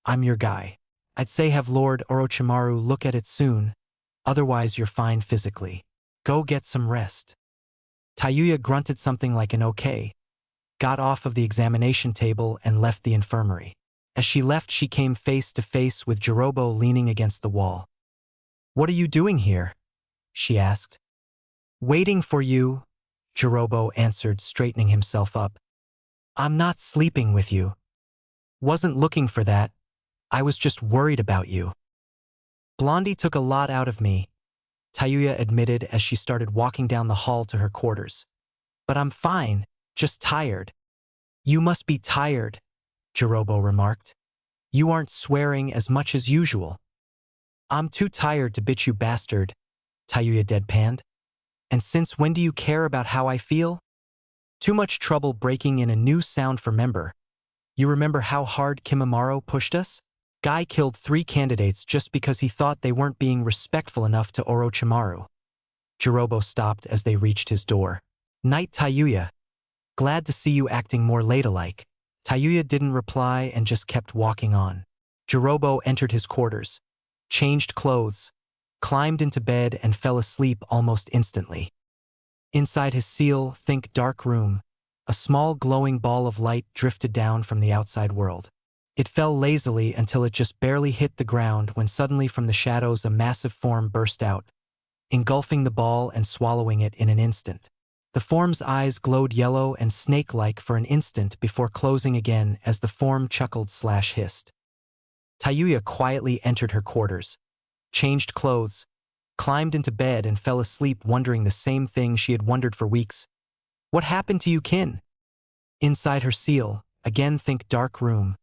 I'm your guy. I'd say have Lord Orochimaru look at it soon, otherwise you're fine physically. Go get some rest. Tayuya grunted something like an okay, got off of the examination table and left the infirmary. As she left, she came face to face with Jirobo leaning against the wall. What are you doing here? She asked. Waiting for you, Jirobo answered, straightening himself up. I'm not sleeping with you. Wasn't looking for that. I was just worried about you. Blondie took a lot out of me, Tayuya admitted as she started walking down the hall to her quarters. But I'm fine, just tired. You must be tired, Jirobo remarked. You aren't swearing as much as usual. I'm too tired to bitch, you bastard, Tayuya deadpanned. And since when do you care about how I feel? Too much trouble breaking in a new sound for member. You remember how hard Kimimaro pushed us? Guy killed 3 candidates just because he thought they weren't being respectful enough to Orochimaru. Jirobo stopped as they reached his door. Knight Tayuya. Glad to see you acting more ladylike. Tayuya didn't reply and just kept walking on. Jirobo entered his quarters, changed clothes, climbed into bed and fell asleep almost instantly. Inside his think dark room, a small glowing ball of light drifted down from the outside world. It fell lazily until it just barely hit the ground when suddenly from the shadows a massive form burst out, engulfing the ball and swallowing it in an instant. The form's eyes glowed yellow and snake-like for an instant before closing again as the form chuckled/hissed. Tayuya quietly entered her quarters, changed clothes, climbed into bed and fell asleep wondering the same thing she had wondered for weeks. What happened to you, Kin? Inside her again think dark room,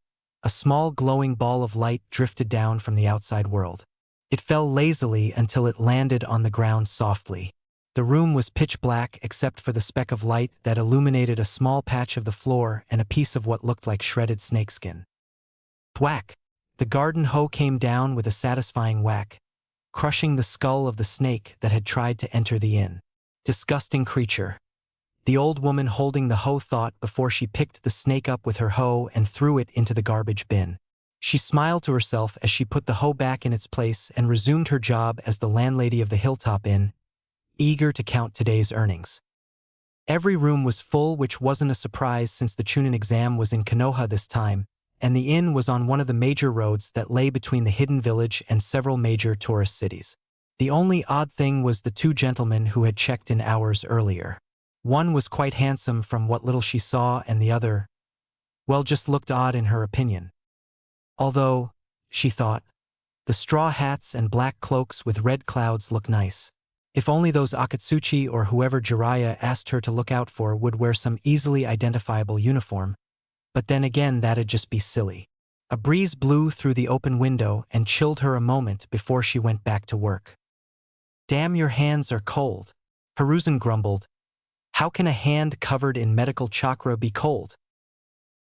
a small glowing ball of light drifted down from the outside world. It fell lazily until it landed on the ground softly. The room was pitch black except for the speck of light that illuminated a small patch of the floor and a piece of what looked like shredded snakeskin. Thwack! The garden hoe came down with a satisfying whack, crushing the skull of the snake that had tried to enter the inn. Disgusting creature. The old woman holding the hoe thought before she picked the snake up with her hoe and threw it into the garbage bin. She smiled to herself as she put the hoe back in its place and resumed her job as the landlady of the Hilltop Inn, eager to count today's earnings. Every room was full, which wasn't a surprise since the Chunin exam was in Konoha this time, and the inn was on one of the major roads that lay between the hidden village and several major tourist cities. The only odd thing was the 2 gentlemen who had checked in hours earlier. One was quite handsome from what little she saw, and the other, well, just looked odd in her opinion. Although, she thought, the straw hats and black cloaks with red clouds look nice. If only those Akatsuchi or whoever Jiraiya asked her to look out for would wear some easily identifiable uniform, but then again that'd just be silly. A breeze blew through the open window and chilled her a moment before she went back to work. Damn, your hands are cold. Hiruzen grumbled. How can a hand covered in medical chakra be cold?